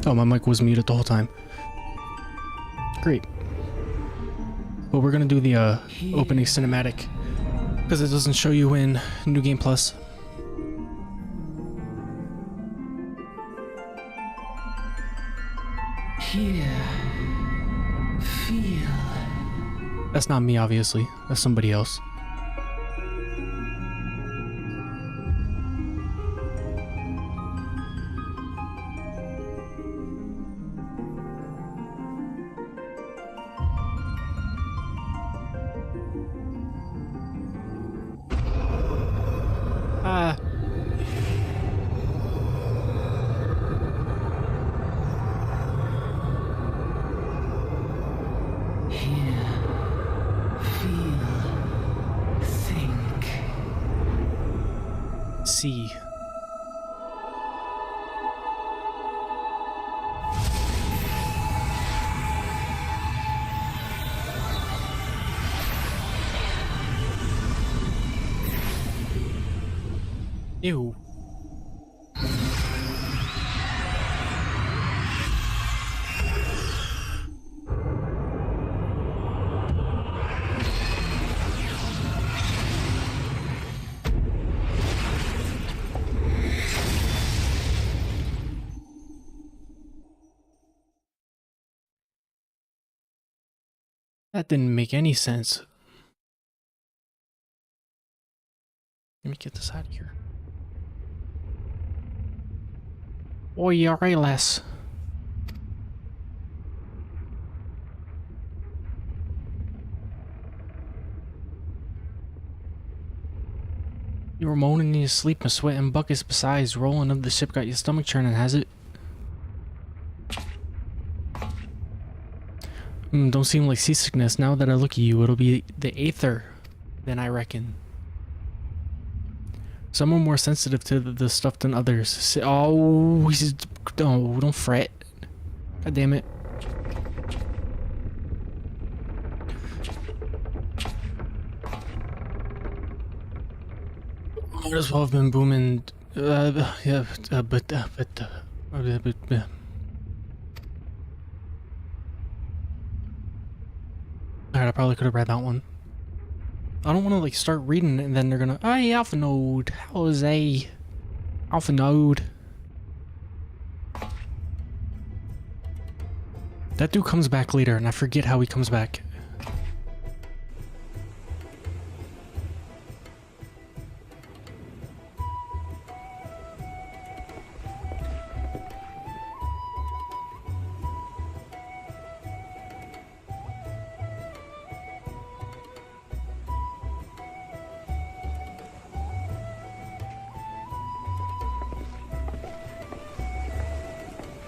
Oh, my mic was muted the whole time. Great. But we're gonna do the opening cinematic because it doesn't show you in New Game Plus. Here, feel. That's not me, obviously. That's somebody else. See. Ew. That didn't make any sense. Let me get this out of here. Oh, yeah, right, Les. You were moaning in your sleep and sweating buckets besides. Rolling of the ship got your stomach churning, has it? Don't seem like seasickness. Now that I look at you, it'll be the aether, then I reckon. Some are more sensitive to the stuff than others. Oh, he's... Oh, don't fret. God damn it. Might as well have been booming. Yeah, but. Alright, I probably could have read that one. I don't want to like start reading it and then they're gonna, hey, Alpha Node, how is a Alpha Node? That dude comes back later and I forget how he comes back.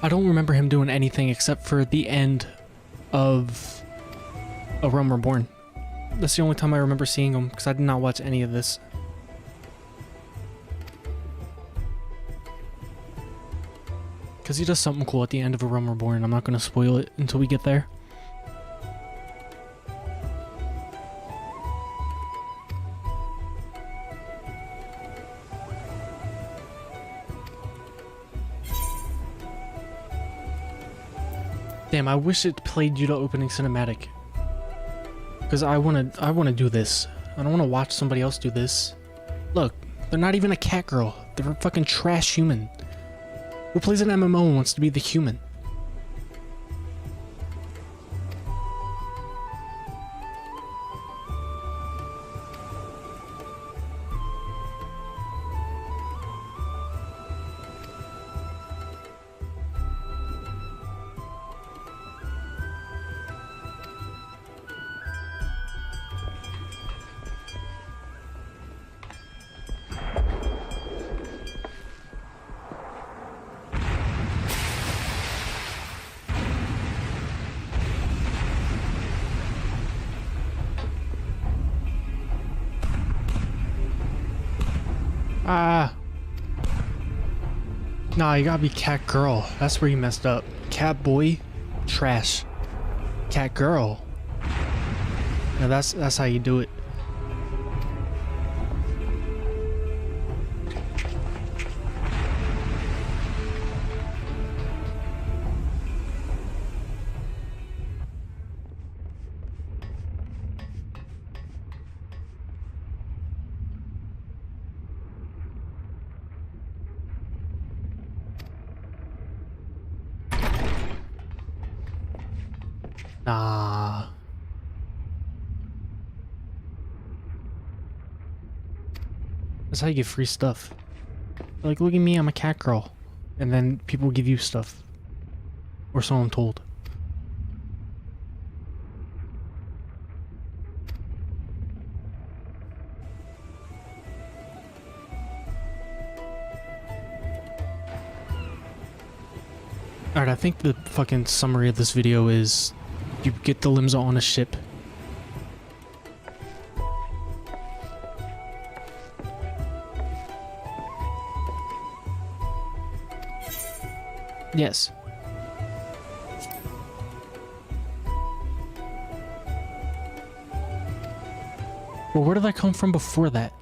I don't remember him doing anything except for the end of A Realm Reborn. That's the only time I remember seeing him, because I did not watch any of this. Because he does something cool at the end of A Realm Reborn. I'm not going to spoil it until we get there. Damn, I wish it played you to opening cinematic. Because I wanna do this. I don't wanna watch somebody else do this. Look, they're not even a cat girl. They're a fucking trash human. Who plays an MMO and wants to be the human? Nah, you gotta be cat girl. That's where you messed up. Cat boy? trash cat girl. Now that's how you do it. Nah. That's how you get free stuff. Like, look at me, I'm a cat girl. And then people give you stuff. Or so I'm told. Alright, I think the fucking summary of this video is you get the Limsa on a ship. Yes. Well, where did I come from before that?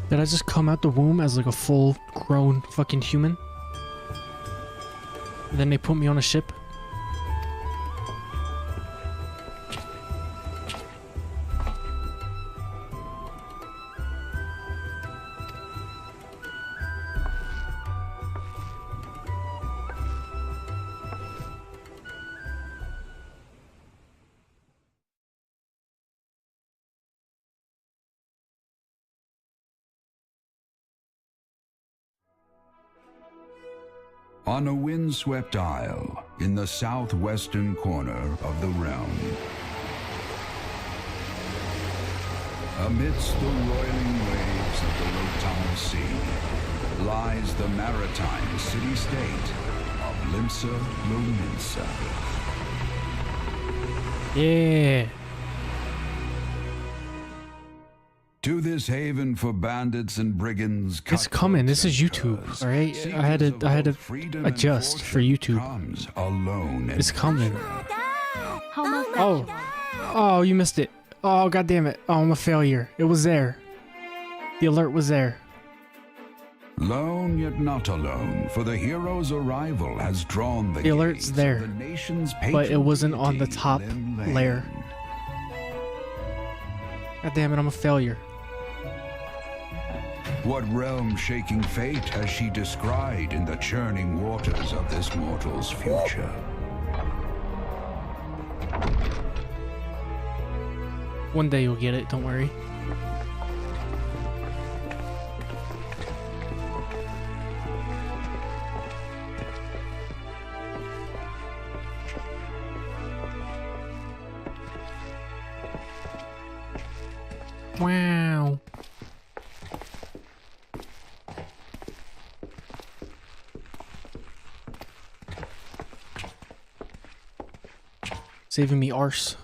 Did I just come out the womb as like a full-grown fucking human? And then they put me on a ship? On a windswept isle in the southwestern corner of the realm, amidst the roiling waves of the Lotan Sea, lies the maritime city-state of Limsa Lominsa. Yeah. To this haven for bandits and brigands, It's coming. This is YouTube, all right? I had to adjust for YouTube. It's coming. Oh, you missed it. Oh, god damn it. Oh, I'm a failure. It was there. The alert was there. Lone yet not alone, for the hero's arrival has drawn the alert's there, but it wasn't on the top layer. God damn it, I'm a failure. What realm-shaking fate has she descried in the churning waters of this mortal's future? One day you'll get it, don't worry. Wow. Saving me arse.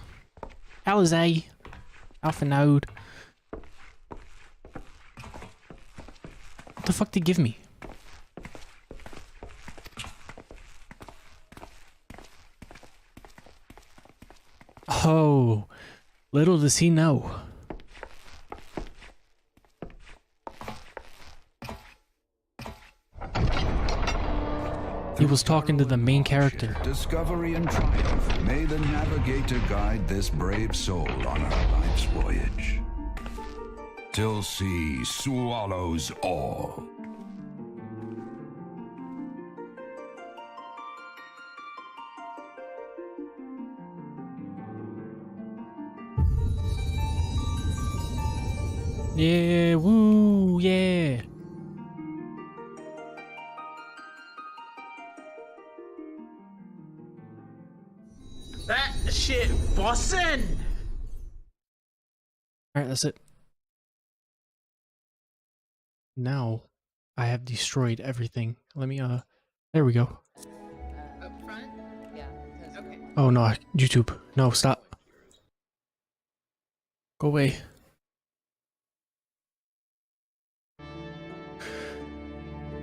Alizé. Alpha node. What the fuck did he give me? Oh, little does he know. He was talking to the main character. Discovery and triumph. May the navigator guide this brave soul on her life's voyage, till sea swallows all. Yeah, woo, yeah. That shit bussin'! Alright, that's it. Now, I have destroyed everything. Let me, there we go. Up front? Yeah. Okay. Oh no, YouTube. No, stop. Go away.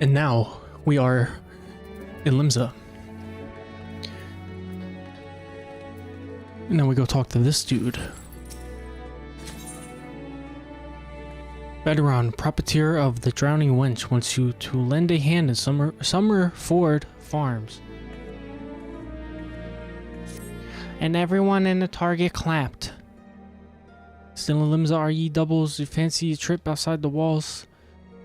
And now we are in Limsa. And then we go talk to this dude. Veteran, proprietor of the Drowning Wench, wants you to lend a hand in Summerford Farms. And everyone in the target clapped. Still in Limsa, are ye doubles? You fancy a trip outside the walls?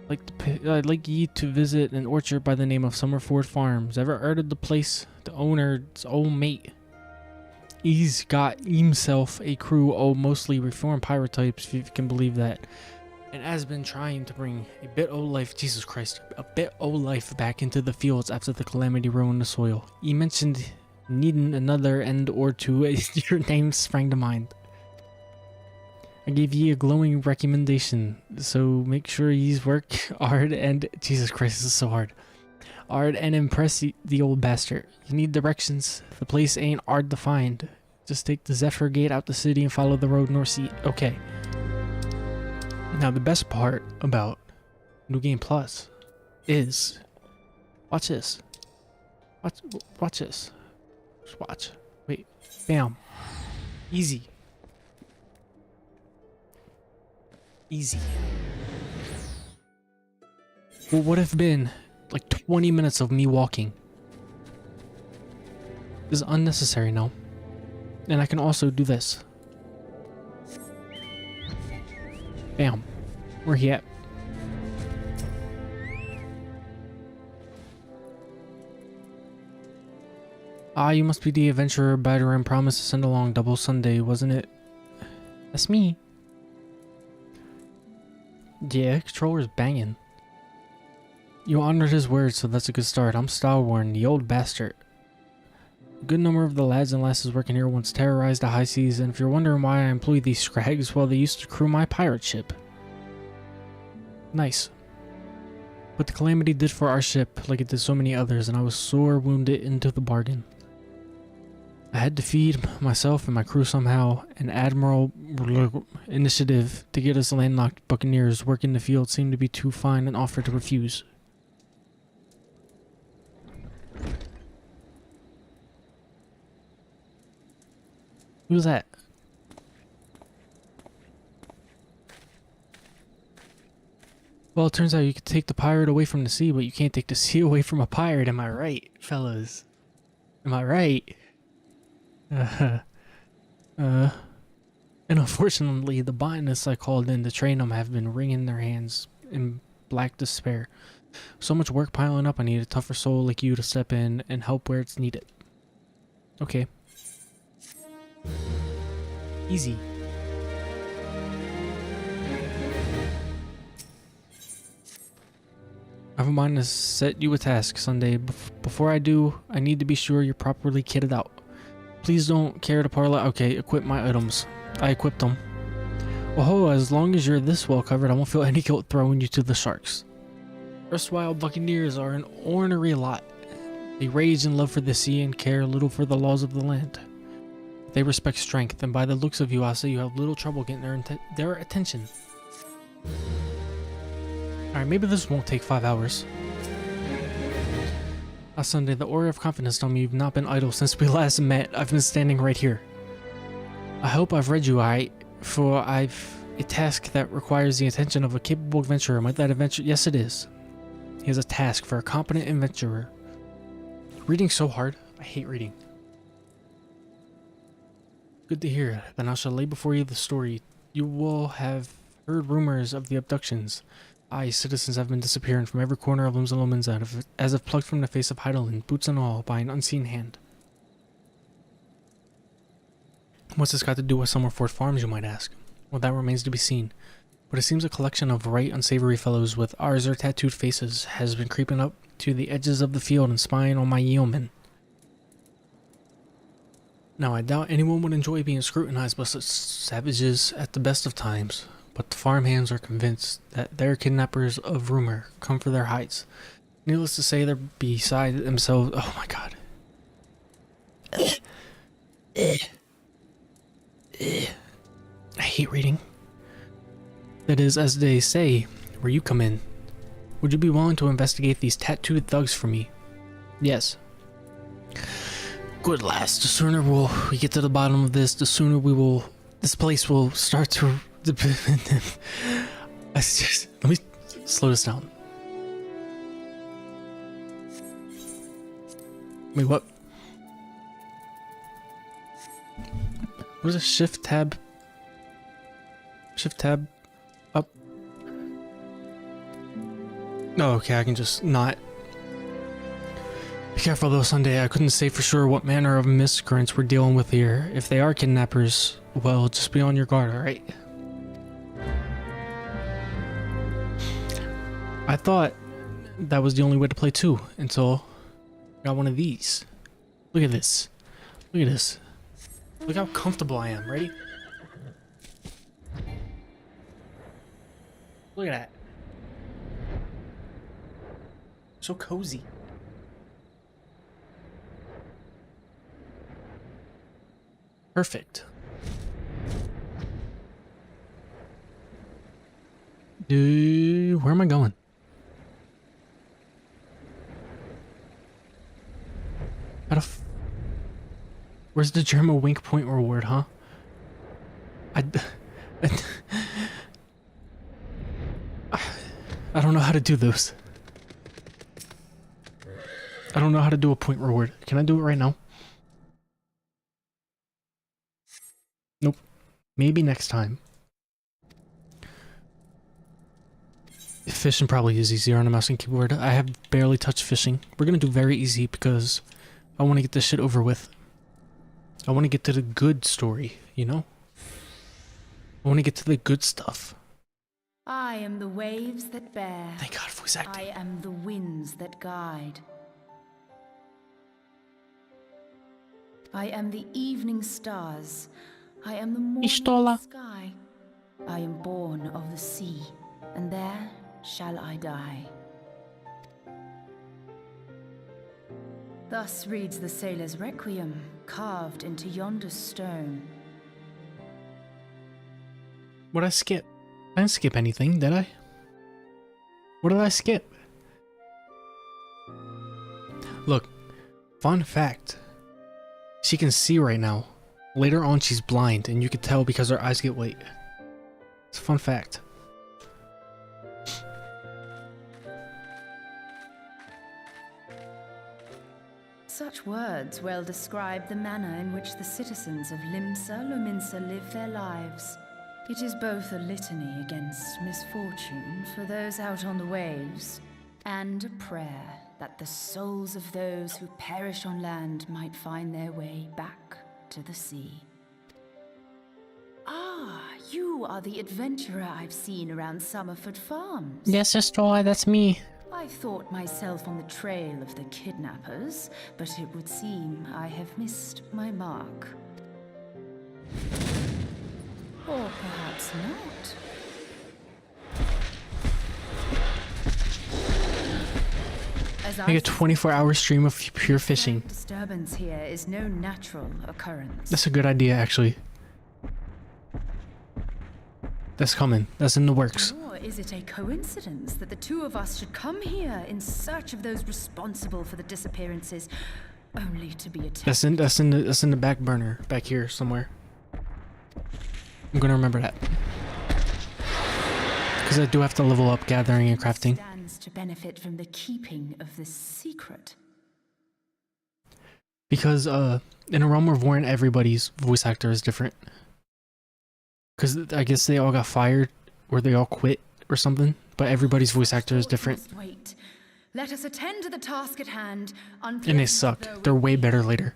I'd like ye to visit an orchard by the name of Summerford Farms. Ever heard of the place? The owner's old mate. He's got himself a crew of mostly reformed pirate types, if you can believe that, and has been trying to bring a bit of life, Jesus Christ, a bit of life back into the fields after the calamity ruined the soil. He mentioned needing another end or two as your name sprang to mind. I gave ye a glowing recommendation, so make sure ye's work hard and, Jesus Christ, this is so hard. Hard and impress the old bastard. You need directions. The place ain't hard to find. Just take the Zephyr Gate out the city and follow the road north. Okay. Now the best part about New Game Plus is, watch this. Watch this. Just watch. Wait. Bam. Easy. Easy. What would have been like 20 minutes of me walking is unnecessary now. And I can also do this. Bam. Where he at? Ah, you must be the adventurer Badaran promised to send along DoubleSunday, wasn't it? That's me. Yeah, controller's banging. You honored his word, so that's a good start. I'm Starworn, the old bastard. A good number of the lads and lasses working here once terrorized the high seas, and if you're wondering why I employ these scrags, well, they used to crew my pirate ship. Nice. But the calamity did for our ship, like it did so many others, and I was sore wounded into the bargain. I had to feed myself and my crew somehow. An admiral initiative to get us landlocked buccaneers working the field seemed to be too fine an offer to refuse. Who's that? Well, it turns out you could take the pirate away from the sea, but you can't take the sea away from a pirate. Am I right, fellas? Am I right? And unfortunately, the botanists I called in to train them have been wringing their hands in black despair. So much work piling up, I need a tougher soul like you to step in and help where it's needed. Okay. Easy. I have a mind to set you a task, Sunday. Before I do, I need to be sure you're properly kitted out. Please don't care to parley. Okay, equip my items. I equipped them. Oh, as long as you're this well covered, I won't feel any guilt throwing you to the sharks. Erstwhile buccaneers are an ornery lot. They rage in love for the sea and care little for the laws of the land. They respect strength, and by the looks of you, I'll say you have little trouble getting their attention. Alright, maybe this won't take 5 hours. Last Sunday, the aura of confidence told me you've not been idle since we last met. I've been standing right here. I hope I've read you right, for I've a task that requires the attention of a capable adventurer. Might that adventure? Yes, it is. He has a task for a competent adventurer. Reading's so hard. I hate reading. Good to hear. Then I shall lay before you the story. You will have heard rumors of the abductions. Aye, citizens have been disappearing from every corner of Lumsa as if plucked from the face of Heidelin, boots and all, by an unseen hand. What's this got to do with Summerford Farms, you might ask? Well, that remains to be seen. But it seems a collection of right unsavory fellows with ours or tattooed faces has been creeping up to the edges of the field and spying on my yeomen. Now, I doubt anyone would enjoy being scrutinized by such savages at the best of times, but the farmhands are convinced that their kidnappers of rumor come for their hides. Needless to say, they're beside themselves. Oh my god. I hate reading. That is, as they say, where you come in. Would you be willing to investigate these tattooed thugs for me? Yes. Good lass, the sooner we get to the bottom of this, the sooner this place will start to... Let me slow this down. Wait, what? What is a shift tab? Shift tab up. Oh, okay, I can just not. Be careful though, Sunday. I couldn't say for sure what manner of miscreants we're dealing with here. If they are kidnappers, well, just be on your guard, alright? I thought that was the only way to play 2 until I got one of these. Look at this. Look at this. Look how comfortable I am. Ready? Look at that. So cozy. Perfect. Where am I going? Where's the German wink point reward, huh? I don't know how to do those. I don't know how to do a point reward. Can I do it right now? Nope. Maybe next time. Fishing probably is easier on a mouse and keyboard. I have barely touched fishing. We're gonna do very easy because I want to get this shit over with. I want to get to the good story, you know? I want to get to the good stuff. I am the waves that bear. Thank God, voice acting. I am the winds that guide. I am the evening stars. I am the morning sky. I am born of the sea, and there shall I die. Thus reads the sailor's requiem, carved into yonder stone. What'd I skip? I didn't skip anything, did I? What did I skip? Look, fun fact. She can see right now. Later on she's blind, and you can tell because her eyes get white. It's a fun fact. Such words well describe the manner in which the citizens of Limsa Lominsa live their lives. It is both a litany against misfortune for those out on the waves, and a prayer that the souls of those who perish on land might find their way back to the sea. Ah, you are the adventurer I've seen around Summerford Farms. Yes, sister, that's me. I thought myself on the trail of the kidnappers, but it would seem I have missed my mark. Or perhaps not. Make a 24-hour stream of pure fishing. Disturbance here is no natural occurrence. That's a good idea, actually. That's coming. That's in the works. Or is it a coincidence that the two of us should come here in search of those responsible for the disappearances, only to be attacked? That's in the back burner, back here somewhere. I'm gonna remember that. Because I do have to level up gathering and crafting. Stands to benefit from the keeping of this secret. Because in A Realm Reborn, everybody's voice actor is different. Because I guess they all got fired, or they all quit, or something. But everybody's voice actor is different. Wait. Let us attend to the task at hand. And they suck. They're way better later.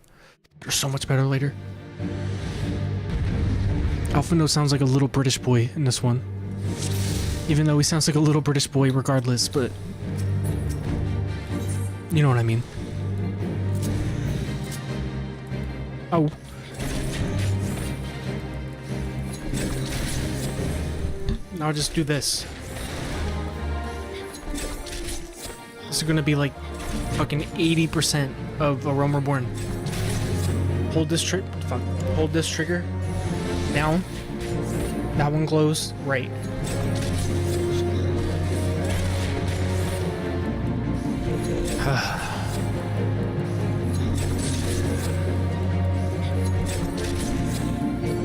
They're so much better later. Alphino sounds like a little British boy in this one. Even though he sounds like a little British boy regardless, but... you know what I mean. Oh. Now I'll just do this. This is gonna be like fucking 80% of A Realm Reborn. Hold this hold this trigger down. That one glows right.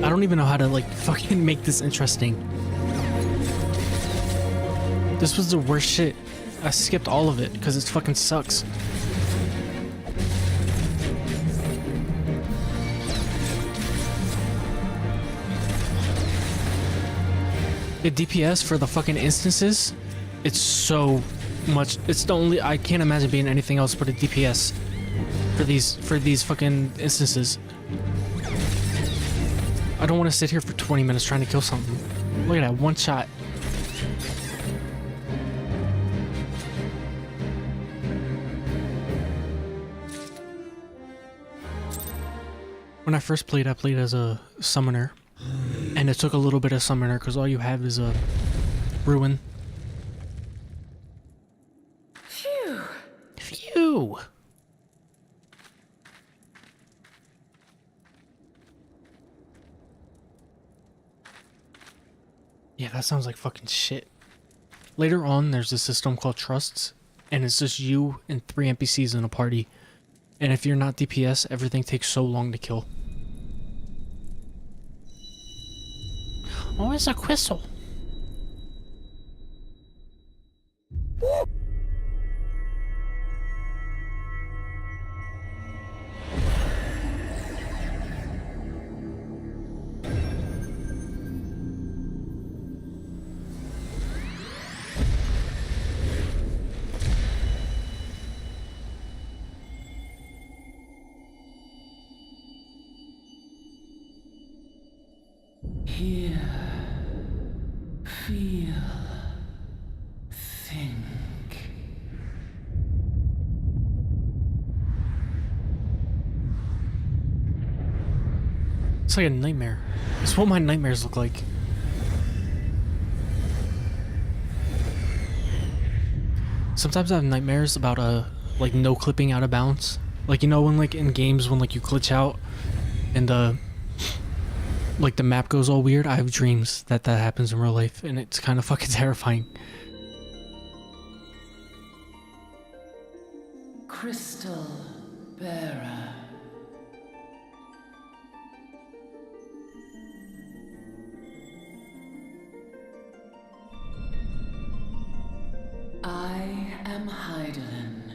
I don't even know how to like fucking make this interesting. This was the worst shit. I skipped all of it because it fucking sucks. The DPS for the fucking instances, it's so much. It's the only, I can't imagine being anything else but a DPS for these fucking instances. I don't want to sit here for 20 minutes trying to kill something. Look at that, one shot. When I first played, I played as a summoner. And it took a little bit of summoner because all you have is a ruin. Phew. Phew. Yeah, that sounds like fucking shit. Later on, there's a system called trusts, and it's just you and 3 NPCs in a party. And if you're not DPS, everything takes so long to kill. Oh, it's a crystal. Hear, feel, think. It's like a nightmare. It's what my nightmares look like. Sometimes I have nightmares about like no clipping out of bounds. Like, you know, when like in games when like you glitch out and like the map goes all weird. I have dreams that happens in real life, and it's kind of fucking terrifying. Crystal bearer. I am Heidelin,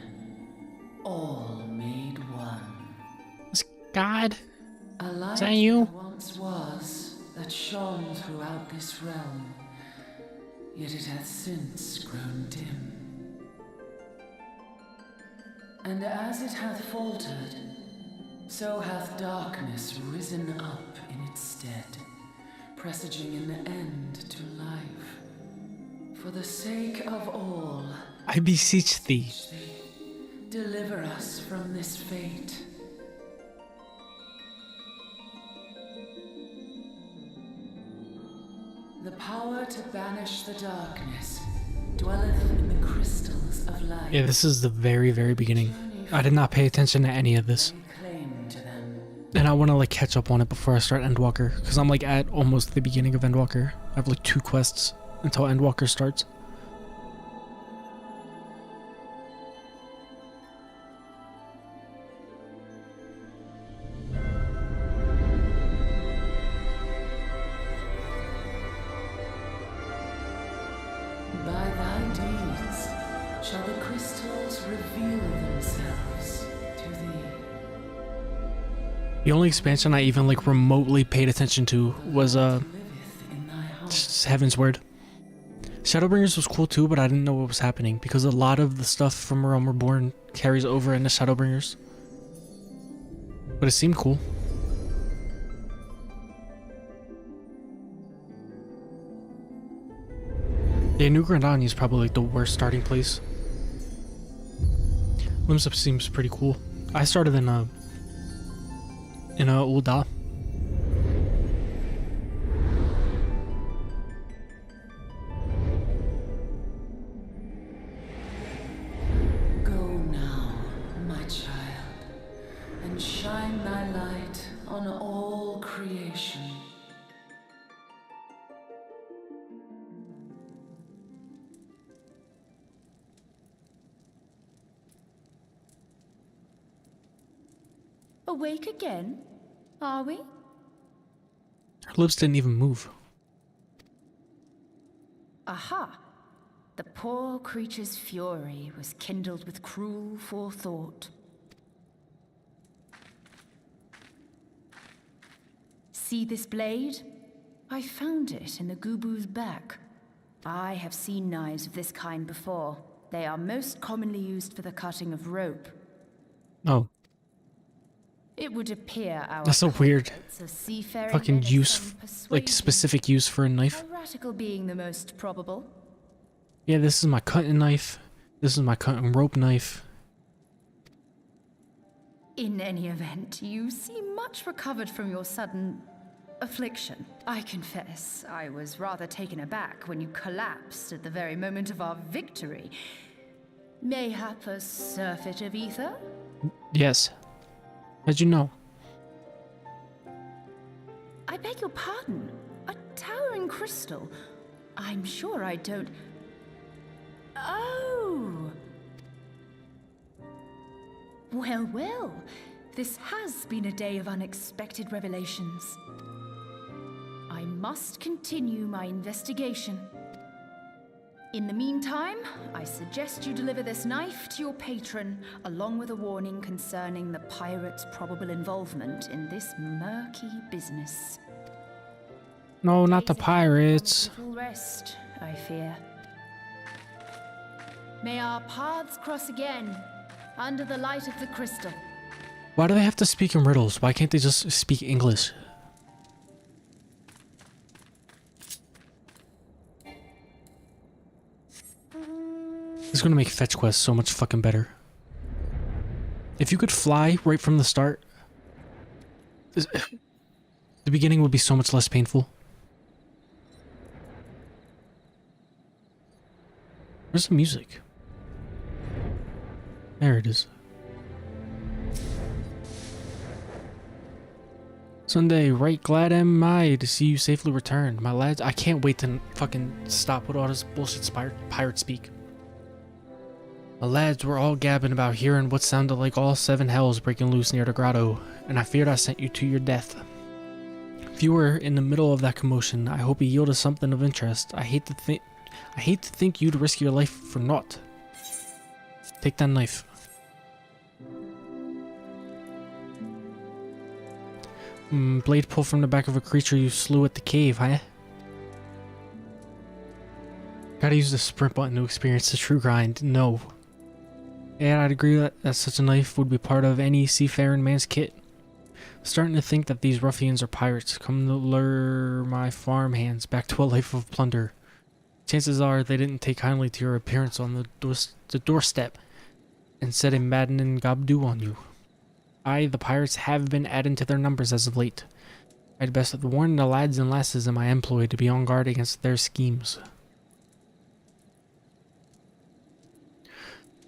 all made one. Is God? A light Is that you? that once was, that shone throughout this realm, yet it hath since grown dim. And as it hath faltered, so hath darkness risen up in its stead, presaging an end to life. For the sake of all, I beseech thee. deliver us from this fate. The power to banish the darkness dwelleth in the crystals of light. Yeah, this is the very, very beginning. I did not pay attention to any of this. Claim to them. And I want to like catch up on it before I start Endwalker, because I'm like at almost the beginning of Endwalker. I have like 2 quests until Endwalker starts. By thy deeds shall the crystals reveal themselves to thee. The only expansion I even like remotely paid attention to was Liveth in thy heart. just Heaven's Word. Shadowbringers was cool too, but I didn't know what was happening because a lot of the stuff from Realm Reborn carries over into Shadowbringers. But it seemed cool. Yeah, New Granada is probably like the worst starting place. Limsa seems pretty cool. I started in Ul'dah. Go now, my child, and shine thy light Awake again? Are we? Her lips didn't even move. Aha! The poor creature's fury was kindled with cruel forethought. See this blade? I found it in the Gubu's back. I have seen knives of this kind before. They are most commonly used for the cutting of rope. Oh, It would appear our that's so weird. culprits are seafaring Fucking men of use, some like persuasion. specific use for a knife. Piratical being the most probable. Yeah, this is my cutting knife. This is my cutting rope knife. In any event, you seem much recovered from your sudden affliction. I confess, I was rather taken aback when you collapsed at the very moment of our victory. Mayhap a surfeit of ether? Yes. How'd you know? I beg your pardon. A towering crystal. I'm sure I don't... Oh! Well, well. This has been a day of unexpected revelations. I must continue my investigation. In the meantime, I suggest you deliver this knife to your patron, along with a warning concerning the pirate's probable involvement in this murky business. No, not the pirates. Full rest, I fear. May our paths cross again, under the light of the crystal. Why do they have to speak in riddles? Why can't they just speak English? It's gonna make fetch quests so much fucking better. If you could fly right from the start, the beginning would be so much less painful. Where's the music? There it is. Sunday, right glad am I to see you safely returned. My lads, I can't wait to fucking stop with all this bullshit pirate speak. My lads were all gabbing about hearing what sounded like all seven hells breaking loose near the grotto, and I feared I sent you to your death. If you were in the middle of that commotion, I hope you yielded something of interest. I hate to think you'd risk your life for naught. Take that knife. Blade pulled from the back of a creature you slew at the cave, huh? Gotta use the sprint button to experience the true grind. No. Yeah, I'd agree that such a knife would be part of any seafaring man's kit. Starting to think that these ruffians are pirates, come to lure my farm hands back to a life of plunder. Chances are they didn't take kindly to your appearance on the doorstep and set a maddening gobdo on you. The pirates have been adding to their numbers as of late. I'd best warn the lads and lasses in my employ to be on guard against their schemes.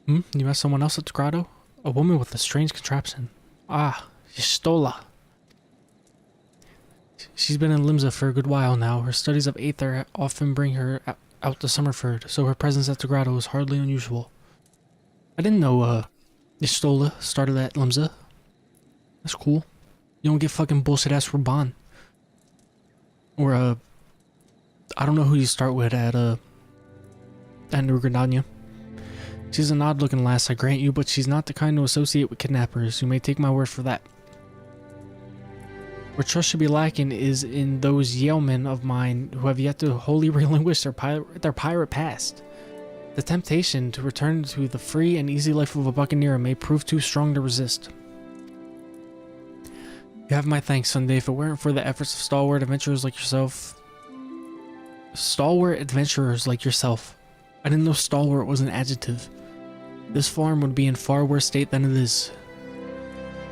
You met someone else at the grotto? A woman with a strange contraption. Ah, Yistola. She's been in Limsa for a good while now. Her studies of Aether often bring her out to Summerford, so her presence at the grotto is hardly unusual. I didn't know, Yistola started at Limsa. That's cool. You don't get fucking bullshit-ass Raban. Or, I don't know who you start with at New Granada. She's an odd-looking lass, I grant you, but she's not the kind to associate with kidnappers. You may take my word for that. Where trust should be lacking is in those yeomen of mine who have yet to wholly relinquish their pirate past. The temptation to return to the free and easy life of a buccaneer may prove too strong to resist. You have my thanks, Sunday. If it weren't for the efforts of stalwart adventurers like yourself... I didn't know stalwart was an adjective. This farm would be in far worse state than it is.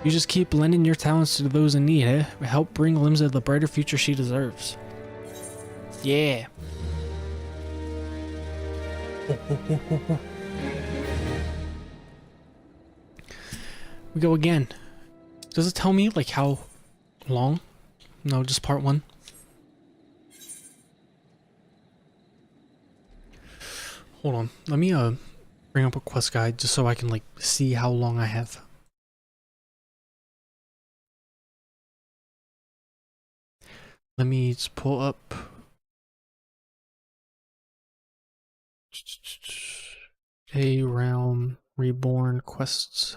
You just keep lending your talents to those in need, eh? Help bring Limsa the brighter future she deserves. Yeah. We go again. Does it tell me, like, how long? No, just part one. Hold on. Let me, bring up a quest guide just so I can, like, see how long I have. Let me just pull up. A Realm Reborn quests.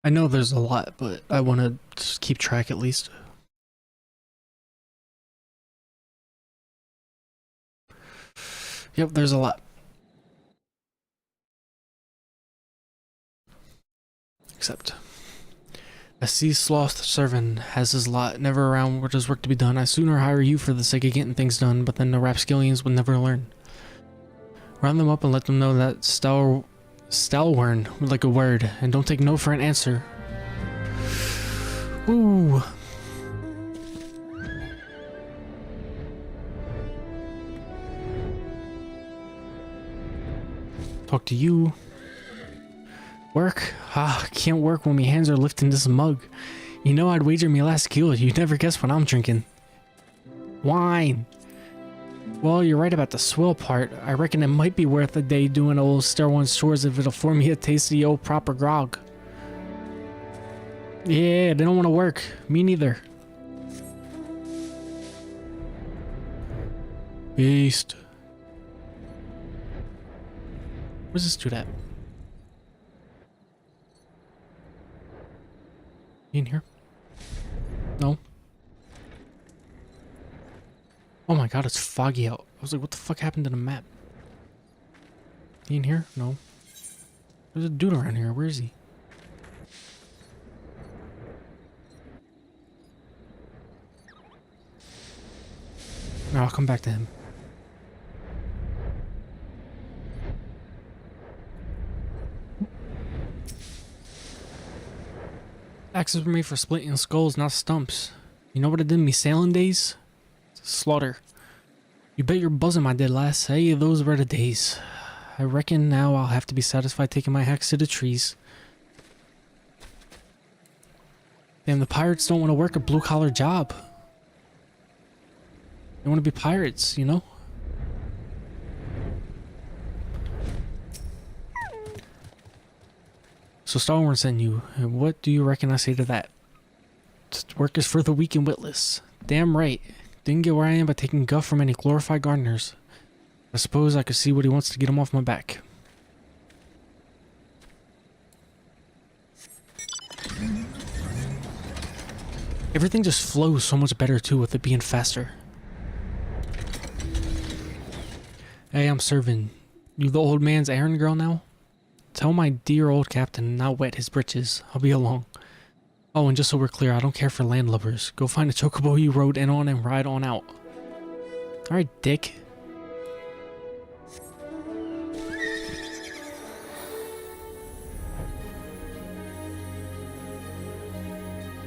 I know there's a lot, but I want to just keep track at least. Yep, there's a lot. Except a sea-slothed servant has his lot, never around where there's work to be done. I sooner hire you for the sake of getting things done, but then the rapskillions would never learn. Round them up and let them know that Stalwern would like a word, and don't take no for an answer. Ooh. Talk to you. Work? Ah, can't work when my hands are lifting this mug. You know I'd wager me last kill. You'd never guess what I'm drinking. Wine. Well, you're right about the swill part. I reckon it might be worth a day doing old Star Wars chores if it'll form me a taste of the old proper grog. Yeah, they don't want to work. Me neither. Beast. Where's this dude at? You in here? No. Oh my god, it's foggy out. I was like, what the fuck happened to the map? You in here? No. There's a dude around here. Where is he? No, I'll come back to him. Axes were made for splitting skulls, not stumps. You know what I did in me sailing days? Slaughter. You bet your bosom I did, lass. Hey, those were the days. I reckon now I'll have to be satisfied taking my hacks to the trees. Damn, the pirates don't want to work a blue-collar job. They want to be pirates, you know? So Stalwern sent you. What do you reckon I say to that? Work is for the weak and witless. Damn right. Didn't get where I am by taking guff from any glorified gardeners. I suppose I could see what he wants to get him off my back. Everything just flows so much better too with it being faster. Hey, I'm serving. You the old man's errand girl now? Tell my dear old captain not wet his britches. I'll be along. Oh, and just so we're clear, I don't care for landlubbers. Go find a chocobo you rode in on and ride on out. Alright, dick.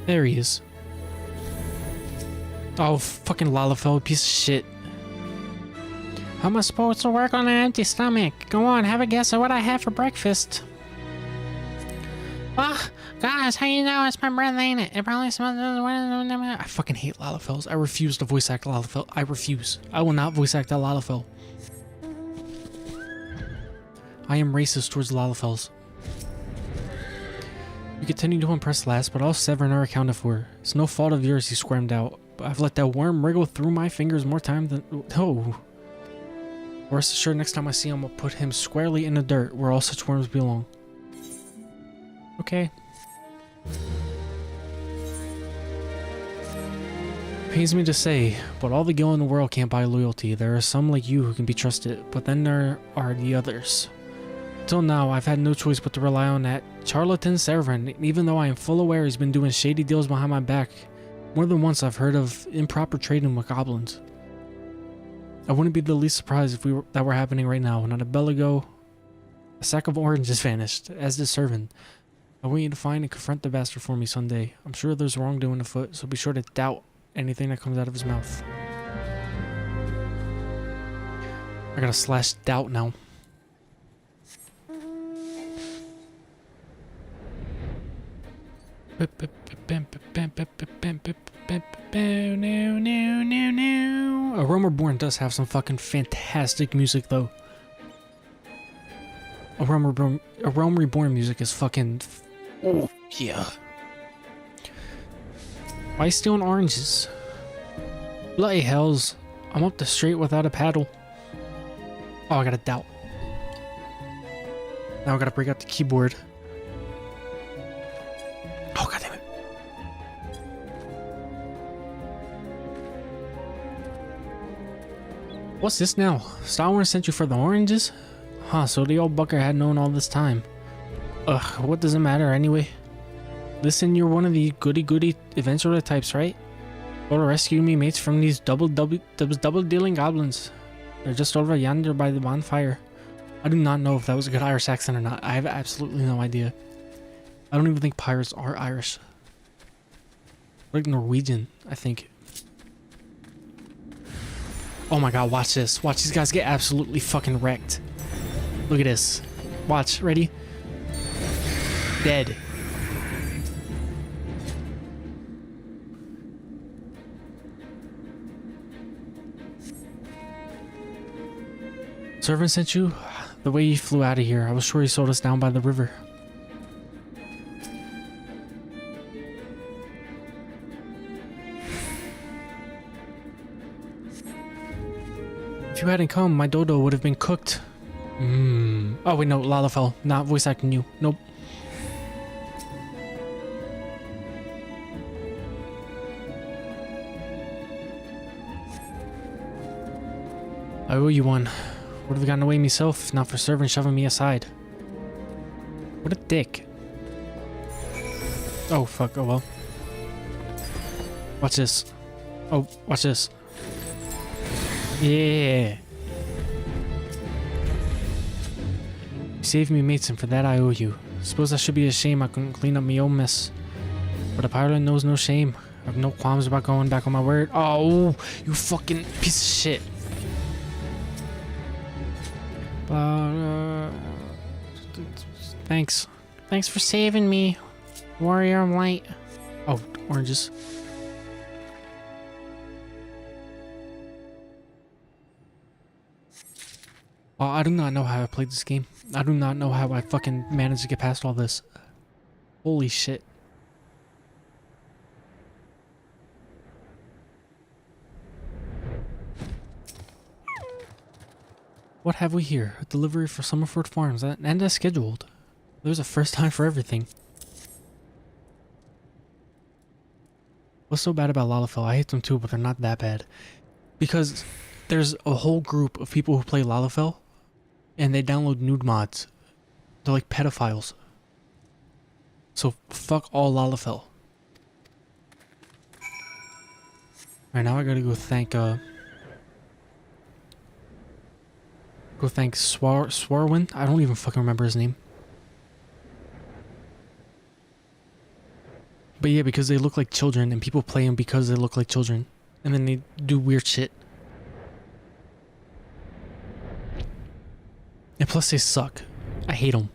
There he is. Oh, fucking Lalafell, piece of shit. How am I supposed to work on an empty stomach? Go on, have a guess at what I had for breakfast. Ah, guys, how you know it's my breath, ain't it? It probably smells. I fucking hate Lalafells. I refuse to voice act Lalafell. I refuse. I will not voice act that Lalafell. I am racist towards Lalafells. You continue to impress last, but all 7 are accounted for. It's no fault of yours, he squirmed out. But I've let that worm wriggle through my fingers more time than... Oh. Rest assured, next time I see him, I'll put him squarely in the dirt where all such worms belong. Okay. Pains me to say, but all the gil in the world can't buy loyalty. There are some like you who can be trusted, but then there are the others. Till now, I've had no choice but to rely on that charlatan Severin, even though I am full aware he's been doing shady deals behind my back. More than once I've heard of improper trading with goblins. I wouldn't be the least surprised if that were happening right now. Not a bell ago, a sack of oranges vanished, as did Servant. I want you to find and confront the bastard for me someday. I'm sure there's wrongdoing afoot, so be sure to doubt anything that comes out of his mouth. I gotta slash doubt now. A Realm Reborn does have some fucking fantastic music though. A Realm Reborn music is fucking... Oh, yeah. Why are you stealing oranges? Bloody hells. I'm up the street without a paddle. Oh, I got a doubt. Now I gotta break out the keyboard. Oh, god damn it. What's this now? Star sent you for the oranges? Huh, so the old bucker had known all this time. Ugh, what does it matter anyway? Listen, you're one of the goody-goody adventurer types, right? Go to rescue me mates from these double-dealing goblins. They're just over yonder by the bonfire. I do not know if that was a good Irish accent or not. I have absolutely no idea. I don't even think pirates are Irish. Like Norwegian, I think. Oh my god, watch this. Watch these guys get absolutely fucking wrecked. Look at this. Watch, ready? Dead. Servant sent you? The way you flew out of here, I was sure he sold us down by the river. If you hadn't come, my dodo would have been cooked. Oh wait, no, Lalafell. Not voice acting you. Nope. I owe you one. Would have gotten away myself, if not for servant shoving me aside. What a dick. Oh fuck, oh well. Watch this. Oh, watch this. Yeah. You saved me, mates, and for that I owe you. Suppose I should be ashamed I couldn't clean up my own mess. But a pirate knows no shame. I have no qualms about going back on my word. Oh, you fucking piece of shit. Thanks. Thanks for saving me, warrior of light. Oh, oranges. Oh, I do not know how I played this game. I do not know how I fucking managed to get past all this. Holy shit. What have we here? A delivery for Summerford Farms, and as scheduled. There's a first time for everything. What's so bad about Lalafell? I hate them too, but they're not that bad. Because there's a whole group of people who play Lalafell, and they download nude mods. They're like pedophiles. So fuck all Lalafell. Alright, now I gotta go thank Swarwin. I don't even fucking remember his name. But yeah, because they look like children and people play them because they look like children. And then they do weird shit. And plus they suck. I hate them.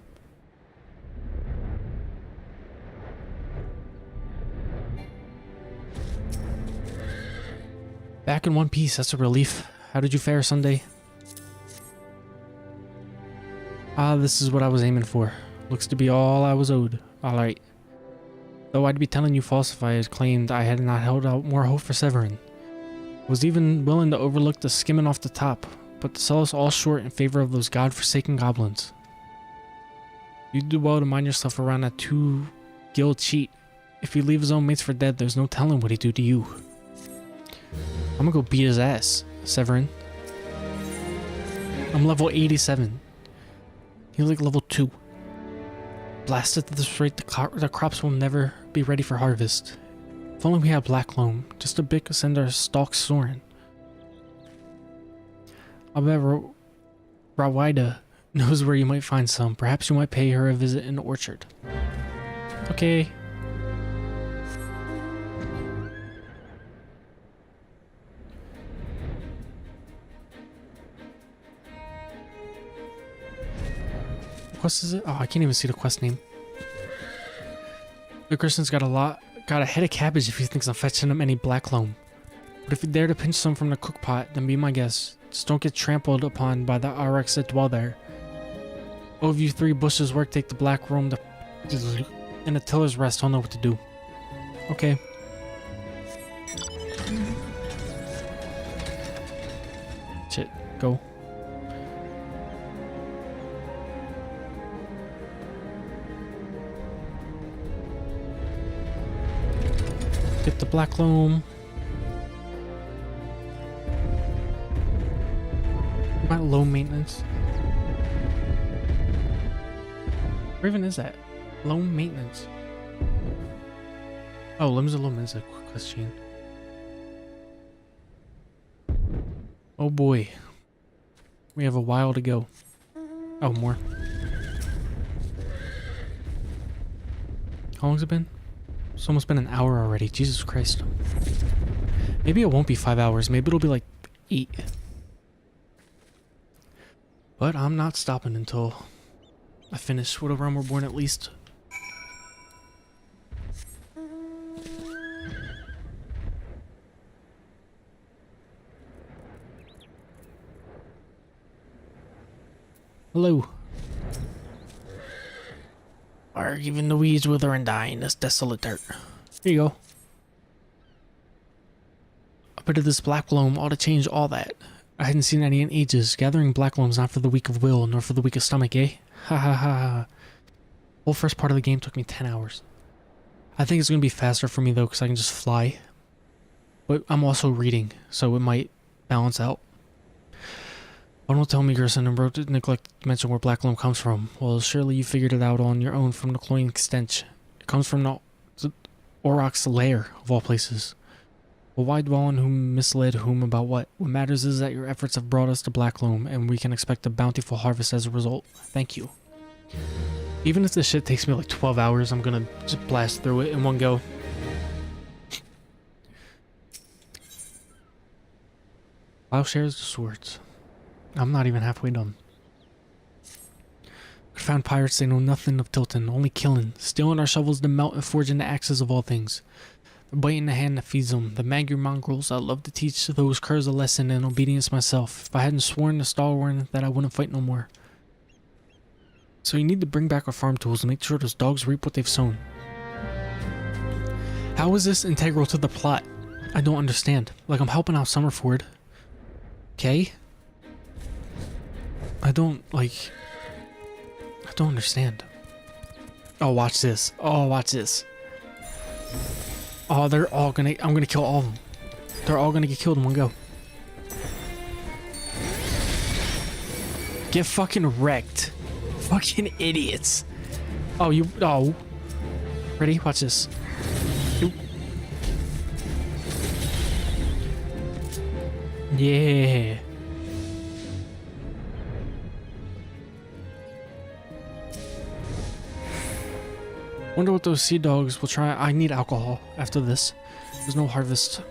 Back in one piece, that's a relief. How did you fare Sunday? Ah, this is what I was aiming for. Looks to be all I was owed. Alright. Though I'd be telling you falsifiers claimed I had not held out more hope for Severin. Was even willing to overlook the skimming off the top, but to sell us all short in favor of those godforsaken goblins. You'd do well to mind yourself around that two-guild cheat. If he leave his own mates for dead, there's no telling what he'd do to you. I'm gonna go beat his ass, Severin. I'm level 87. He's like level 2. Blasted at this rate, the crops will never be ready for harvest. If only we had black loam, just a bit to send our stalks soaring. I'll bet Rawida knows where you might find some. Perhaps you might pay her a visit in the orchard. Okay. What quest is it? Oh, I can't even see the quest name. The Christian's got a head of cabbage if he thinks I'm fetching him any black loam. But if you dare to pinch some from the cook pot, then be my guest. Just don't get trampled upon by the Aurochs that dwell there. Oh, if you 3 bushes work, take the black room and the tiller's rest, I'll know what to do. Okay. Shit, go. Get the black loam. Not low maintenance. Where even is that? Low maintenance. Oh, limbs alone is a quick question. Oh boy. We have a while to go. Oh, more. How long's it been? It's almost been an hour already. Jesus Christ. Maybe it won't be 5 hours. Maybe it'll be like 8. But I'm not stopping until I finish Widow Realm Reborn at least. Hello. Or even the weeds wither and die in this desolate dirt. Here you go. A bit of this black loam ought to change all that. I hadn't seen any in ages. Gathering black loam's not for the weak of will, nor for the weak of stomach, eh? Ha ha ha ha. Whole first part of the game took me 10 hours. I think it's gonna be faster for me though, because I can just fly. But I'm also reading, so it might balance out. Oh, don't tell me Gerson and wrote neglect to mention where black loam comes from. Well, surely you figured it out on your own from the cloying stench. It comes from the Auroch's lair, of all places. Well, why dwell on whom misled whom about what? What matters is that your efforts have brought us to black loam, and we can expect a bountiful harvest as a result. Thank you. Even if this shit takes me like 12 hours, I'm gonna just blast through it in one go. Plowshares to swords. I'm not even halfway done. Confound pirates, they know nothing of tilting, only killing, stealing our shovels to melt and forging the axes of all things. The bite in the hand that feeds them, the magre mongrels. I love to teach those curs a lesson in obedience myself. If I hadn't sworn to Stalwarn that I wouldn't fight no more. So you need to bring back our farm tools and make sure those dogs reap what they've sown. How is this integral to the plot? I don't understand. Like I'm helping out Summerford. Okay? I don't understand. Oh, watch this. Oh, watch this. Oh, they're all gonna... I'm gonna kill all of them. They're all gonna get killed in one go. Get fucking wrecked. Fucking idiots. Oh, you... Oh. Ready? Watch this. Oop. Yeah. Wonder what those sea dogs will try. I need alcohol after this. There's no harvest.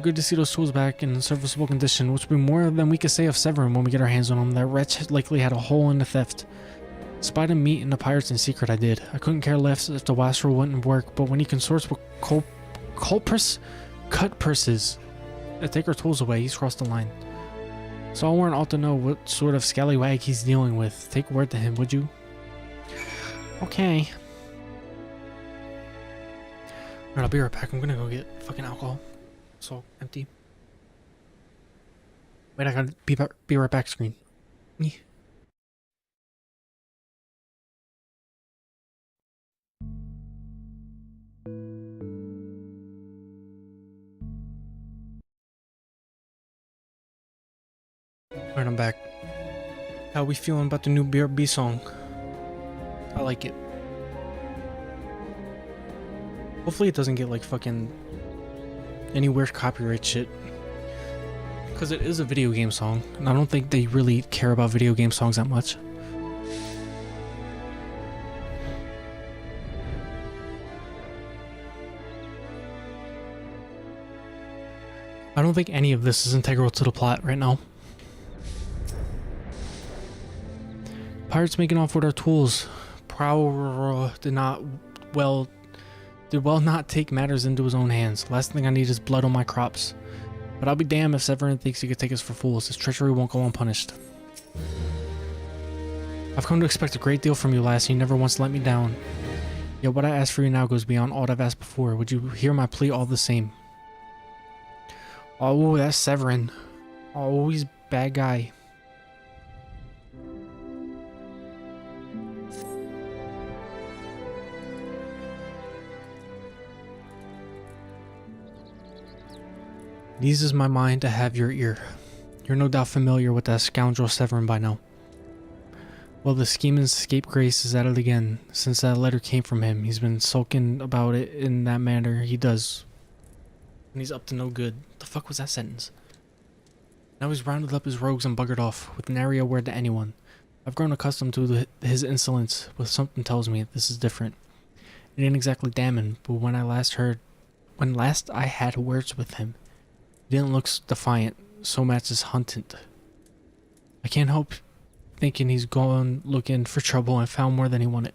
Good to see those tools back in serviceable condition, which will be more than we could say of Severin when we get our hands on them. That wretch likely had a hole in the theft. Spied him meet and the pirates in secret, I did. I couldn't care less if the wastrel wouldn't work, but when he consorts with cut purses that take our tools away, he's crossed the line. Stalwarn ought to know what sort of scallywag he's dealing with. Take word to him, would you? Okay. Alright, I'll be right back. I'm gonna go get fucking alcohol. It's all empty. Wait, I gotta be right back screen. Alright, I'm back. How we feeling about the new BRB song? I like it. Hopefully it doesn't get like fucking any weird copyright shit. Because it is a video game song, and I don't think they really care about video game songs that much. I don't think any of this is integral to the plot right now. Pirates making off with our tools. Prow did well not take matters into his own hands. Last thing I need is blood on my crops. But I'll be damned if Severin thinks he could take us for fools. His treachery won't go unpunished. I've come to expect a great deal from you, lass. You never once let me down. Yet what I ask for you now goes beyond all I've asked before. Would you hear my plea all the same? Oh, that's Severin. Oh, he's a bad guy. It eases my mind to have your ear. You're no doubt familiar with that scoundrel Severin by now. Well, the scheming scapegrace is at it again. Since that letter came from him, he's been sulking about it in that manner he does. And he's up to no good. The fuck was that sentence? Now he's rounded up his rogues and buggered off, with nary a word to anyone. I've grown accustomed to his insolence, but something tells me this is different. It ain't exactly damning, but when last I had words with him, he didn't look defiant, so much as hunted. I can't help thinking he's gone looking for trouble and found more than he wanted.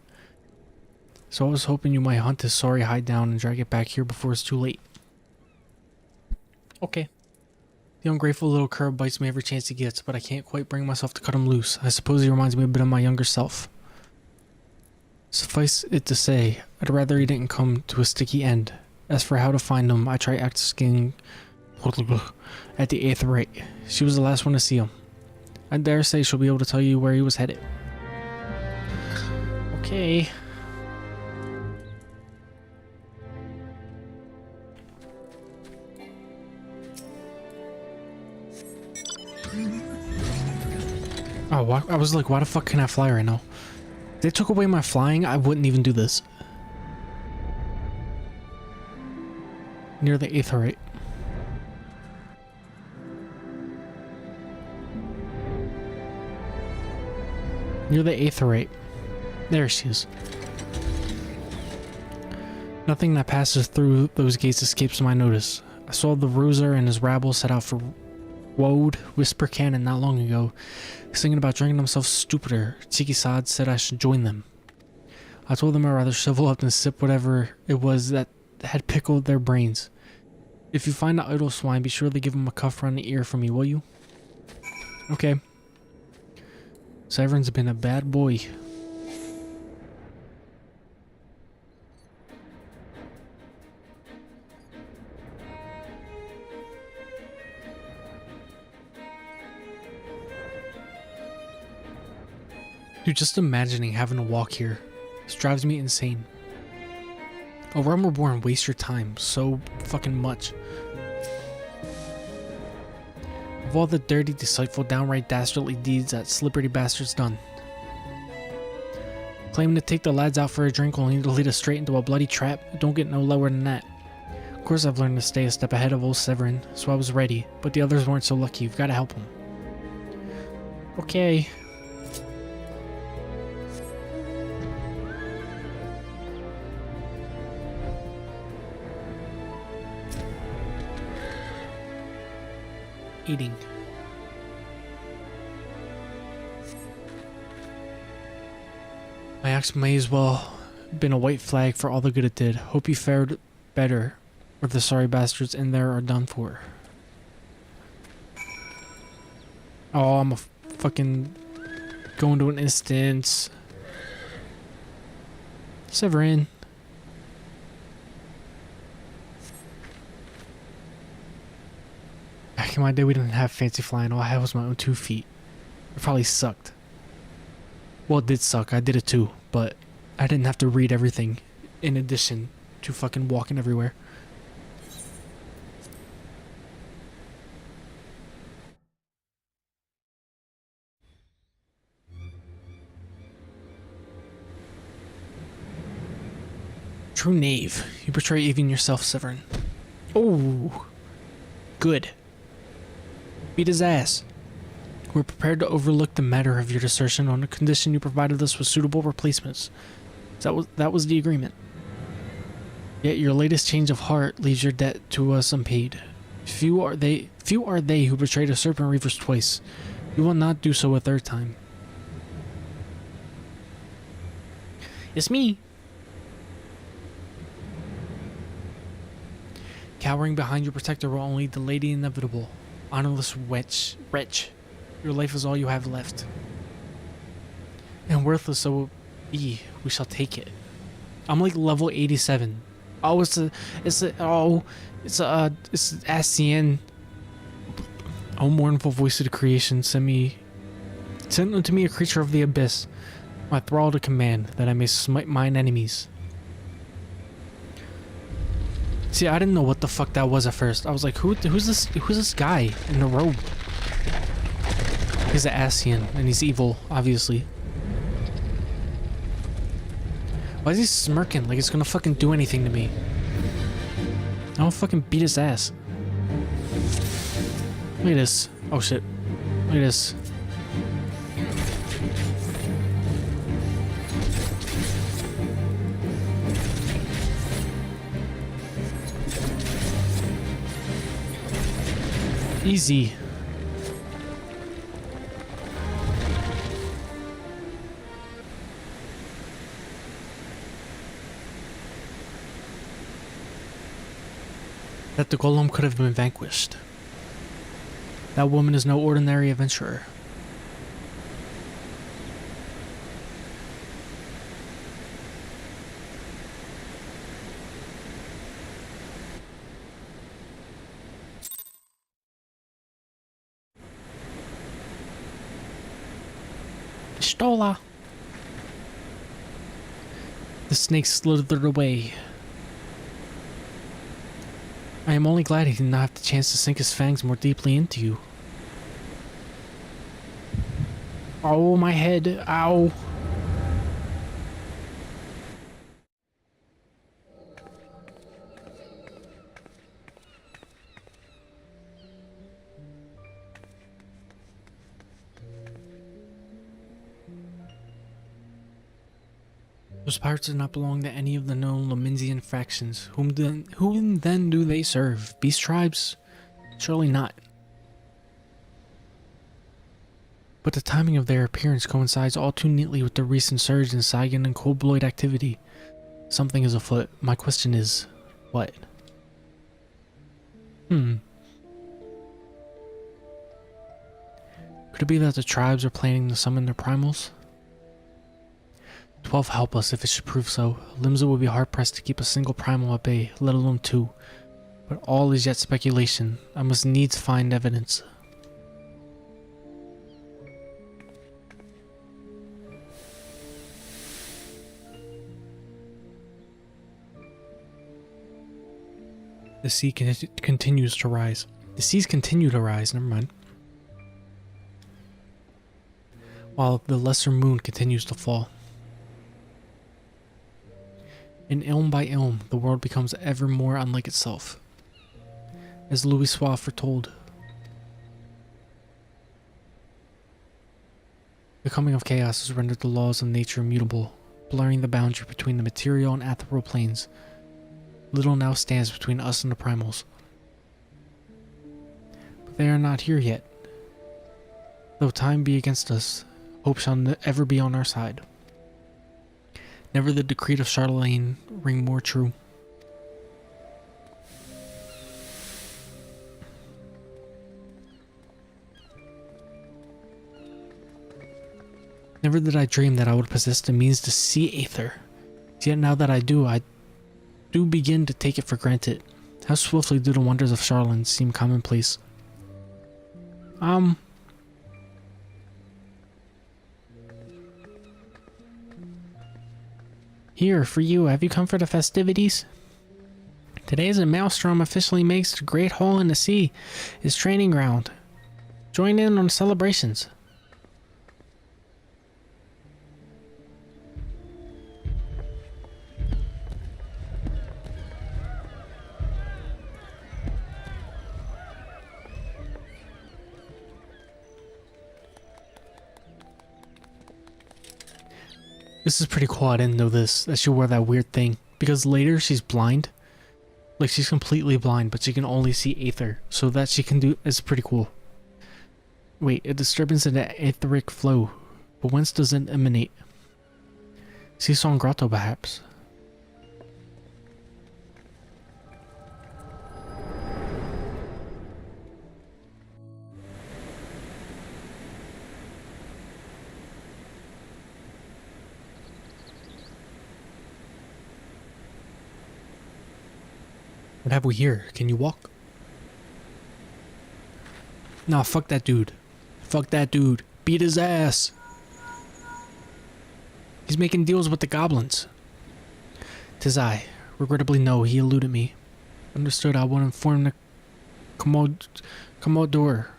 So I was hoping you might hunt his sorry hide down and drag it back here before it's too late. Okay. The ungrateful little cur bites me every chance he gets, but I can't quite bring myself to cut him loose. I suppose he reminds me a bit of my younger self. Suffice it to say, I'd rather he didn't come to a sticky end. As for how to find him, I try asking at the 8th rate. She was the last one to see him. I dare say she'll be able to tell you where he was headed. Okay. Oh, I was like, why the fuck can I fly right now? If they took away my flying, I wouldn't even do this. Near the 8th rate. Near the 8th rate. There she is. Nothing that passes through those gates escapes my notice. I saw the Ruser and his rabble set out for Woad Whisper Cannon not long ago, singing about drinking themselves stupider. Tiki Sad said I should join them. I told them I'd rather shovel up than sip whatever it was that had pickled their brains. If you find the idle swine, be sure to give him a cuff around the ear for me, will you? Okay. Severin's been a bad boy. Dude, just imagining having to walk here. This drives me insane. A realm reborn wastes your time so fucking much. Of all the dirty, deceitful, downright dastardly deeds that slippery bastard's done. Claiming to take the lads out for a drink only to lead us straight into a bloody trap, don't get no lower than that. Of course I've learned to stay a step ahead of old Severin, so I was ready, but the others weren't so lucky. You've got to help them. Okay. Eating. My axe may as well have been a white flag for all the good it did. Hope you fared better, or the sorry bastards in there are done for. Oh, I'm a fucking going to an instance. Severin. Back in my day, we didn't have fancy flying. All I had was my own 2 feet. It probably sucked. Well, it did suck. I did it too, but I didn't have to read everything in addition to fucking walking everywhere. True knave. You betray even yourself, Severin. Oh, good. Beat his ass. We're prepared to overlook the matter of your desertion on the condition you provided us with suitable replacements. That was the agreement. Yet your latest change of heart leaves your debt to us unpaid. Few are they who betrayed a serpent reavers twice. You will not do so a third time. It's me. Cowering behind your protector will only delay the inevitable. Honorless wretch. Your life is all you have left. And worthless so will be, we shall take it. I'm like level 87. Oh, it's ASEAN O mournful voice of the creation, send unto me a creature of the abyss, my thrall to command, that I may smite mine enemies. See, I didn't know what the fuck that was at first. I was like, who's this guy in the robe? He's an Asian, and he's evil, obviously. Why is he smirking like he's gonna fucking do anything to me? I'll fucking beat his ass. Look at this. Oh shit. Look at this. Easy. That the golem could have been vanquished. That woman is no ordinary adventurer. Stola. The snake slithered away. I am only glad he did not have the chance to sink his fangs more deeply into you. Oh, my head. Ow. Those pirates did not belong to any of the known Lominsian factions. Whom then do they serve? Beast tribes? Surely not. But the timing of their appearance coincides all too neatly with the recent surge in Saigon and Cold-Blood activity. Something is afoot. My question is, what? Could it be that the tribes are planning to summon their primals? 12 help us if it should prove so. Limsa would be hard-pressed to keep a single primal at bay, let alone two. But all is yet speculation. I must needs find evidence. The sea continues to rise. The seas continue to rise, never mind. While the lesser moon continues to fall. And ilm by ilm, the world becomes ever more unlike itself. As Louis Soif foretold. The coming of chaos has rendered the laws of nature immutable, blurring the boundary between the material and ethereal planes. Little now stands between us and the primals. But they are not here yet. Though time be against us, hope shall ever be on our side. Never the decree of Charlemagne ring more true. Never did I dream that I would possess the means to see Aether. Yet now that I do begin to take it for granted. How swiftly do the wonders of Charlemagne seem commonplace. Here, for you, have you come for the festivities? Today is a maelstrom officially makes the Great Hall in the Sea its training ground. Join in on the celebrations. This is pretty cool. I didn't know this, that she wore that weird thing. Because later she's blind. Like she's completely blind, but she can only see Aether. So that she can do is pretty cool. Wait, a disturbance in the etheric flow. But whence does it emanate? Seasong Grotto, perhaps. What have we here? Can you walk? Nah, fuck that dude. Fuck that dude. Beat his ass. He's making deals with the goblins. 'Tis I. Regrettably no, he eluded me. Understood, I will inform the Commodore.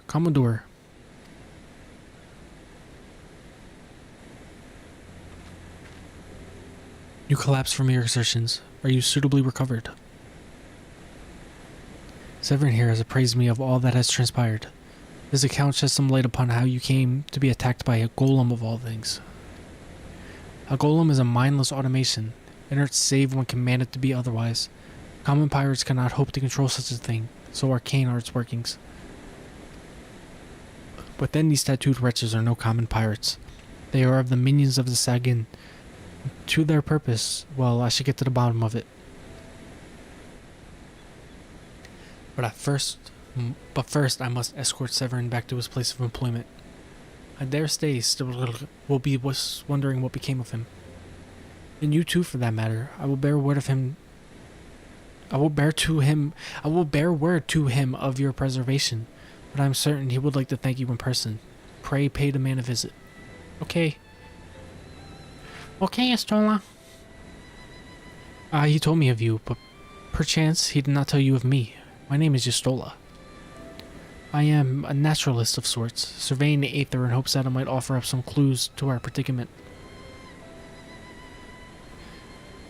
You collapsed from your exertions. Are you suitably recovered? Severin here has appraised me of all that has transpired. His account sheds some light upon how you came to be attacked by a golem of all things. A golem is a mindless automation, inert save when commanded to be otherwise. Common pirates cannot hope to control such a thing, so arcane are its workings. But then these tattooed wretches are no common pirates. They are of the minions of the Sagin. To their purpose, well, I should get to the bottom of it. But first I must escort Severin back to his place of employment. I dare say still will be wondering what became of him. And you too, for that matter. I will bear word to him of your preservation, but I am certain he would like to thank you in person. Pray pay the man a visit. Okay. Okay, Estola. He told me of you, but perchance he did not tell you of me. My name is Estola. I am a naturalist of sorts, surveying the aether in hopes that I might offer up some clues to our predicament.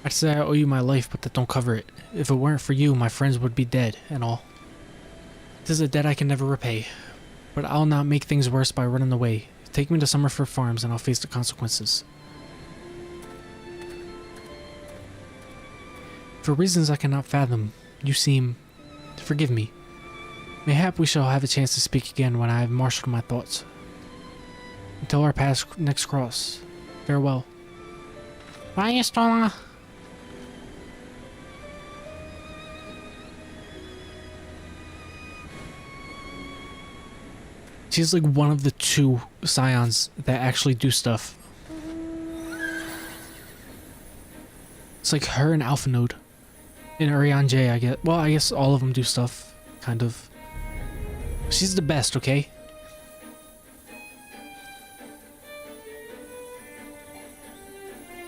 I'd say I owe you my life, but that don't cover it. If it weren't for you, my friends would be dead, and all. 'Tis a debt I can never repay, but I'll not make things worse by running away. Take me to Summerford Farms, and I'll face the consequences. For reasons I cannot fathom, you seem... Forgive me. Mayhap we shall have a chance to speak again when I have marshaled my thoughts. Until our paths next cross. Farewell. Bye, Estola. She's like one of the 2 scions that actually do stuff. It's like her and Alpha Node. And Urian J, I get. Well, I guess all of them do stuff, kind of. She's the best, okay?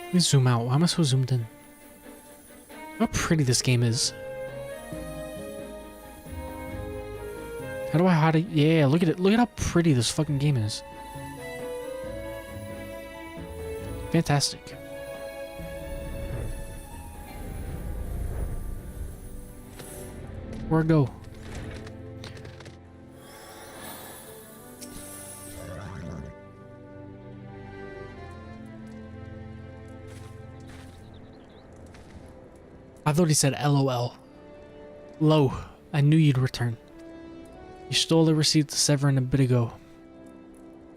Let me zoom out. Why am I so zoomed in? How pretty this game is. How do I hide it? Yeah, look at it. Look at how pretty this fucking game is. Fantastic. Where go? I thought he said LOL. Lo, I knew you'd return. You stole a receipt to Severin a bit ago.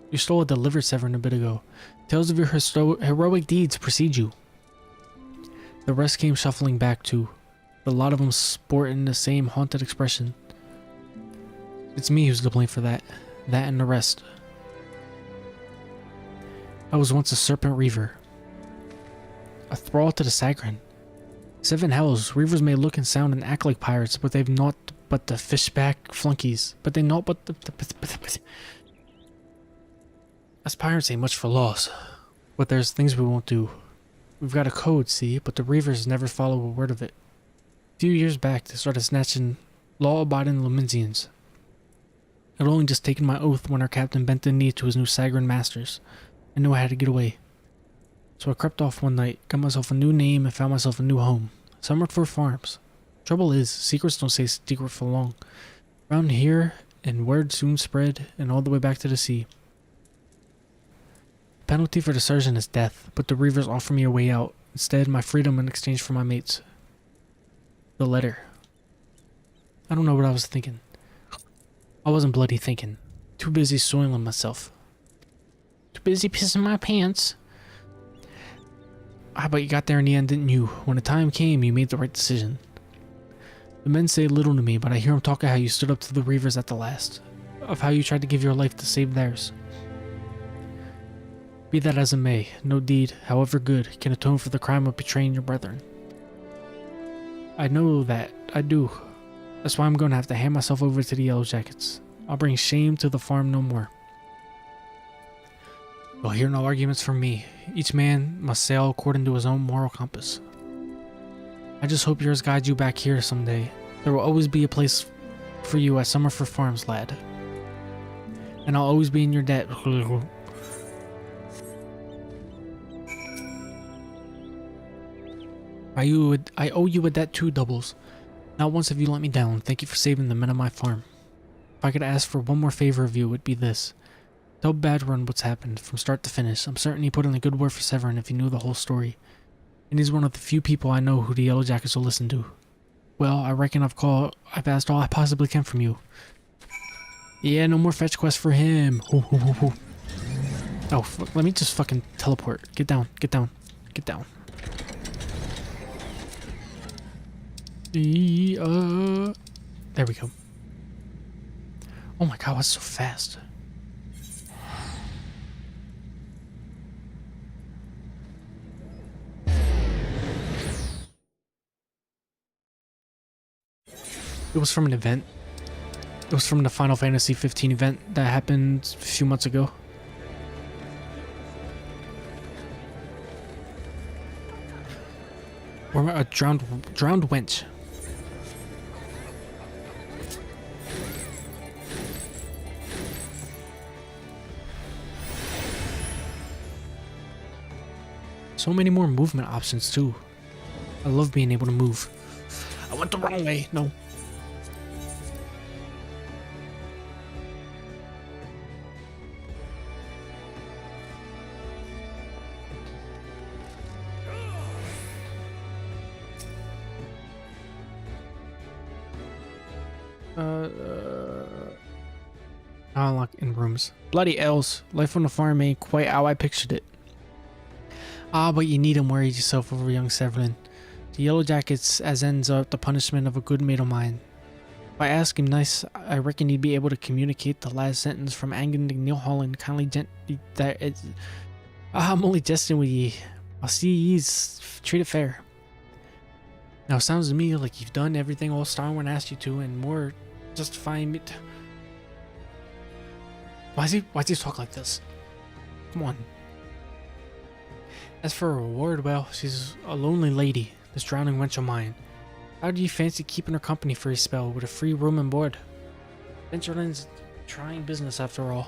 You stole a delivered Severin a bit ago. Tales of your heroic deeds precede you. The rest came shuffling back too. A lot of them sporting the same haunted expression. It's me who's to blame for that. That and the rest. I was once a serpent reaver. A thrall to the Sagrin. 7 hells, reavers may look and sound and act like pirates, but they've naught but the fishback flunkies. But they naught but the... Us pirates ain't much for laws. But there's things we won't do. We've got a code, see, but the reavers never follow a word of it. A few years back, they started snatching law-abiding Lumensians. I'd only just taken my oath when our captain bent the knee to his new Sagrin masters. I knew I had to get away. So I crept off one night, got myself a new name, and found myself a new home. Summerford Farms. Trouble is, secrets don't stay secret for long. Around here, and word soon spread, and all the way back to the sea. The penalty for desertion is death, but the reavers offer me a way out. Instead, my freedom in exchange for my mates. The letter. I don't know what I was thinking. I wasn't bloody thinking. Too busy soiling myself. Too busy pissing my pants. Ah, but you got there in the end, didn't you? When the time came, you made the right decision. The men say little to me, but I hear them talk of how you stood up to the reavers at the last. Of how you tried to give your life to save theirs. Be that as it may, no deed, however good, can atone for the crime of betraying your brethren. I know that. I do. That's why I'm going to have to hand myself over to the Yellow Jackets. I'll bring shame to the farm no more. You'll hear no arguments from me. Each man must sail according to his own moral compass. I just hope yours guides you back here someday. There will always be a place for you at Summerford Farms, lad. And I'll always be in your debt. I owe you a debt too, Doubles. Not once have you let me down. Thank you for saving the men of my farm. If I could ask for one more favor of you, it would be this. Tell Badrun what's happened, from start to finish. I'm certain he put in a good word for Severin if he knew the whole story. And he's one of the few people I know who the Yellow Jackets will listen to. Well, I reckon I've asked all I possibly can from you. Yeah, no more fetch quests for him. Oh, let me just fucking teleport. Get down, get down, get down. There we go. Oh my god, that's so fast. It was from an event. It was from the Final Fantasy 15 event that happened a few months ago. Or a drowned wench. So many more movement options too. I love being able to move. I went the wrong way. No. Unlock in rooms. Bloody elves. Life on the farm ain't quite how I pictured it. Ah, but you needn't worry yourself over young Severin. The Yellow Jackets as ends up the punishment of a good mate of mine. If I ask him nice, I reckon he'd be able to communicate the last sentence from Angan to Neil Holland kindly I'm only jesting with ye. I'll see ye's treat it fair. Now it sounds to me like you've done everything Old Starwin asked you to and more justifying it. Why does he talk like this? Come on. As for a reward, well, she's a lonely lady, this drowning wench of mine. How do you fancy keeping her company for a spell with a free room and board? Ventureland's trying business after all.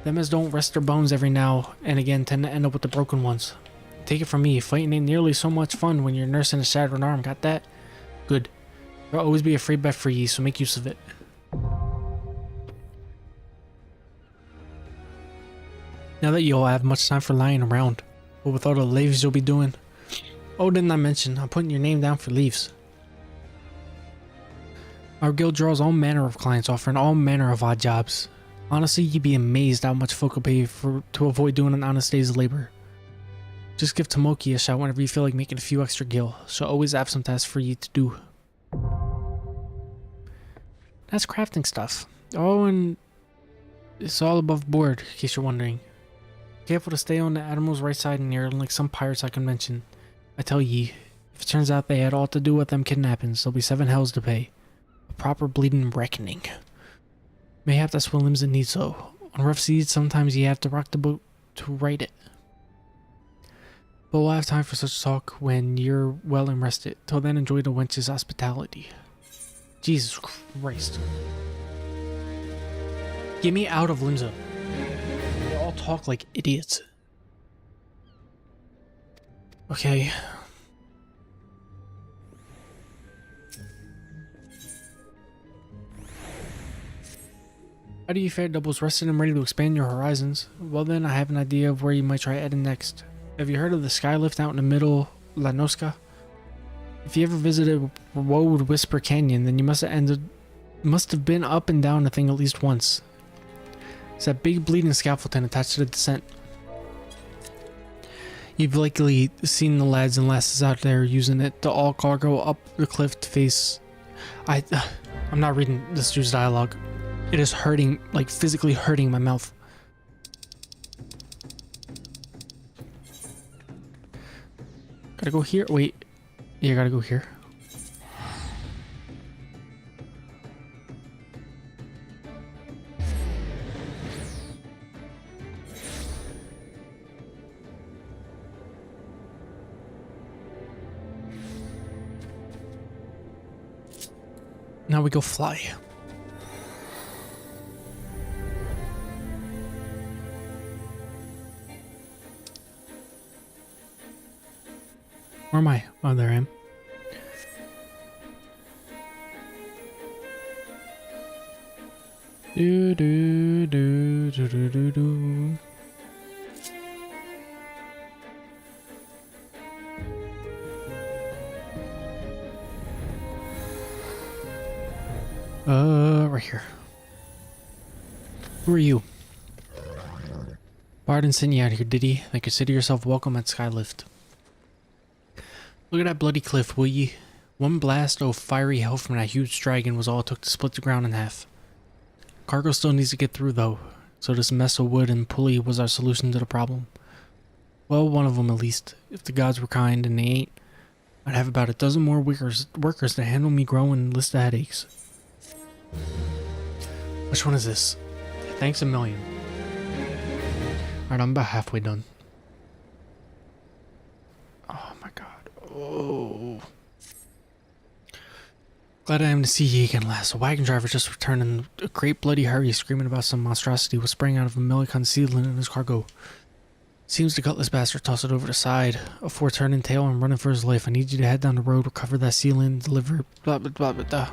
Them as don't rest their bones every now and again tend to end up with the broken ones. Take it from me, fighting ain't nearly so much fun when you're nursing a shattered arm, got that? Good. There'll always be a free bet for ye, so make use of it. Now that you'll have much time for lying around, but with all the leaves you'll be doing. Oh, didn't I mention, I'm putting your name down for leaves. Our guild draws all manner of clients offering all manner of odd jobs. Honestly, you'd be amazed how much folk will pay to avoid doing an honest day's labor. Just give Tomoki a shout whenever you feel like making a few extra gil. She'll always have some tasks for you to do. That's crafting stuff. Oh, and it's all above board, in case you're wondering. Careful to stay on the Admiral's right side and near, unlike some pirates I can mention. I tell ye, if it turns out they had all to do with them kidnappings, there'll be 7 hells to pay. A proper bleeding reckoning. Mayhap that's what Limsa needs though. On rough seas, sometimes you have to rock the boat to right it. But we'll have time for such talk when you're well and rested. Till then, enjoy the wench's hospitality. Jesus Christ. Get me out of Limsa. They all talk like idiots. Okay. How do you fare, Doubles? Rested and ready to expand your horizons? Well then, I have an idea of where you might try heading next. Have you heard of the skylift out in the middle, La Nosca? If you ever visited Woad Whisper Canyon, then you must have been up and down the thing at least once. It's that big bleeding scaffolding attached to the descent. You've likely seen the lads and lasses out there using it to all cargo up the cliff to face... I'm not reading this dude's dialogue. It is hurting, like physically hurting my mouth. Gotta go here? Wait. Yeah, gotta go here. Now we go fly. Where am I? Oh, there I am. Do do do do do do do. Right here. Who are you? Barden sent you out here, did he? Then consider yourself welcome at Skylift. Look at that bloody cliff, will ye? One blast of fiery hell from that huge dragon was all it took to split the ground in half. Cargo still needs to get through though, so this mess of wood and pulley was our solution to the problem. Well, one of them at least. If the gods were kind, and they ain't, I'd have about a dozen more workers to handle me growing list of headaches. Which one is this? Thanks a million. Alright, I'm about halfway done. Oh my god. Oh. Glad I am to see ye again, lass. A wagon driver just returned in a great bloody hurry, screaming about some monstrosity was spraying out of a Melicon seedling in his cargo. Seems the gutless bastard tossed it over the side, afore turning tail and running for his life. I need you to head down the road, recover that seedling, deliver blah blah blah blah blah.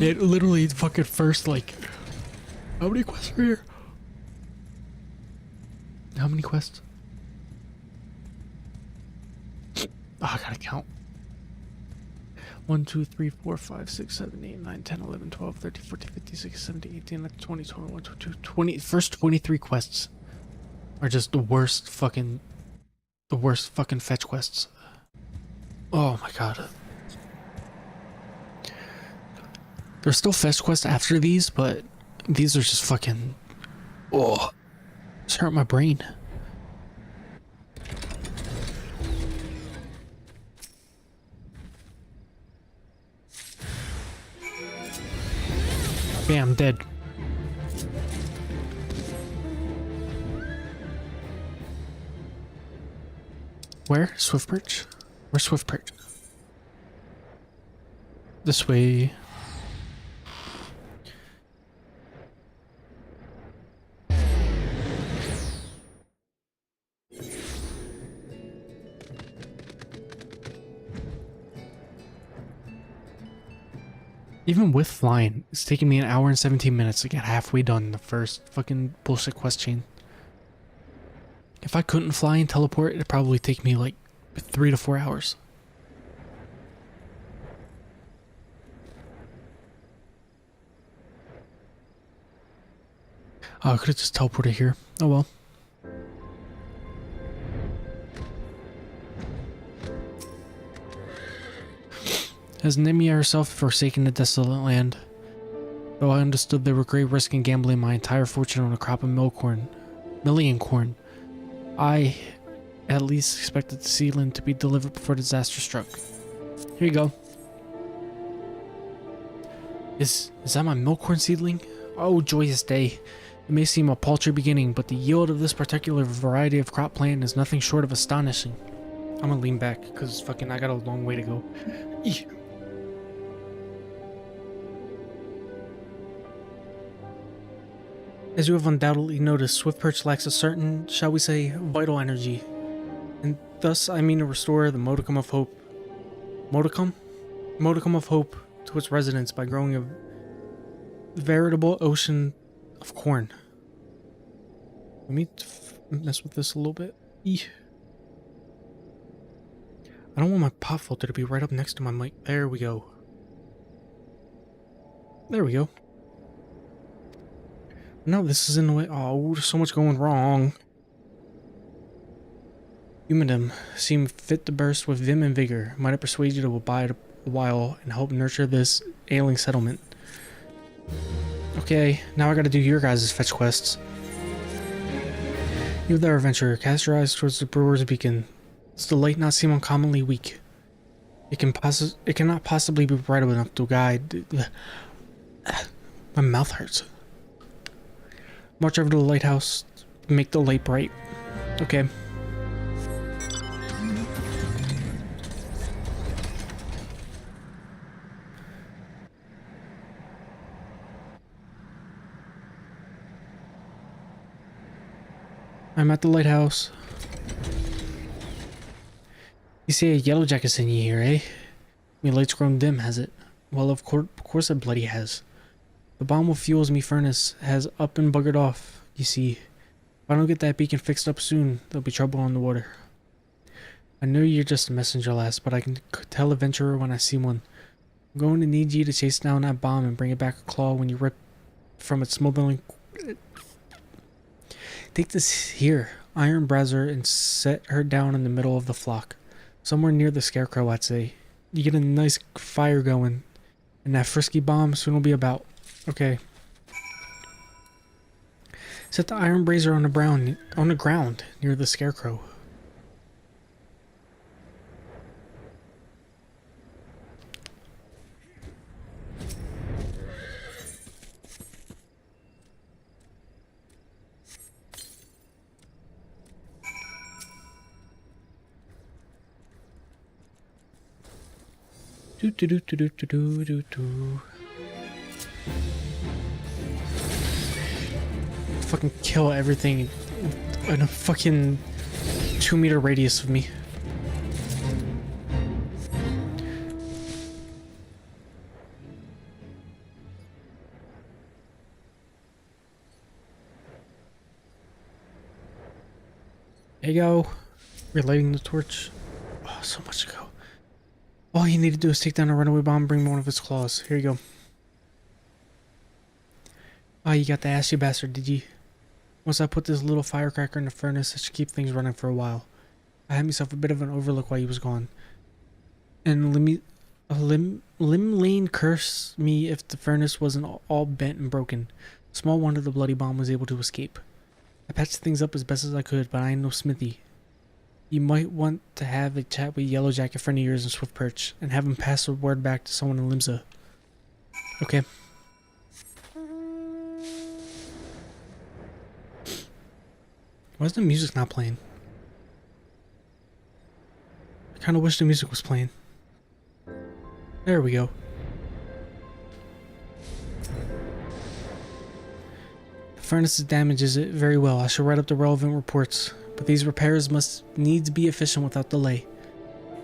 It literally fucking first, like, how many quests are here? How many quests? Oh, I gotta count. 1, 2, 3, 4, 5, 6, 7, 8, 9, 10, 11, 12, 13, 14, 15, 16, 17, 18, 19, 20, 21, 22, 20. First 23 quests are just the worst fucking fetch quests. Oh my god. There's still fetch quests after these, but these are just fucking... Oh, it's hurt my brain. Bam, dead. Where? Swift Perch? Where's Swift Perch? This way. Even with flying, it's taken me an hour and 17 minutes to get halfway done the first fucking bullshit quest chain. If I couldn't fly and teleport, it'd probably take me like 3 to 4 hours. Oh, I could have just teleported here. Oh well. Has Nemia herself forsaken the desolate land? Though I understood there were great risk in gambling my entire fortune on a crop of million corn, I at least expected the seedling to be delivered before disaster struck. Here you go. Is that my milkcorn seedling? Oh, joyous day. It may seem a paltry beginning, but the yield of this particular variety of crop plant is nothing short of astonishing. I'm gonna lean back, because fucking I got a long way to go. Eesh. As you have undoubtedly noticed, Swift Perch lacks a certain, shall we say, vital energy. And thus I mean to restore the modicum of hope. Modicum? Modicum of hope to its residents by growing a veritable ocean of corn. Let me mess with this a little bit. Eesh. I don't want my pop filter to be right up next to my mic. There we go. There we go. No, this is in the way. Oh, there's so much going wrong. Humanism seem fit to burst with vim and vigor. Might I persuade you to abide a while and help nurture this ailing settlement? Okay, now I gotta do your guys' fetch quests. You there, adventurer, cast your eyes towards the brewer's beacon. Does the light not seem uncommonly weak? It cannot possibly be bright enough to guide. My mouth hurts. March over to the lighthouse, make the light bright. Okay. I'm at the lighthouse. You say a yellow jacket sent you here, eh? My light's grown dim, has it? Well, of course it bloody has. The bomb what fuels me furnace has up and buggered off. You see, if I don't get that beacon fixed up soon, there'll be trouble on the water. I know you're just a messenger, lass, but I can tell adventurer when I see one. I'm going to need you to chase down that bomb and bring it back a claw when you rip from its smoldering. Take this here, iron brazier, and set her down in the middle of the flock. Somewhere near the scarecrow, I'd say. You get a nice fire going, and that frisky bomb soon will be about. Okay. Set the iron brazier on the ground near the scarecrow. Do do do do do do do do. Fucking kill everything in a fucking 2-meter radius of me. There you go. Relighting the torch. Oh, so much to go. All you need to do is take down a runaway bomb and bring one of its claws. Here you go. Oh, you got the ass, you bastard, did you? Once I put this little firecracker in the furnace, it should keep things running for a while. I had myself a bit of an overlook while he was gone. And Lim Lane cursed me if the furnace wasn't all bent and broken. Small wonder the bloody bomb was able to escape. I patched things up as best as I could, but I ain't no smithy. You might want to have a chat with Yellow Jacket friend of yours in Swift Perch, and have him pass the word back to someone in Limsa. Okay. Why is the music not playing? I kinda wish the music was playing. There we go. The furnace's damages it very well. I shall write up the relevant reports. But these repairs must needs be efficient without delay.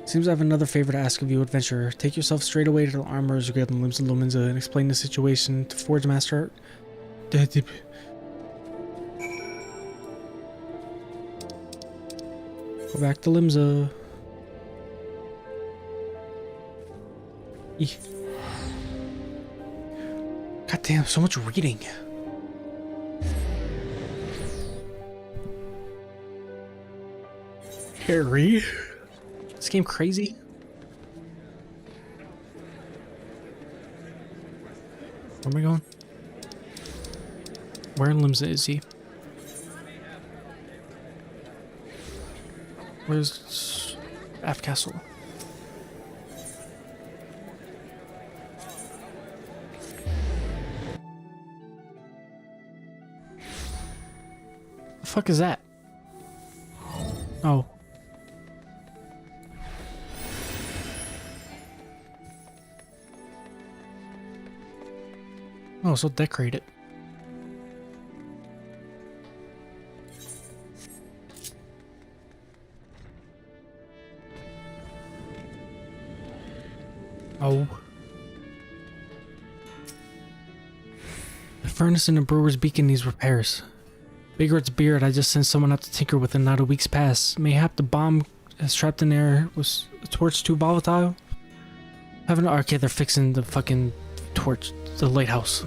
Seems I have another favor to ask of you, adventurer. Take yourself straight away to the Armorer's Guild in Limsa Lominsa and explain the situation to Forge Master. Go back to Limsa. God damn, so much reading. Harry, this game crazy. Where am I going? Where in Limsa is he? Where's F Castle? The fuck is that? Oh. Oh, so decorate it. Oh. The furnace in the brewer's beacon needs repairs. Biggert's beard, I just sent someone out to tinker with it not a week's past. Mayhap the bomb is trapped in there. Was the torch too volatile? Okay, they're fixing the fucking torch, the lighthouse.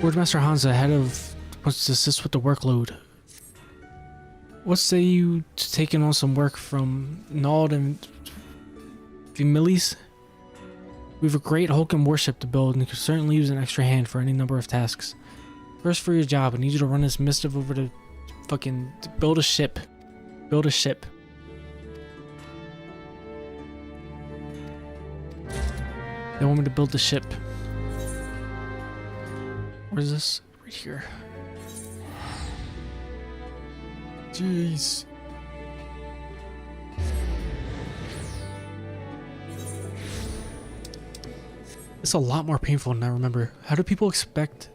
Wardmaster Hansa, head of wants to assist with the workload. What say you to taking on some work from Nald and Vimilis? We have a great Hulken warship to build and could certainly use an extra hand for any number of tasks. First, for your job, I need you to run this missive over to fucking build a ship. Build a ship. They want me to build the ship. Where's this? Right here. Jeez. It's a lot more painful than I remember. How do people expect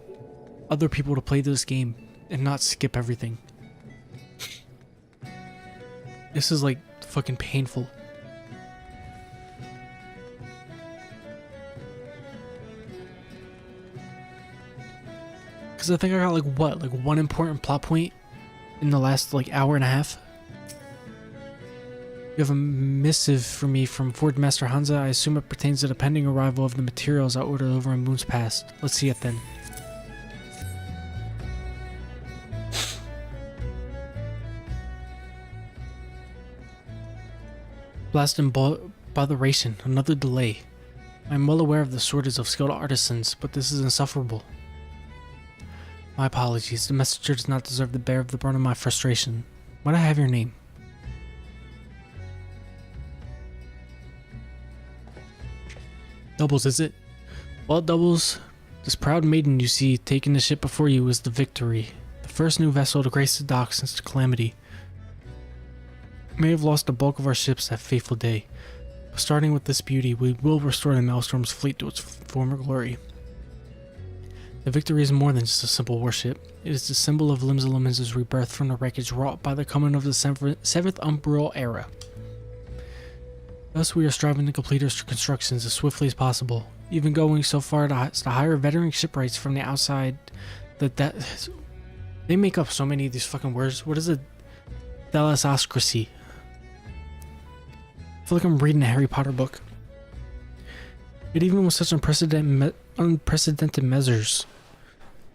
other people to play this game and not skip everything? This is like fucking painful. Because I think I got like what? Like one important plot point in the last like hour and a half. You have a missive for me from Forge Master Hansa. I assume it pertains to the pending arrival of the materials I ordered over in Moon's Past. Let's see it then. Blast and botheration, another delay. I am well aware of the shortage of skilled artisans, but this is insufferable. My apologies, the messenger does not deserve to bear the brunt of my frustration. Might I have your name? Doubles, is it? Well, Doubles, this proud maiden you see taking the ship before you is the Victory, the first new vessel to grace the docks since the Calamity. We may have lost the bulk of our ships that fateful day, but starting with this beauty, we will restore the Maelstrom's fleet to its former glory. The Victory is more than just a simple warship. It is the symbol of Limsa Lominsa's rebirth from the wreckage wrought by the coming of the seventh Umbral Era. Thus, we are striving to complete our constructions as swiftly as possible, even going so far as to hire veteran shipwrights from the outside. They make up so many of these fucking words. What is it? Thalassocracy. I feel like I'm reading a Harry Potter book. Yet even with such unprecedented measures,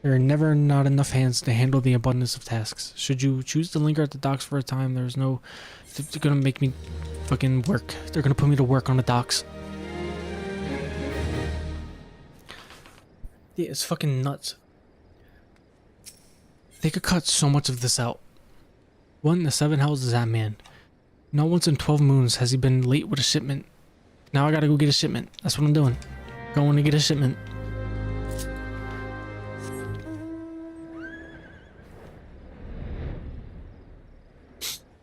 there are never not enough hands to handle the abundance of tasks. Should you choose to linger at the docks for a time, there's no... They're gonna make me fucking work. They're gonna put me to work on the docks. Yeah, it's fucking nuts. They could cut so much of this out. What in the seven hells is that man? Not once in 12 moons has he been late with a shipment. Now I gotta go get a shipment. That's what I'm doing. Going to get a shipment.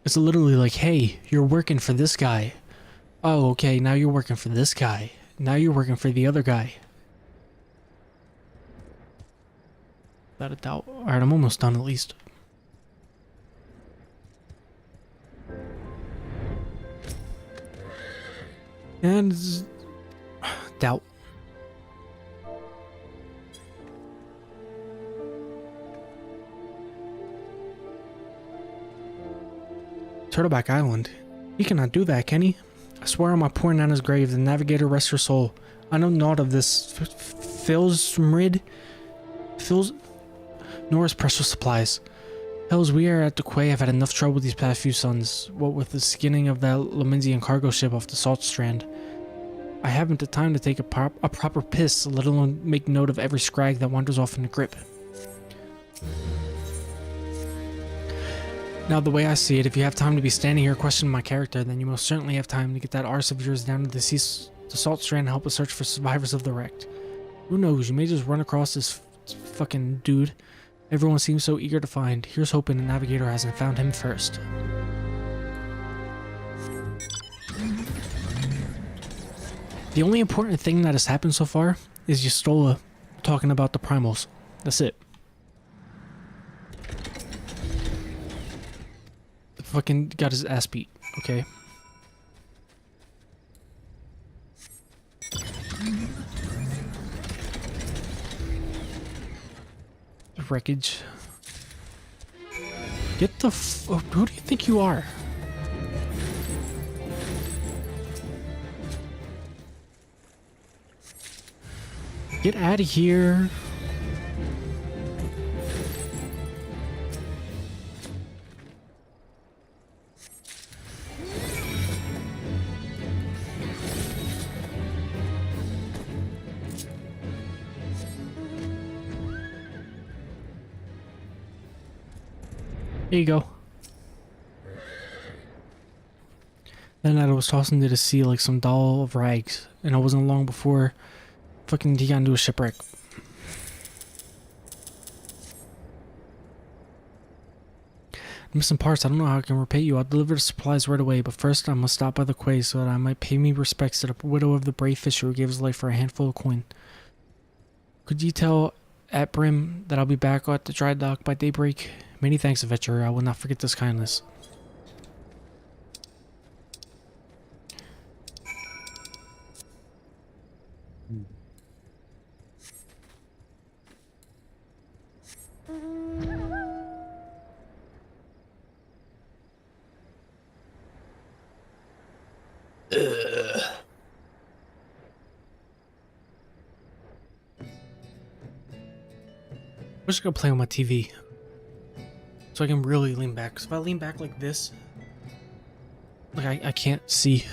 It's literally like, hey, you're working for this guy. Oh, okay, now you're working for this guy. Now you're working for the other guy. Without a doubt. Alright, I'm almost done at least. And... doubt. Turtleback Island. He cannot do that, can he? I swear on my poor Nana's grave, the navigator rest her soul. I know naught of this Filsmrid. Nor his precious supplies. Hells, we are at the quay have had enough trouble these past few suns, what with the skinning of that Lominsian cargo ship off the Salt Strand. I haven't the time to take a proper piss, let alone make note of every scrag that wanders off in the grip. Now, the way I see it, if you have time to be standing here questioning my character, then you most certainly have time to get that arse of yours down to the Salt Strand and help us search for survivors of the wreck. Who knows, you may just run across this fucking dude everyone seems so eager to find. Here's hoping the navigator hasn't found him first. The only important thing that has happened so far is Yustola talking about the primals. That's it. The fucking got his ass beat, okay? The wreckage. Get the who do you think you are? Get out of here. There you go. Then I was tossing into the sea like some doll of rags, and it wasn't long before fucking he got into a shipwreck. Missing parts, I don't know how I can repay you. I'll deliver the supplies right away, but first I must stop by the quay so that I might pay me respects to the widow of the brave fisher who gave his life for a handful of coin. Could you tell at Brim that I'll be back at the dry dock by daybreak? Many thanks, adventurer. I will not forget this kindness. I'm just gonna play on my TV so I can really lean back. Because if I lean back like this, like I can't see.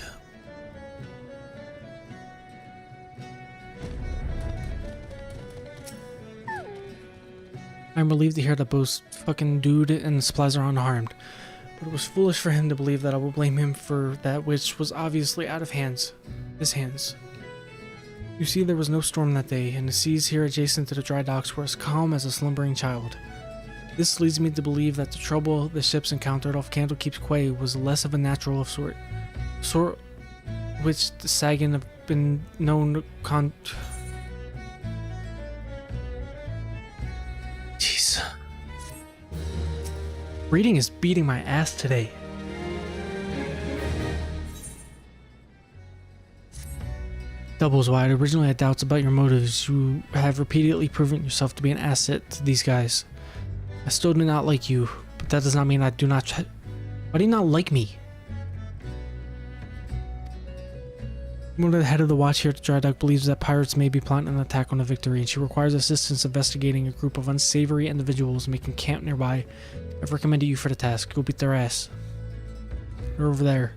I'm relieved to hear that both fucking dude and the supplies are unharmed, but it was foolish for him to believe that I will blame him for that which was obviously out of his hands. You see, there was no storm that day, and the seas here adjacent to the dry docks were as calm as a slumbering child. This leads me to believe that the trouble the ships encountered off Candlekeep's quay was less of a natural of sort which the Sagan have been known to Jeez. Reading is beating my ass today. Doubles, why I originally had doubts about your motives, you have repeatedly proven yourself to be an asset to these guys. I still do not like you, but that does not mean I do not Why do you not like me? One of the head of the watch here at the dry dock believes that pirates may be plotting an attack on the Victory, and she requires assistance investigating a group of unsavory individuals making camp nearby. I've recommended you for the task. Go beat their ass. They're over there.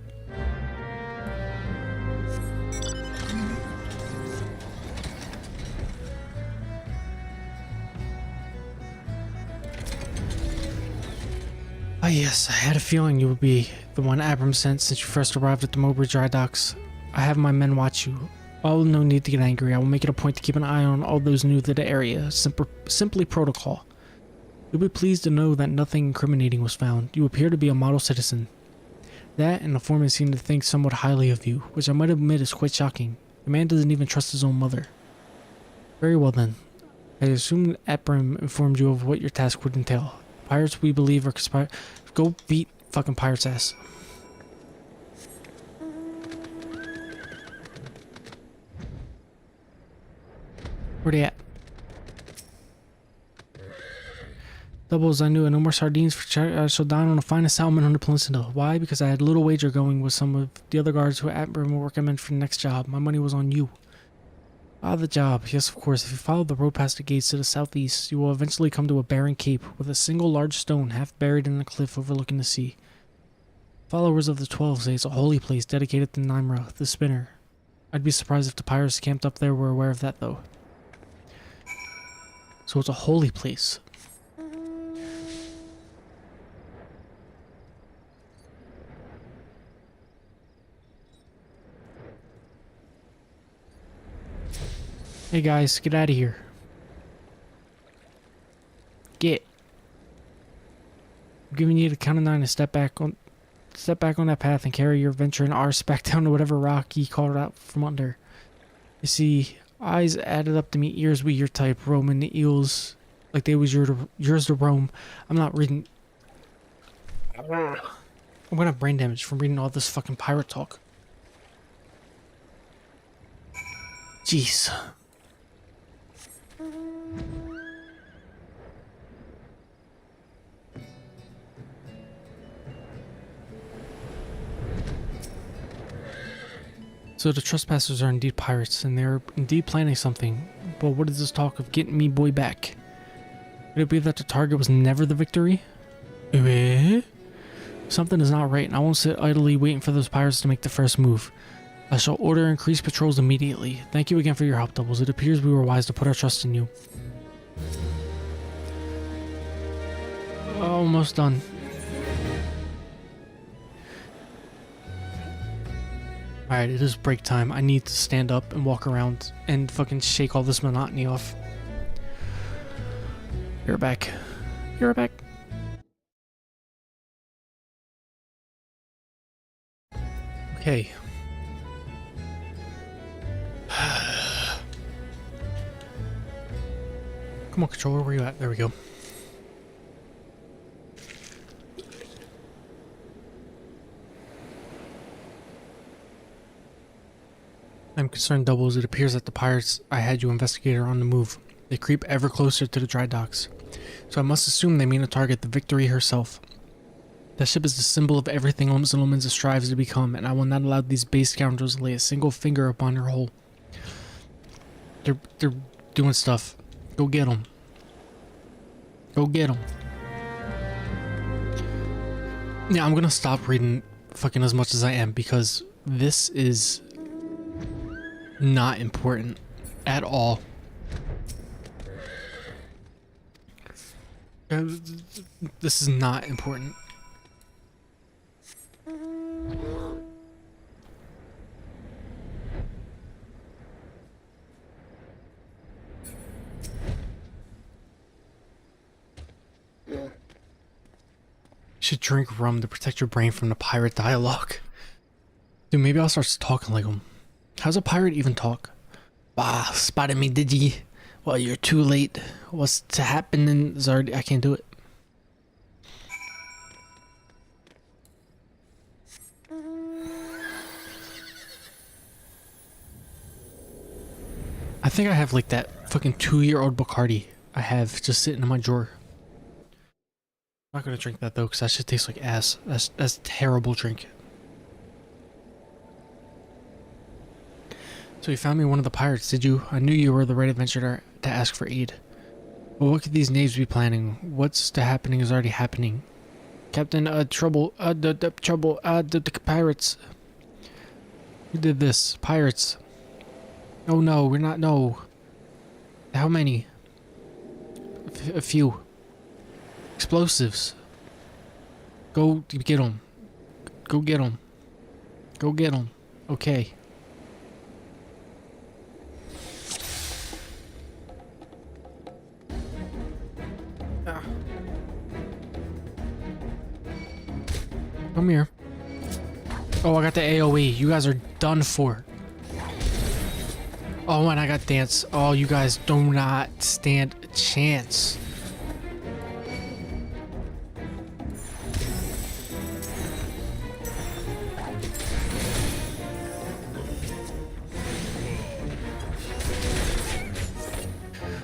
Ah yes, I had a feeling you would be the one Abram sent since you first arrived at the Mowbray dry docks. I have my men watch you. Well, no need to get angry. I will make it a point to keep an eye on all those new to the area. Simply protocol. You'll be pleased to know that nothing incriminating was found. You appear to be a model citizen. That and the foreman seem to think somewhat highly of you, which I might admit is quite shocking. The man doesn't even trust his own mother. Very well then. I assume Abram informed you of what your task would entail. Pirates we believe are conspiring. Go beat fucking pirates' ass. Where they at? Doubles, I knew no more sardines for I shall dine on the finest salmon on the peninsula. Why? Because I had a little wager going with some of the other guards who Abram will recommend for the next job. My money was on you. The job. Yes, of course. If you follow the road past the gates to the southeast, you will eventually come to a barren cape with a single large stone half buried in a cliff overlooking the sea. Followers of the 12 say it's a holy place dedicated to Nimra, the spinner. I'd be surprised if the pirates camped up there were aware of that, though. So it's a holy place. Hey guys, get out of here. Get. I'm giving you the count of 9 to step back on that path and carry your venture and ours back down to whatever rock ye called out from under. You see, eyes added up to meet ears with your type, roaming the eels like they was yours to roam. I'm not reading. I'm gonna have brain damage from reading all this fucking pirate talk. Jeez. So the trespassers are indeed pirates, and they're indeed planning something. But what is this talk of getting me boy back? Could it be that the target was never the Victory? Something is not right, and I won't sit idly waiting for those pirates to make the first move. I shall order increased patrols immediately. Thank you again for your help, Doubles. It appears we were wise to put our trust in you. Almost done. Alright, it is break time. I need to stand up and walk around and fucking shake all this monotony off. You're back. You're back. Okay. Come on, controller, where you at? There we go. I'm concerned, Doubles. It appears that the pirates I had you investigate are on the move. They creep ever closer to the dry docks. So I must assume they mean to target the Victory herself. That ship is the symbol of everything Lominsa Lominsa strives to become, and I will not allow these base scoundrels to lay a single finger upon her hull. They're doing stuff. Go get them. Go get them. Yeah, I'm gonna stop reading fucking as much as I am because this is not important at all. This is not important. You should drink rum to protect your brain from the pirate dialogue. Dude, maybe I'll start talking like them. How's a pirate even talk? Bah, spotted me, did ye? Well, you're too late. What's to happen in Zard? I can't do it. I think I have like that fucking 2-year-old Bacardi I have just sitting in my drawer. I'm not gonna drink that though, because that shit tastes like ass. That's terrible drink. So you found me one of the pirates, did you? I knew you were the right adventurer to ask for aid. Well, what could these knaves be planning? What's to happening is already happening. Captain, trouble, the pirates. Who did this? Pirates. Oh no, we're not, no. How many? A few. Explosives. Go get them. Go get them. Go get them. Okay. Come here. Oh, I got the AoE. You guys are done for. Oh, and I got dance. Oh, you guys do not stand a chance.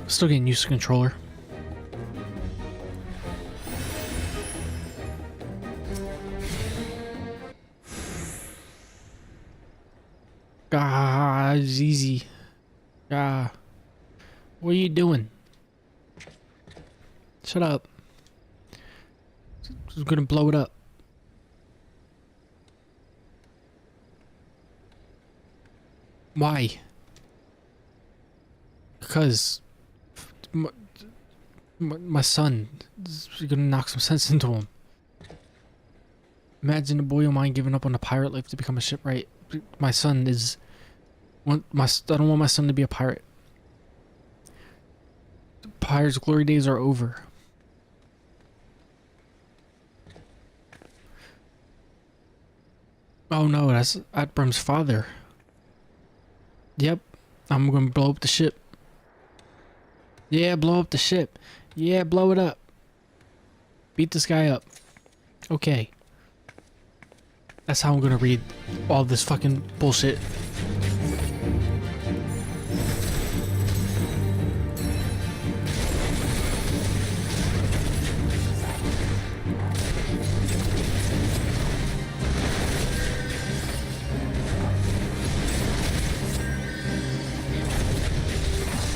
Still getting used to controller. Ah, it's easy. Ah, what are you doing? Shut up. I'm gonna blow it up. Why? Because my son is gonna knock some sense into him. Imagine a boy of mine giving up on a pirate life to become a shipwright. My son is... I don't want my son to be a pirate. The pirate's glory days are over. Oh no, that's Atbrum's father. Yep, I'm gonna blow up the ship. Yeah, blow up the ship. Yeah, blow it up. Beat this guy up. Okay. That's how I'm gonna read all this fucking bullshit.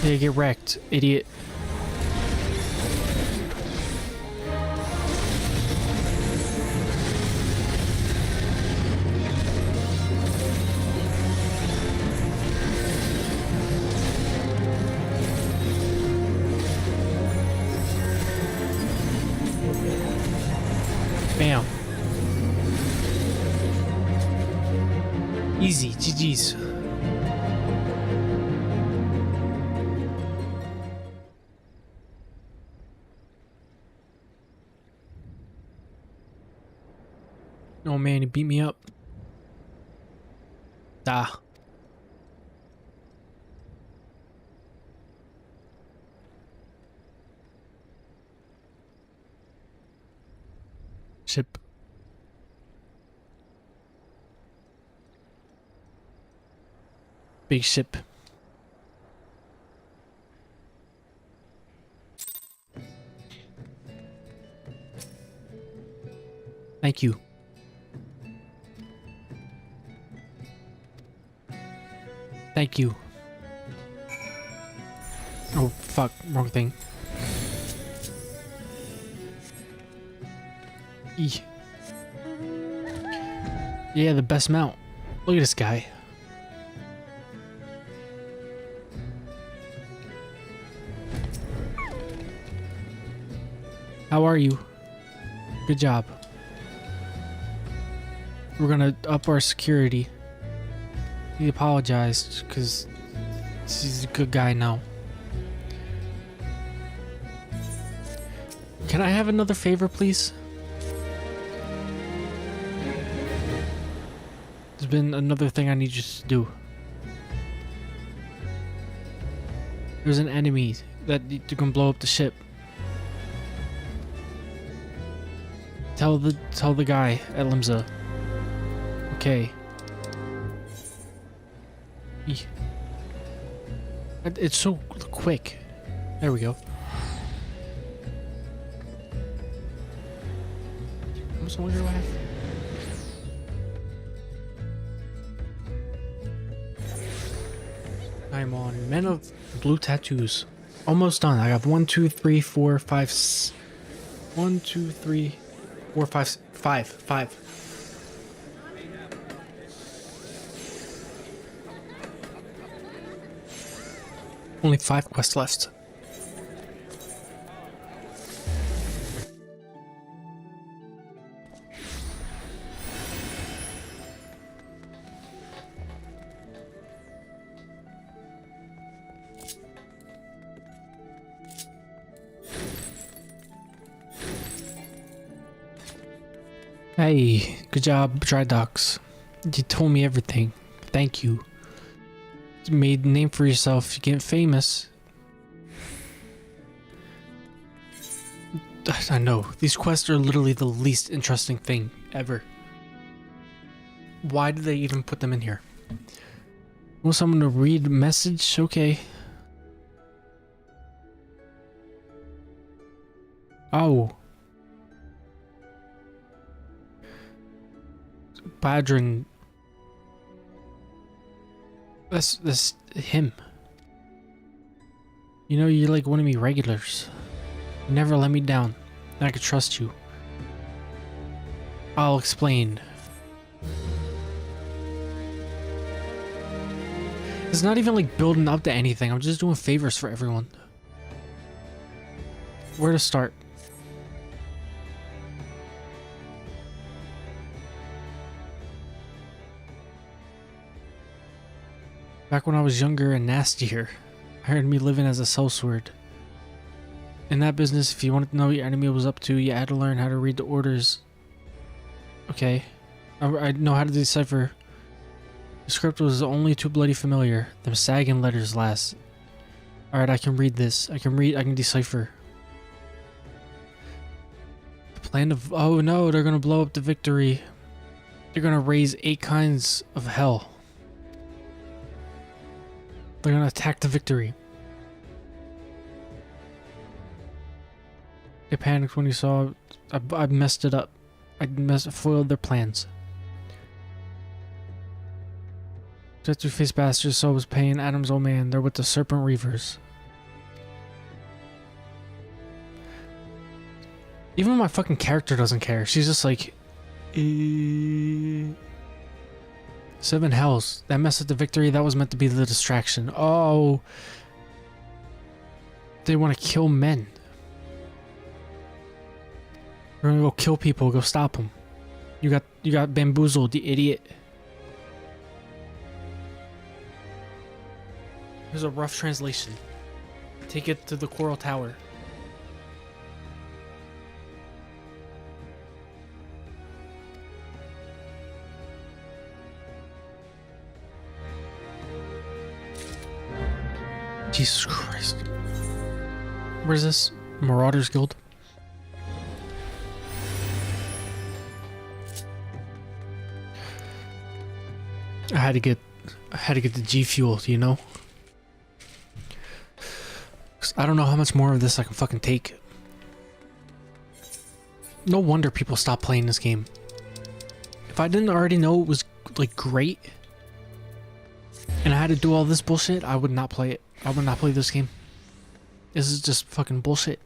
Yeah, get wrecked, idiot. Bam. Easy, GG's. Oh man, he beat me up. Ah. Ship. Big ship. Thank you. Thank you. Oh, fuck. Wrong thing. Eeh. Yeah, the best mount. Look at this guy. How are you? Good job. We're gonna up our security. He apologized because he's a good guy now. Can I have another favor, please? There's been another thing I need you to do. There's an enemy that you can blow up the ship. Tell the guy at Limsa. Okay. Eeh. It's so quick. There we go. How much longer do I have? I'm on Men of Blue Tattoos. Almost done. I have 1, 2, 3, 4, 5. 1, 2, 3, 4, 5, 5. Only 5 quests left. Hey, good job, Dry Docks. You told me everything. Thank you. You made a name for yourself. You're getting famous. I know. These quests are literally the least interesting thing ever. Why did they even put them in here? Want someone to read a message? Okay. Oh. Badrin. That's him. You know, you're like one of me regulars. You never let me down. And I could trust you. I'll explain. It's not even like building up to anything. I'm just doing favors for everyone. Where to start? Back when I was younger and nastier, I heard me living as a sellsword. In that business, if you wanted to know what your enemy was up to, you had to learn how to read the orders. Okay. I know how to decipher. The script was only too bloody familiar. Them sagging letters last. Alright, I can read this. I can decipher. The plan of... Oh no, they're gonna blow up the victory. They're gonna raise 8 kinds of hell. They're gonna attack the victory. They panicked when you saw I messed it up. I foiled their plans. That two-faced bastard so was paying Adam's old man. They're with the Serpent Reavers. Even my fucking character doesn't care. She's just like... 7 hells. That messed up the victory. That was meant to be the distraction. Oh. They want to kill men. We're gonna go kill people. Go stop them. You got bamboozled, you idiot. Here's a rough translation. Take it to the Coral Tower. Jesus Christ. Where's this? Marauders Guild? I had to get the G Fuel, you know? 'Cause I don't know how much more of this I can fucking take. No wonder people stopped playing this game. If I didn't already know it was like great and I had to do all this bullshit, I would not play it. I would not play this game. This is just fucking bullshit.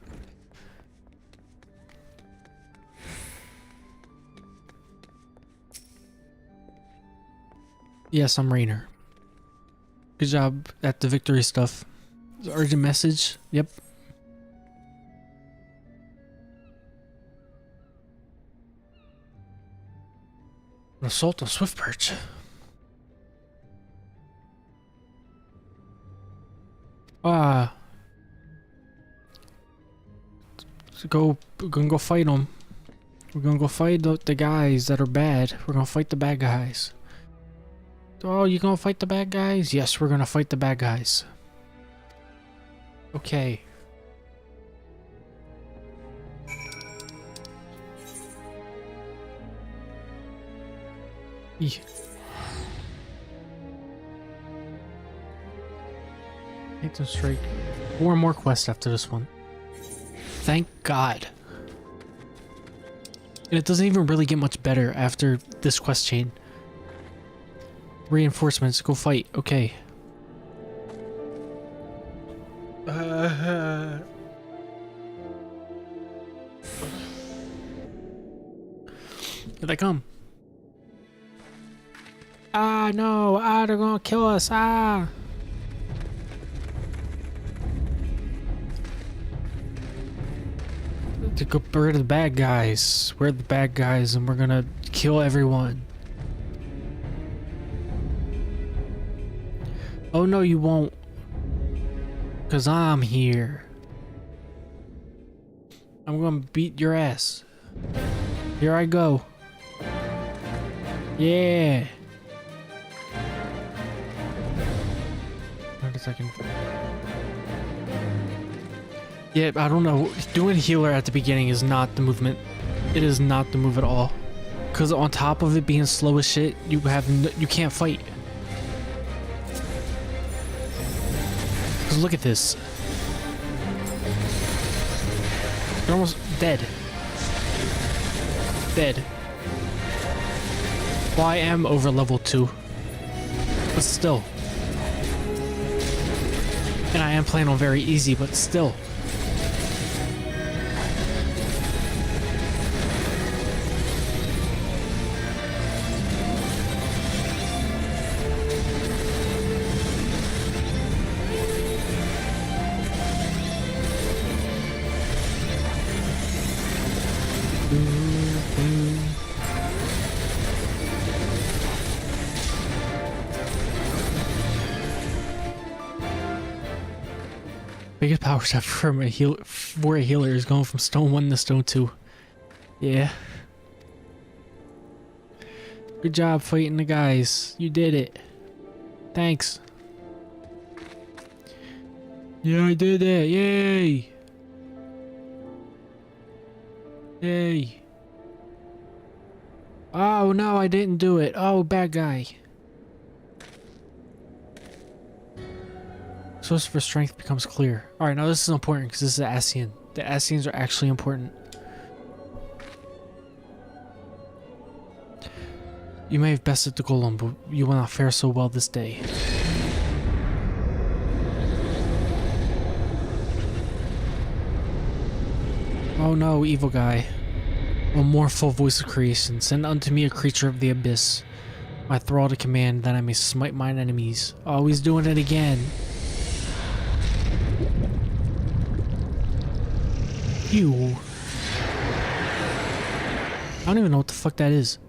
Yes, I'm Rainer. Good job at the victory stuff. Urgent message. Yep. An assault on Swift Perch. We're gonna go fight them. We're gonna go fight the guys that are bad. We're gonna fight the bad guys. Oh, you gonna fight the bad guys? Yes, we're gonna fight the bad guys. Okay. Eeh. Hate to strike. 4 more quests after this one. Thank God. And it doesn't even really get much better after this quest chain. Reinforcements, go fight. Okay. Here they come. Ah, no. Ah, they're gonna kill us. Ah. To go rid of the bad guys. We're the bad guys and we're gonna kill everyone. Oh no, you won't. 'Cause I'm here. I'm gonna beat your ass. Here I go. Yeah. Wait a second. Yeah, I don't know. Doing healer at the beginning is not the movement. It is not the move at all. Cause on top of it being slow as shit, you can't fight. Cause look at this. You're almost dead. Dead. Well, I am over level 2. But still. And I am playing on very easy, but still. Biggest power set for a healer is going from stone 1 to stone 2. Yeah. Good job fighting the guys. You did it. Thanks. Yeah, I did it. Yay. Yay. Oh no, I didn't do it. Oh, bad guy. Source for strength becomes clear. Alright, now this is important because this is the Ascian. The Ascians are actually important. You may have bested the golem, but you will not fare so well this day. Oh no, evil guy. O mournful voice of creation, send unto me a creature of the abyss. My thrall to command, that I may smite mine enemies. Oh, he's doing it again. You. I don't even know what the fuck that is.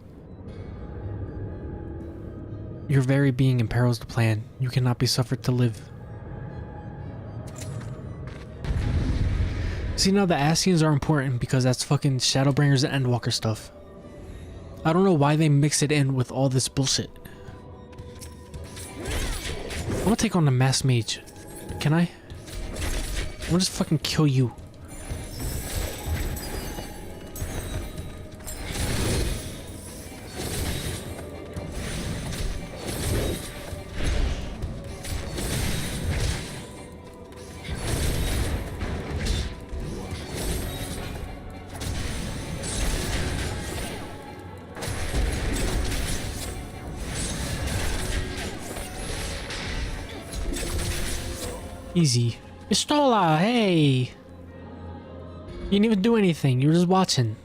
Your very being imperils the plan. You cannot be suffered to live. See, now the Ascians are important because that's fucking Shadowbringers and Endwalker stuff. I don't know why they mix it in with all this bullshit. I want to take on the Mass Mage. Can I? I want to just fucking kill you. Easy. Pistola, hey! You didn't even do anything, you were just watching.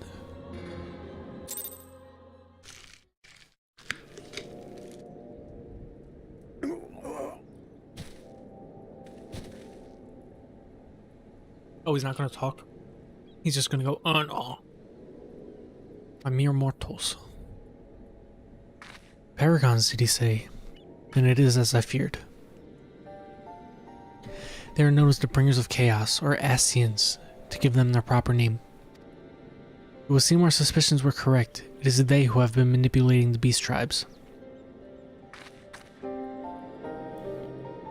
Oh, he's not gonna talk? He's just gonna go, no. A mere mortals. Paragons, did he say? Then it is as I feared. They are known as the Bringers of Chaos, or Ascians, to give them their proper name. It would seem our suspicions were correct. It is they who have been manipulating the beast tribes.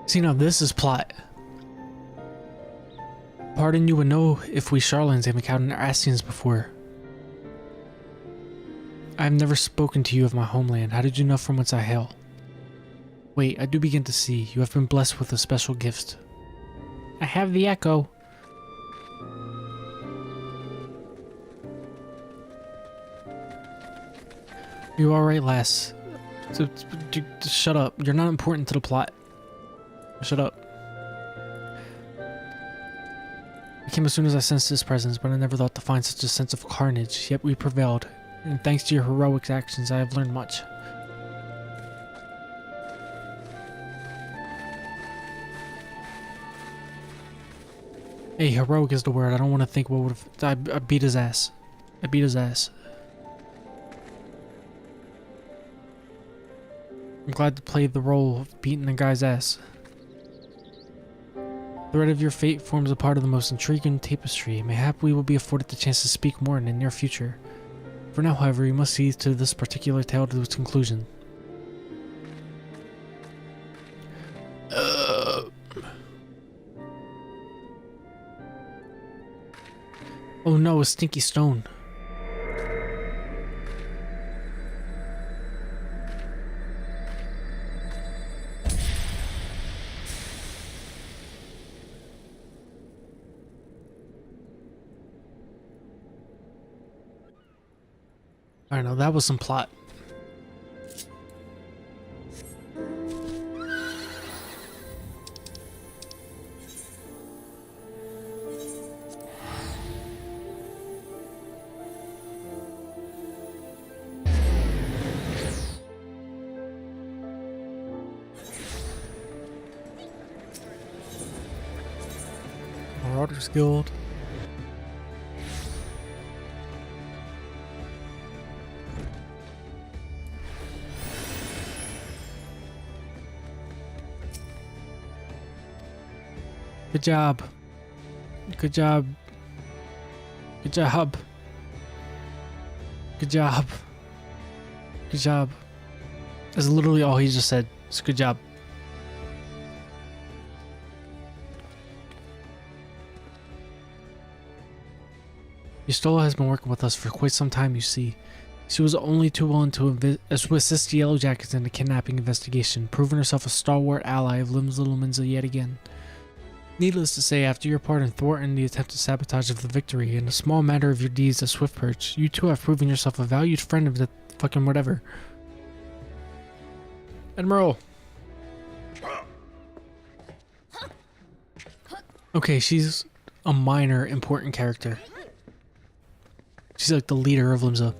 See, now this is plot. Pardon, you would know if we Charlans have encountered Ascians before. I have never spoken to you of my homeland. How did you know from whence I hail? Wait, I do begin to see. You have been blessed with a special gift. I have the echo. You alright, lass? Shut up. You're not important to the plot. Shut up. I came as soon as I sensed his presence, but I never thought to find such a sense of carnage. Yet we prevailed, and thanks to your heroic actions, I have learned much. Hey, heroic is the word. I don't want to think what would have... I beat his ass. I beat his ass. I'm glad to play the role of beating the guy's ass. The thread of your fate forms a part of the most intriguing tapestry. Mayhap we will be afforded the chance to speak more in the near future. For now, however, we must see to this particular tale to its conclusion. Oh no, a stinky stone. I know, that was some plot. Marauders Guild. Good job. Good job. Good job. Good job. Good job. That's literally all he just said. It's a good job. Yustola has been working with us for quite some time, you see. She was only too willing to assist the Yellow Jackets in the kidnapping investigation, proving herself a stalwart ally of Limsa yet again. Needless to say, after your part in thwarting the attempted sabotage of the victory and a small matter of your deeds at Swiftperch, you too have proven yourself a valued friend of the fucking whatever. Admiral! Okay, she's a minor important character. She's like the leader of Limsa.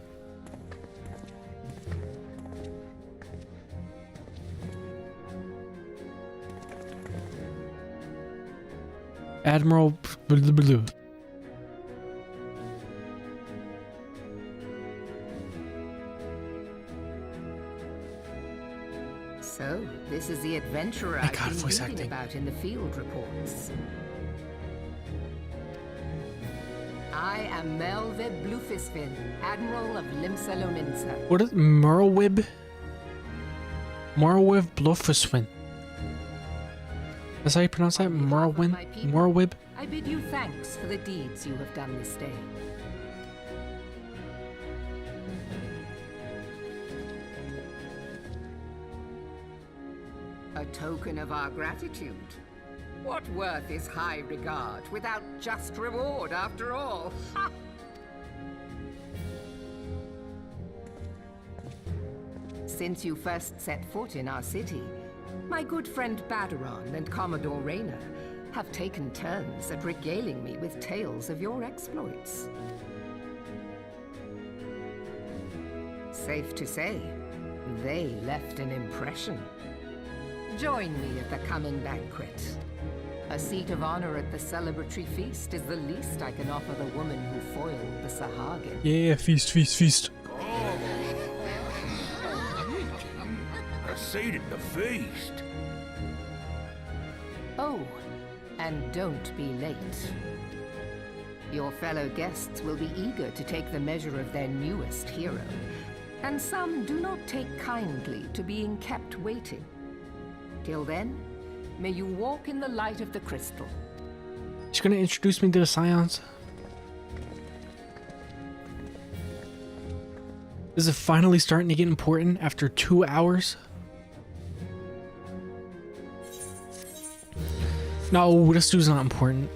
Admiral Blue. So, this is the adventurer My God, I've voice been reading acting. about in the field reports. I am Melvib Blufisfin, Admiral of Limsa Lominsa. What is Merlwib? Merlwib Blofuswin. That's how you pronounce that? Merlwin? Merlwib? I bid you thanks for the deeds you have done this day. A token of our gratitude. What worth is high regard without just reward after all? Ha! Since you first set foot in our city, my good friend Badaron and Commodore Rayner have taken turns at regaling me with tales of your exploits. Safe to say, they left an impression. Join me at the coming banquet. A seat of honor at the celebratory feast is the least I can offer the woman who foiled the Sahagin. Yeah, feast, feast, feast. A seat at the feast. Oh, and don't be late. Your fellow guests will be eager to take the measure of their newest hero, and some do not take kindly to being kept waiting. Till then, may you walk in the light of the crystal. She's gonna introduce me to the Scions. Is it finally starting to get important after 2 hours? No, this dude's not important.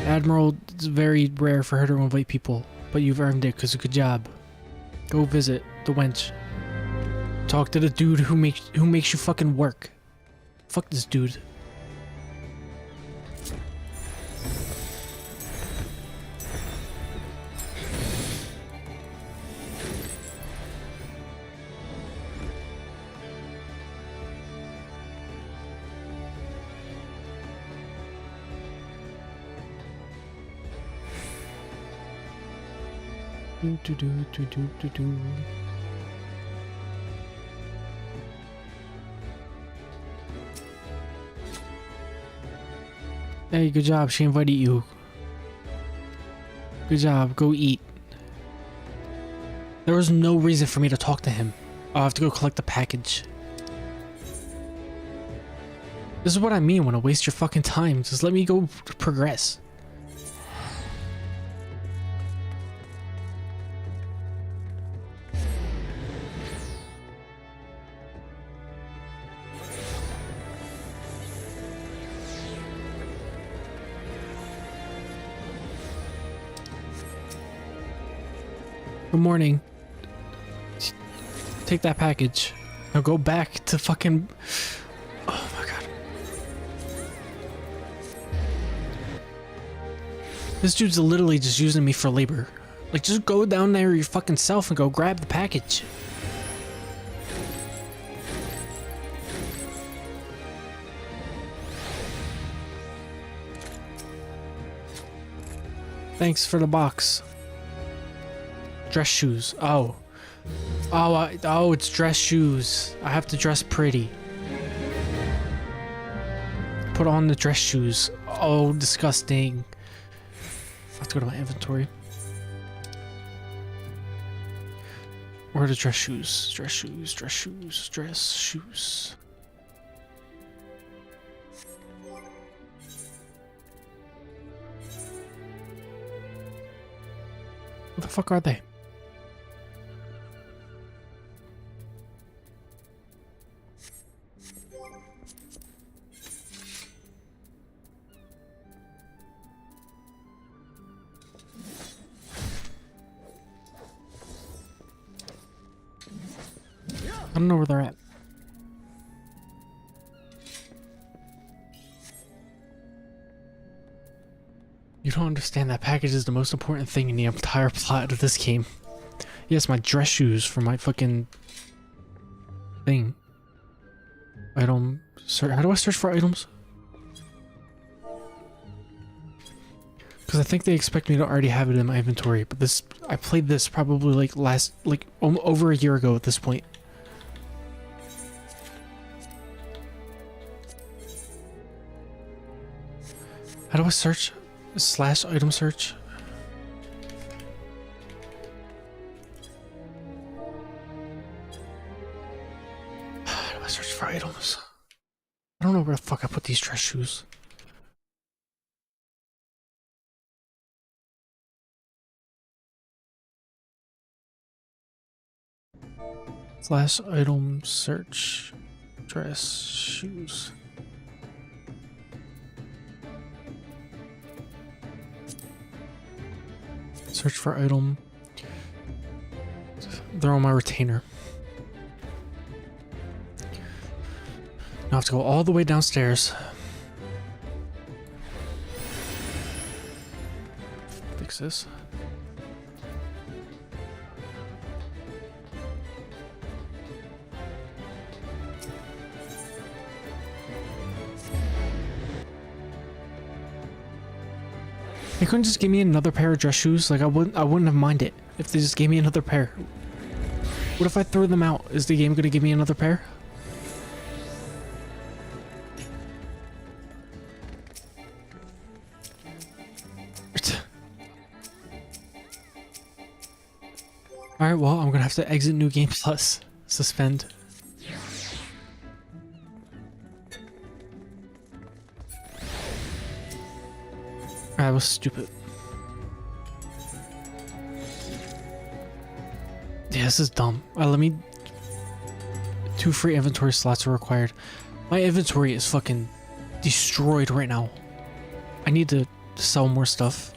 Admiral, it's very rare for her to invite people, but you've earned it because of good job. Go visit the wench. Talk to the dude who makes you fucking work. Fuck this dude. Do. Hey, good job. She invited you. Good job. Go eat. There was no reason for me to talk to him. I'll have to go collect the package. This is what I mean when I waste your fucking time. Just let me go progress. Good morning. Take that package. Now go back to fucking... Oh my god. This dude's literally just using me for labor. Like, just go down there your fucking self and go grab the package. Thanks for the box. Dress shoes. Oh, it's dress shoes. I have to dress pretty. Put on the dress shoes. Oh, disgusting. I have to go to my inventory. Where are the dress shoes? Dress shoes, dress shoes, dress shoes. What the fuck are they? I don't know where they're at. You don't understand, that package is the most important thing in the entire plot of this game. Yes, my dress shoes for my fucking thing. Item. How do I search for items? Because I think they expect me to already have it in my inventory, but this, I played this probably like over a year ago at this point. How do I search? / item search? How do I search for items? I don't know where the fuck I put these dress shoes. / item search dress shoes. Search for item. They're on my retainer. I have to go all the way downstairs. Fix this. They couldn't just give me another pair of dress shoes. Like I wouldn't have minded if they just gave me another pair. What if I throw them out? Is the game gonna give me another pair? Alright, well, I'm gonna have to exit New Game Plus. Suspend. That was stupid. Yeah, this is dumb. Let me... 2 free inventory slots are required. My inventory is fucking destroyed right now. I need to sell more stuff.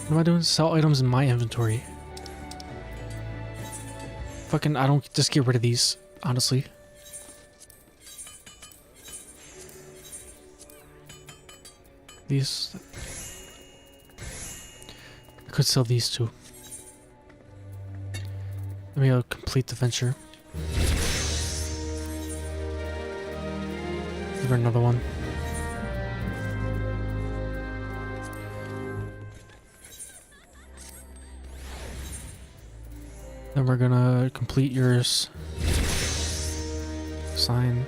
What am I doing? Sell items in my inventory. Fucking, I don't just get rid of these, honestly. These... I could sell these too. Let me complete the venture. Give her another one. Then we're gonna complete yours. Sign.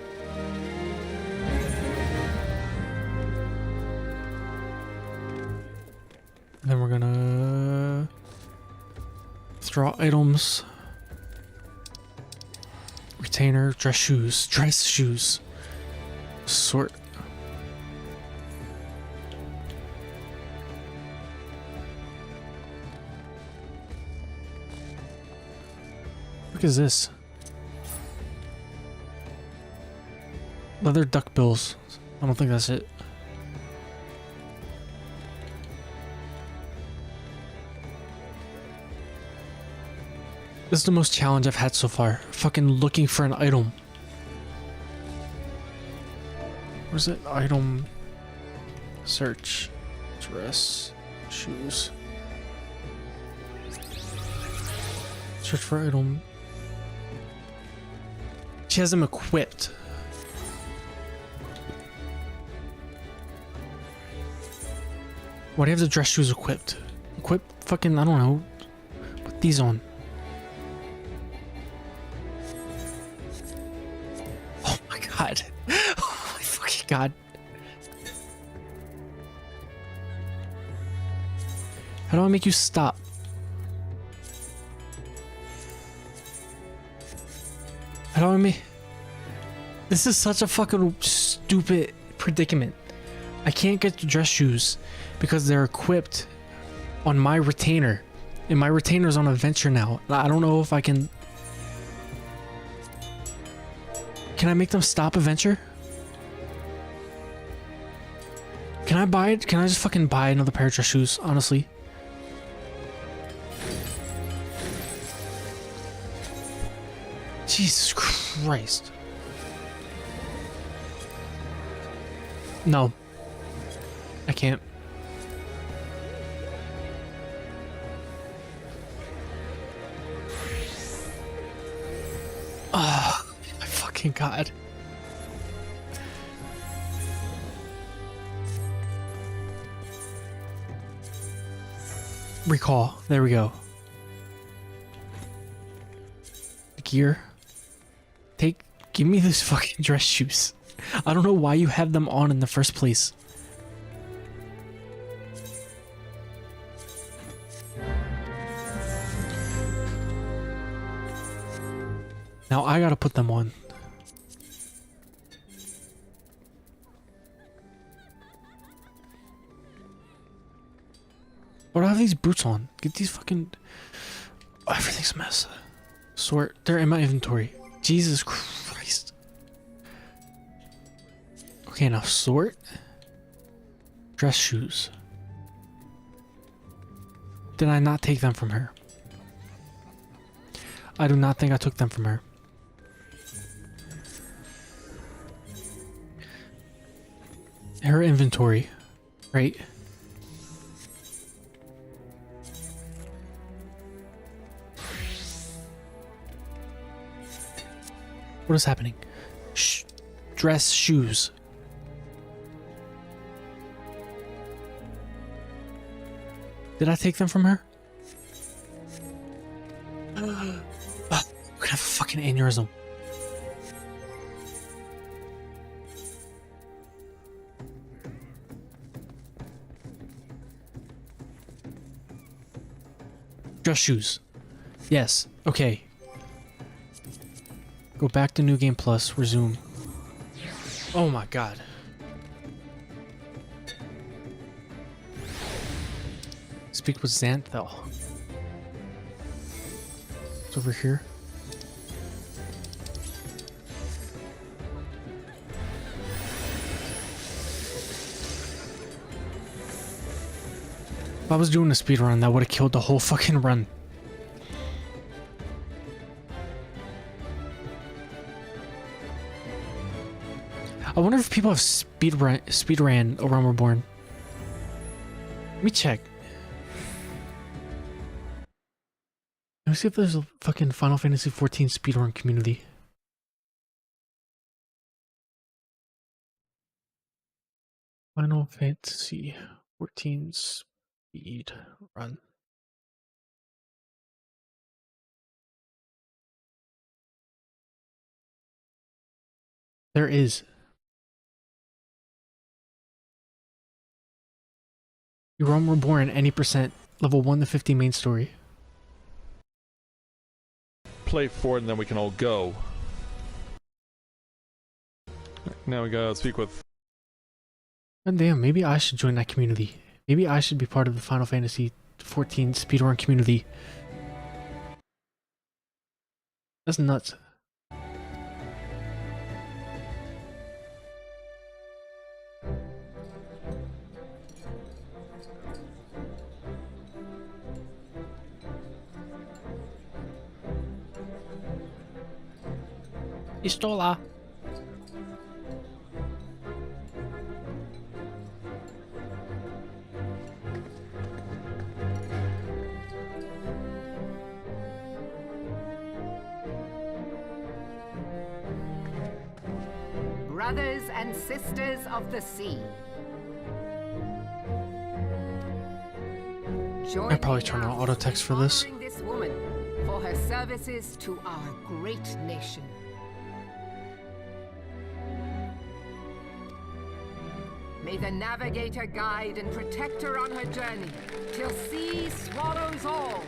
And then we're gonna throw out items. Retainer, dress shoes. Sort. What is this? Leather duck bills. I don't think that's it. This is the most challenge I've had so far. Fucking looking for an item. Where's it? Item. Search. Dress. Shoes. Search for item. She has them equipped. Why do you have the dress shoes equipped? Equip fucking, I don't know. Put these on. Oh my god. Oh my fucking god. How do I make you stop? How do I make... This is such a fucking stupid predicament. I can't get the dress shoes because they're equipped on my retainer. And my retainer's on a venture now. I don't know if I can... Can I make them stop a venture? Can I buy it? Can I just fucking buy another pair of dress shoes, honestly? Jesus Christ. No. I can't. Oh, my fucking god. Recall. There we go. Gear. Give me these fucking dress shoes. I don't know why you have them on in the first place. Now I gotta put them on. What do I have these boots on? Get these fucking... Oh, everything's a mess. Sort. They're in my inventory. Jesus Christ. Okay, now sort. Dress shoes. Did I not take them from her? I do not think I took them from her. Her inventory, right? What is happening? Dress, shoes. Did I take them from her? I'm gonna have a fucking aneurysm. Just shoes. Yes. Okay. Go back to New Game Plus. Resume. Oh my god. Speak with Xanthel. It's over here. If I was doing a speed run, that would have killed the whole fucking run. I wonder if people have speed ran A Realm Reborn. Let me check. Let me see if there's a fucking Final Fantasy XIV speedrun community. Final Fantasy XIV speed run. There is. A Realm Reborn any percent. Level 1 to 50 main story. Play for it and then we can all go. Now we gotta speak with... God damn, maybe I should join that community. Maybe I should be part of the Final Fantasy XIV speedrun community. That's nuts. Pistola. Brothers and sisters of the sea. Join I'd probably me turn now on auto text for this. honoring this woman for her services to our great nation. May the navigator guide and protect her on her journey, till sea swallows all.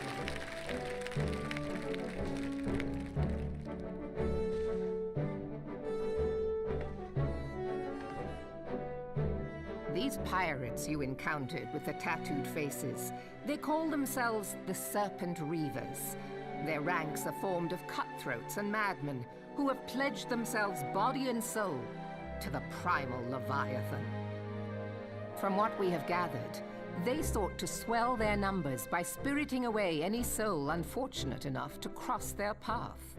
These pirates you encountered with the tattooed faces, they call themselves the Serpent Reavers. Their ranks are formed of cutthroats and madmen who have pledged themselves body and soul to the primal Leviathan. From what we have gathered, they sought to swell their numbers by spiriting away any soul unfortunate enough to cross their path.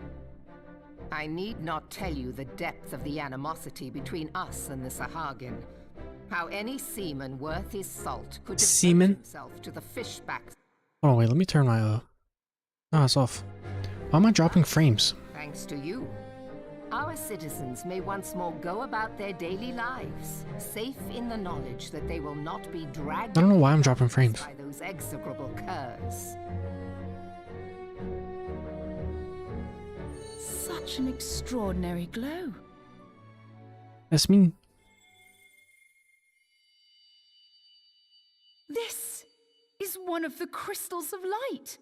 I need not tell you the depth of the animosity between us and the Sahagin. How any seaman worth his salt could devote himself to the fishbacks. Oh wait, let me turn my oh, it's off. Why am I dropping frames? Thanks to you, our citizens may once more go about their daily lives, safe in the knowledge that they will not be dragged. I don't know why I'm dropping frames. By those execrable curs. Such an extraordinary glow. That's mean. This is one of the crystals of light.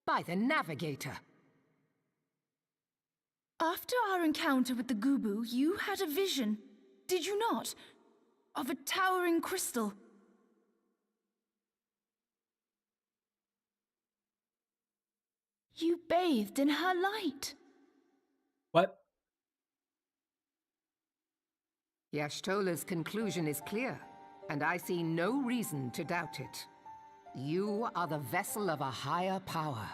By the navigator. After our encounter with the Gubu, you had a vision, did you not? Of a towering crystal. You bathed in her light. What? Yashtola's conclusion is clear, and I see no reason to doubt it. You are the vessel of a higher power.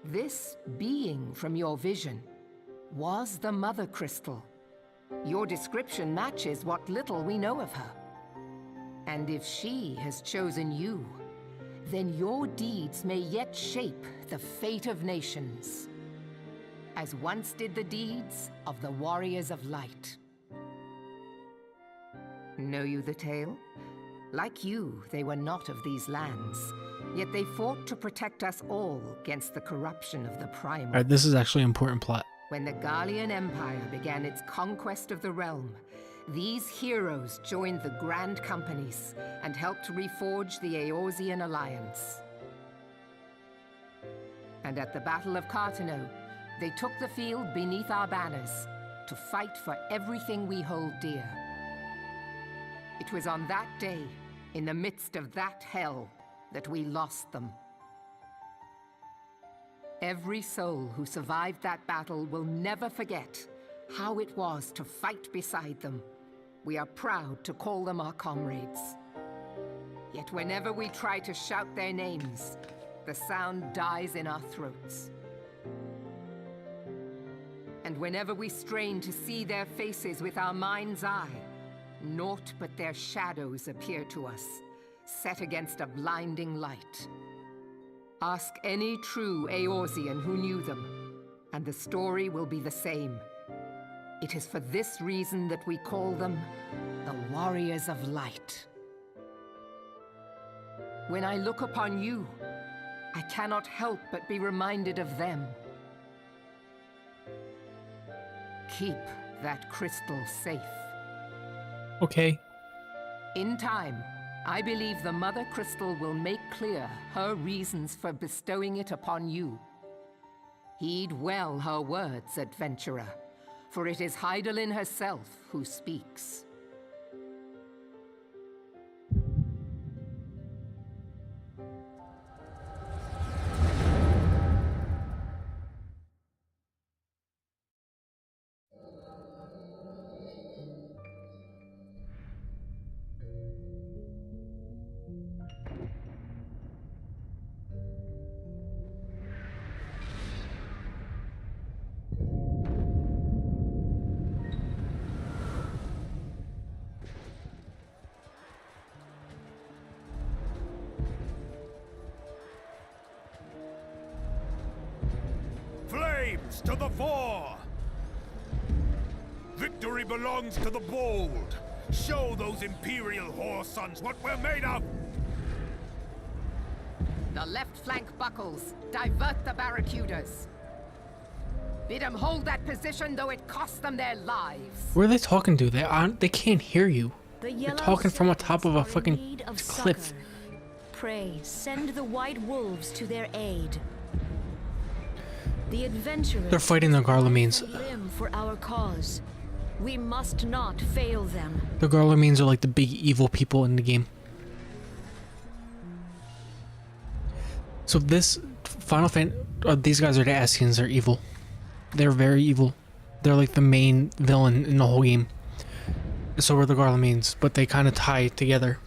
This being from your vision was the Mother Crystal. Your description matches what little we know of her. And if she has chosen you, then your deeds may yet shape the fate of nations, as once did the deeds of the Warriors of Light. Know you the tale? Like you, they were not of these lands, yet they fought to protect us all against the corruption of the Primal. Alright, this is actually an important plot. When the Garlean Empire began its conquest of the realm, these heroes joined the Grand Companies and helped reforge the Eorzean Alliance. And at the Battle of Carteneau, they took the field beneath our banners to fight for everything we hold dear. It was on that day, in the midst of that hell, that we lost them. Every soul who survived that battle will never forget how it was to fight beside them. We are proud to call them our comrades. Yet whenever we try to shout their names, the sound dies in our throats. And whenever we strain to see their faces with our mind's eye, naught but their shadows appear to us, set against a blinding light. Ask any true Eorzean who knew them, and the story will be the same. It is for this reason that we call them the Warriors of Light. When I look upon you, I cannot help but be reminded of them. Keep that crystal safe. Okay. In time, I believe the Mother Crystal will make clear her reasons for bestowing it upon you. Heed well her words, adventurer, for it is Hydaelyn herself who speaks. Flames to the fore! Victory belongs to the bold. Show those Imperial whore sons what we're made of! The left flank buckles. Divert the barracudas. Bid them hold that position, though it cost them their lives. Where are they talking to? They can't hear you. The They're talking from on top of a fucking cliff. Succor. Pray, send the white wolves to their aid. The adventurers. They're fighting the Garlemines. Limb for our cause. We must not fail them. The Garlemines are like the big evil people in the game. So this Final Fantasy, these guys are the Ascians. They're evil. They're very evil. They're like the main villain in the whole game. So are the Garlemines, but they kind of tie together.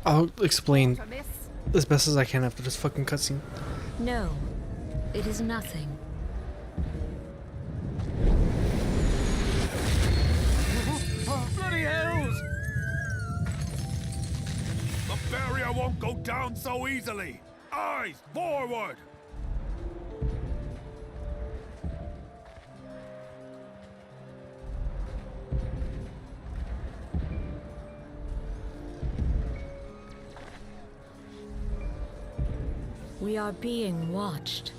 I'll explain as best as I can after this fucking cutscene. No, it is nothing. Bloody hells! The barrier won't go down so easily! Eyes forward! We are being watched.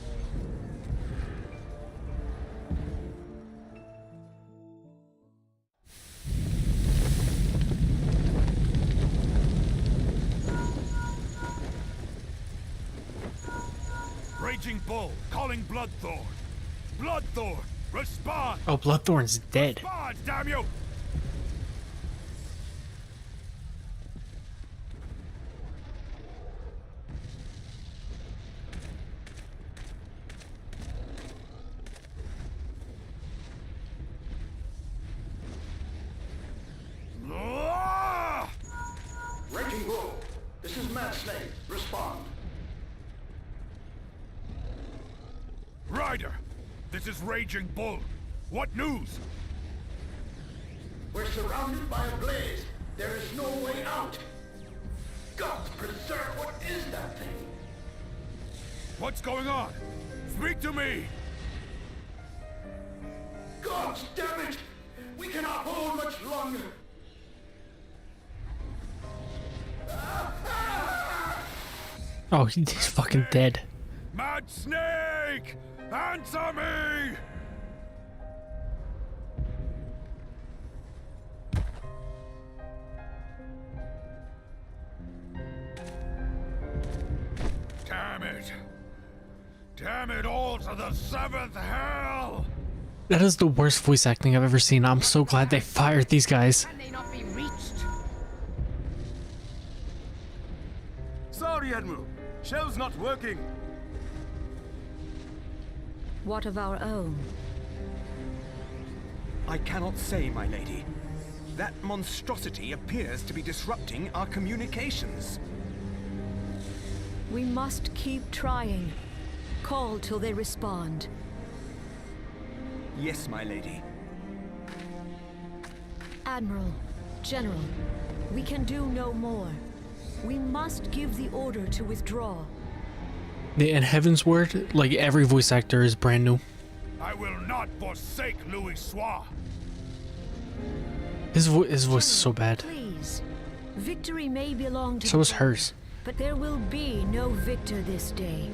Raging Bull, calling Bloodthorn. Bloodthorn, respond! Oh, Bloodthorn's dead. Respond, damn you! Ah! Raging Bull, this is Mad Snake. Respond. This is Raging Bull. What news? We're surrounded by a blaze. There is no way out. God preserve, what is that thing? What's going on? Speak to me! God damn it! We cannot hold much longer. Oh, he's fucking dead. Mad Snake! Answer me! Damn it! Damn it all to the seventh hell! That is the worst voice acting I've ever seen. I'm so glad they fired these guys. Can they not be reached? Sorry, Admiral. Shell's not working. What of our own? I cannot say, my lady. That monstrosity appears to be disrupting our communications. We must keep trying. Call till they respond. Yes, my lady. Admiral, General, we can do no more. We must give the order to withdraw. In Heaven's Word, like every voice actor is brand new. I will not forsake Louis Soir. His voice is so bad. Please. Victory may belong to So is the hers. but there will be no victor this day.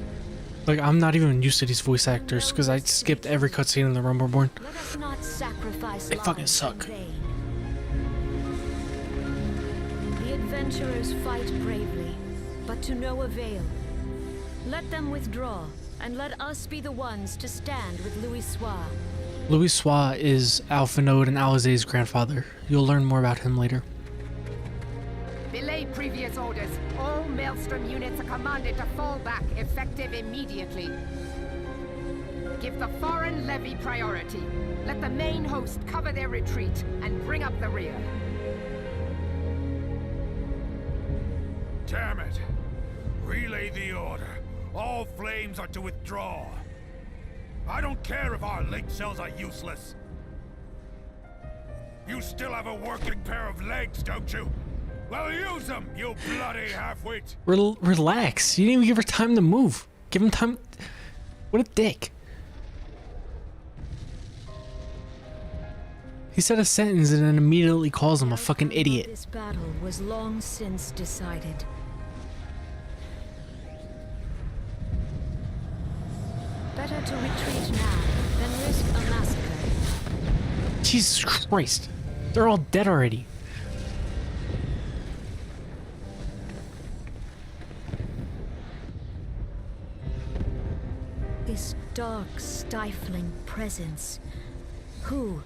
Like, I'm not even used to these voice actors because I skipped every cutscene in the Rumbleborn. Let us not sacrifice They fucking lives suck. in vain. The adventurers fight bravely, but to no avail. Let them withdraw, and let us be the ones to stand with Louis Soir. Louis Soir is Alphanode and Alizé's grandfather. You'll learn more about him later. Belay previous orders. All Maelstrom units are commanded to fall back, effective immediately. Give the foreign levy priority. Let the main host cover their retreat and bring up the rear. Damn it! Relay the order. All flames are to withdraw. I don't care if our link cells are useless. You still have a working pair of legs, don't you? Well, use them, you bloody half-wit! Relax. You didn't even give her time to move. Give him time. What a dick. He said a sentence and then immediately calls him a fucking idiot. This battle was long since decided. Better to retreat now than risk a massacre. Jesus Christ. They're all dead already. This dark, stifling presence. Who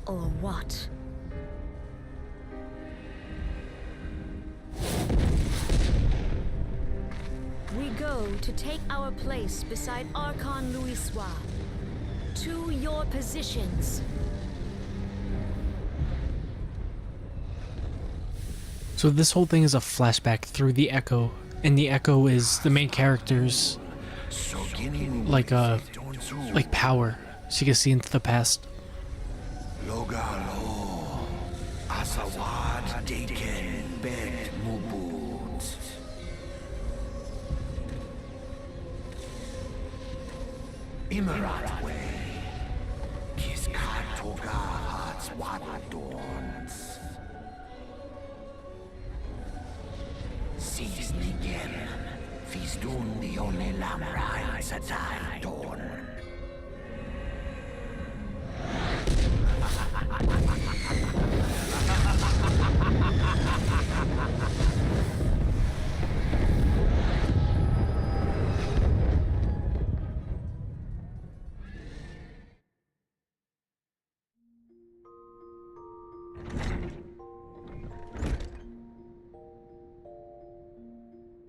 or what? We go to take our place beside Archon Louis Soir. To your positions. So this whole thing is a flashback through the Echo, and the Echo is the main character's like power, so you can see into the past. Logalo, Asawad Deken Bet Mubut. Imarat way, Kiskatoga Hats Wadadons. Sisnigen, Fisdun the only Lamra Satai Dawn.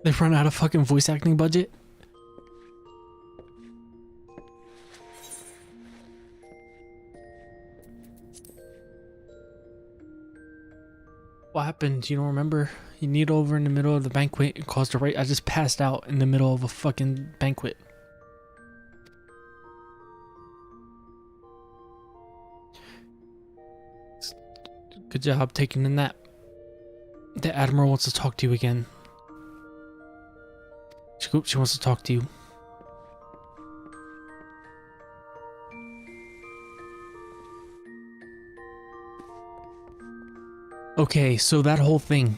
They've run out of fucking voice acting budget. What happened? You don't remember? You kneeled over in the middle of the banquet and caused a right. I just passed out in the middle of a fucking banquet. Good job taking a nap. The Admiral wants to talk to you again. She wants to talk to you. Okay, so that whole thing,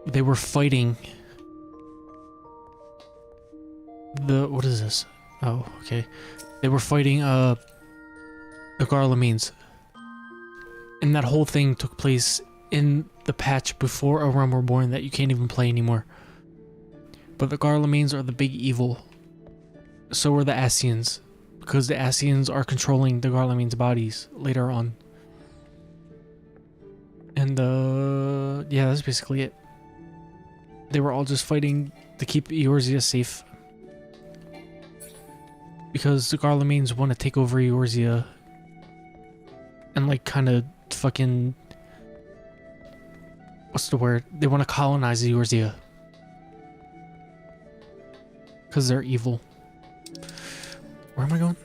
they were fighting what is this? Oh, okay. They were fighting the Garlemines. And that whole thing took place in the patch before A Realm Reborn that you can't even play anymore. But the Garlemines are the big evil. So are the Ascians, because the Ascians are controlling the Garlemines' bodies later on. And yeah, that's basically it. They were all just fighting to keep Eorzea safe. Because the Garlemines want to take over Eorzea and like kind of fucking, what's the word? They want to colonize Eorzea. Because they're evil. Where am I going?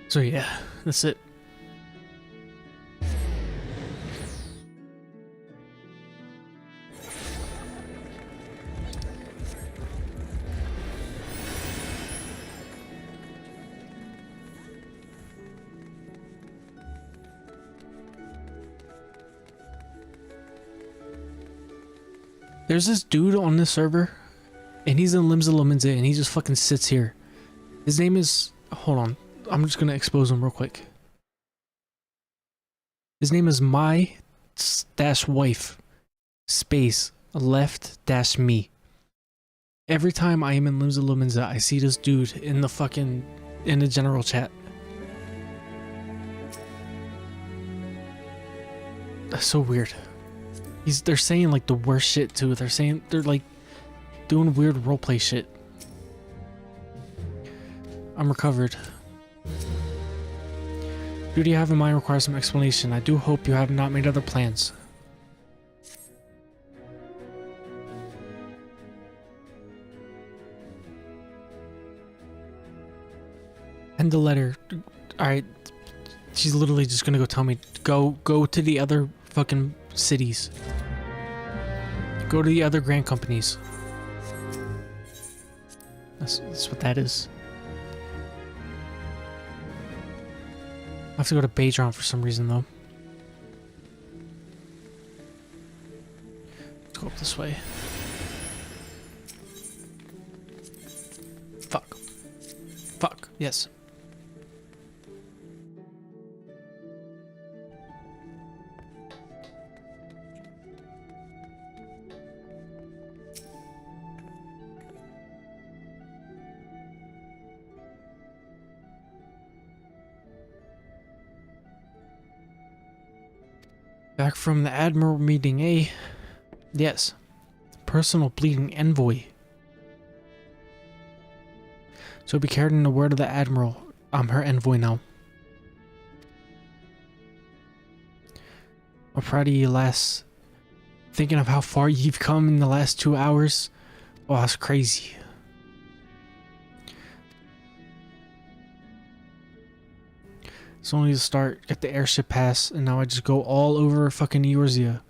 So yeah, that's it. There's this dude on this server, and he's in Limsa Lominsa, and he just fucking sits here. His name is... Hold on. I'm just gonna expose him real quick. His name is my-wife space left-me. Every time I am in Limsa Lominsa, I see this dude in the fucking... in the general chat. That's so weird. They're saying like the worst shit too. They're like doing weird roleplay shit. I'm recovered. Duty you have in mind requires some explanation. I do hope you have not made other plans. End the letter. Alright. She's literally just gonna go tell me, go to the other fucking cities. Go to the other grand companies. That's what that is. I have to go to Badron for some reason though. Let's go up this way. Fuck. Fuck. Yes. Back from the Admiral meeting, eh? Yes. Personal bleeding envoy. So be carried in the word of the Admiral. I'm her envoy now. I'm proud of you, lass. Thinking of how far you've come in the last 2 hours. Oh, that's crazy. It's only the start. Get the airship pass, and now I just go all over fucking Eorzea.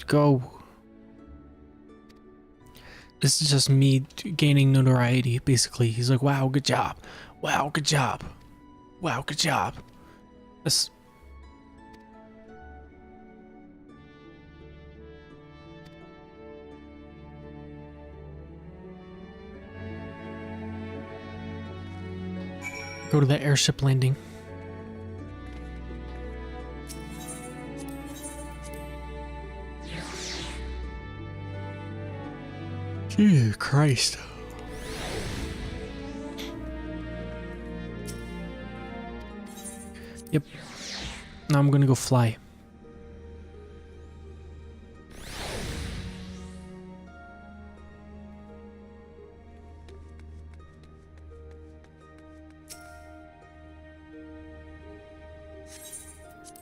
Go. This is just me gaining notoriety, basically. He's like, wow, good job. Wow, good job. Wow, good job. That's... Go to the airship landing. Jesus Christ. Yep. Now I'm gonna go fly.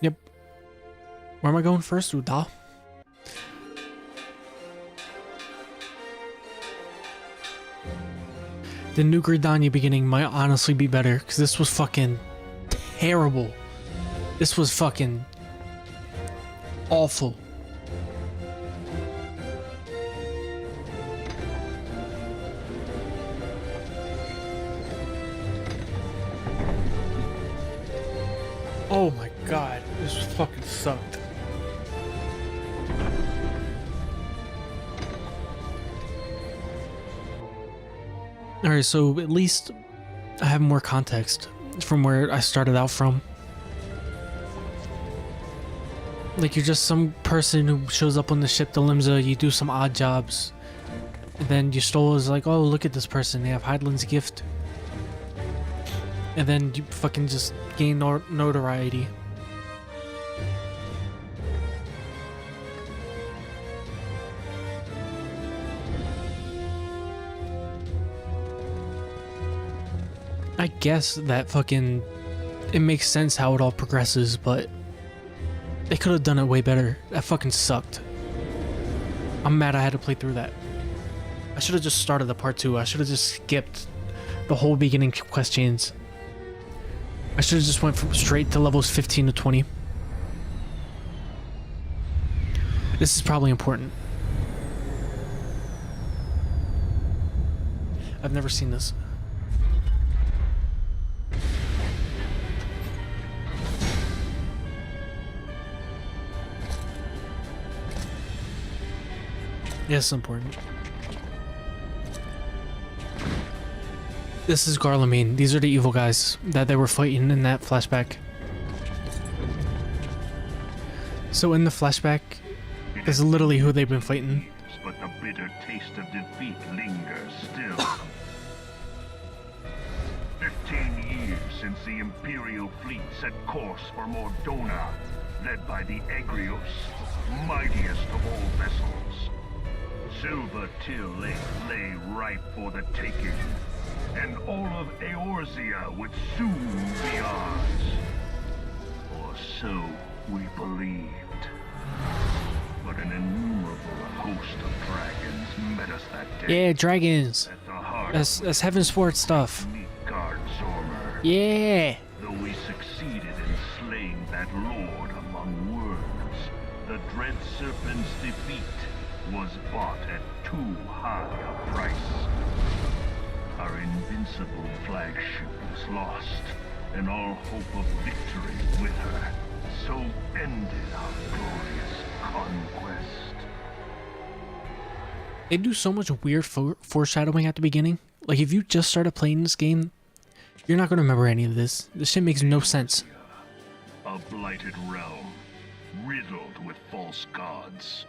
Yep. Where am I going first? Uda? The New Gridania beginning might honestly be better, because this was fucking terrible. This was fucking awful. Oh my god, this fucking sucked. Alright, so at least I have more context from where I started out from. Like, you're just some person who shows up on the ship to Limsa, you do some odd jobs, and then your stole is like, oh, look at this person, they have Heidland's gift. And then you fucking just gain notoriety. I guess that fucking... it makes sense how it all progresses, but... they could have done it way better. That fucking sucked. I'm mad I had to play through that. I should have just started the part 2. I should have just skipped the whole beginning quest chains. I should have just went from straight to levels 15 to 20. This is probably important. I've never seen this. Yes, important. This is Garlemane. These are the evil guys that they were fighting in that flashback. So in the flashback, is literally who they've been fighting. But the bitter taste of defeat lingers still. 15 years since the Imperial fleet set course for Mordona, led by the Egrios, mightiest of all vessels. Silver Till lay ripe for the taking, and all of Eorzea would soon be ours. Or so we believed. But an innumerable host of dragons met us that day. Yeah, dragons. At the heart That's Heaven Sport stuff. Yeah. Though we succeeded in slaying that lord among worlds, the dread serpent's defeat was bought at too high a price. Our invincible flagship was lost, and all hope of victory with her. So ended our glorious conquest. They do so much weird foreshadowing at the beginning. Like, if you just started playing this game, you're not gonna remember any of this. This shit makes no sense. A blighted realm, riddled with false gods.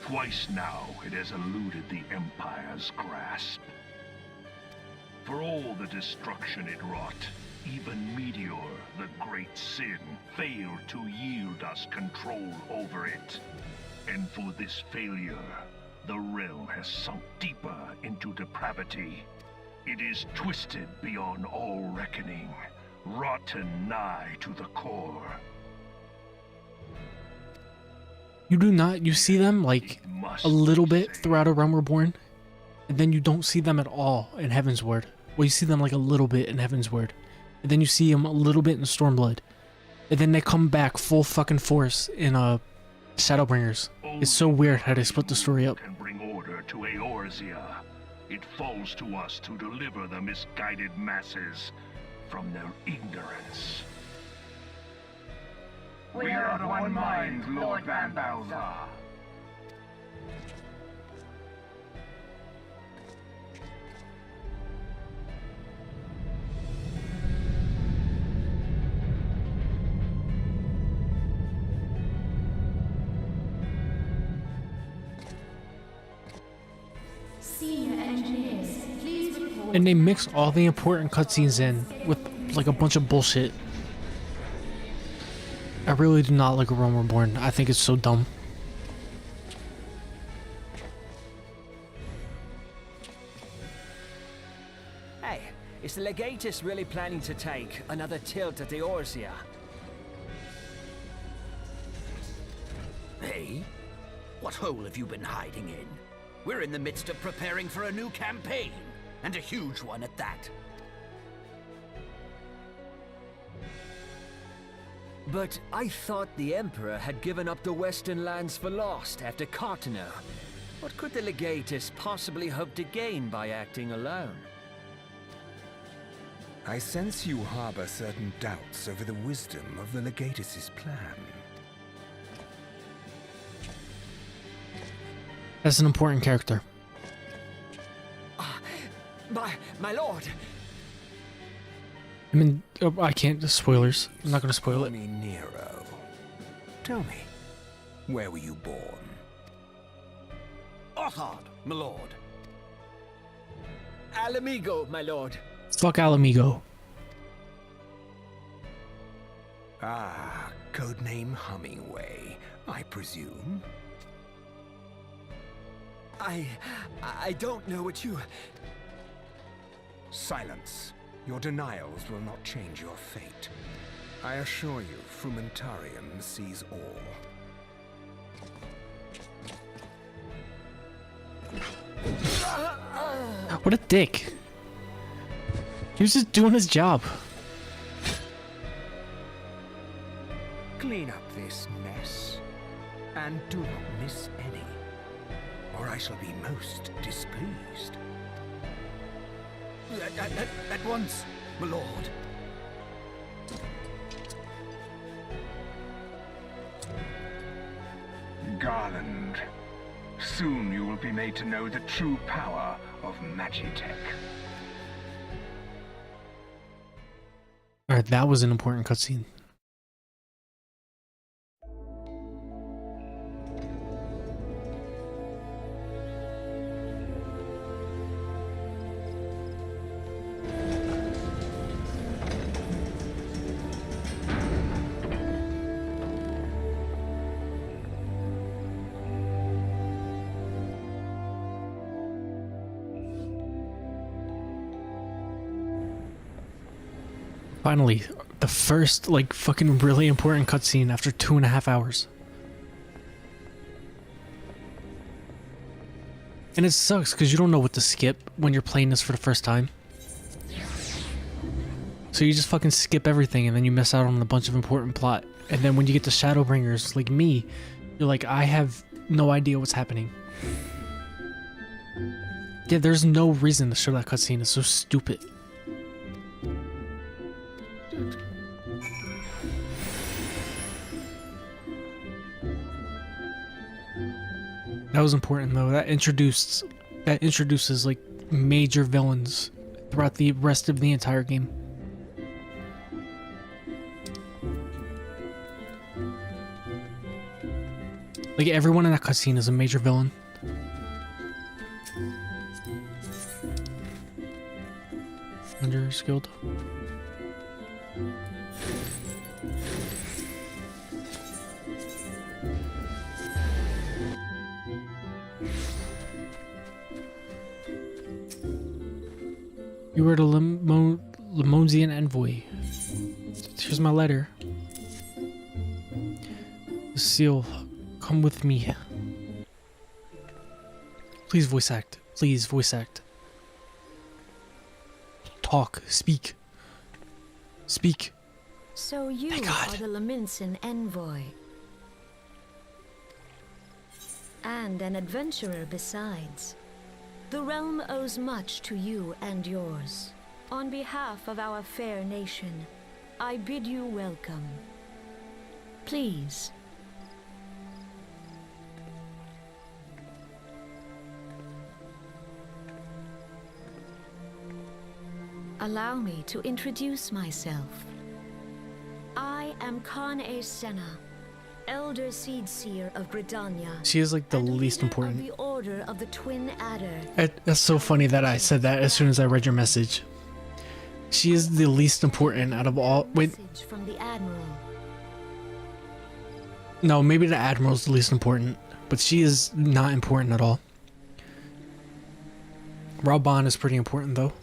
Twice now it has eluded the Empire's grasp. For all the destruction it wrought, even Meteor, the great sin, failed to yield us control over it. And for this failure, the realm has sunk deeper into depravity. It is twisted beyond all reckoning, rotten nigh to the core. You do not, you see them like a little bit throughout A Realm Reborn, and then you don't see them at all in Heavensward. Well, you see them like a little bit in Heavensward, and then you see them a little bit in Stormblood, and then they come back full fucking force in Shadowbringers. It's so weird how they split the story up. Can bring order to Eorzea. It falls to us to deliver the misguided masses from their ignorance. We are of one mind, Lord Van Balzar. And they mix all the important cutscenes in with like a bunch of bullshit. I really do not like A Realm Reborn. I think it's so dumb. Hey, is the Legatus really planning to take another tilt at Eorzea? Hey? What hole have you been hiding in? We're in the midst of preparing for a new campaign, and a huge one at that. But I thought the Emperor had given up the Western lands for lost after Carteneau. What could the Legatus possibly hope to gain by acting alone? I sense you harbor certain doubts over the wisdom of the Legatus's plan. That's an important character. My lord! I mean, I can't. Spoilers. I'm not going to spoil it. Call me Nero. Tell me, where were you born? Othard, my lord. Alamigo, my lord. Fuck Alamigo. Ah, codename Hummingway, I presume. I don't know what you... Silence. Your denials will not change your fate. I assure you, Frumentarium sees all. What a dick. He was just doing his job. Clean up this mess, and do not miss any, or I shall be most displeased. At once, my lord. Garland, soon you will be made to know the true power of Magitech. Alright, that was an important cutscene. Finally, the first, like, fucking really important cutscene after 2.5 hours. And it sucks because you don't know what to skip when you're playing this for the first time. So you just fucking skip everything and then you miss out on a bunch of important plot. And then when you get to Shadowbringers, like me, you're like, I have no idea what's happening. Yeah, there's no reason to show that cutscene. It's so stupid. That was important though. That introduces like major villains throughout the rest of the entire game. Like everyone in that cutscene is a major villain. Under skilled. You were the Limonsian envoy. Here's my letter. Seal, come with me. Please voice act. Please voice act. Talk. Speak. Speak. So you are the Limonsian envoy. And an adventurer besides. The realm owes much to you and yours. On behalf of our fair nation, I bid you welcome. Please. Allow me to introduce myself. I am Khan-E Senna, Elder Seedseer of Britannia. She is like the least important. The Order of the Twin Adder. That's so funny that I said that as soon as I read your message. She is the least important out of all. Wait. From the Admiral. No, maybe the Admiral's the least important, but she is not important at all. Raubahn is pretty important though.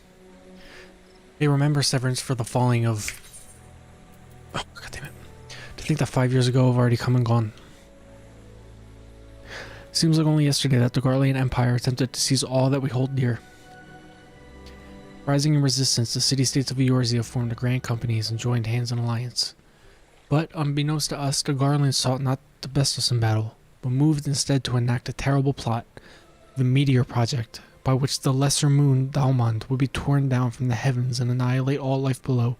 They remember Severance for the falling of... Oh, God damn it. I think that 5 years ago have already come and gone. Seems like only yesterday that the Garlean Empire attempted to seize all that we hold dear. Rising in resistance, the city-states of Eorzea formed grand companies and joined hands in alliance. But, unbeknownst to us, the Garleans sought not to best us in battle, but moved instead to enact a terrible plot, the Meteor Project, by which the lesser moon, Dalmond, would be torn down from the heavens and annihilate all life below.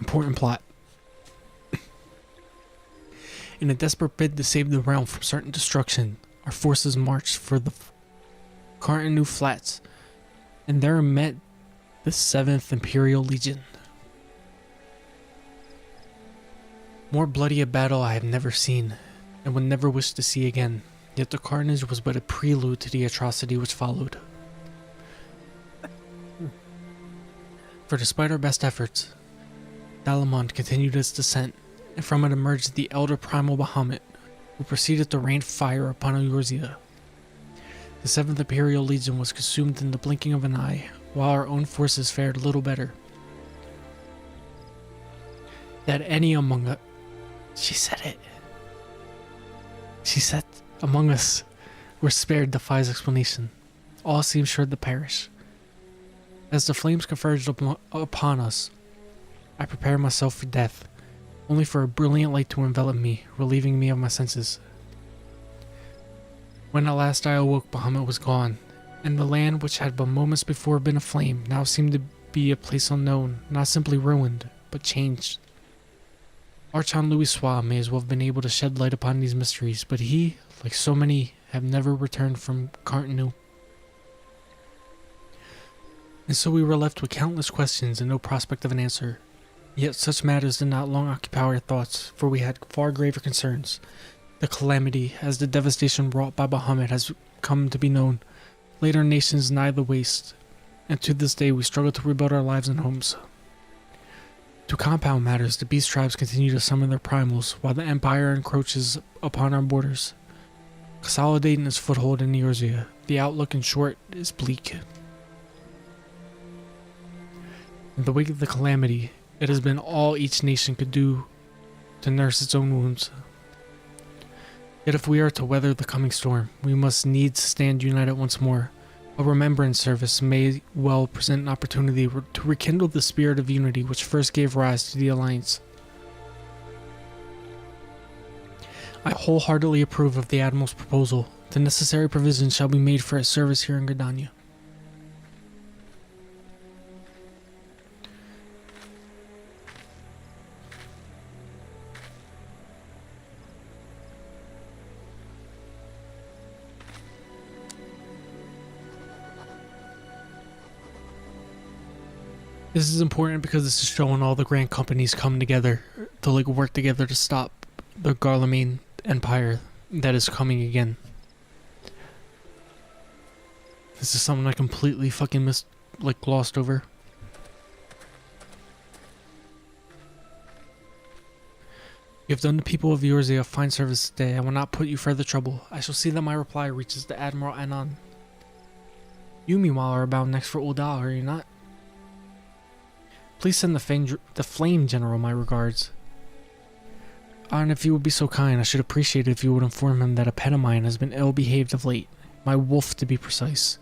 Important plot. In a desperate bid to save the realm from certain destruction, our forces marched for the Cartanu Flats, and there met the 7th Imperial Legion. More bloody a battle I have never seen, and would never wish to see again, yet the carnage was but a prelude to the atrocity which followed. For despite our best efforts, Dalamond continued its descent, and from it emerged the elder primal Bahamut, who proceeded to rain fire upon Eorzea. The 7th Imperial Legion was consumed in the blinking of an eye, while our own forces fared little better. That any among us... She said it. She said, among us were spared defies explanation. All seemed sure to perish. As the flames converged upon us, I prepared myself for death, only for a brilliant light to envelop me, relieving me of my senses. When at last I awoke, Bahamut was gone, and the land which had but moments before been aflame now seemed to be a place unknown, not simply ruined, but changed. Archon Louis Sois may as well have been able to shed light upon these mysteries, but he, like so many, have never returned from Cartanu. And so we were left with countless questions and no prospect of an answer. Yet such matters did not long occupy our thoughts, for we had far graver concerns. The calamity, as the devastation wrought by Bahamut has come to be known, laid our nations nigh the waste, and to this day we struggle to rebuild our lives and homes. To compound matters, the beast tribes continue to summon their primals, while the Empire encroaches upon our borders, consolidating its foothold in Eorzea. The outlook, in short, is bleak. In the wake of the calamity, it has been all each nation could do to nurse its own wounds. Yet if we are to weather the coming storm, we must needs stand united once more. A remembrance service may well present an opportunity to rekindle the spirit of unity which first gave rise to the Alliance. I wholeheartedly approve of the Admiral's proposal. The necessary provisions shall be made for his service here in Gridania. This is important because this is showing all the grand companies come together to work together to stop the Garlemane Empire that is coming again. This is something I completely fucking glossed over. You have done the people of Eorzea a fine service today. I will not put you further trouble. I shall see that my reply reaches the Admiral Anon. You meanwhile are bound next for Uldal, are you not? Please send the Flame General my regards. And if you would be so kind, I should appreciate it if you would inform him that a pet of mine has been ill-behaved of late. My wolf, to be precise.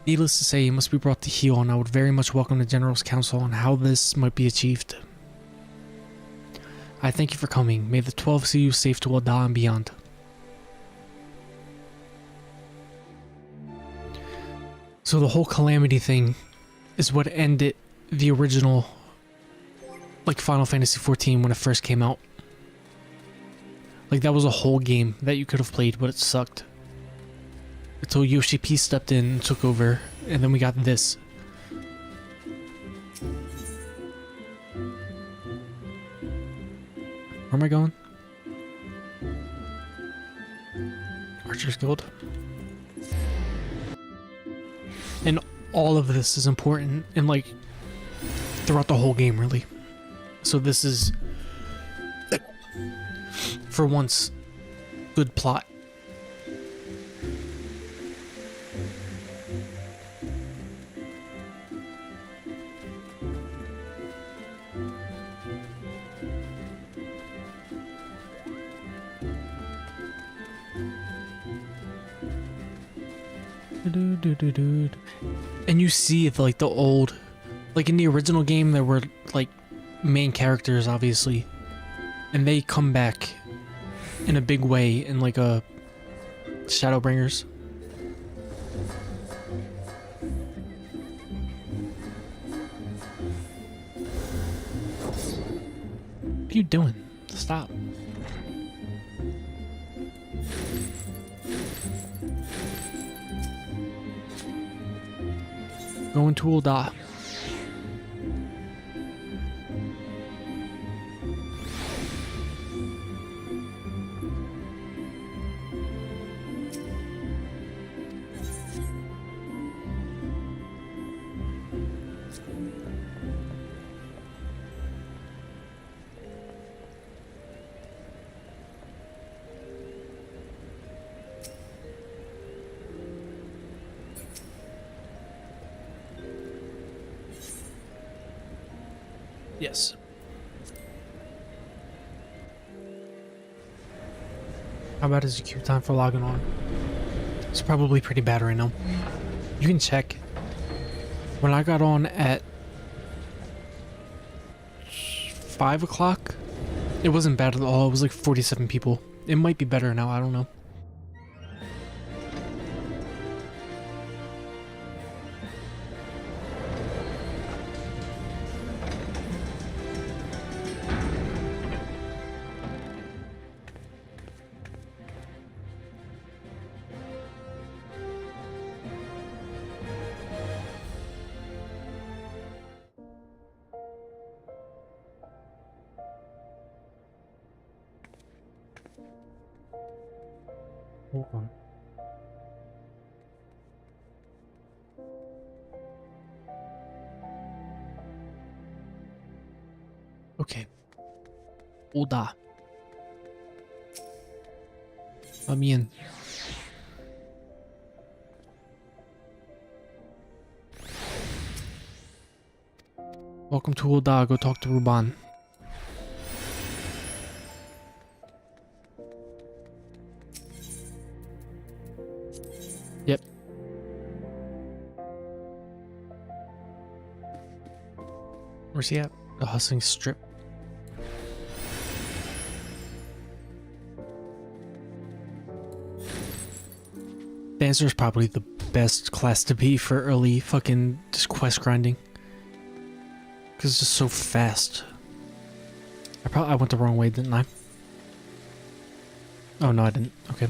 Needless to say, he must be brought to heel, and I would very much welcome the General's counsel on how this might be achieved. I thank you for coming. May the 12 see you safe to Uldal and beyond. So the whole calamity thing is what ended the original, Final Fantasy XIV when it first came out. That was a whole game that you could have played, but it sucked. Until Yoshi P stepped in and took over, and then we got this. Where am I going? Archer's Guild. And all of this is important, and throughout the whole game, really. So this is, for once, good plot. And you see like the old, like in the original game there were like main characters obviously, and they come back in a big way in like a Shadowbringers. What are you doing? Stop. Going to Ul'dah. Yes. How bad is the queue time for logging on? It's probably pretty bad right now. You can check. When I got on at 5 o'clock, it wasn't bad at all. It was like 47 people. It might be better now, I don't know. Hold on. Okay. Ul'dah. Let me in. Welcome to Ul'dah. Go talk to Ruban. Yep. Where's he at? The hustling strip. Dancer is probably the best class to be for early fucking just quest grinding. Because it's just so fast. I went the wrong way, didn't I? Oh no, I didn't. Okay.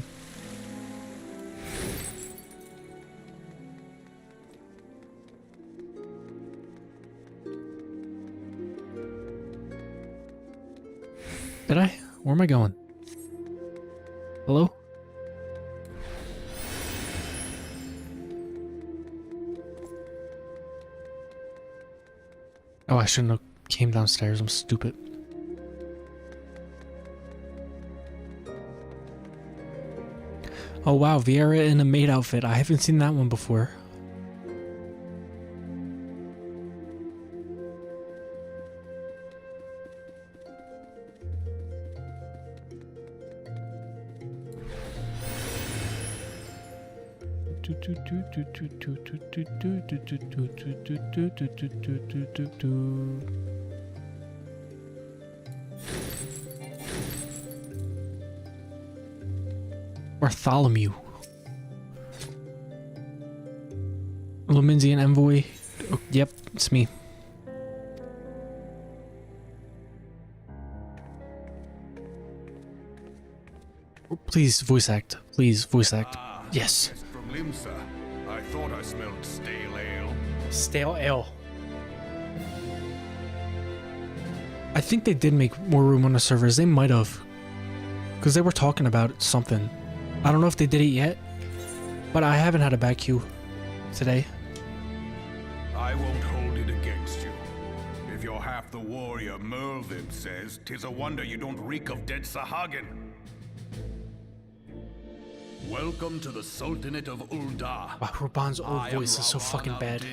Did I? Where am I going? Hello? Oh, I shouldn't have came downstairs. I'm stupid. Oh wow, Vieira in a maid outfit. I haven't seen that one before. Bartholomew. Lominsian envoy. Oh, yep, it's me. Oh, please voice act. Please voice act. Yes. From Limsa. I thought I smelled stale ale. Stale ale. I think they did make more room on the servers. They might have. Because they were talking about something. I don't know if they did it yet. But I haven't had a back queue today. I won't hold it against you. If you're half the warrior Merlin says, 'tis a wonder you don't reek of dead Sahagin. Welcome to the Sultanate of Ul'dah. Wow, Ruban's old voice is so fucking bad.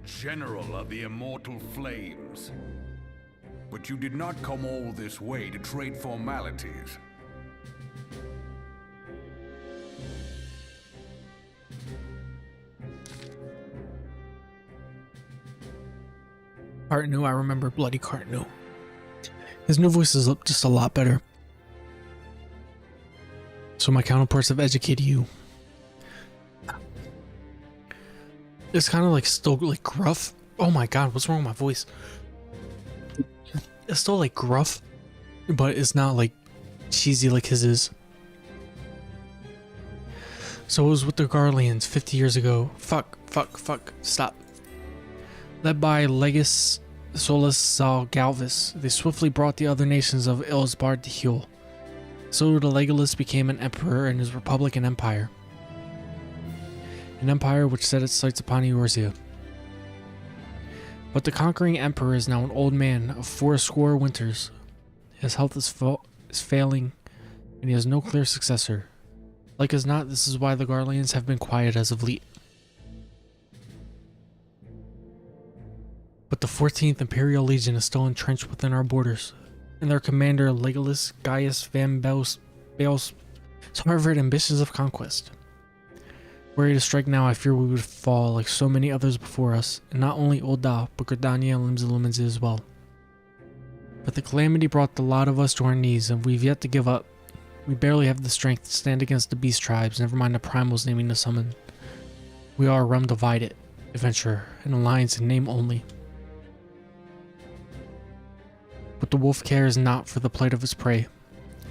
General of the Immortal Flames. But you did not come all this way to trade formalities. Cartnew, I remember bloody Cartnew. His new voice is just a lot better. So my counterparts have educated you. It's kind of like still like gruff. Oh my god, what's wrong with my voice? It's still like gruff, but it's not like cheesy like his is. So it was with the Garleans 50 years ago. Fuck, stop. Led by Legis Solus Zal Galvis, they swiftly brought the other nations of Elsbard to heel. So the Legolas became an emperor in his republic and empire. An empire which set its sights upon Eorzea. But the conquering emperor is now an old man of 80 winters. His health is failing, and he has no clear successor. Like as not, this is why the Garleans have been quiet as of late. But the 14th Imperial Legion is still entrenched within our borders, and their commander Legolas Gaius Van Bales is however ambitious of conquest. Were he to strike now, I fear we would fall like so many others before us, and not only Ul'dah, but Gridania and Limsa as well. But the calamity brought the lot of us to our knees, and we've yet to give up. We barely have the strength to stand against the beast tribes, never mind the primals naming the summon. We are a realm divided, adventurer, an alliance in name only. But the wolf cares not for the plight of its prey.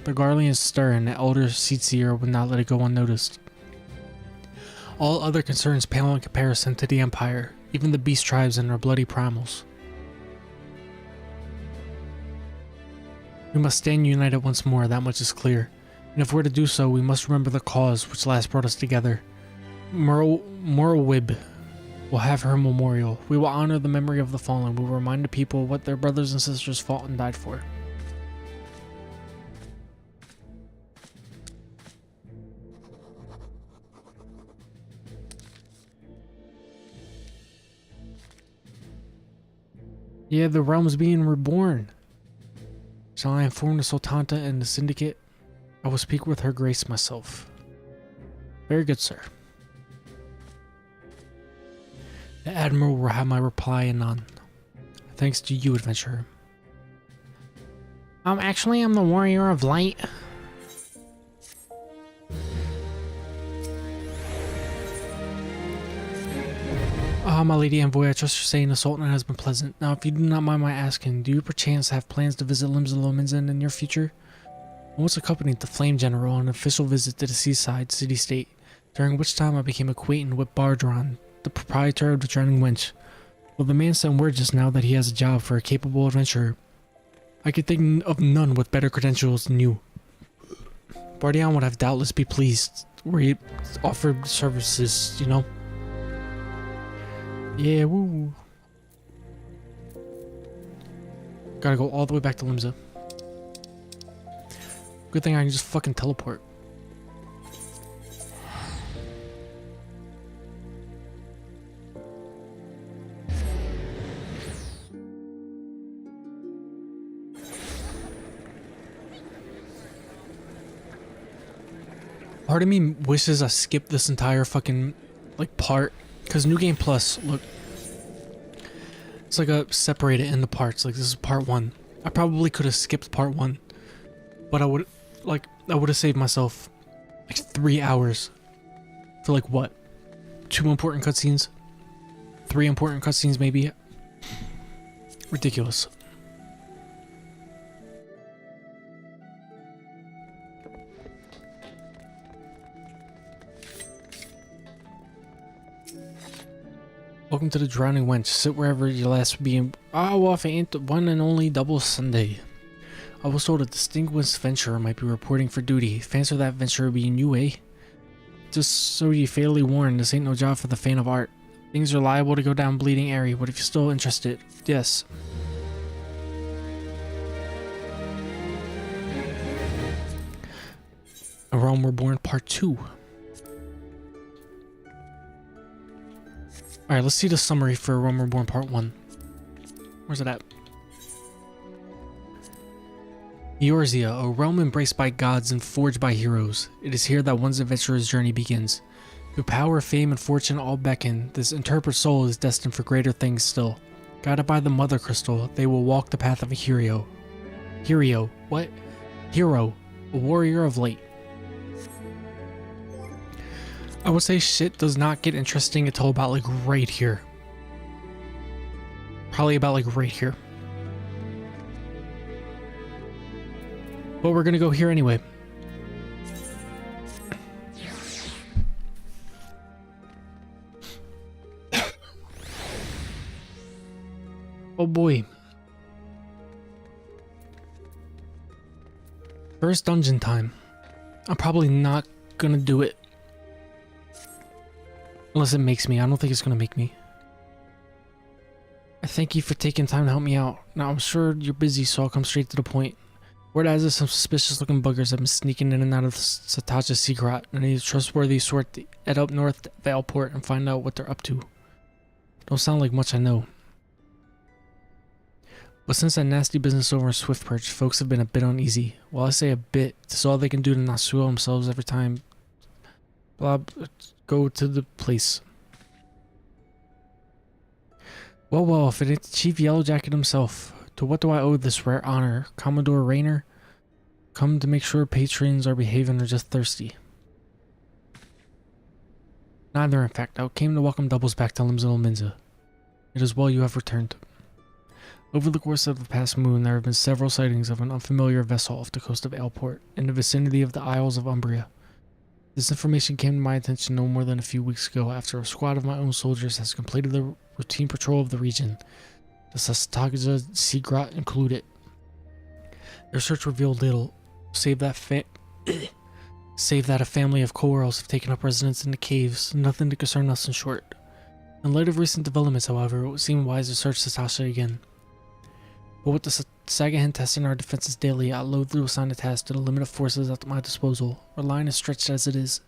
The Garleans stir, and the elder Seedseer would not let it go unnoticed. All other concerns pale in comparison to the Empire, even the beast tribes and their bloody primals. We must stand united once more, that much is clear. And if we're to do so, we must remember the cause which last brought us together. Morrowib will have her memorial. We will honor the memory of the fallen. We will remind the people what their brothers and sisters fought and died for. Yeah, the realm's being reborn. Shall I inform the Sultana and the Syndicate? I will speak with her grace myself. Very good, sir. The Admiral will have my reply anon. Thanks to you, adventurer. Actually, I'm the Warrior of Light. My lady envoy, I trust you're saying the Sultan has been pleasant. Now, if you do not mind my asking, do you perchance have plans to visit Limsa Lominsa in the near future? I once accompanied the Flame General on an official visit to the seaside city-state, during which time I became acquainted with Bardron, the proprietor of the Drowning Wench. Well, the man sent word just now that he has a job for a capable adventurer. I could think of none with better credentials than you. Bardion would have doubtless be pleased, where he offered services, you know? Yeah, woo. Gotta go all the way back to Limsa. Good thing I can just fucking teleport. Part of me wishes I skipped this entire fucking like part, because New Game Plus, look, it's like a separated into parts. Like this is part 1. I probably could have skipped part 1, but I would have saved myself like 3 hours for like what? 2 important cutscenes? 3 important cutscenes maybe? Ridiculous. Welcome to the Drowning Wench. Sit wherever you last be. Well, if it ain't the one and only DoubleSunday. I was told a distinguished venturer might be reporting for duty. Fancy that venturer being you, eh? Just so you fatally warned, this ain't no job for the faint of art. Things are liable to go down Bleeding Airy, but if you're still interested, yes. A Realm Reborn Part 2. Alright, let's see the summary for Realm Reborn Part 1. Where's it at? Eorzea, a realm embraced by gods and forged by heroes. It is here that one's adventurer's journey begins. Through power, fame, and fortune all beckon, this interpret soul is destined for greater things still. Guided by the Mother Crystal, they will walk the path of a hero. Hero? What? Hero. A warrior of light. I would say shit does not get interesting until about like right here. Probably about like right here. But we're gonna go here anyway. Oh boy. First dungeon time. I'm probably not gonna do it. Unless it makes me. I don't think it's gonna make me. I thank you for taking time to help me out. Now I'm sure you're busy, so I'll come straight to the point. Word has it some suspicious looking buggers have been sneaking in and out of Sataja's secret, and I need a trustworthy sort to head up north to Valport and find out what they're up to. Don't sound like much I know. But since that nasty business over in Swiftperch, folks have been a bit uneasy. Well, I say a bit, it's all they can do to not sue themselves every time go to the place. Well, if it ain't the Chief Yellowjacket himself, to what do I owe this rare honor? Commodore Raynor? Come to make sure patrons are behaving or just thirsty? Neither, in fact. I came to welcome Doubles back to Limsa Lominsa. It is well you have returned. Over the course of the past moon, there have been several sightings of an unfamiliar vessel off the coast of Alport, in the vicinity of the Isles of Umbria. This information came to my attention no more than a few weeks ago after a squad of my own soldiers has completed the routine patrol of the region, the Sastagaja Sea Grot included. Their search revealed little, save that a family of corals have taken up residence in the caves, nothing to concern us in short. In light of recent developments, however, it would seem wise to search Sastasha again. But with the Sagahan testing our defenses daily, I loathe to assign a task to the limited forces at my disposal. Our line is stretched as it is.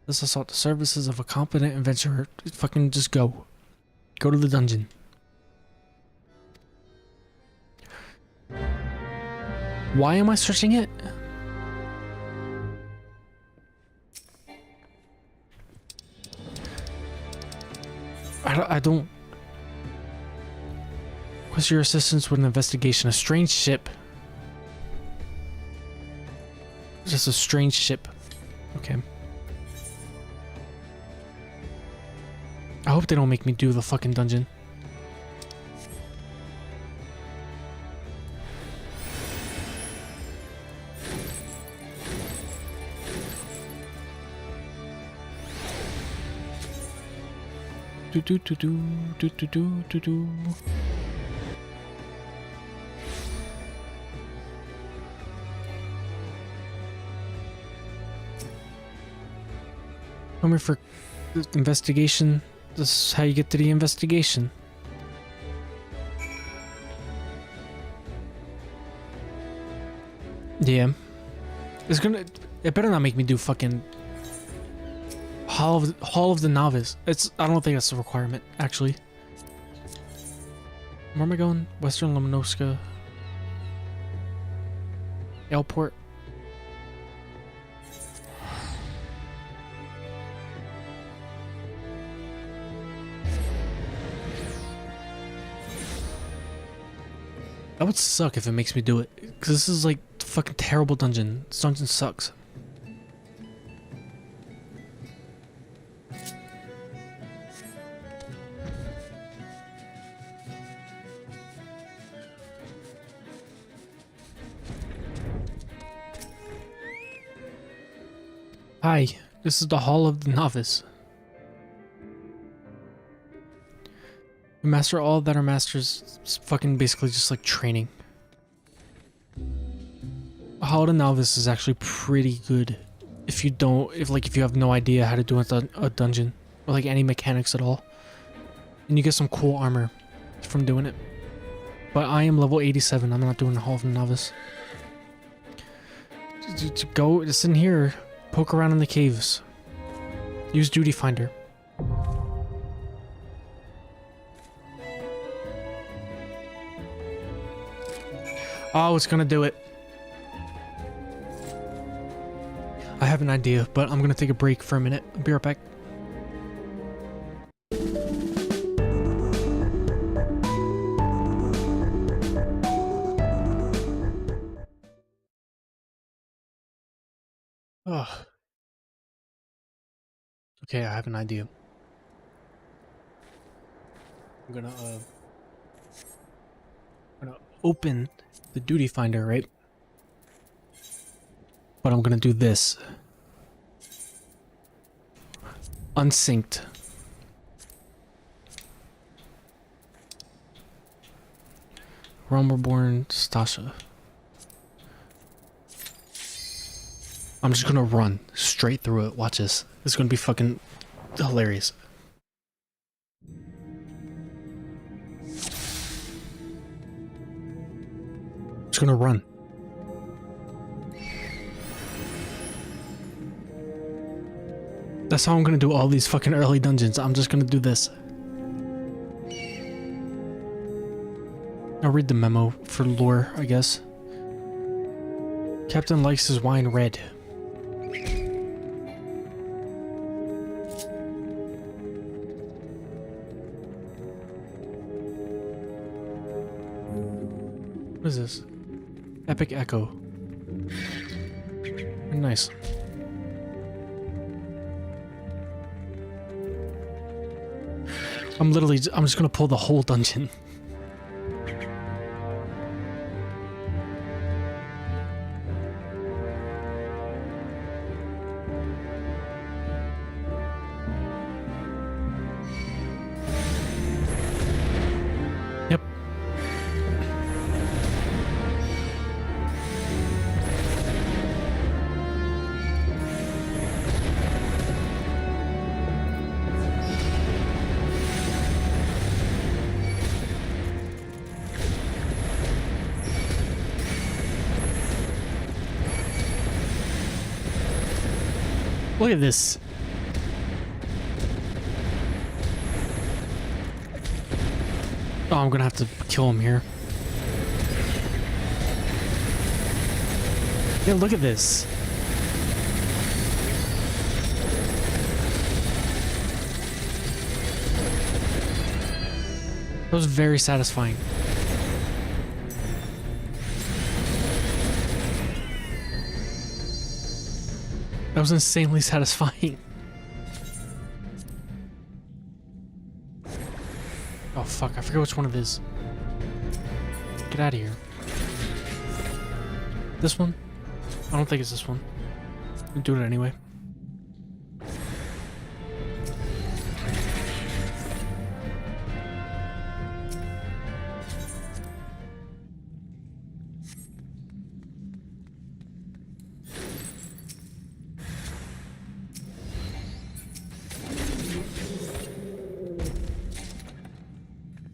Thus I sought the services of a competent adventurer. Fucking just go. Go to the dungeon. Why am I searching it? I don't... Request your assistance with an investigation. A strange ship. Just a strange ship. Okay. I hope they don't make me do the fucking dungeon. Do do do do do do do do do. Come here for the investigation. This is how you get to the investigation. Yeah. It's gonna... It better not make me do fucking... Hall of the Novice. I don't think that's a requirement, actually. Where am I going? Western Lemnoska. Alport. That would suck if it makes me do it, because this is like a fucking terrible dungeon. This dungeon sucks. Hi, this is the Hall of the Novice. We master all that our masters. It's fucking basically just like training. The Hall of the Novice is actually pretty good if you have no idea how to do a dungeon or like any mechanics at all. And you get some cool armor from doing it. But I am level 87. I'm not doing the Hall of the Novice. Go, it's in here. Poke around in the caves. Use Duty Finder. Oh, it's gonna do it. I have an idea, but I'm gonna take a break for a minute. I'll be right back. Okay, I have an idea. I'm gonna open the duty finder, right? But I'm gonna do this. Unsynced. Realm Reborn, Stasha. I'm just gonna run straight through it. Watch this. It's gonna be fucking hilarious. Just gonna run. That's how I'm gonna do all these fucking early dungeons. I'm just gonna do this. I'll read the memo for lore, I guess. Captain likes his wine red. What is this? Epic Echo. Nice. I'm just gonna pull the whole dungeon. Yep. Look at this. Oh, I'm gonna have to kill him here. Yeah, look at this. That was very satisfying. That was insanely satisfying. Oh fuck, I forget which one it is. Get out of here. This one? I don't think it's this one. I'll do it anyway.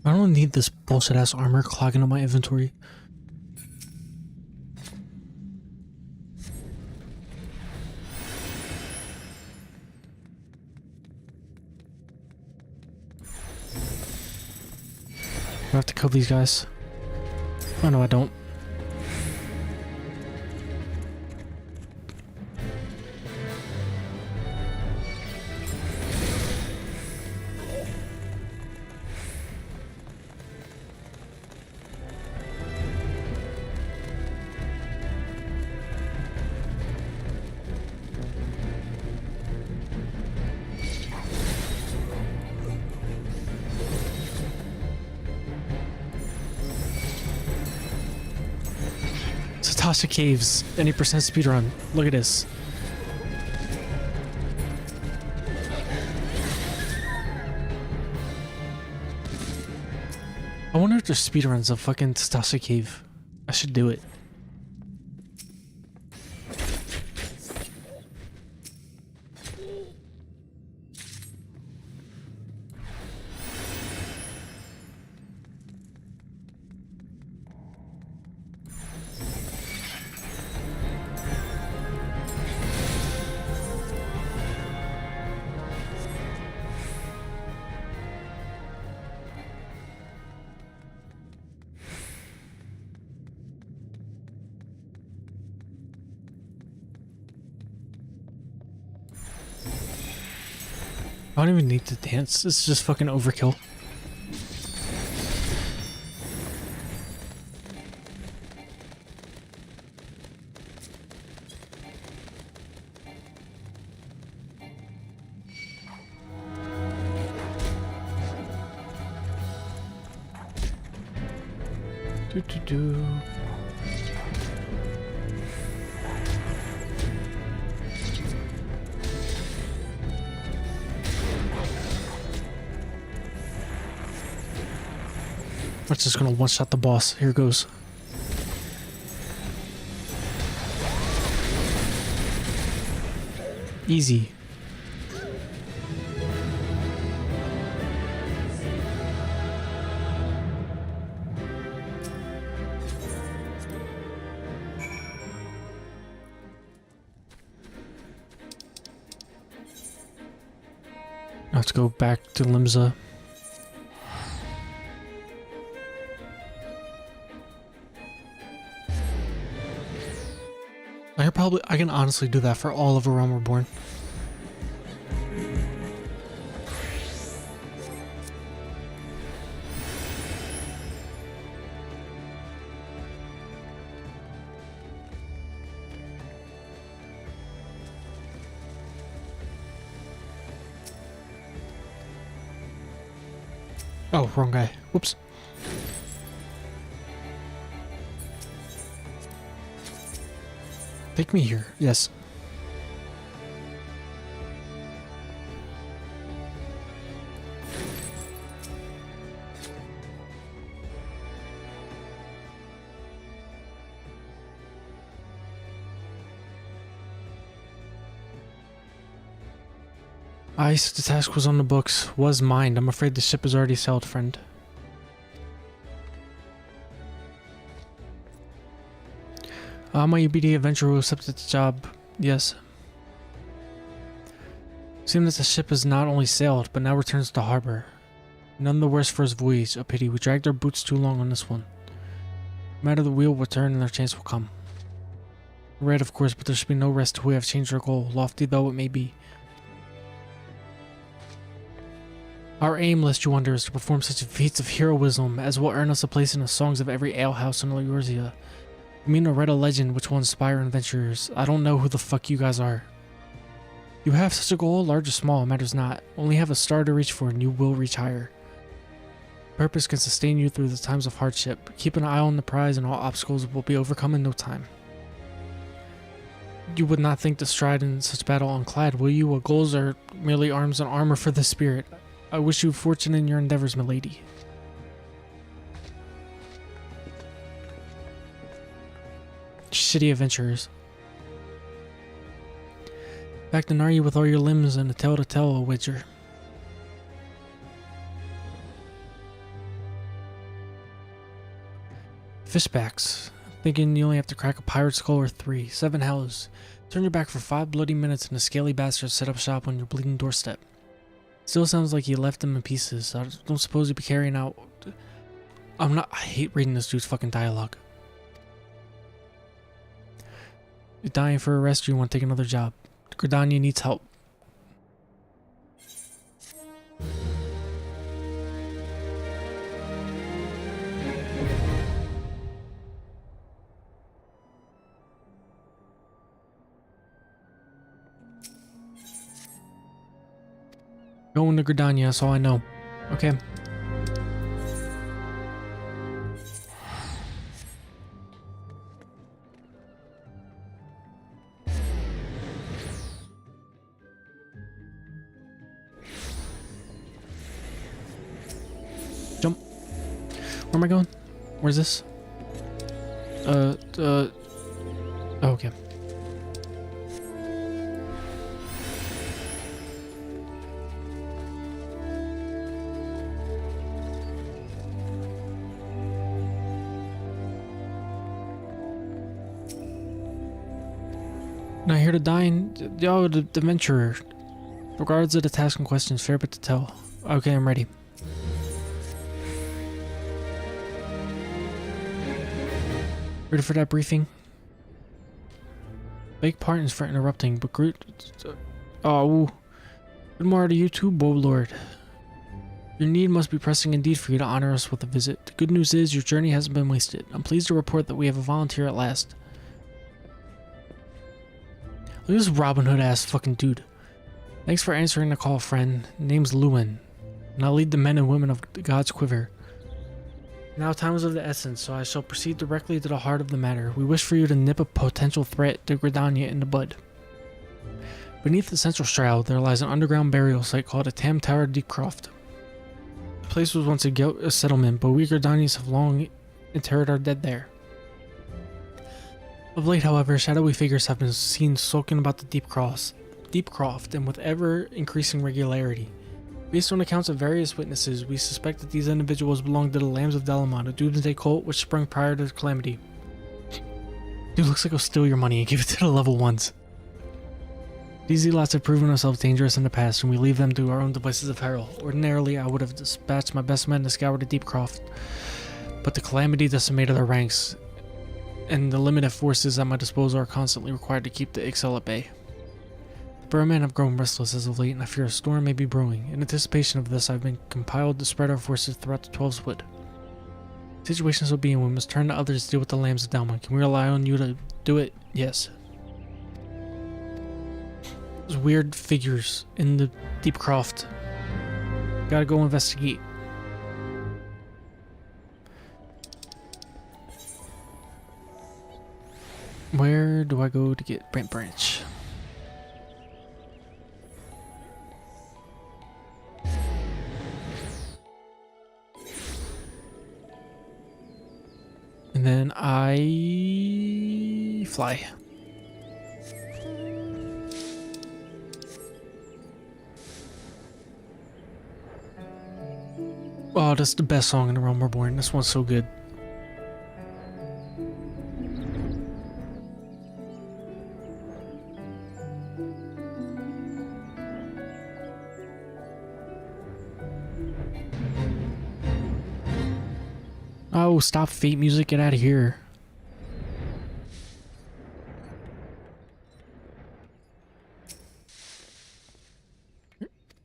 I don't need this bullshit ass armor clogging up my inventory. Do I have to kill these guys? Oh no, I don't. Tasha Caves, any percent speedrun. Look at this. I wonder if there's speedruns of fucking Tasha Cave. I should do it. I don't even need to dance. It's just fucking overkill. Do. I'm just gonna one-shot the boss. Here goes. Easy. Let's go back to Limsa. I can honestly do that for all of A Realm Reborn. Oh, wrong guy. Whoops. Take me here. Yes. Ice, the task was on the books. Was mined. I'm afraid the ship is already sailed, friend. My UBD adventurer who accepted the job. Yes. Seems that the ship has not only sailed, but now returns to harbor. None the worse for his voyage. A pity. We dragged our boots too long on this one. No matter the wheel will turn and their chance will come. Right, of course, but there should be no rest till we have changed our goal, lofty though it may be. Our aim, lest you wonder, is to perform such feats of heroism as will earn us a place in the songs of every alehouse in Eorzea. I mean to write a legend which will inspire adventurers. I don't know who the fuck you guys are. You have such a goal, large or small, matters not. Only have a star to reach for and you will reach higher. Purpose can sustain you through the times of hardship. Keep an eye on the prize and all obstacles will be overcome in no time. You would not think to stride in such battle unclad, will you? What goals are merely arms and armor for the spirit. I wish you fortune in your endeavors, milady. Shitty adventurers. Back to Narya with all your limbs and a tale to tell, a witcher. Fishbacks. Thinking you only have to crack a pirate skull or 3. 7 hells. Turn your back for 5 bloody minutes and a scaly bastard set up shop on your bleeding doorstep. Still sounds like you left them in pieces. I don't suppose you'd be carrying out... I hate reading this dude's fucking dialogue. You're dying for a rest or you want to take another job. Gridania needs help. Going to Gridania, that's all I know. Okay. Jump. Where am I going? Where's this? Oh, okay. Not here to dine. Yo, the adventurer. Regards of the task in question, fair but to tell. Okay, I'm ready. Ready for that briefing? Beg pardons for interrupting, but oh, good morning to you too, Bo Lord. Your need must be pressing indeed for you to honor us with a visit. The good news is your journey hasn't been wasted. I'm pleased to report that we have a volunteer at last. Look at this Robin Hood ass fucking dude. Thanks for answering the call, friend. Name's Lewin, and I'll lead the men and women of God's Quiver. Now time is of the essence, so I shall proceed directly to the heart of the matter. We wish for you to nip a potential threat to Gridania in the bud. Beneath the central shroud, there lies an underground burial site called a Tam Tower Deepcroft. The place was once a settlement, but we Gridanians have long interred our dead there. Of late, however, shadowy figures have been seen sulking about the Deepcroft, and with ever-increasing regularity. Based on accounts of various witnesses, we suspect that these individuals belong to the Lambs of Dalamon, a Doomsday cult which sprung prior to the Calamity. Dude, looks like he'll steal your money and give it to the level 1s. These zealots have proven themselves dangerous in the past, and we leave them to our own devices of peril. Ordinarily, I would have dispatched my best men to scour the Deepcroft, but the Calamity decimated their ranks, and the limited forces at my disposal are constantly required to keep the Ixel at bay. The Burmen have grown restless as of late, and I fear a storm may be brewing. In anticipation of this, I've been compelled to spread our forces throughout the 12's Wood. Situation so being, we must turn to others to deal with the Lambs of Dalmon. Can we rely on you to do it? Yes. There's weird figures in the Deepcroft. Gotta go investigate. Where do I go to get Brent Branch? And then I fly. Oh, that's the best song in the Realm Reborn. This one's so good. Oh, stop Fate music, get out of here.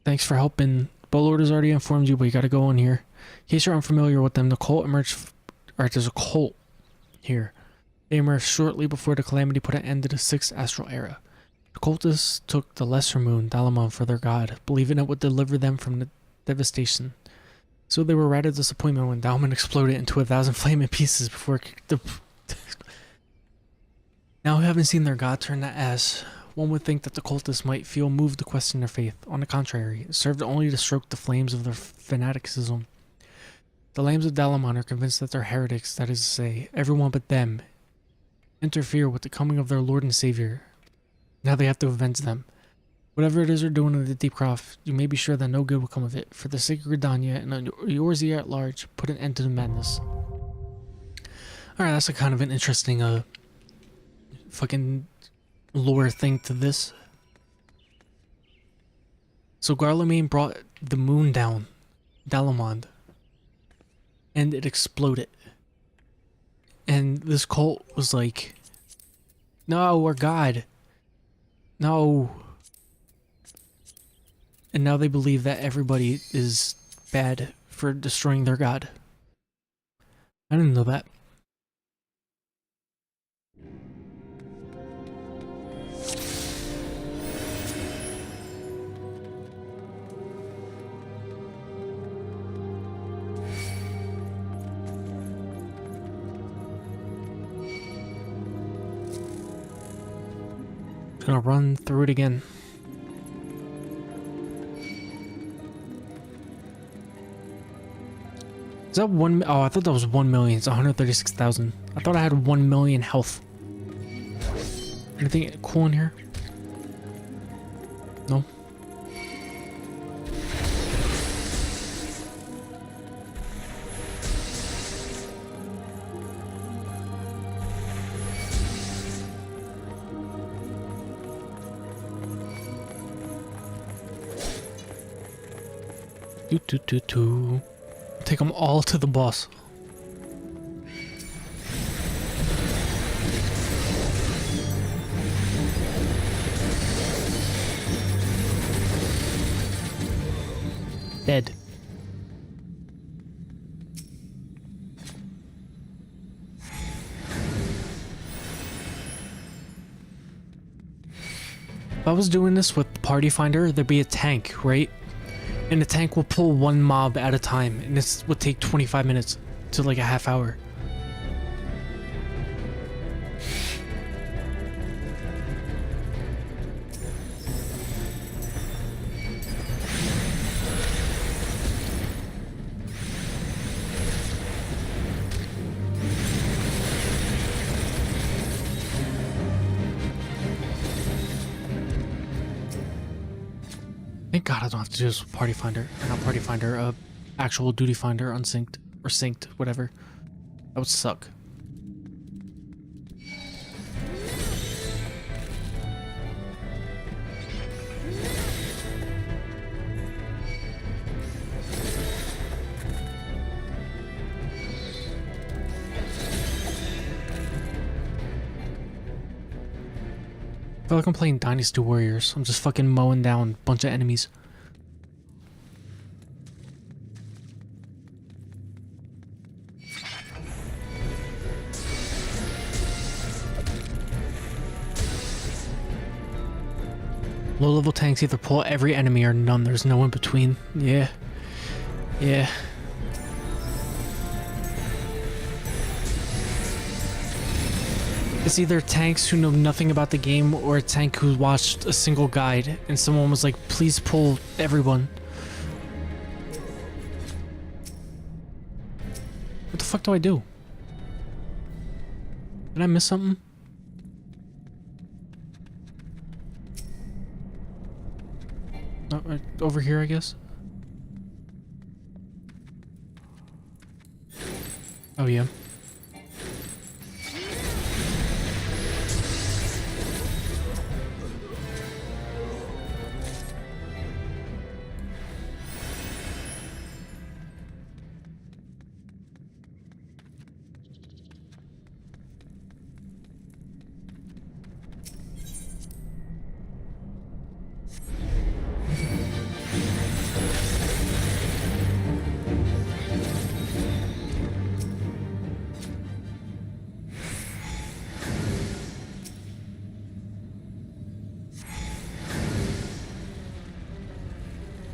Thanks for helping. Boatload has already informed you, but you gotta go in here. In case you're unfamiliar with them, the cult emerged... Alright, there's a cult here. They emerged shortly before the Calamity put an end to the 6th Astral Era. The cultists took the lesser moon, Dalamon, for their god, believing it would deliver them from the devastation. So they were rather disappointed when Dalman exploded into 1,000 flaming pieces before it kicked the... Now having seen their god turn to ash, one would think that the cultists might feel moved to question their faith. On the contrary, it served only to stoke the flames of their fanaticism. The Lambs of Dalamon are convinced that they're heretics, that is to say, everyone but them interfere with the coming of their Lord and Savior. Now they have to avenge them. Whatever it is they're doing in the Deepcroft, you may be sure that no good will come of it. For the sake of Gridania and yours here at large, put an end to the madness. Alright, that's a kind of an interesting, fucking lore thing to this. So Garlemane brought the moon down, Dalamond, and it exploded. And this cult was like, no, our god. No. And now they believe that everybody is bad for destroying their god. I didn't know that. Just gonna run through it again. Is that 1? Oh, I thought that was 1 million. It's 136,000. I thought I had 1 million health. Anything cool in here? No. Take them all to the boss. Dead. If I was doing this with Party Finder, there'd be a tank, right? And the tank will pull one mob at a time, and this would take 25 minutes. to like a half hour. Thank God I don't have to do this with Party Finder. Not Party Finder, actual Duty Finder, unsynced, or synced, whatever. That would suck. I feel like I'm playing Dynasty Warriors. I'm just fucking mowing down a bunch of enemies. Low-level tanks either pull every enemy or none. There's no in between. Yeah. Yeah. It's either tanks who know nothing about the game or a tank who watched a single guide and someone was like, please pull everyone. What the fuck do I do? Did I miss something? Oh, right over here, I guess. Oh, yeah.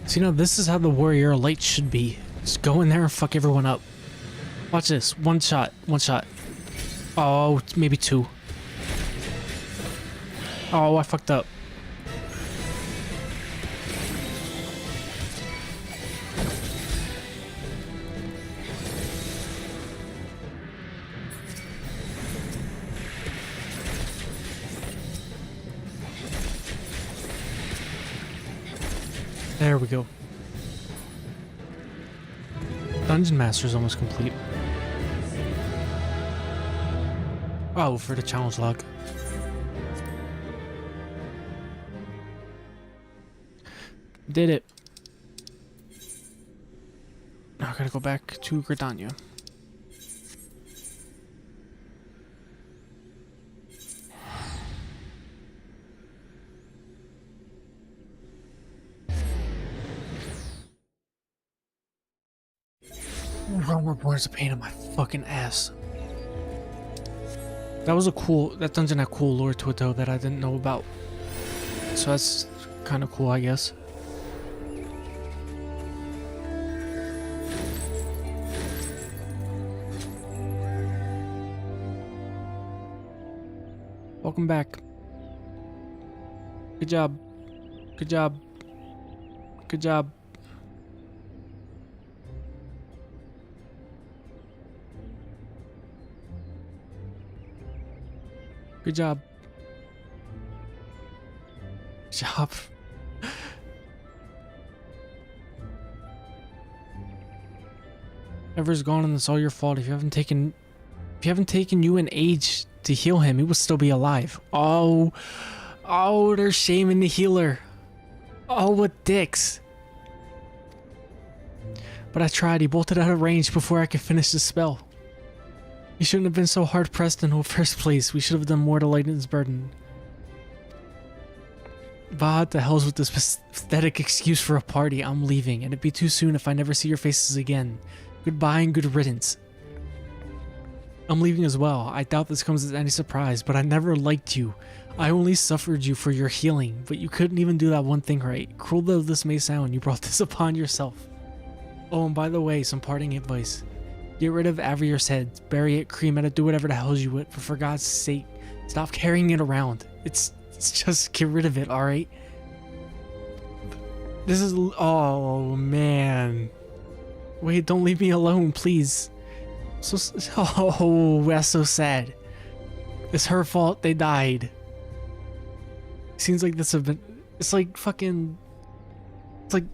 So, you know, this is how the Warrior Elite should be. Just go in there and fuck everyone up. Watch this. One shot. One shot. Oh, maybe two. Oh, I fucked up. There we go. Dungeon Master is almost complete. Oh, for the challenge log. Did it. Now I gotta go back to Gridania. Realm Reborn is a pain in my fucking ass. That was a cool, that dungeon had cool lore to it though that I didn't know about. So that's kind of cool, I guess. Welcome back. Good job. Good job. Good job. Good job. Good job. Ever's gone and it's all your fault. If you haven't taken you an age to heal him, he will still be alive. Oh, they're shaming the healer. Oh, what dicks. But I tried. He bolted out of range before I could finish the spell. You shouldn't have been so hard-pressed in the first place. We should have done more to lighten his burden. Bah, the hell's with this pathetic excuse for a party. I'm leaving, and it'd be too soon if I never see your faces again. Goodbye and good riddance. I'm leaving as well. I doubt this comes as any surprise, but I never liked you. I only suffered you for your healing, but you couldn't even do that one thing right. Cruel though this may sound, you brought this upon yourself. Oh, and by the way, some parting advice. Get rid of Avier's head, bury it, cremate it, do whatever the hell you would, but for God's sake, stop carrying it around. It's just get rid of it, alright? This is, oh man. Wait, don't leave me alone, please. Oh, that's so sad. It's her fault they died. Seems like this have been, it's like fucking, it's like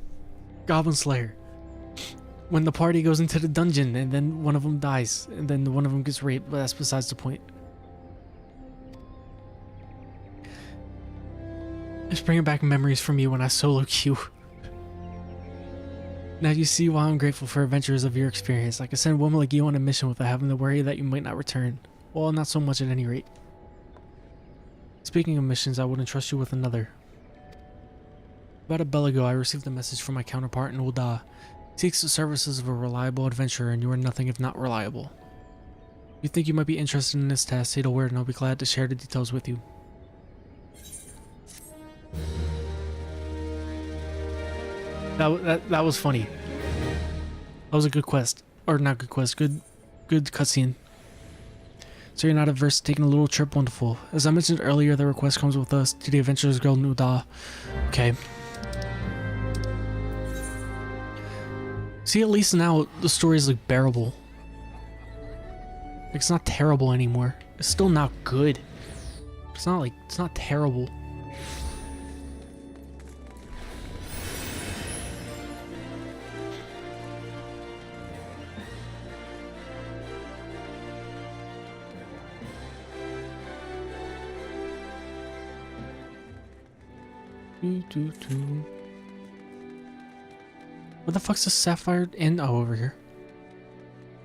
Goblin Slayer. When the party goes into the dungeon and then one of them dies and then one of them gets raped, but that's besides the point. It's bringing back memories from me when I solo queue. Now you see why I'm grateful for adventures of your experience. I can send a woman like you on a mission without having to worry that you might not return. Well, not so much at any rate. Speaking of missions, I would entrust you with another. About a bell ago, I received a message from my counterpart in Ul'dah. He seeks the services of a reliable adventurer, and you are nothing if not reliable. If you think you might be interested in this task, say the word and I'll be glad to share the details with you. That was funny. That was a good quest. Or not good quest, good cutscene. So you're not averse to taking a little trip, wonderful. As I mentioned earlier, the request comes with us to the Adventurers Guild in Ul'dah. Okay. See, at least now the story is like bearable. Like, it's not terrible anymore. It's still not good. It's not terrible. Where the fuck's the sapphire in? Oh, over here.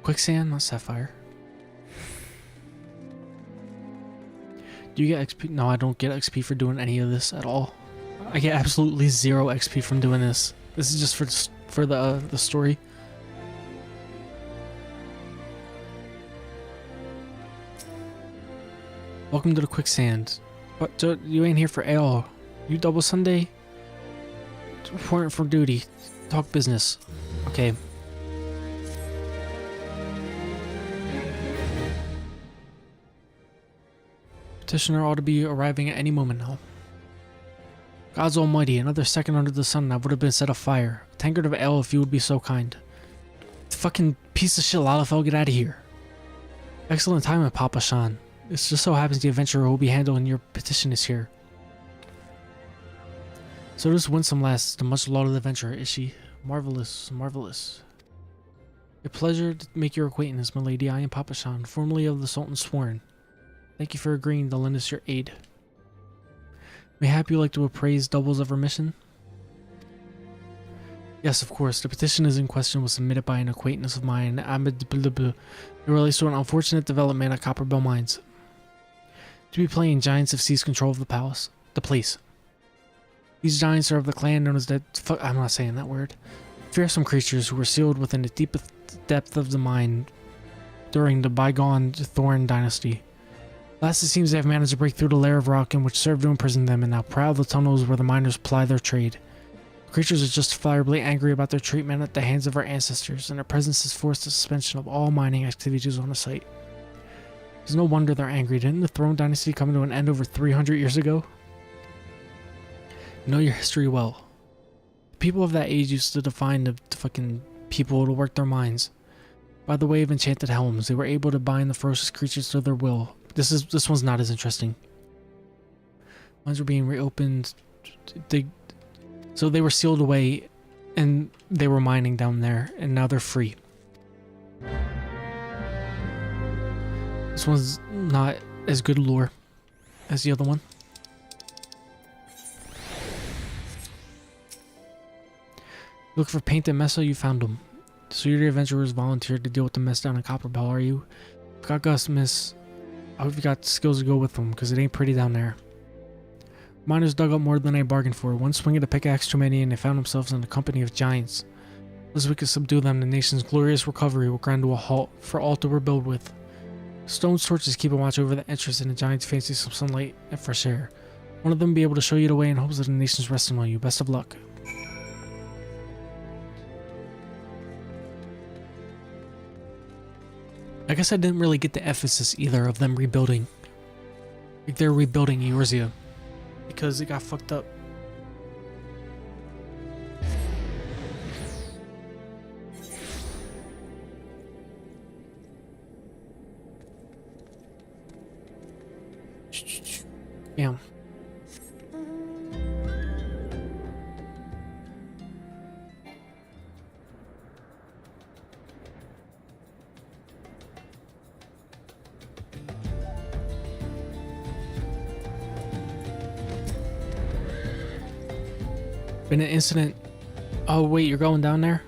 Quicksand, not sapphire. Do you get XP? No, I don't get XP for doing any of this at all. I get absolutely 0 XP from doing this. This is just for the story. Welcome to the quicksand. But you ain't here for ale. You DoubleSunday? Reporting for duty. Talk business. Okay. Petitioner ought to be arriving at any moment now. God's almighty, another second under the sun and I would have been set afire. A tankard of ale if you would be so kind. Fucking piece of shit Lalafell, get out of here. Excellent timing, Papa Shan. It just so happens the adventurer who will be handling your petition is here. So this winsome lass is the much lauded adventurer, is she? Marvelous, marvelous. A pleasure to make your acquaintance, my lady. I am Papa Shan, formerly of the Sultan's Sworn. Thank you for agreeing to lend us your aid. Mayhap you like to appraise doubles of our mission? Yes, of course. The petition is in question was submitted by an acquaintance of mine, Ahmed It relates to an unfortunate development at Copperbell Mines. To be plain, giants have seized control of the place. These giants are of the clan known as the... I'm not saying that word. Fearsome creatures who were sealed within the deepest depth of the mine during the bygone Thorn dynasty. Last it seems they have managed to break through the layer of rock in which served to imprison them and now prowl the tunnels where the miners ply their trade. The creatures are justifiably angry about their treatment at the hands of our ancestors, and their presence has forced the suspension of all mining activities on the site. It's no wonder they're angry. Didn't the Throne dynasty come to an end over 300 years ago? You know your history well. The people of that age used to define the fucking people to work their mines. By the way of enchanted helms, they were able to bind the ferocious creatures to their will. This one's not as interesting. Mines were being reopened. So they were sealed away, and they were mining down there, and now they're free. This one's not as good lore as the other one. Look for paint and mesa, you found them. So you're the adventurers volunteered to deal with the mess down in Copperbell, are you? Got Gus, miss. I hope you got skills to go with them, because it ain't pretty down there. Miners dug up more than they bargained for. One swing of the pickaxe too many, and they found themselves in the company of giants. Unless we could subdue them, the nation's glorious recovery will grind to a halt, for all to rebuild with. Stone torches keep a watch over the entrance, and the giants fancy some sunlight and fresh air. One of them will be able to show you the way in hopes that the nation's resting on you. Best of luck. I guess I didn't really get the emphasis either of them rebuilding. Like they're rebuilding Eorzea because it got fucked up. Damn. Been an incident. Oh wait, you're going down there?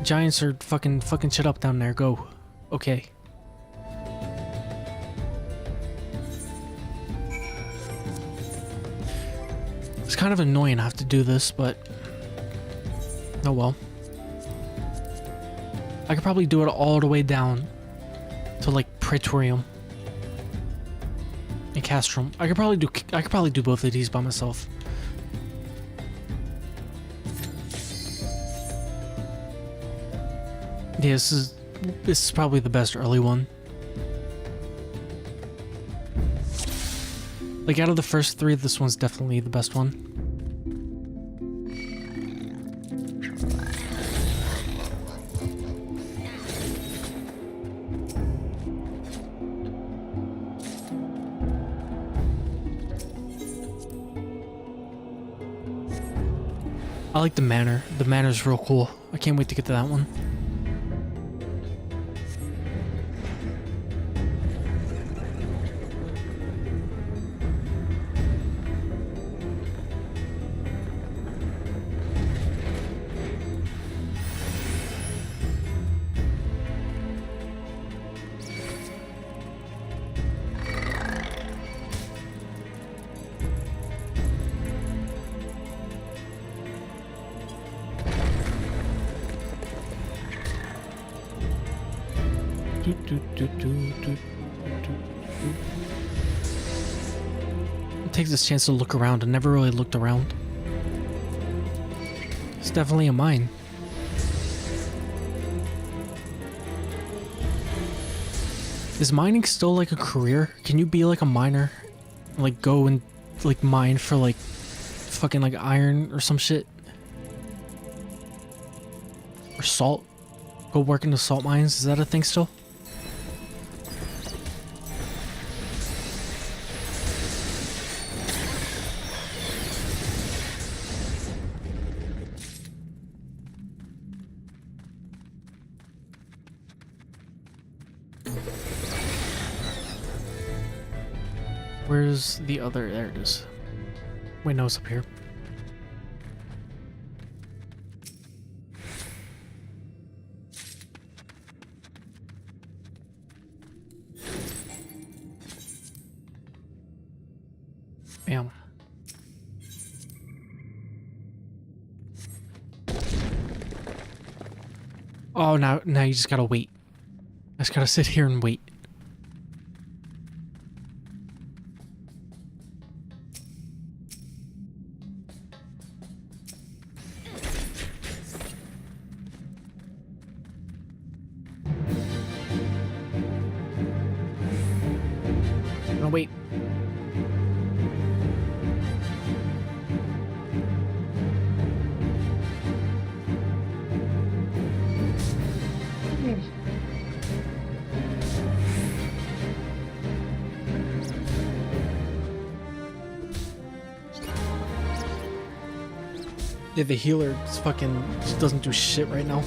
Giants are fucking shit up down there. Go. Okay. It's kind of annoying I have to do this, but oh well. I could probably do it all the way down to like Praetorium and Castrum. I could probably do both of these by myself. Yeah, this is probably the best early one. Like out of the first three, this one's definitely the best one. I like the manor. The manor's real cool. I can't wait to get to that one. Takes this chance to look around. I never really looked around. It's definitely a mine. Is mining still like a career? Can you be like a miner? Like go and like mine for like fucking like iron or some shit? Or salt? Go work in the salt mines? Is that a thing still? Where's the other? There it is. Wait, no, it's up here. Bam. Oh, now you just gotta wait. I just gotta sit here and wait. No, wait. Yeah, the healer just fucking just doesn't do shit right now.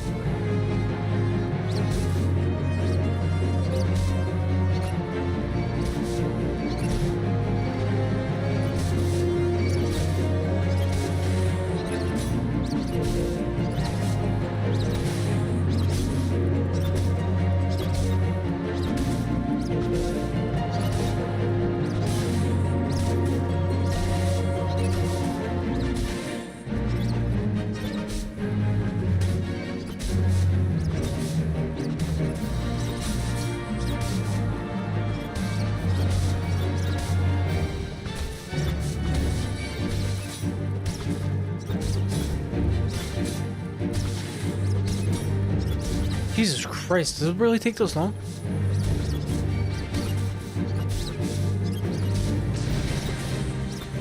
Jesus Christ, does it really take this long?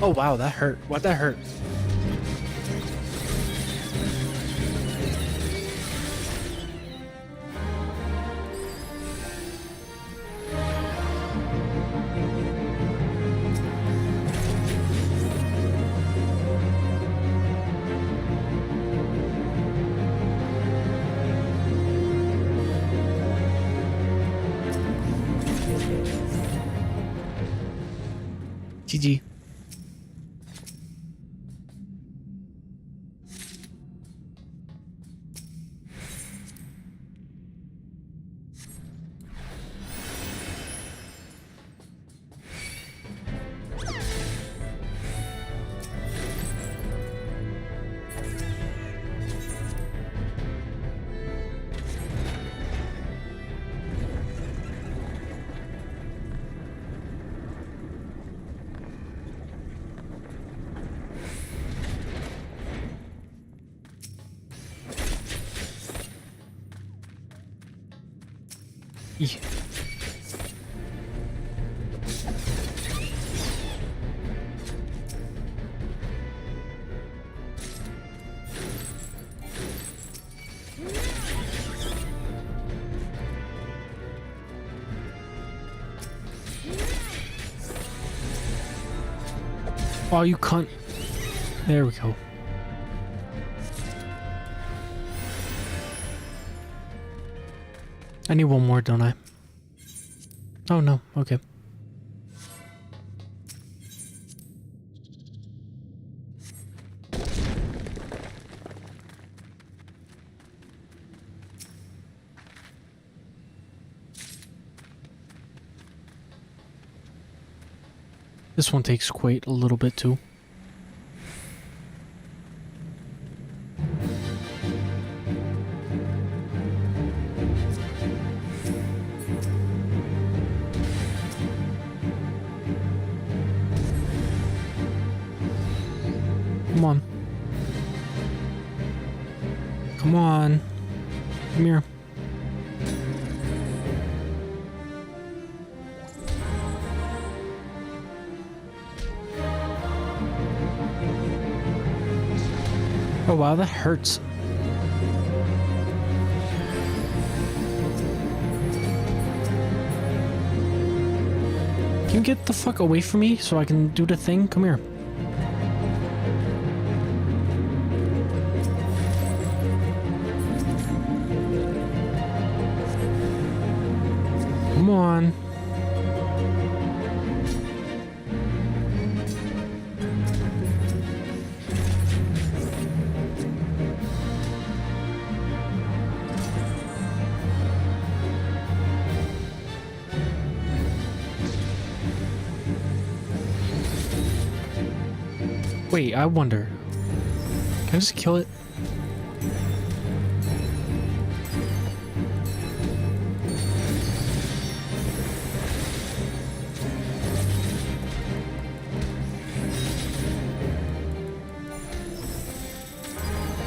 Oh wow, that hurt. What that hurt? GG. Yeah. Oh, you cunt. There we go. I need one more, don't I? Oh no, okay. This one takes quite a little bit too. Come on. Come on. Come here. Oh wow, that hurts. Can you get the fuck away from me so I can do the thing? Come here. Come on. Wait, I wonder. Can I just kill it?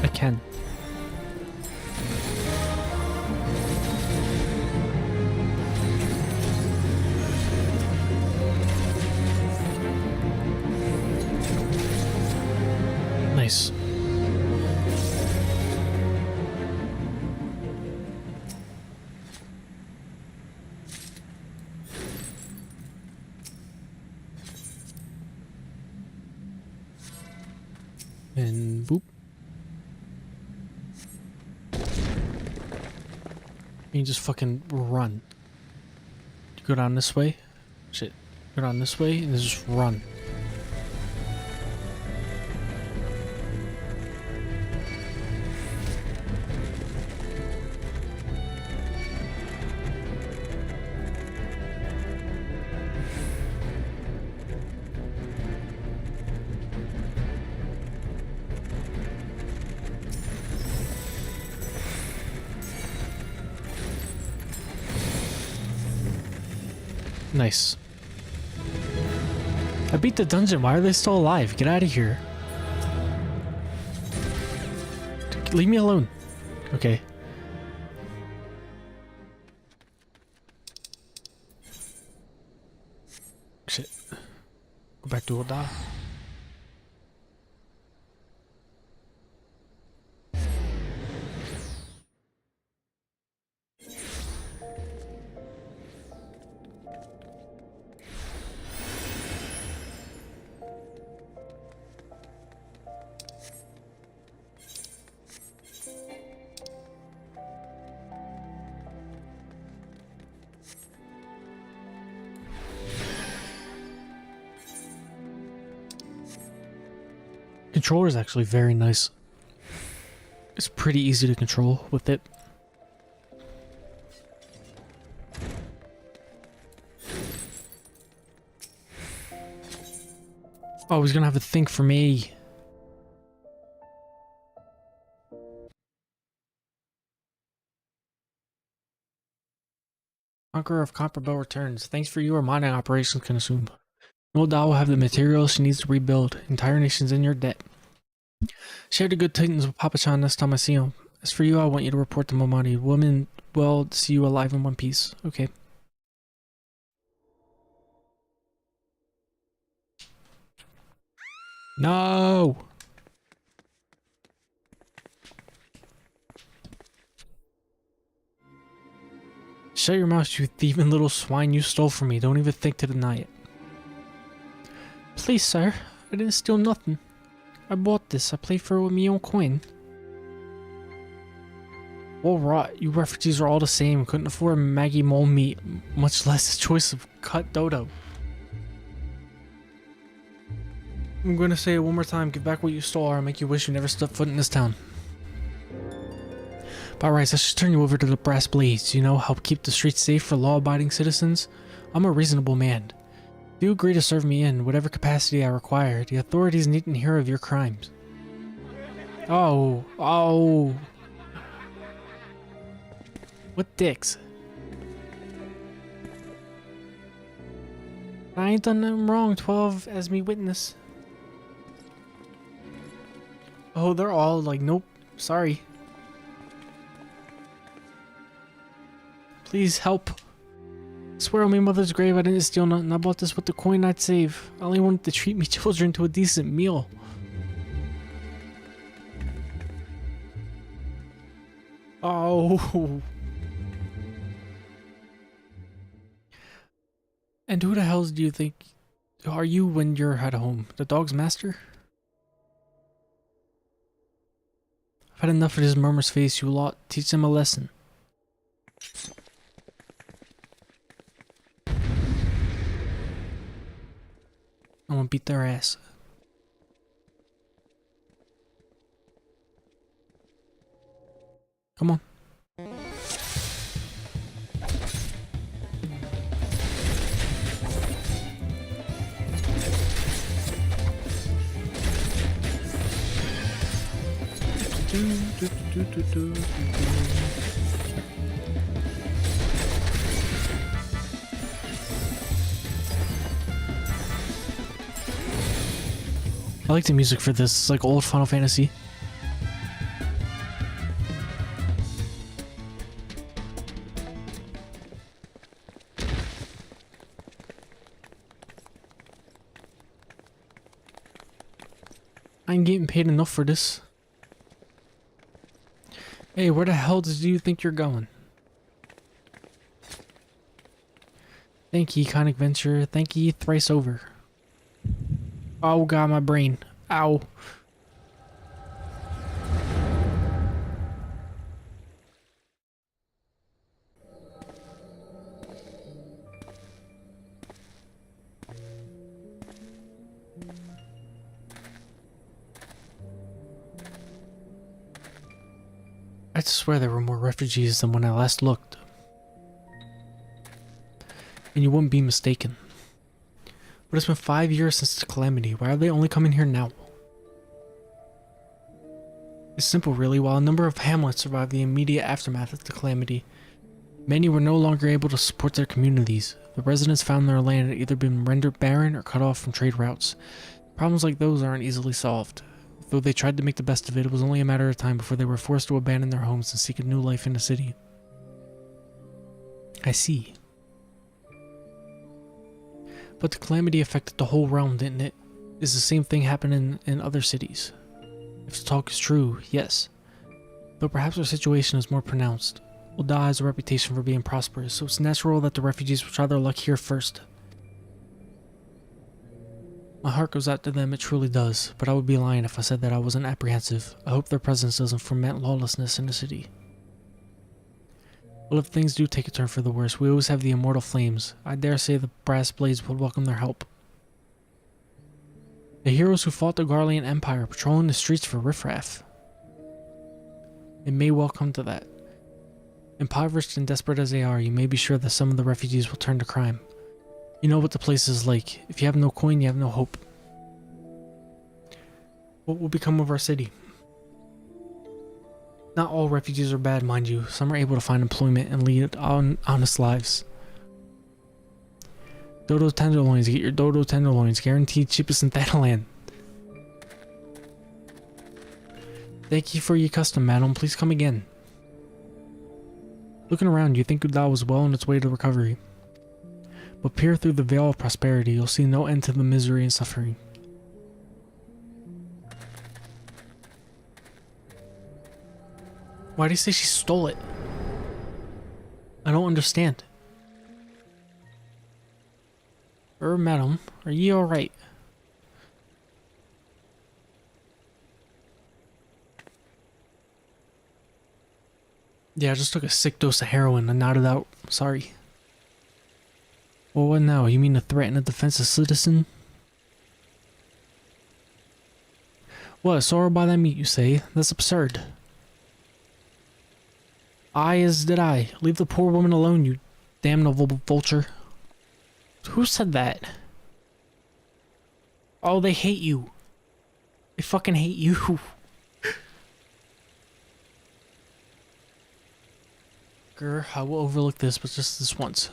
I can. Nice. And boop. You just fucking run. You go down this way. Shit. Go down this way and just run. Nice. I beat the dungeon. Why are they still alive? Get out of here. Leave me alone. Okay. Go back to Oda. Controller is actually very nice. It's pretty easy to control with it. Oh, he's gonna have a thing for me. Conqueror of Copperbell returns. Thanks for your mining operations, consume. No doubt will have the materials she needs to rebuild. Entire nation's in your debt. Share the good tidings with Papa-chan next time I see him. As for you, I want you to report to Momani. Woman, well, see you alive in one piece. Okay. No! Shut your mouth, you thieving little swine. You stole from me. Don't even think to deny it. Please, sir. I didn't steal nothing. I bought this. I paid for it with my own coin. Well, rot. You refugees are all the same. Couldn't afford Maggie mole meat, much less the choice of cut dodo. I'm gonna say it one more time. Give back what you stole or I'll make you wish you never stepped foot in this town. But alright, I should turn you over to the brass blades. You know, help keep the streets safe for law-abiding citizens. I'm a reasonable man. If you agree to serve me in whatever capacity I require, the authorities needn't hear of your crimes. Oh. What dicks? I ain't done nothing wrong, 12 as me witness. Oh, they're all like, nope, sorry. Please help. I swear on my mother's grave I didn't steal nothing. I bought this with the coin I'd save. I only wanted to treat me children to a decent meal. Oh. And who the hell do you think are you when you're at home? The dog's master? I've had enough of this murmur's face, you lot. Teach them a lesson. I want to beat their ass. Come on. I like the music for this. It's like old Final Fantasy. I ain't getting paid enough for this. Hey, where the hell do you think you're going? Thank ye, Conic Venture. Thank ye thrice over. Oh god, my brain. Ow. I swear there were more refugees than when I last looked. And you wouldn't be mistaken. But it's been 5 years since the calamity. Why are they only coming here now? It's simple really. While a number of hamlets survived the immediate aftermath of the calamity, many were no longer able to support their communities. The residents found their land had either been rendered barren or cut off from trade routes. Problems like those aren't easily solved. Though they tried to make the best of it, it was only a matter of time before they were forced to abandon their homes and seek a new life in the city. I see. But the calamity affected the whole realm, didn't it? Is the same thing happening in other cities? If the talk is true, yes. But perhaps our situation is more pronounced. Ul'dah has a reputation for being prosperous, so it's natural that the refugees will try their luck here first. My heart goes out to them, it truly does, but I would be lying if I said that I wasn't apprehensive. I hope their presence doesn't foment lawlessness in the city. Well, if things do take a turn for the worse, we always have the immortal flames. I dare say the brass blades would welcome their help. The heroes who fought the Garlean Empire patrolling the streets for riffraff. It may well come to that. Impoverished and desperate as they are, you may be sure that some of the refugees will turn to crime. You know what the place is like. If you have no coin, you have no hope. What will become of our city? Not all refugees are bad, mind you. Some are able to find employment and lead honest lives. Dodo tenderloins, get your Dodo tenderloins, guaranteed cheapest in Thanalan. Thank you for your custom, madam. Please come again. Looking around, you think Ul'dah was well on its way to recovery. But peer through the veil of prosperity, you'll see no end to the misery and suffering. Why do you say she stole it? I don't understand. Madam, are you alright? Yeah, I just took a sick dose of heroin and nodded out. Sorry. Well, what now? You mean to threaten a defenseless citizen? What, sorrow by thy meat, you say? That's absurd. Aye, as did I. Leave the poor woman alone, you damnable vulture. Who said that? Oh, they hate you. They fucking hate you. Grr, I will overlook this, but just this once.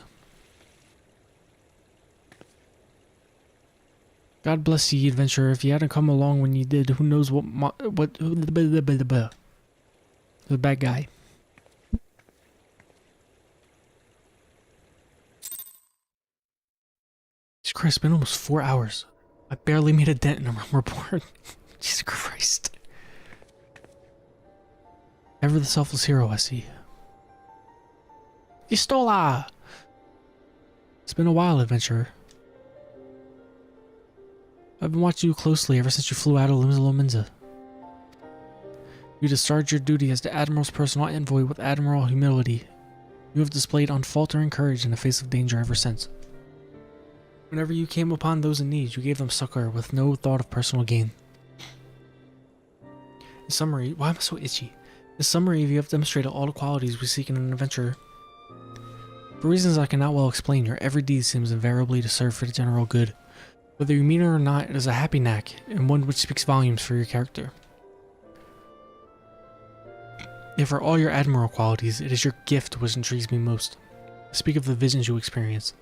God bless ye, adventurer. If you hadn't come along when you did, who knows the bad guy. Jesus Christ, it's been almost 4 hours. I barely made a dent in a realm report. Jesus Christ. Ever the selfless hero, I see. Pistola! It's been a while, adventurer. I've been watching you closely ever since you flew out of Limsa. You discharged your duty as the Admiral's personal envoy with admirable humility. You have displayed unfaltering courage in the face of danger ever since. Whenever you came upon those in need, you gave them succor with no thought of personal gain. In summary, why am I so itchy? In summary, you have demonstrated all the qualities we seek in an adventurer. For reasons I cannot well explain, your every deed seems invariably to serve for the general good. Whether you mean it or not, it is a happy knack, and one which speaks volumes for your character. Yet for all your admirable qualities, it is your gift which intrigues me most. I speak of the visions you experience.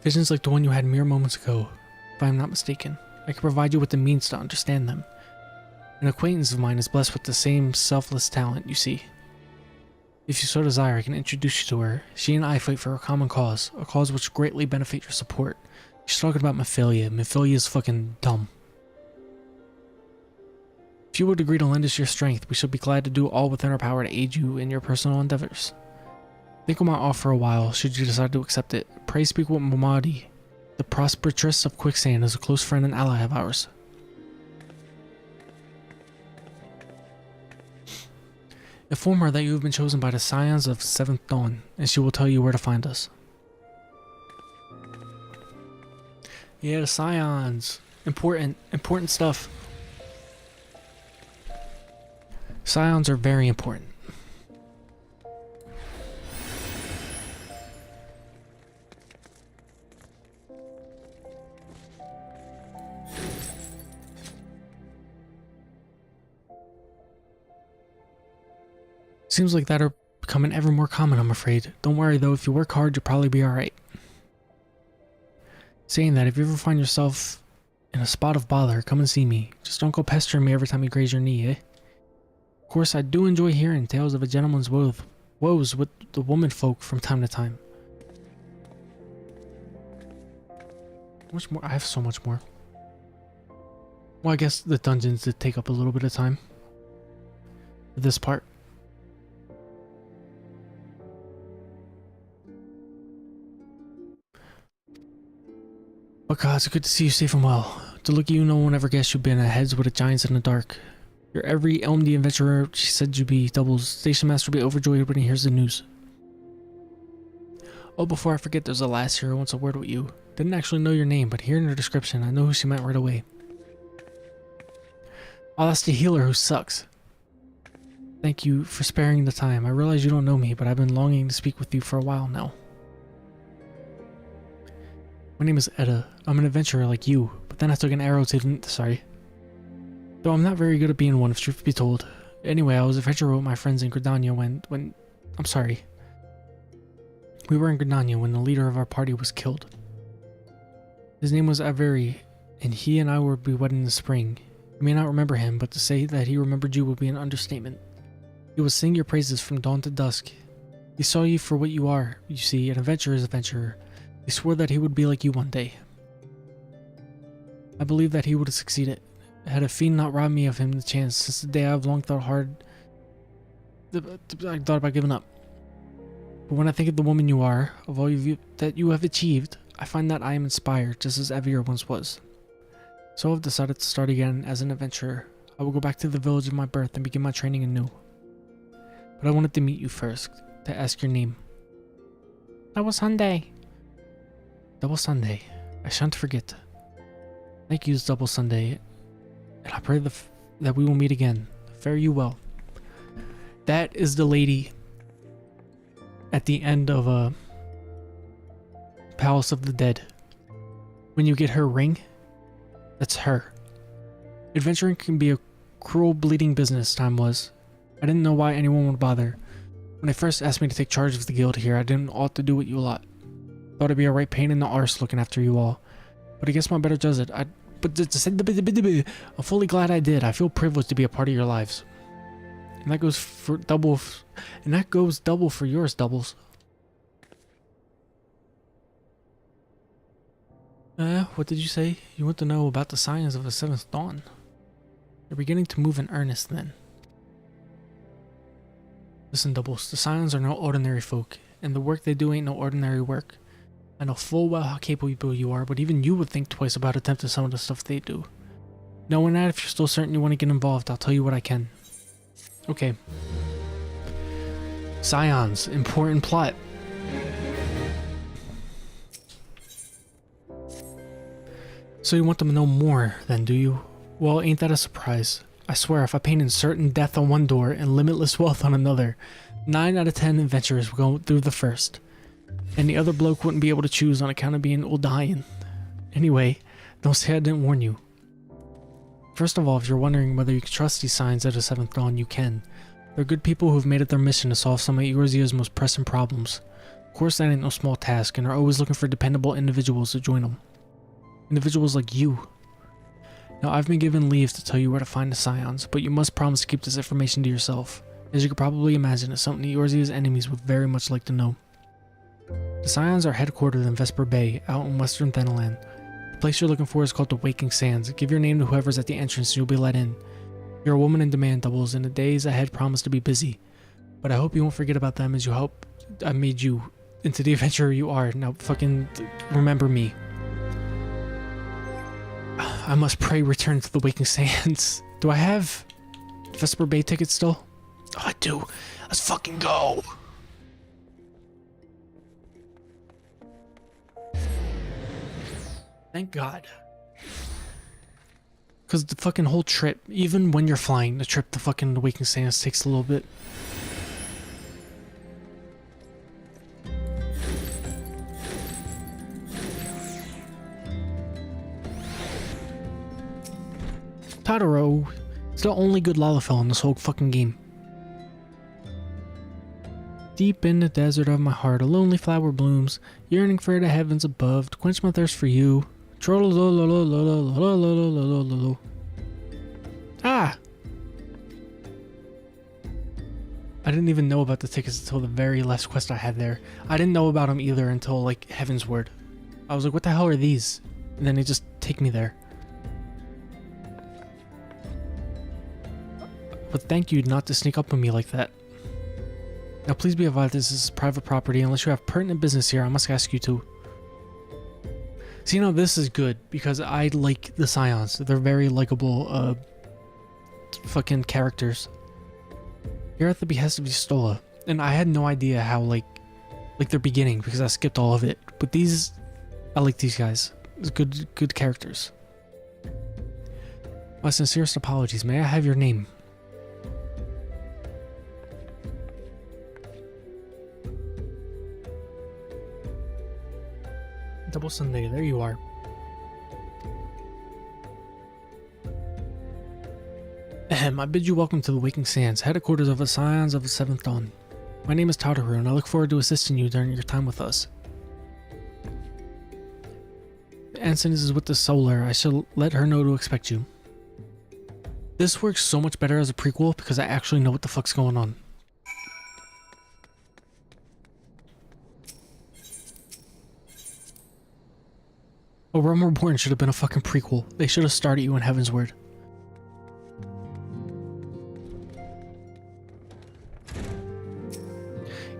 Visions like the one you had mere moments ago. If I am not mistaken, I can provide you with the means to understand them. An acquaintance of mine is blessed with the same selfless talent, you see. If you so desire, I can introduce you to her. She and I fight for a common cause, a cause which greatly benefit your support. She's talking about Mephilia. Mephilia is fucking dumb. If you would agree to lend us your strength, we shall be glad to do all within our power to aid you in your personal endeavors. Think on my offer a while, should you decide to accept it. Pray speak with Momadi. The prosperatress of Quicksand is a close friend and ally of ours. Inform her that you have been chosen by the Scions of Seventh Dawn, and she will tell you where to find us. Yeah, the Scions. Important stuff. Scions are very important. Seems like that are becoming ever more common, I'm afraid. Don't worry though, if you work hard, you'll probably be alright. Saying that, if you ever find yourself in a spot of bother, come and see me. Just don't go pestering me every time you graze your knee, eh? Of course, I do enjoy hearing tales of a gentleman's woes with the woman folk from time to time. How much more? I have so much more. Well, I guess the dungeons did take up a little bit of time for this part. But God, it's good to see you safe and well. To look at you, no one ever guessed you'd been at heads with the giants in the dark. You're every Elmdy adventurer she said you'd be. Doubles. Station Master will be overjoyed when he hears the news. Oh, before I forget, there's a lass here who wants a word with you. Didn't actually know your name, but hearing her description, I know who she meant right away. Oh, that's the healer who sucks. Thank you for sparing the time. I realize you don't know me, but I've been longing to speak with you for a while now. My name is Edda. I'm an adventurer like you, but then I took an arrow to sorry. Though I'm not very good at being one, if truth be told. Anyway, I was adventuring with my friends in Gridania when I'm sorry. We were in Gridania when the leader of our party was killed. His name was Averi, and he and I would be wedded in the spring. You may not remember him, but to say that he remembered you would be an understatement. He would sing your praises from dawn to dusk. He saw you for what you are. You see, an adventurer is an adventurer. He swore that he would be like you one day. I believe that he would have succeeded. Had a fiend not robbed me of him the chance, since the day I've long thought hard. I thought about giving up. But when I think of the woman you are, of all that you have achieved, I find that I am inspired, just as Avir once was. So I've decided to start again as an adventurer. I will go back to the village of my birth and begin my training anew. But I wanted to meet you first, to ask your name. DoubleSunday. DoubleSunday. I shan't forget. Thank you, DoubleSunday, and I pray that we will meet again. Fare you well. That is the lady at the end of Palace of the Dead. When you get her ring, that's her. Adventuring can be a cruel, bleeding business, time was. I didn't know why anyone would bother. When they first asked me to take charge of the guild here, I didn't ought to do with you a lot. Thought it'd be a right pain in the arse looking after you all. But I guess my better does it. I'm fully glad I did. I feel privileged to be a part of your lives. And that goes for double. And that goes double for yours, Doubles. What did you say? You want to know about the signs of the seventh dawn? You're beginning to move in earnest then. Listen, Doubles, the Scions are no ordinary folk, and the work they do ain't no ordinary work. I know full well how capable you are, but even you would think twice about attempting some of the stuff they do. Knowing that, if you're still certain you want to get involved, I'll tell you what I can. Okay. Scions, important plot. So you want them to know more, then, do you? Well, ain't that a surprise? I swear, if I painted certain death on one door and limitless wealth on another, 9 out of 10 adventurers would go through the first. And the other bloke wouldn't be able to choose on account of being old dying. Anyway, don't say I didn't warn you. First of all, if you're wondering whether you can trust these signs at the 7th dawn, you can. They're good people who've made it their mission to solve some of Eorzea's most pressing problems. Of course, that ain't no small task, and are always looking for dependable individuals to join them. Individuals like you. Now, I've been given leave to tell you where to find the Scions, but you must promise to keep this information to yourself. As you could probably imagine, it's something Eorzea's enemies would very much like to know. The Scions are headquartered in Vesper Bay, out in western Thanalan. The place you're looking for is called the Waking Sands. Give your name to whoever's at the entrance and you'll be let in. You're a woman in demand, Doubles, and the days ahead promise to be busy. But I hope you won't forget about them as you help I made you into the adventurer you are. Now fucking remember me. I must pray return to the Waking Sands. Do I have Vesper Bay tickets still? Oh, I do. Let's fucking go. Thank God. Because the fucking whole trip, even when you're flying, the trip to fucking the Waking Sands takes a little bit. Totoro. It's the only good Lalafell in this whole fucking game. Deep in the desert of my heart, a lonely flower blooms, yearning for the heavens above, to quench my thirst for you. Ah! I didn't even know about the tickets until the very last quest I had there. I didn't know about them either until, like, Heaven's Word. I was like, what the hell are these? and then they just take me there. But thank you not to sneak up on me like that. Now please be advised this is private property. Unless you have pertinent business here, I must ask you to. So, you know, this is good because I like the Scions. They're very likable, fucking characters. You're at the behest of Yustola, and I had no idea how, like their beginning, because I skipped all of it. But these, I like these guys. It's good characters. My sincerest apologies. May I have your name? DoubleSunday, there you are. Ahem, I bid you welcome to the Waking Sands, headquarters of the Scions of the 7th Dawn. My name is Tataru, and I look forward to assisting you during your time with us. The ensign is with the Solar. I shall let her know to expect you. This works so much better as a prequel because I actually know what the fuck's going on. Oh, Realm Reborn should have been a fucking prequel. They should have started you in Heaven's Word.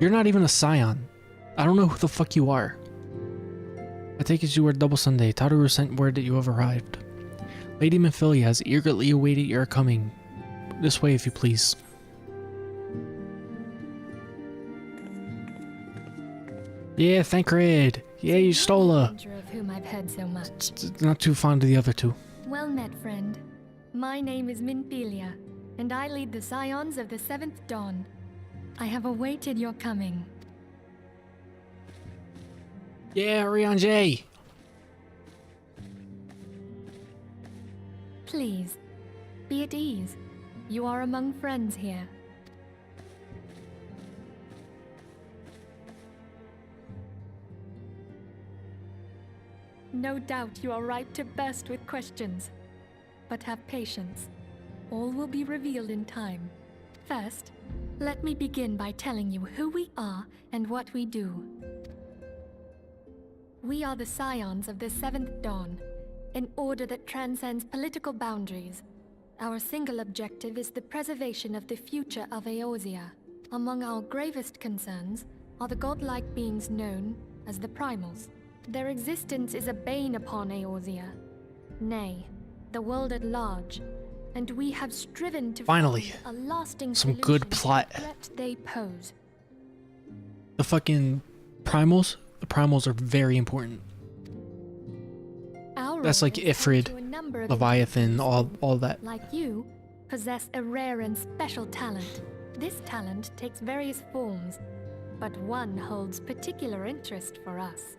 You're not even a Scion. I don't know who the fuck you are. I take it you are DoubleSunday. Tataru sent word that you have arrived. Lady Memphilia has eagerly awaited your coming. This way, if you please. Yeah, Thancred. Yeah, you stole her. Of whom I've heard so much. Not too fond of the other two. Well met, friend. My name is Memphilia, and I lead the Scions of the 7th Dawn. I have awaited your coming. Yeah, Rianjay. Please, be at ease. You are among friends here. No doubt you are ripe to burst with questions. But have patience. All will be revealed in time. First, let me begin by telling you who we are and what we do. We are the Scions of the 7th Dawn, an order that transcends political boundaries. Our single objective is the preservation of the future of Eorzea. Among our gravest concerns are the godlike beings known as the Primals. Their existence is a bane upon Eorzea, nay, the world at large, and we have striven to finally find a lasting some good plot. to the threat they pose. The fucking Primals. The Primals are very important. That's like Ifrit, Leviathan, all that. Like you, possess a rare and special talent. This talent takes various forms, but one holds particular interest for us.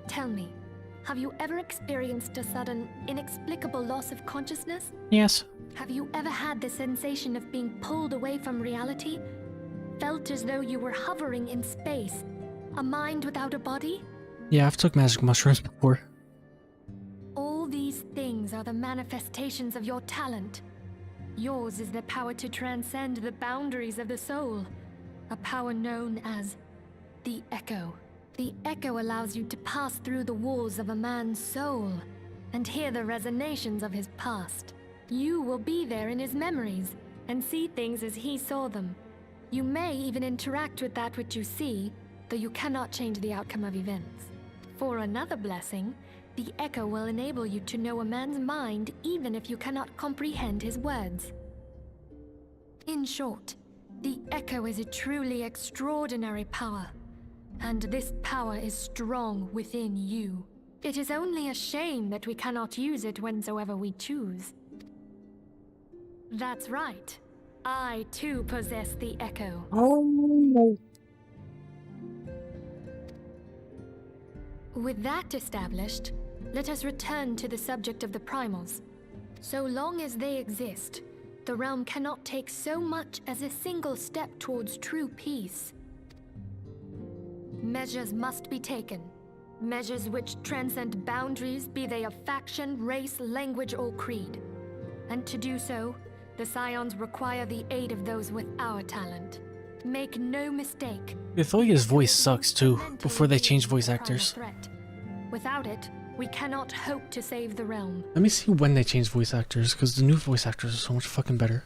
Tell me, have you ever experienced a sudden, inexplicable loss of consciousness? Yes. Have you ever had the sensation of being pulled away from reality? Felt as though you were hovering in space? A mind without a body? Yeah, I've took magic mushrooms before. All these things are the manifestations of your talent. Yours is the power to transcend the boundaries of the soul. A power known as the Echo. The Echo allows you to pass through the walls of a man's soul and hear the resonations of his past. You will be there in his memories and see things as he saw them. You may even interact with that which you see, though you cannot change the outcome of events. For another blessing, the Echo will enable you to know a man's mind even if you cannot comprehend his words. In short, the Echo is a truly extraordinary power, and this power is strong within you. It is only a shame that we cannot use it whensoever we choose. That's right. I too possess the Echo. Oh. With that established, let us return to the subject of the Primals. So long as they exist, the realm cannot take so much as a single step towards true peace. Measures must be taken. Measures which transcend boundaries, be they of faction, race, language, or creed. And to do so, the Scions require the aid of those with our talent. Make no mistake. Memphia's voice sucks too, before they change voice actors. Without it, we cannot hope to save the realm. Let me see when they changed voice actors, because the new voice actors are so much fucking better.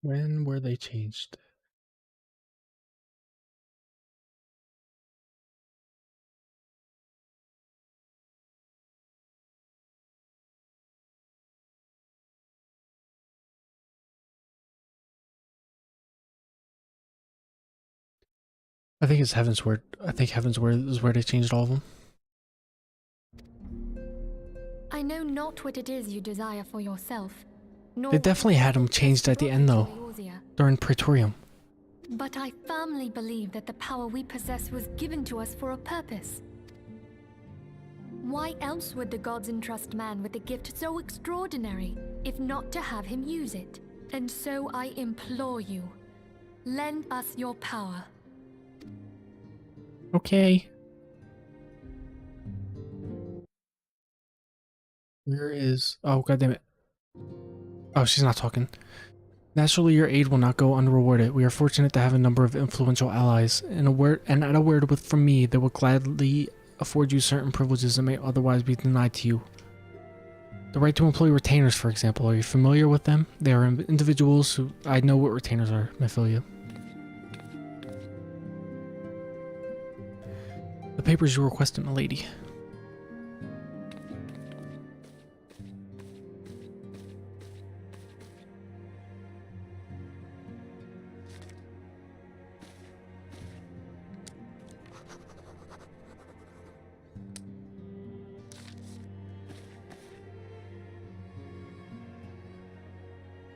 When were they changed? I think it's Heaven's Word. I think Heaven's Word is where they changed all of them. I know not what it is you desire for yourself. They definitely had them changed at the end though, during Praetorium. But I firmly believe that the power we possess was given to us for a purpose. Why else would the gods entrust man with a gift so extraordinary, if not to have him use it? And so I implore you, lend us your power. Okay. Where is... Oh, goddammit. Oh, she's not talking. Naturally, your aid will not go unrewarded. We are fortunate to have a number of influential allies, and at a word from me, they will gladly afford you certain privileges that may otherwise be denied to you. The right to employ retainers, for example. Are you familiar with them? They are individuals who... I know what retainers are, Mephilia. The papers you requested, milady.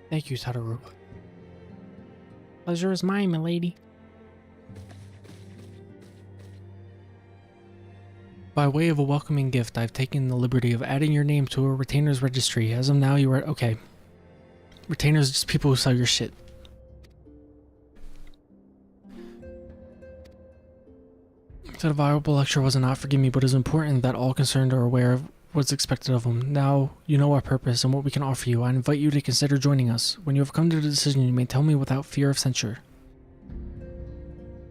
Thank you, Tadaru. Pleasure is mine, milady. By way of a welcoming gift, I've taken the liberty of adding your name to a retainer's registry. As of now, you are... Okay. Retainers are just people who sell your shit. That a viable lecture was not, forgive me, but it is important that all concerned are aware of what's expected of them. Now, you know our purpose and what we can offer you. I invite you to consider joining us. When you have come to the decision, you may tell me without fear of censure.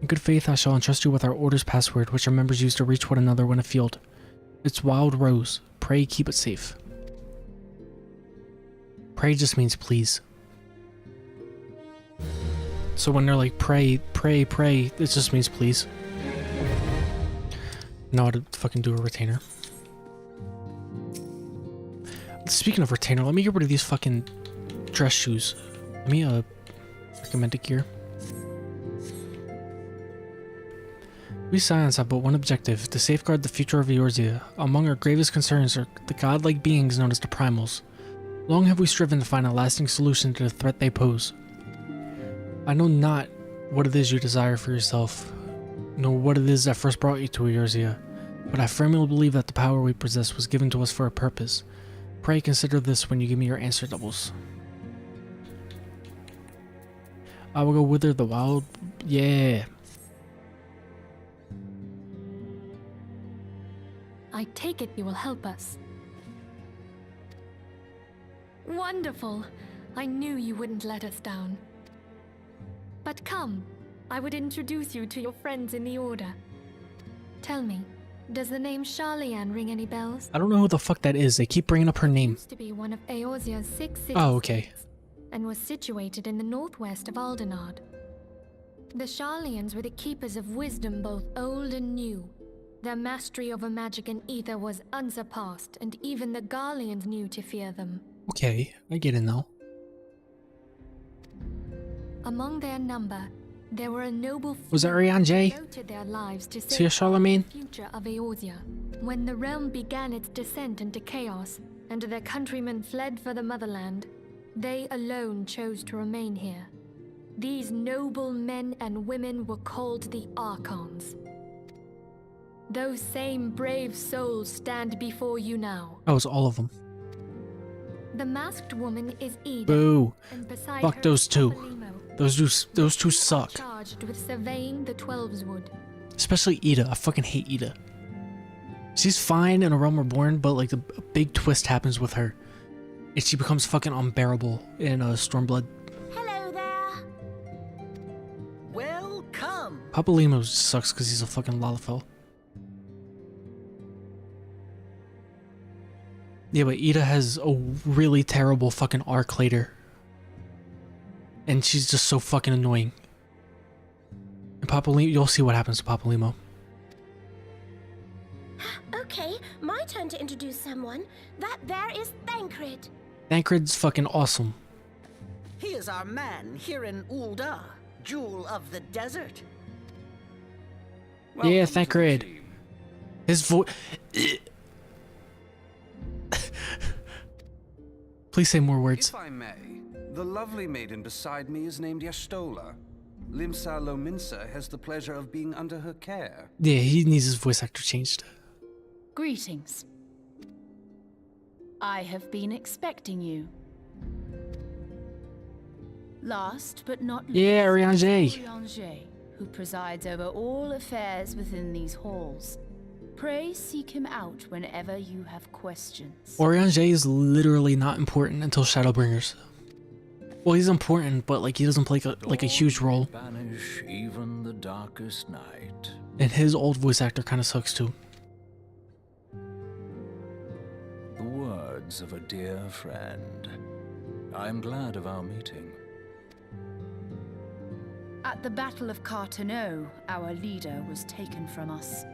In good faith, I shall entrust you with our order's password, which our members use to reach one another when afield. It's Wild Rose. Pray keep it safe. Pray just means please. So when they're like, pray, pray, pray, it just means please. Know how to fucking do a retainer. Speaking of retainer, let me get rid of these fucking dress shoes. Let me recommend a gear. We Scions have but one objective, to safeguard the future of Eorzea. Among our gravest concerns are the godlike beings known as the Primals. Long have we striven to find a lasting solution to the threat they pose. I know not what it is you desire for yourself, nor what it is that first brought you to Eorzea, but I firmly believe that the power we possess was given to us for a purpose. Pray consider this when you give me your answer doubles. I will go wither the wild... Yeah. I take it you will help us. Wonderful! I knew you wouldn't let us down. But come, I would introduce you to your friends in the Order. Tell me, does the name Charlian ring any bells? I don't know who the fuck that is. They keep bringing up her name. Used to be one of Eorzea's 6 cities. Oh, okay. And was situated in the northwest of Aldenard. The Charlians were the keepers of wisdom both old and new. Their mastery over magic and ether was unsurpassed, and even the Garleans knew to fear them. Okay, I get it now. Among their number, there were a noble few Was that Rian J? who devoted their lives to See a safeguard Charlemagne? the future of Eorzea. When the realm began its descent into chaos, and their countrymen fled for the motherland, they alone chose to remain here. These noble men and women were called the Archons. Those same brave souls stand before you now. That was all of them. The masked woman is Ida. Boo. And beside Fuck her those is two. Papalimo, Those two suck. charged with surveying the Twelveswood. Especially Ida. I fucking hate Ida. She's fine in A Realm Reborn, but like a big twist happens with her. And she becomes fucking unbearable in Stormblood. Hello there. Welcome. Papalimo sucks because he's a fucking Lalafell. Yeah, but Ida has a really terrible fucking arc later. And she's just so fucking annoying. And Papalimo, you'll see what happens to Papalimo. Okay, my turn to introduce someone. That there is Thancred. Thancred's fucking awesome. He is our man here in Ul'dah, Jewel of the Desert. Yeah, Thancred. His voice. Please say more words. If I may, the lovely maiden beside me is named Y'shtola. Limsa Lominsa has the pleasure of being under her care. Yeah, he needs his voice actor changed. Greetings. I have been expecting you. Last but not least, Yeah, Oriange. Oriange, who presides over all affairs within these halls. Pray seek him out whenever you have questions. Oriange is literally not important until Shadowbringers. Well, he's important, but like he doesn't play like a huge role. Banish even the darkest night. And his old voice actor kind of sucks too. The words of a dear friend. I am glad of our meeting. At the Battle of Carteneau, our leader was taken from us.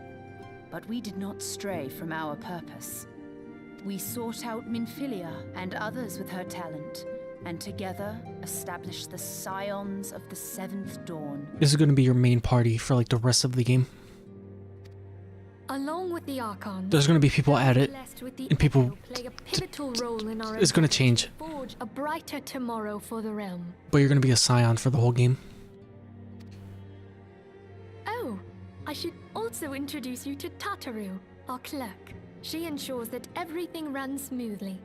But we did not stray from our purpose. We sought out Minfilia and others with her talent, and together established the Scions of the Seventh Dawn. This is going to be your main party for like the rest of the game. Along with the Archons, There's going to be people at it, and people. play a pivotal role in our It's going to change, forge a brighter tomorrow for the realm. but you're going to be a Scion for the whole game. Oh, I should also introduce you to Tataru, our clerk. She ensures that everything runs smoothly.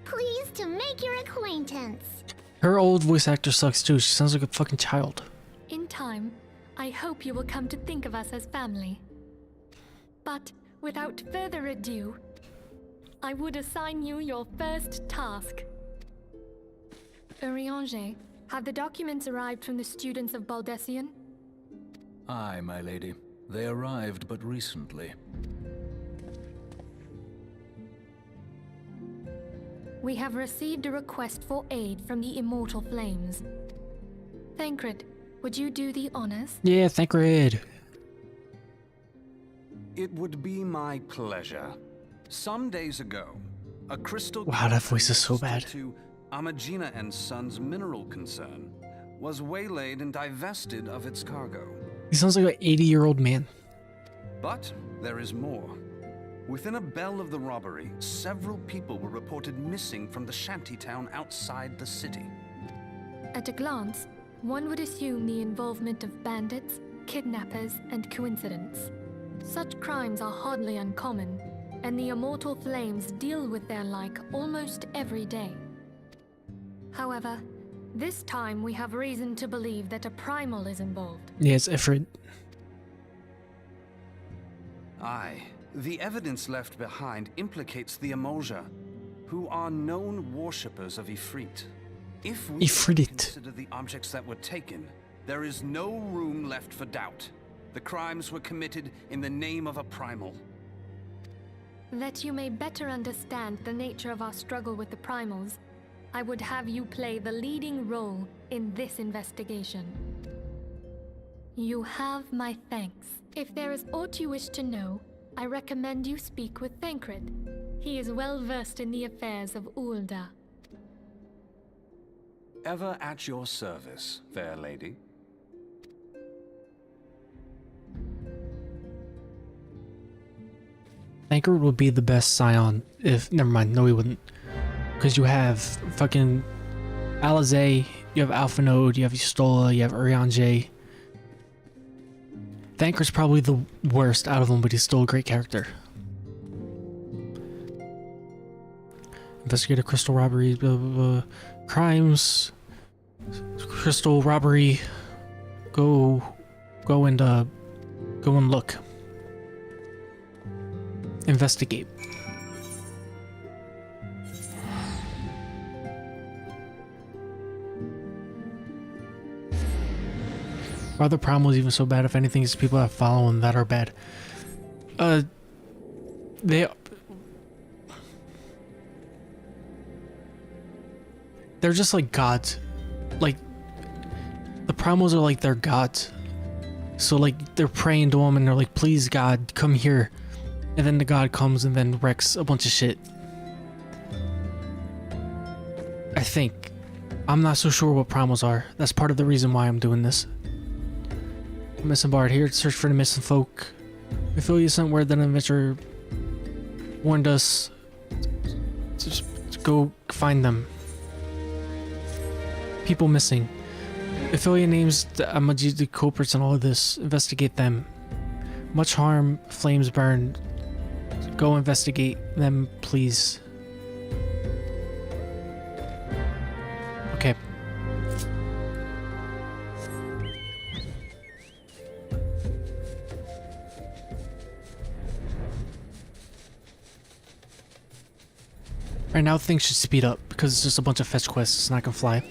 Pleased to make your acquaintance. Her old voice actor sucks too. She sounds like a fucking child. In time, I hope you will come to think of us as family. But without further ado, I would assign you your first task. Oriange, have the documents arrived from the students of Baldessian? Aye, my lady. They arrived but recently. We have received a request for aid from the Immortal Flames. Thancred, would you do the honors? Yeah, Thancred. It would be my pleasure. Some days ago, a crystal Wow, that voice is so bad. to Amagina and Sons mineral concern was waylaid and divested of its cargo. He sounds like an 80-year-old man. But there is more. Within a bell of the robbery, several people were reported missing from the shantytown outside the city. At a glance, one would assume the involvement of bandits, kidnappers, and coincidence. Such crimes are hardly uncommon, and the Immortal Flames deal with their like almost every day. However, this time we have reason to believe that a primal is involved. Yeah, it's Ifrit. Aye. The evidence left behind implicates the Emolja, who are known worshippers of Ifrit. If we consider the objects that were taken, there is no room left for doubt. The crimes were committed in the name of a primal. That you may better understand the nature of our struggle with the primals, I would have you play the leading role in this investigation. You have my thanks. If there is aught you wish to know, I recommend you speak with Thancred. He is well versed in the affairs of Ul'dah. Ever at your service, fair lady. Thancred would be the best Scion if... Never mind, no he wouldn't. Because you have fucking Alizé, you have Alphanode, you have Y'shtola, you have Oriange. Thancred's probably the worst out of them, but he's still a great character. investigate a crystal robbery, blah, blah, blah. Crimes, crystal robbery, go and look. Investigate. Why the problem was even so bad? If anything, is people that follow him that are bad. They're just like gods. Like, the Primals are like they're gods. So like they're praying to him and they're like, please God, come here. And then the God comes and then wrecks a bunch of shit. I think. I'm not so sure what Primals are. That's part of the reason why I'm doing this. Missing Bard here to search for the missing folk. Ophelia sent word that an adventurer warned us to go find them. People missing. Ophelia names the Amaji culprits in all of this. Investigate them. Much harm, flames burned. Go investigate them, please. Okay. Right now things should speed up because it's just a bunch of fetch quests. It's not gonna fly.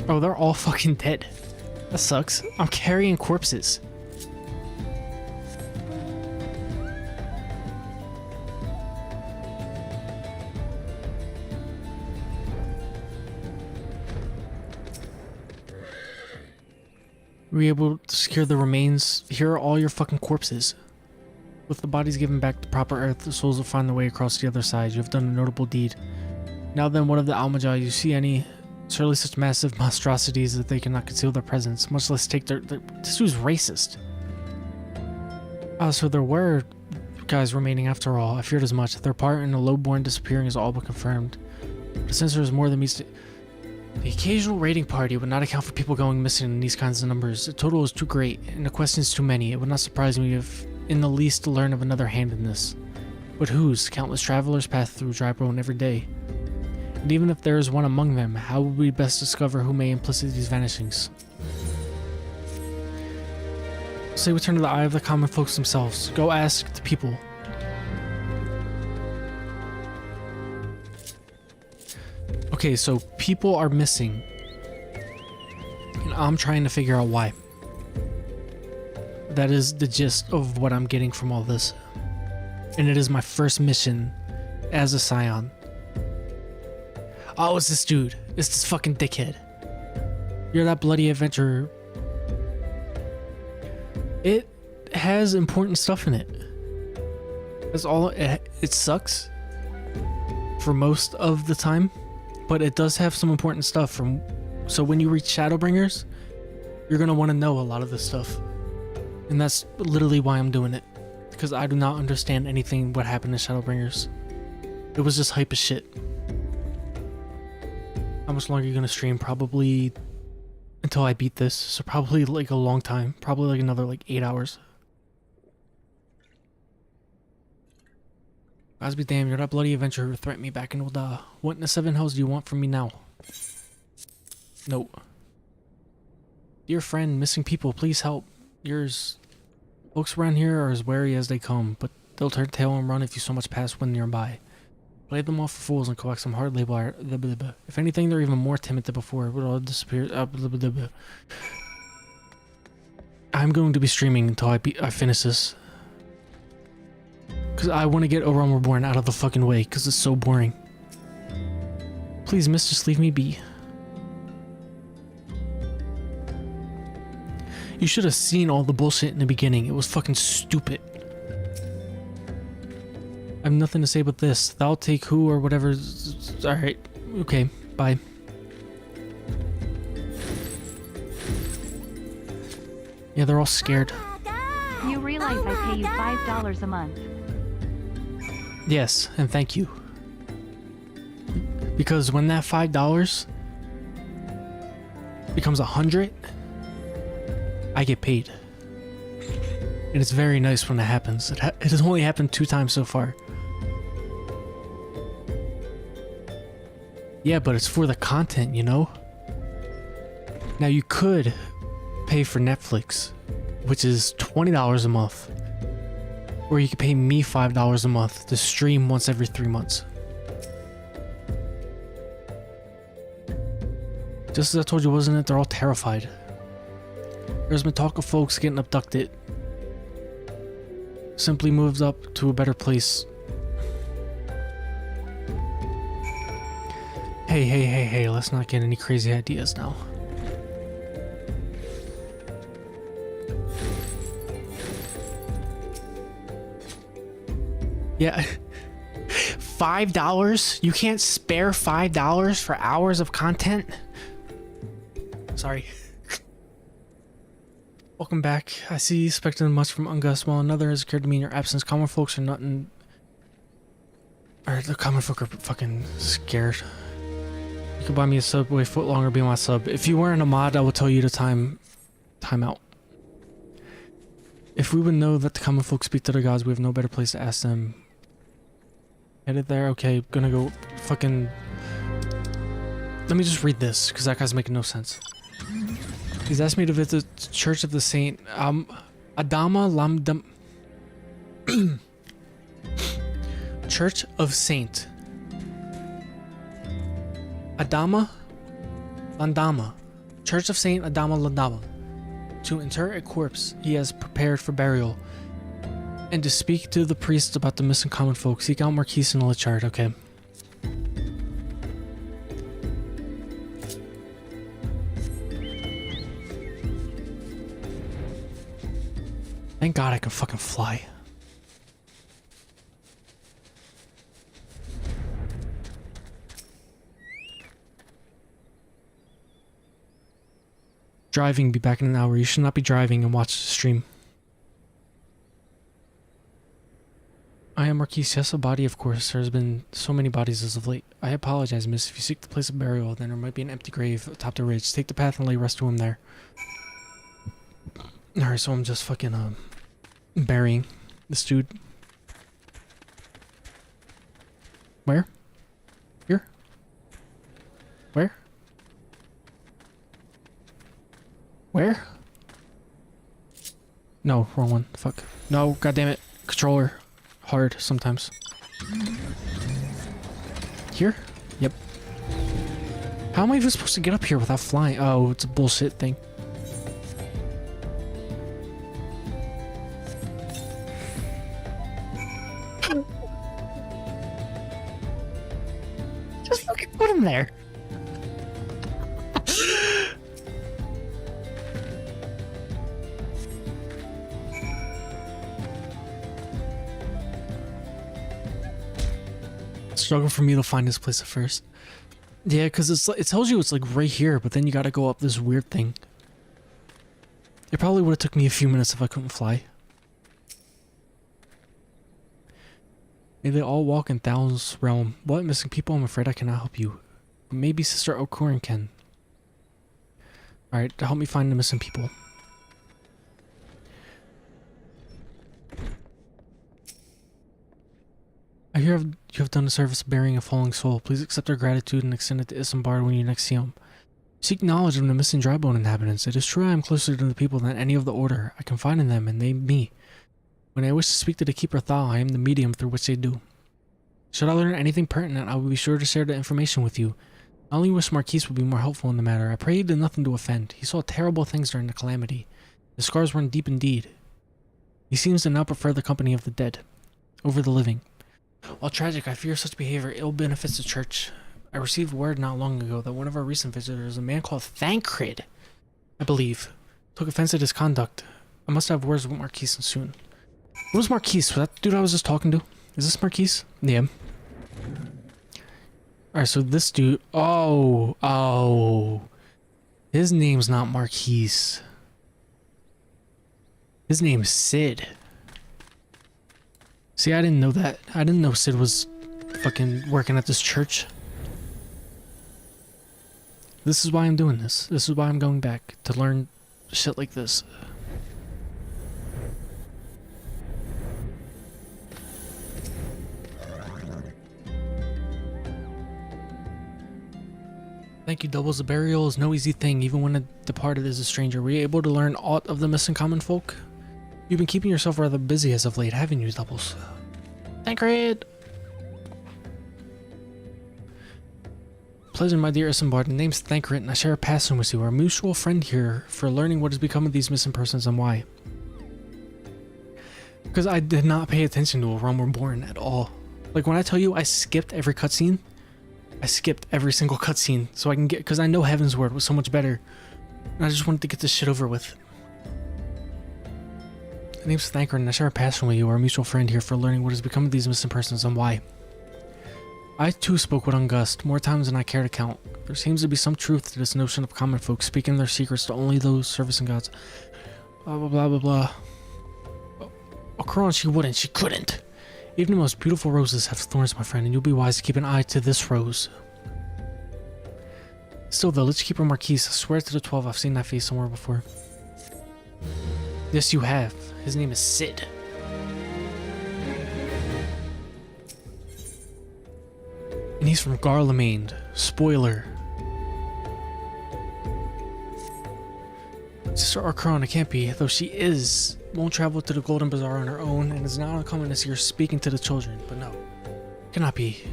Oh, they're all fucking dead. That sucks. I'm carrying corpses. Were you able to secure the remains? Here are all your fucking corpses. With the bodies given back to proper earth, the souls will find their way across the other side. You have done a notable deed. Now then, what of the Almajai? You see any? Surely such massive monstrosities that they cannot conceal their presence, much less take their this dude's racist. Ah, so there were guys remaining after all. I feared as much. Their part in the lowborn disappearing is all but confirmed. But since there is more than meets the occasional raiding party would not account for people going missing in these kinds of numbers. The total is too great, and the questions too many. It would not surprise me if in the least to learn of another hand in this. But whose? Countless travelers pass through Drybone every day. And even if there is one among them, how would we best discover who may implicate these vanishings? Say we turn to the eye of the common folks themselves. Go ask the people. Okay, so people are missing. And I'm trying to figure out why. That is the gist of what I'm getting from all this. And it is my first mission as a Scion. Oh, it's this dude. It's this fucking dickhead. You're that bloody adventurer. It has important stuff in it. That's all. It sucks for most of the time, but it does have some important stuff. So when you reach Shadowbringers, you're gonna want to know a lot of this stuff, and that's literally why I'm doing it, because I do not understand anything what happened to Shadowbringers. It was just hype as shit. How much longer are you gonna stream? Probably until I beat this, so probably like a long time. Probably like another like 8 hours. Guys be damned, you're that bloody adventurer who threatened me back in Ulda. What in the 7 hells do you want from me now? No. Dear friend, missing people, please help. Yours. Folks around here are as wary as they come, but they'll turn tail and run if you so much pass when nearby. Play them off for fools and collect some hard labor. If anything, they're even more timid than before. It would all disappear. I'm going to be streaming until I finish this. Because I want to get A Realm Reborn out of the fucking way, because it's so boring. Please, miss, just leave me be. You should have seen all the bullshit in the beginning. It was fucking stupid. I have nothing to say but this. Thou take who or whatever. Alright. Okay. Bye. Yeah, they're all scared. You realize I pay you $5 a month. Yes, and thank you. Because when that $5 becomes 100, I get paid. And it's very nice when it happens. It has only happened 2 times so far. Yeah, but it's for the content, you know? Now you could pay for Netflix, which is $20 a month. Or you could pay me $5 a month to stream once every 3 months. Just as I told you, wasn't it? They're all terrified. There's been talk of folks getting abducted. Simply moved up to a better place. Hey, let's not get any crazy ideas now. Yeah. $5? You can't spare $5 for hours of content? Sorry. Welcome back. I see you expected much from Ungus, while another has occurred to me in your absence. Common folks are nothing. Or the common folk are fucking scared. You could buy me a Subway footlong or be my sub. If you weren't a mod, I will tell you to time out. If we would know that the common folk speak to the gods, we have no better place to ask them. Headed there? Okay, gonna go fucking... Let me just read this, because that guy's making no sense. He's asked me to visit the Church of the Saint Adama Lamdam Church of Saint Adama Landama. Church of Saint Adama Landama. To inter a corpse he has prepared for burial. And to speak to the priests about the missing common folk. Seek out Marquise and Lichard. Okay. Thank God I can fucking fly. Driving, be back in an hour. You should not be driving and watch the stream. I am Marquise. Yes, a body, of course. There has been so many bodies as of late. I apologize, miss. If you seek the place of burial, then there might be an empty grave atop the ridge. Take the path and lay rest to him there. Alright, so I'm just fucking, burying this dude. Where? Here? Where? Where? No, wrong one. Fuck. No, goddammit. Controller. Hard sometimes. Here? Yep. How am I even supposed to get up here without flying? Oh, it's a bullshit thing. Just fucking put him there. Struggle for me to find this place at first. Yeah, because it tells you it's like right here, but then you gotta go up this weird thing. It probably would have took me a few minutes if I couldn't fly. May they all walk in Thal's realm. What? Missing people? I'm afraid I cannot help you. Maybe Sister O'Corin can. Alright, help me find the missing people. I hear you have done a service of burying a falling soul. Please accept our gratitude and extend it to Isambard when you next see him. Seek knowledge of the missing drybone inhabitants. It is true I am closer to the people than any of the Order. I confide in them, and they me. When I wish to speak to the Keeper Thal, I am the medium through which they do. Should I learn anything pertinent, I will be sure to share the information with you. I only wish Marquise would be more helpful in the matter. I pray he did nothing to offend. He saw terrible things during the calamity. The scars run deep indeed. He seems to now prefer the company of the dead over the living. While tragic, I fear such behavior ill benefits the church. I received word not long ago that one of our recent visitors, a man called Thancred, I believe, took offense at his conduct. I must have words with Marquise soon. What was Marquise? Was that the dude I was just talking to? Is this Marquise? Yeah. Alright, so this dude... Oh. His name's not Marquise. His name's Sid. See, I didn't know that. I didn't know Sid was fucking working at this church. This is why I'm doing this. This is why I'm going back, to learn shit like this. Thank you, Doubles. The burial is no easy thing, even when a departed is a stranger. Were you able to learn aught of the missing common folk? You've been keeping yourself rather busy as of late, haven't you, Doubles? Tancred! Pleasure, my dear Isambard. The name's Tancred, and I share a passion with you. Our mutual friend here for learning what has become of these missing persons and why. Because I did not pay attention to A Realm Reborn at all. Like, when I tell you I skipped every cutscene, I skipped every single cutscene so I can get, because I know Heaven's Word was so much better, and I just wanted to get this shit over with. My name's Tancred, and I share a passion with you, our mutual friend here for learning what has become of these missing persons and why. I too spoke with Ungust more times than I care to count. There seems to be some truth to this notion of common folk speaking their secrets to only those servicing gods. Blah blah blah blah blah. Akron, she wouldn't, she couldn't. Even the most beautiful roses have thorns, my friend, and you'll be wise to keep an eye to this rose. Still though, let's keep her Marquise. I swear to the 12 I've seen that face somewhere before. Yes, you have. His name is Sid. And he's from Garlemald. Spoiler. Sister Arcron, it can't be, though she won't travel to the Golden Bazaar on her own, and is not uncommon to see her speaking to the children, but no. Cannot be.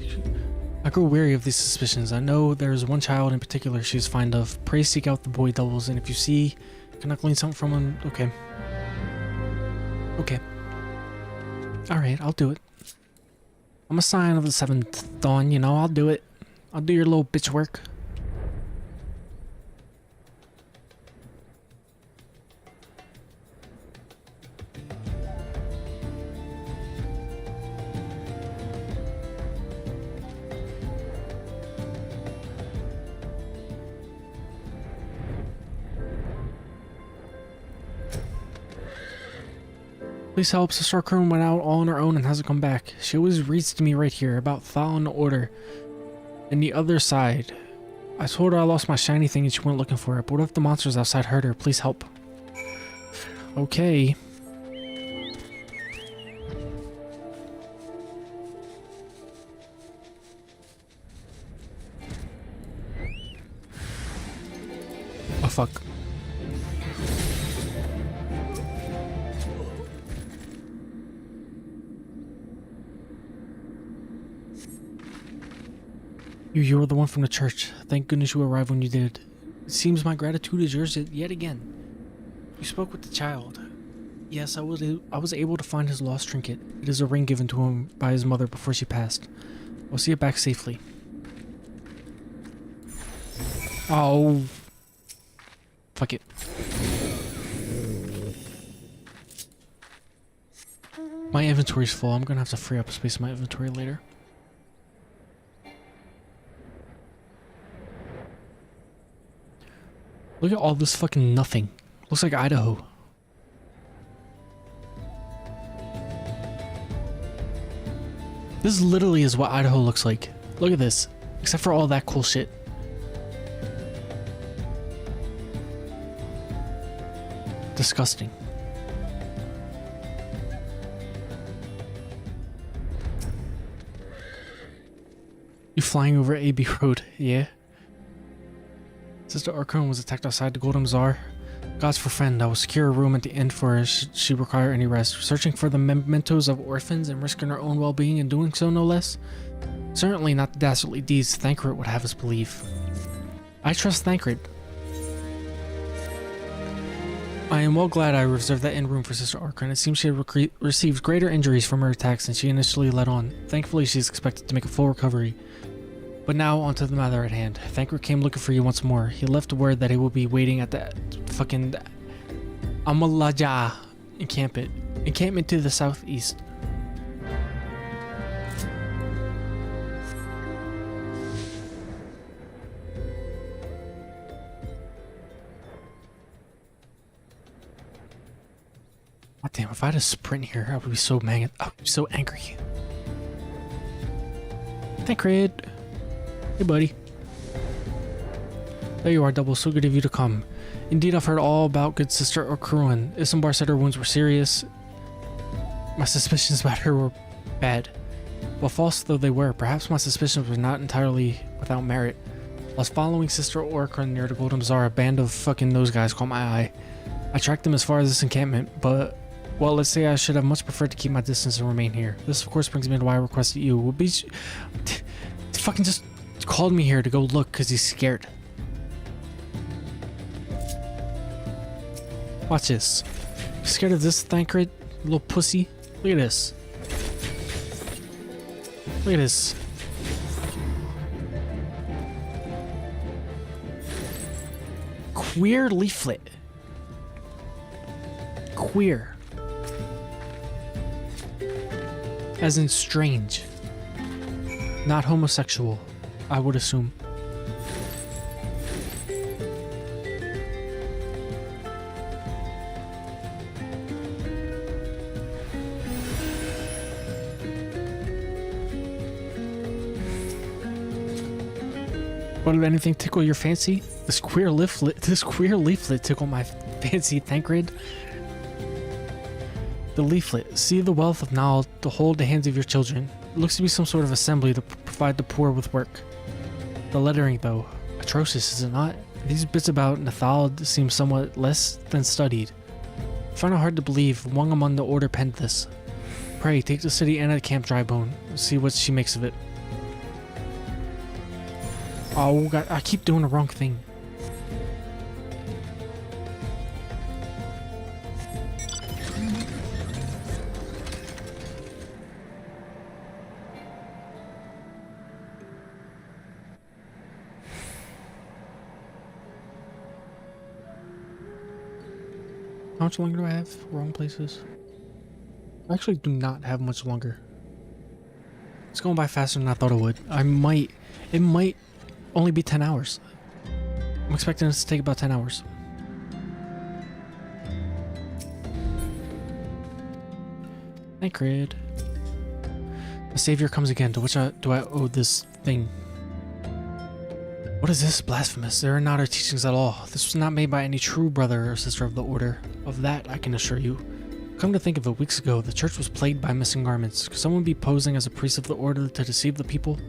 I grow weary of these suspicions. I know there is one child in particular she is fond of. Pray seek out the boy Doubles, and if you see, can I glean something from him? Okay. Okay. Alright, I'll do it. I'm a sign of the 7th dawn, you know, I'll do it. I'll do your little bitch work. Please help. Sister Arcron went out all on her own and hasn't come back. She always reads to me right here about Thal and the Order. And the other side. I told her I lost my shiny thing and she went looking for it. But what if the monsters outside hurt her? Please help. Okay. Oh fuck. You were the one from the church. Thank goodness you arrived when you did. It seems my gratitude is yours yet again. You spoke with the child. Yes, I was able to find his lost trinket. It is a ring given to him by his mother before she passed. I'll see it back safely. Oh. Fuck it. My inventory's full. I'm gonna have to free up space in my inventory later. Look at all this fucking nothing. Looks like Idaho. This literally is what Idaho looks like. Look at this. Except for all that cool shit. Disgusting. You flying over AB Road, yeah? Sister Arcron was attacked outside the Golden Bazaar. Gods for friend, I will secure a room at the inn for her should she require any rest. Searching for the mementos of orphans and risking her own well-being in doing so, no less. Certainly not the dastardly deeds Tancred would have us believe. I trust Tancred. I am well glad I reserved that inn room for Sister Arcron. It seems she had received greater injuries from her attacks than she initially let on. Thankfully, she is expected to make a full recovery. But now, onto the matter at hand. Tancred came looking for you once more. He left word that he will be waiting at the fucking Amalaja encampment to the southeast. God damn, if I had a sprint here, I would be so mad. I would be so angry. Tancred. Hey, buddy. There you are, Double. So good of you to come. Indeed, I've heard all about good Sister Okuruan. Isambard said her wounds were serious. My suspicions about her were bad. Well, false though they were, perhaps my suspicions were not entirely without merit. I was following Sister Okuruan near the Golden Bazaar. A band of fucking those guys caught my eye. I tracked them as far as this encampment, but, well, let's say I should have much preferred to keep my distance and remain here. This, of course, brings me to why I requested you. Would be fucking just called me here to go look because he's scared. Watch this. Scared of this, Thancred? Little pussy? Look at this. Look at this. Queer leaflet. Queer. As in strange. Not homosexual, I would assume. What, if anything, tickle your fancy? This queer leaflet tickled my fancy, Thancred. The leaflet. See the wealth of knowledge to hold the hands of your children. It looks to be some sort of assembly to provide the poor with work. The lettering, though, atrocious, is it not? These bits about Nathalid seem somewhat less than studied. I find it hard to believe one among the order penned this. Pray, take the city and the camp Drybone. See what she makes of it. Oh god, I keep doing the wrong thing. How much longer do I have? Wrong places. I actually do not have much longer. It's going by faster than I thought it would. It might only be 10 hours. I'm expecting this to take about 10 hours. Thancred. The savior comes again. To which do I owe this thing? What is this? Blasphemous. There are not our teachings at all. This was not made by any true brother or sister of the order. Of that, I can assure you. Come to think of it, weeks ago, the church was plagued by missing garments. Could someone be posing as a priest of the order to deceive the people?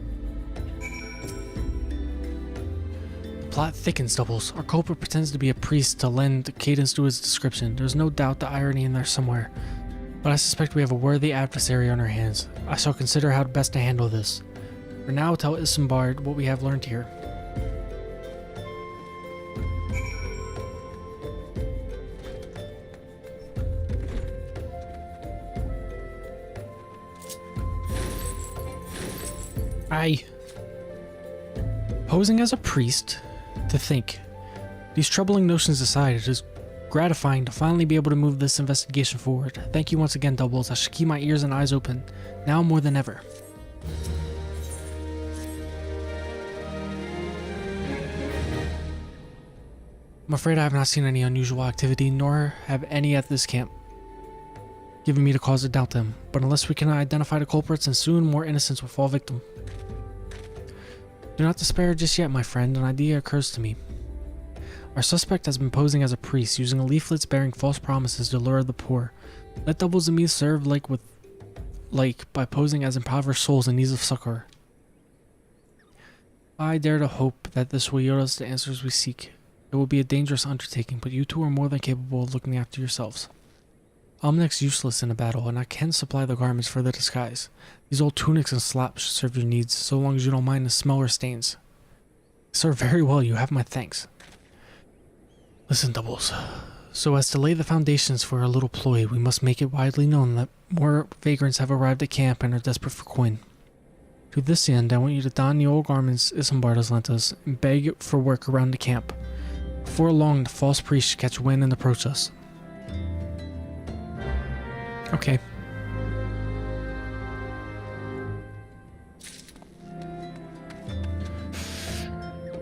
The plot thickens, Doubles. Our culprit pretends to be a priest to lend cadence to his description. There's no doubt the irony in there somewhere. But I suspect we have a worthy adversary on our hands. I shall consider how best to handle this. For now, tell Isambard what we have learned here. Posing as a priest, to think. These troubling notions aside, it is gratifying to finally be able to move this investigation forward. Thank you once again, Doubles. I should keep my ears and eyes open, now more than ever. I'm afraid I have not seen any unusual activity, nor have any at this camp, giving me the cause to doubt them. But unless we can identify the culprits, and soon more innocents will fall victim. Do not despair just yet, my friend. An idea occurs to me. Our suspect has been posing as a priest, using leaflets bearing false promises to lure the poor. Let Doubles and me serve by posing as impoverished souls in need of succor. I dare to hope that this will yield us the answers we seek. It will be a dangerous undertaking, but you two are more than capable of looking after yourselves. Omnick's useless in a battle, and I can supply the garments for the disguise. These old tunics and slops should serve your needs, so long as you don't mind the smell or stains. Sir, very well, you have my thanks. Listen, Doubles. So as to lay the foundations for our little ploy, we must make it widely known that more vagrants have arrived at camp and are desperate for coin. To this end, I want you to don the old garments Isambard has lent us, and beg for work around the camp. Before long, the false priest should catch wind and approach us. Okay.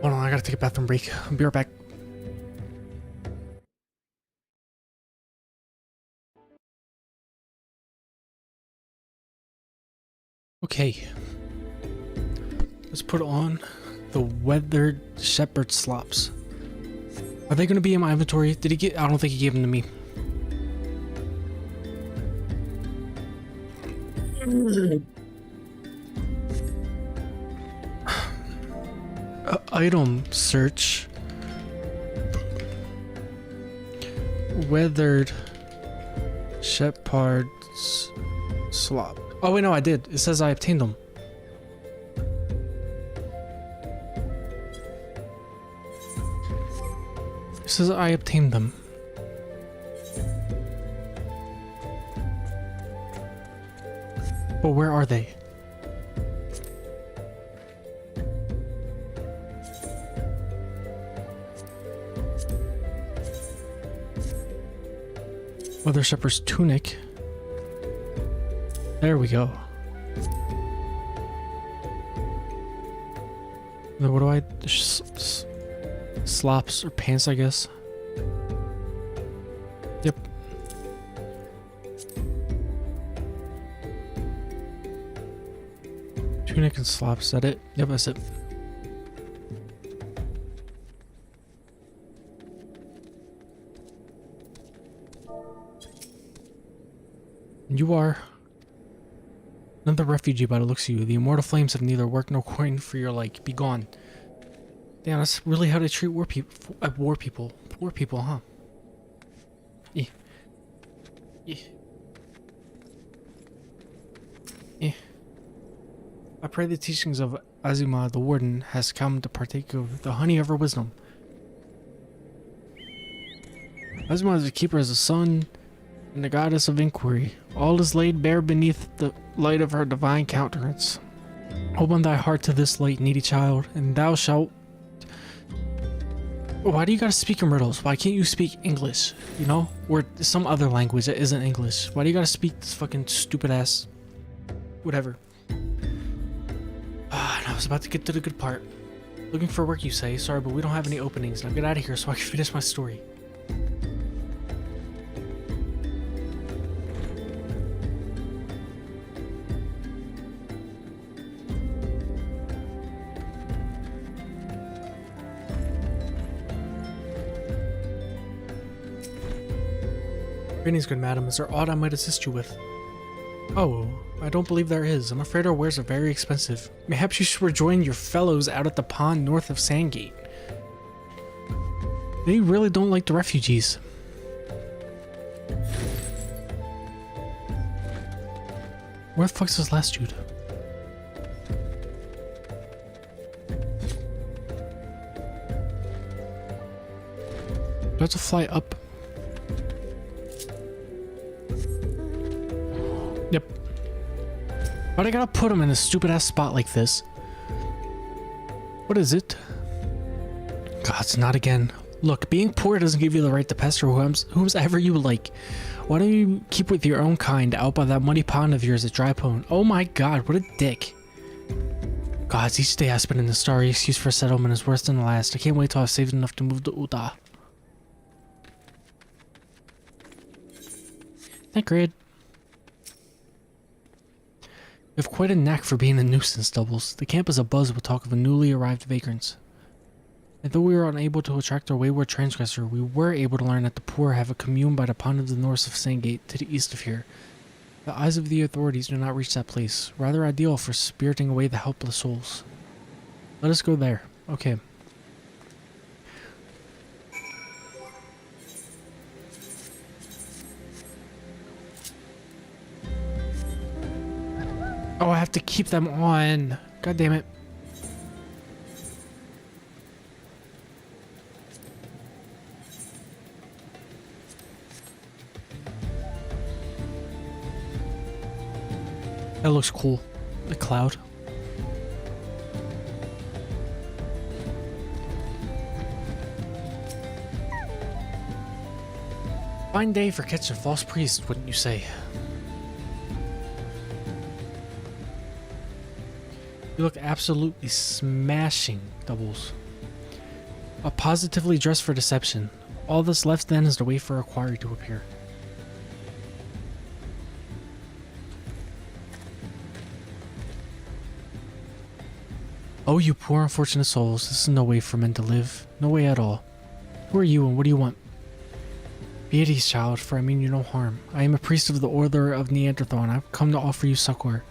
Hold on, I gotta take a bathroom break. I'll be right back. Okay. Let's put on the weathered shepherd slops. Are they gonna be in my inventory? Did he get? I don't think he gave them to me. Item search. Weathered Shepherd's slop. Oh wait, no, I did. It says I obtained them. It says I obtained them. But where are they? Mother Shepherd's tunic. There we go. Then what do I... slops or pants, I guess. Yep. Tunic and slops, is that it? Yep, that's it. You are another refugee by the looks of you. The immortal flames have neither work nor coin for your like. Be gone. Damn, that's really how they treat war people. Poor people, huh? Yeah. Yeah. Yeah. I pray the teachings of Azuma the Warden has come to partake of the honey of her wisdom. Azuma is the keeper as the sun and the goddess of inquiry. All is laid bare beneath the light of her divine countenance. Open thy heart to this light, needy child, and thou shalt... Why do you gotta speak in riddles? Why can't you speak English? You know? Or some other language that isn't English? Why do you gotta speak this fucking stupid ass... whatever. And I was about to get to the good part. Looking for work, you say? Sorry, but we don't have any openings. Now get out of here so I can finish my story. Greetings, good madam. Is there aught I might assist you with? Oh, I don't believe there is. I'm afraid our wares are very expensive. Perhaps you should rejoin your fellows out at the pond north of Sandgate. They really don't like the refugees. Where the fuck's this last dude? Do I have to fly up? Yep. But I gotta put him in a stupid ass spot like this. What is it? God, it's not again. Look, being poor doesn't give you the right to pester whomsoever you like. Why don't you keep with your own kind out by that muddy pond of yours at Dry Pone? Oh my god, what a dick. Gods, each day I spend in the starry excuse for settlement is worse than the last. I can't wait till I've saved enough to move to Uta. Thank Grid. You have quite a knack for being a nuisance, Doubles. The camp is abuzz with talk of a newly arrived vagrant. And though we were unable to attract our wayward transgressor, we were able to learn that the poor have a commune by the pond of the north of Sandgate to the east of here. The eyes of the authorities do not reach that place, rather ideal for spiriting away the helpless souls. Let us go there. Okay. Oh, I have to keep them on. God damn it. That looks cool. The cloud. Fine day for catching false priests, wouldn't you say? You look absolutely smashing, Doubles. Positively dressed for deception. All that's left then is to wait for a quarry to appear. Oh, you poor unfortunate souls, this is no way for men to live. No way at all. Who are you and what do you want? Be at ease, child, for I mean you no harm. I am a priest of the Order of Neanderthal, and I've come to offer you succor.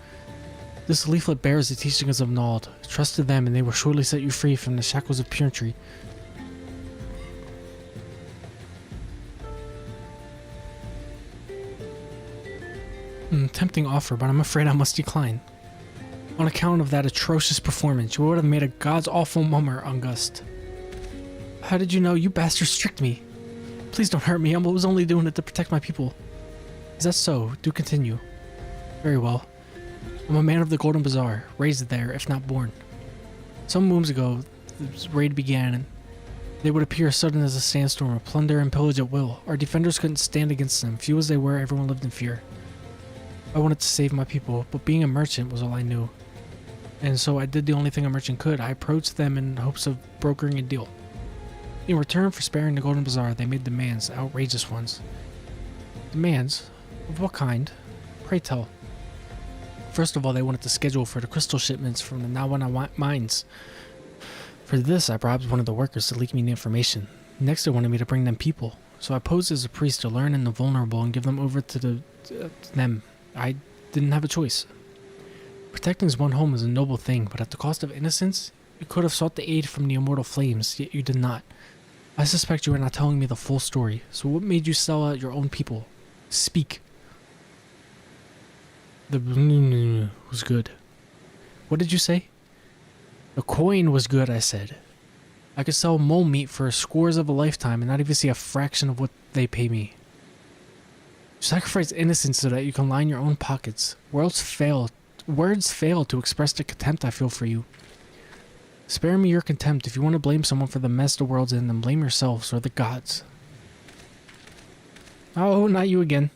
This leaflet bears the teachings of Nald. Trust to them, and they will surely set you free from the shackles of purity. Tempting offer, but I'm afraid I must decline. On account of that atrocious performance, you would have made a god's awful mummer, August. How did you know? You bastards tricked me. Please don't hurt me. I was only doing it to protect my people. Is that so? Do continue. Very well. I'm a man of the Golden Bazaar, raised there, if not born. Some moons ago, the raid began, and they would appear sudden as a sandstorm, plunder and pillage at will. Our defenders couldn't stand against them. Few as they were, everyone lived in fear. I wanted to save my people, but being a merchant was all I knew. And so I did the only thing a merchant could. I approached them in hopes of brokering a deal. In return for sparing the Golden Bazaar, they made demands, outrageous ones. Demands? Of what kind? Pray tell. First of all, they wanted to schedule for the crystal shipments from the Nawana mines. For this, I bribed one of the workers to leak me the information. Next, they wanted me to bring them people. So I posed as a priest to learn in the vulnerable and give them over to them. I didn't have a choice. Protecting one's home is a noble thing, but at the cost of innocence, you could have sought the aid from the immortal flames, yet you did not. I suspect you are not telling me the full story, so what made you sell out your own people? Speak. The was good. What did you say? The coin was good, I said. I could sell mole meat for scores of a lifetime and not even see a fraction of what they pay me. You sacrifice innocence so that you can line your own pockets. Words fail to express the contempt I feel for you. Spare me your contempt. If you want to blame someone for the mess the world's in, then blame yourselves or the gods. Oh, not you again.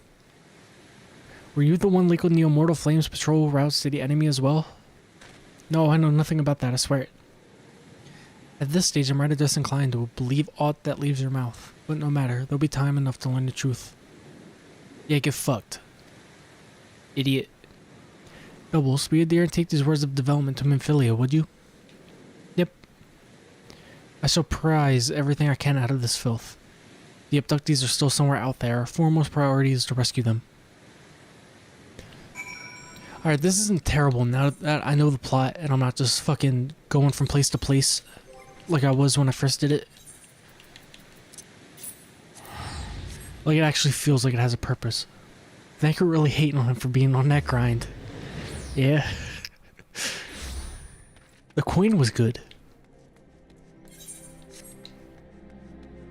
Were you the one leaking the immortal flames patrol routes to the enemy as well? No, I know nothing about that, I swear it. At this stage, I'm rather disinclined to believe aught that leaves your mouth. But no matter, there'll be time enough to learn the truth. Yeah, get fucked. Idiot. Doubles, be a dear and take these words of development to Memphilia, would you? Yep. I shall prize everything I can out of this filth. The abductees are still somewhere out there. Our foremost priority is to rescue them. Alright, this isn't terrible now that I know the plot and I'm not just fucking going from place to place like I was when I first did it. Like, it actually feels like it has a purpose. Thank you really hating on him for being on that grind. Yeah. The coin was good.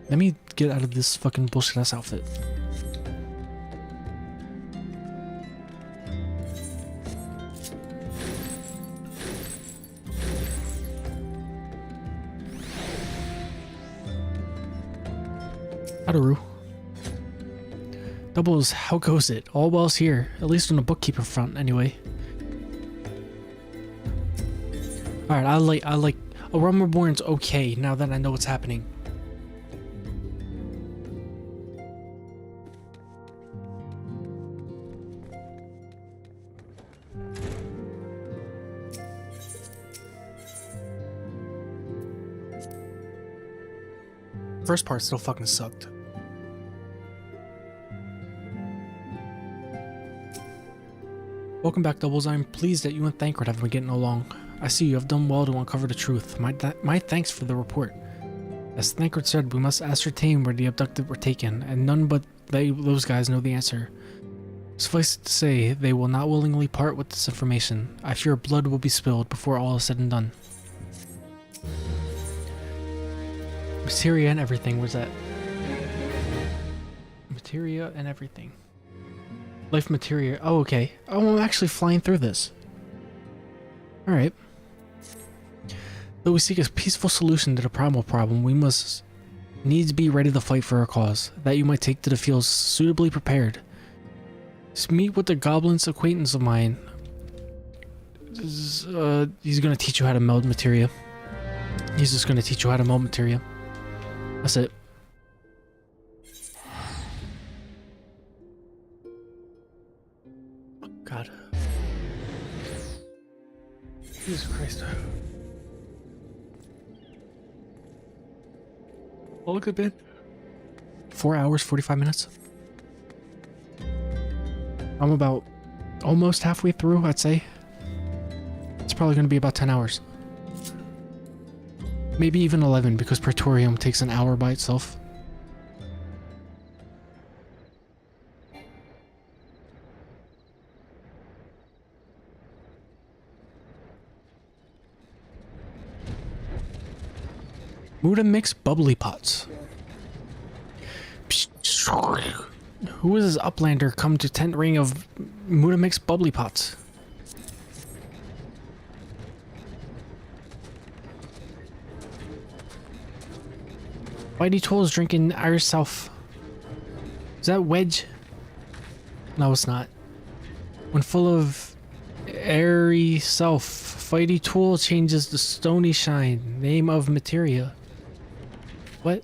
Let me get out of this fucking bullshit ass outfit. Adaru. Doubles, how goes it? All well's here, at least on the bookkeeper front, anyway. Alright, I like a Realm Reborn's okay now that I know what's happening. First part still fucking sucked. Welcome back, Doubles. I'm pleased that you and Thancred have been getting along. I see you have done well to uncover the truth. My thanks for the report. As Thancred said, we must ascertain where the abducted were taken, and none but those guys know the answer. Suffice it to say, they will not willingly part with this information. I fear blood will be spilled before all is said and done. Materia and everything, where's that? Materia and everything. Life materia. Oh, okay. Oh, I'm actually flying through this. Alright. Though we seek a peaceful solution to the primal problem, we must needs be ready to fight for our cause, that you might take to the field suitably prepared. Just meet with the goblin's acquaintance of mine. He's gonna teach you how to meld materia. He's just gonna teach you how to meld materia. That's it. Oh, God. Jesus Christ. Oh, look at that. 4 hours, 45 minutes. I'm about almost halfway through, I'd say. It's probably going to be about 10 hours. Maybe even 11 because Praetorium takes an hour by itself. Muda Mix bubbly pots. Who is this uplander come to tent ring of Muda Mix bubbly pots? Whitey Toll is drinking Irish South. Is that Wedge? No, it's not. When full of airy self, Fighty Tool changes the stony shine, name of materia. What?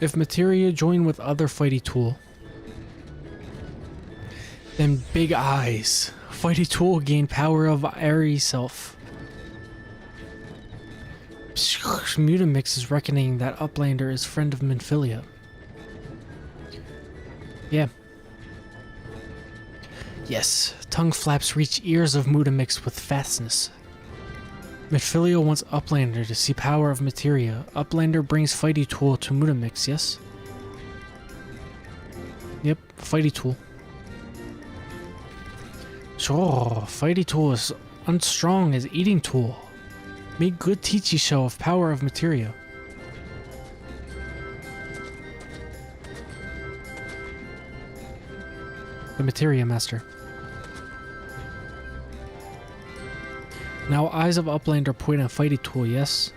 If materia join with other Fighty Tool, then big eyes. Fighty Tool gain power of airy self. Mutamix is reckoning that Uplander is friend of Minfilia. Yeah. Yes, tongue flaps reach ears of Mutamix with fastness. Minfilia wants Uplander to see power of materia. Uplander brings Fighty Tool to Mutamix, yes? Yep, Fighty Tool. Sure, Fighty Tool is unstrong as Eating Tool. Make good teachy show of power of materia. The Materia Master. Now eyes of Uplander point at Fighty Tool, yes?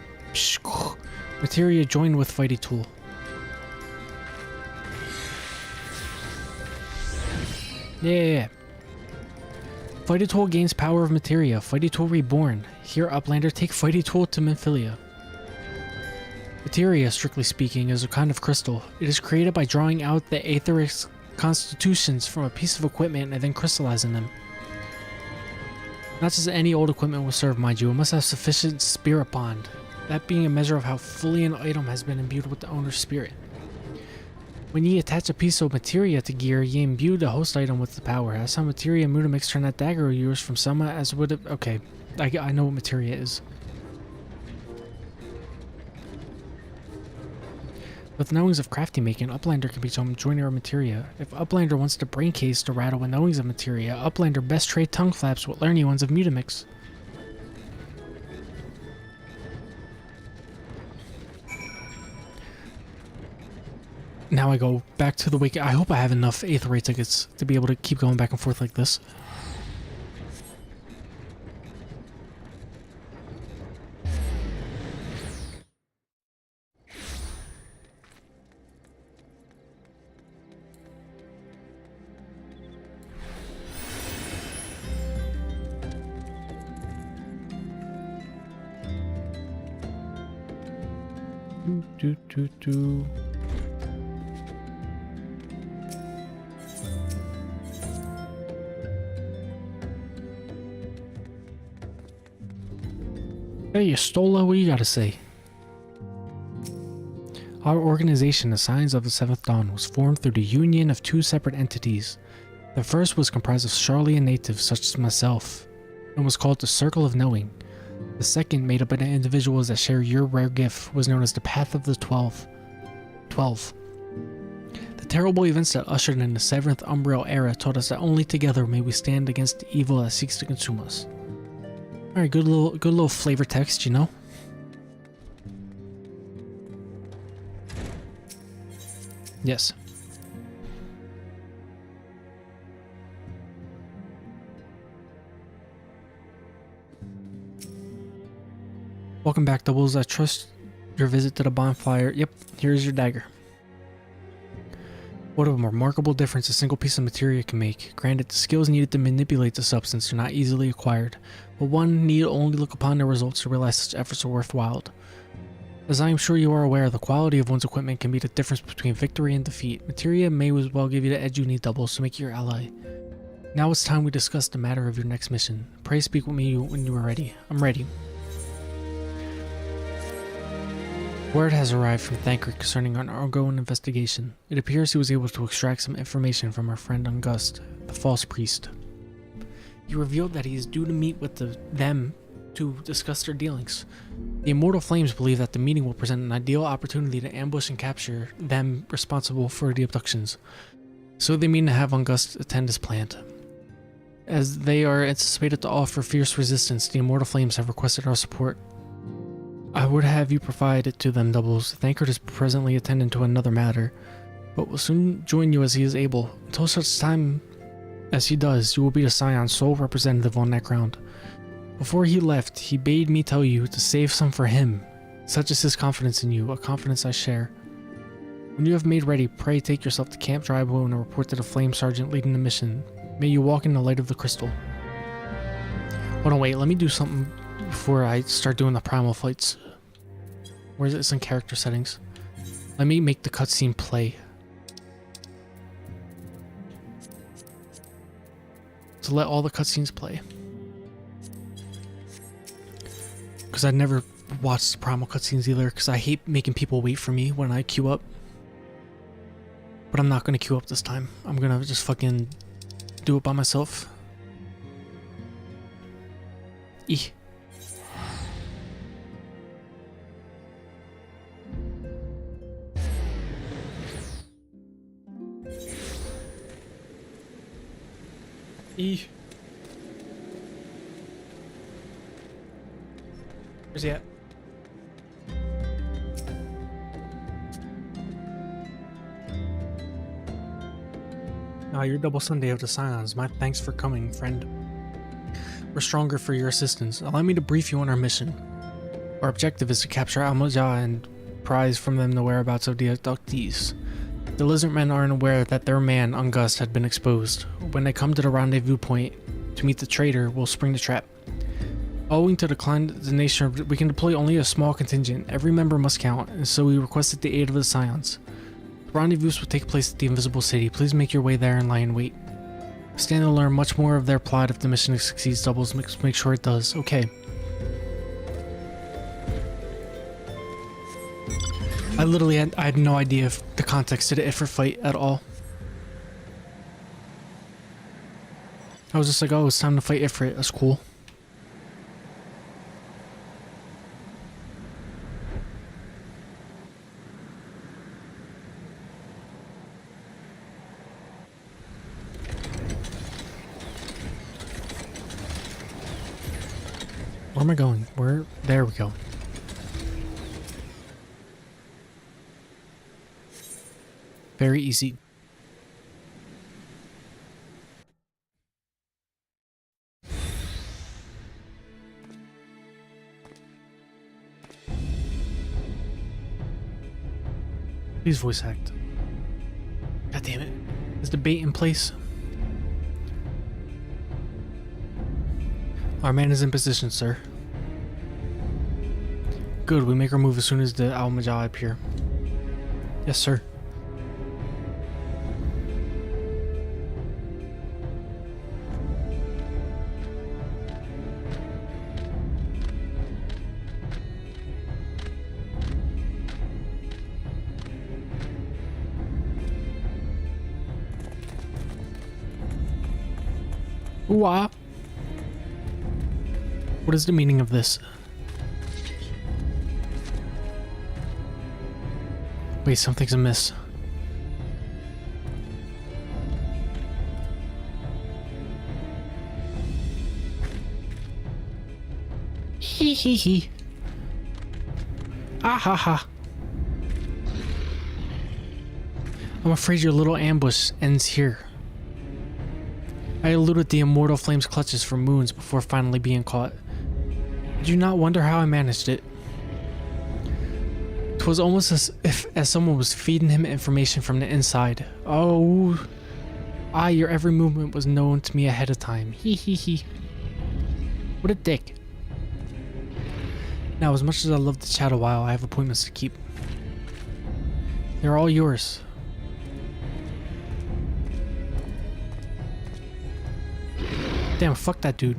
Materia joined with Fighty Tool. Yeah. Fighty Tool gains power of materia. Fighty Tool reborn. Here, Uplander, take Fighty Tool to Minfilia. Materia, strictly speaking, is a kind of crystal. It is created by drawing out the etheric constitutions from a piece of equipment and then crystallizing them. Not just any old equipment will serve, mind you. It must have sufficient spirit bond. That being a measure of how fully an item has been imbued with the owner's spirit. When ye attach a piece of materia to gear, ye imbue the host item with the power. That's how materia Mutamix turn that dagger of yours from Selma as would have... Okay, I know what materia is. With knowings of crafty making, Uplander can become joiner of materia. If Uplander wants the brain case to rattle with knowings of materia, Uplander best trade tongue flaps with learning ones of Mutamix. Now I go back to the wake. I hope I have enough 8th rate tickets to be able to keep going back and forth like this. Hey, Stola, what you gotta say? Our organization, the Signs of the Seventh Dawn, was formed through the union of two separate entities. The first was comprised of Charlian natives such as myself, and was called the Circle of Knowing. The second, made up of the individuals that share your rare gift, was known as the Path of the 12. The terrible events that ushered in the 7th Umbriel era taught us that only together may we stand against the evil that seeks to consume us. Alright, good little flavor text, you know? Yes. Welcome back, Doubles. I trust your visit to the bonfire. Yep, here's your dagger. What a remarkable difference a single piece of materia can make. Granted, the skills needed to manipulate the substance are not easily acquired, but one need only look upon their results to realize such efforts are worthwhile. As I am sure you are aware, the quality of one's equipment can be the difference between victory and defeat. Materia may as well give you the edge you need, Doubles, to make you your ally. Now it's time we discuss the matter of your next mission. Pray speak with me when you are ready. I'm ready. Word has arrived from Thancred concerning an ongoing investigation. It appears he was able to extract some information from our friend August, the false priest. He revealed that he is due to meet with them to discuss their dealings. The Immortal Flames believe that the meeting will present an ideal opportunity to ambush and capture them responsible for the abductions. So they mean to have August attend as planned. As they are anticipated to offer fierce resistance, the Immortal Flames have requested our support. I would have you provide it to them, Doubles. Thancred is presently attending to another matter, but will soon join you as he is able. Until such time as he does, you will be the Scion's sole representative on that ground. Before he left, he bade me tell you to save some for him. Such is his confidence in you, a confidence I share. When you have made ready, pray take yourself to Camp Drybow and report to the Flame Sergeant leading the mission. May you walk in the light of the crystal. Hold on, wait, let me do something before I start doing the primal fights. Where is it? It's in character settings. Let me make the cutscene play. To let all the cutscenes play. Because I never watched the primal cutscenes either, because I hate making people wait for me when I queue up. But I'm not going to queue up this time. I'm going to just fucking do it by myself. Eeh. E. Where's he at? Ah, you're DoubleSunday of the Scions. My thanks for coming, friend. We're stronger for your assistance. Allow me to brief you on our mission. Our objective is to capture Al-Majah and prize from them the whereabouts of the abductees. The Lizardmen aren't aware that their man, August, had been exposed. When they come to the rendezvous point to meet the traitor, we'll spring the trap. Owing to the nature, we can deploy only a small contingent. Every member must count, and so we requested the aid of the Scions. The rendezvous will take place at the Invisible City. Please make your way there and lie in wait. Stand to learn much more of their plot if the mission succeeds. Doubles, make sure it does. Okay. I had no idea of the context of the Ifrit fight at all. I was just like, oh, it's time to fight Ifrit. That's cool. Where am I going? There we go. Very easy. Please voice act. God damn it. Is the bait in place? Our man is in position, sir. Good, we make our move as soon as the Al-Majah appear. Yes, sir. Ooh-ah. What is the meaning of this? Wait, something's amiss. Hee hee hee. Ah ha ha. I'm afraid your little ambush ends here. I eluded the Immortal Flame's clutches for moons before finally being caught. Did you not wonder how I managed it? 'Twas almost as if someone was feeding him information from the inside. Oh, your every movement was known to me ahead of time. Hee hee hee. What a dick. Now, as much as I love to chat a while, I have appointments to keep. They're all yours. Damn, fuck that dude.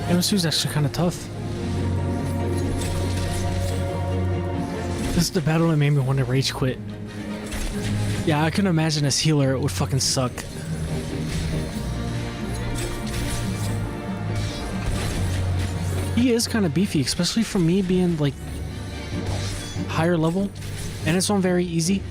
MS2 is actually kind of tough. This is the battle that made me want to rage quit. Yeah, I can imagine as healer it would fucking suck. He is kind of beefy, especially for me being like higher level, and it's on very easy.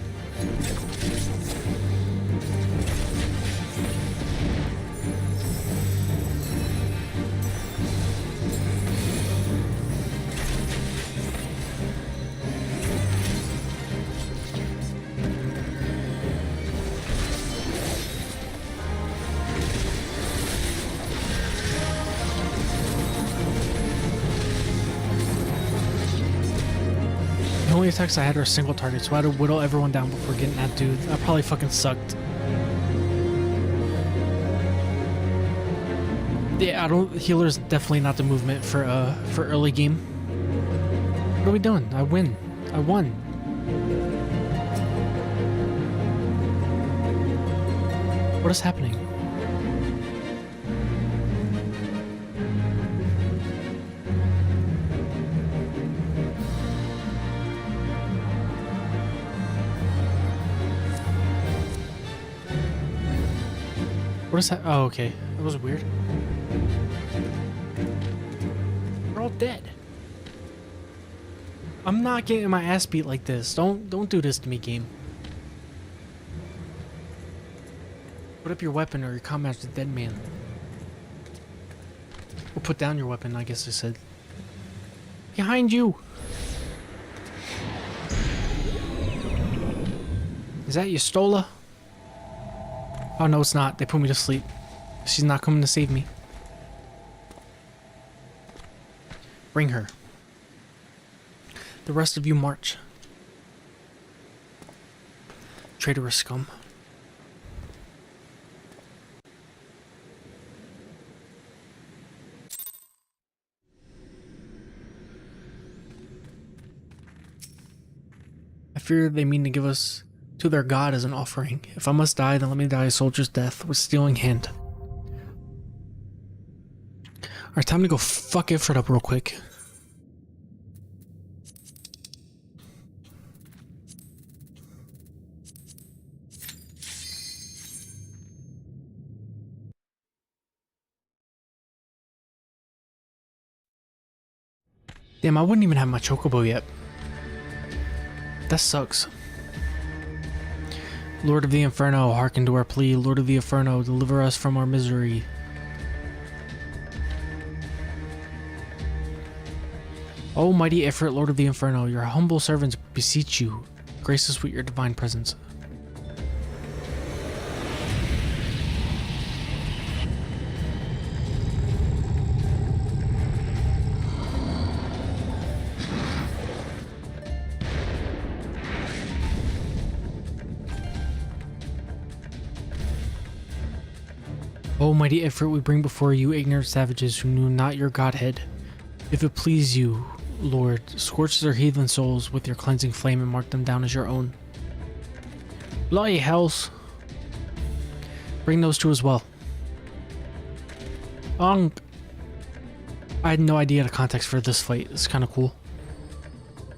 The only attacks I had were single targets, so I had to whittle everyone down before getting that dude. That probably fucking sucked. Yeah, healer's definitely not the movement for early game. What are we doing? I win. I won. What is happening? What is that? Oh, okay. That was weird. We're all dead. I'm not getting my ass beat like this. Don't do this to me, game. Put up your weapon or your combat's a dead man. Or put down your weapon, I guess I said. Behind you! Is that Yestola? Oh no, it's not. They put me to sleep. She's not coming to save me. Bring her. The rest of you march. Traitorous scum. I fear they mean to give us to their god as an offering. If I must die, then let me die a soldier's death with stealing hand. Alright, time to go fuck Ifrit up real quick. Damn, I wouldn't even have my chocobo yet. That sucks. Lord of the Inferno, hearken to our plea. Lord of the Inferno, deliver us from our misery. O mighty Ifrit, Lord of the Inferno, your humble servants beseech you. Grace us with your divine presence. O mighty Ifrit, we bring before you ignorant savages who knew not your godhead. If it please you, Lord, scorch their heathen souls with your cleansing flame and mark them down as your own. Bloody hells. Bring those two as well. I had no idea the context for this fight. It's kind of cool.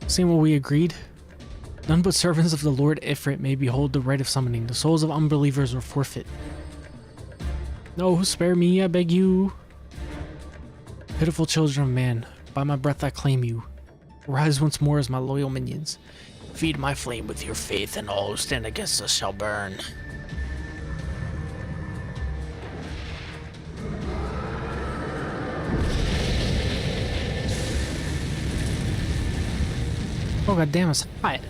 Seeing what we agreed. None but servants of the Lord Ifrit may behold the rite of summoning. The souls of unbelievers are forfeit. No, spare me, I beg you. Pitiful children of man, by my breath I claim you. Rise once more as my loyal minions. Feed my flame with your faith, and all who stand against us shall burn. Oh god damn, it's hot.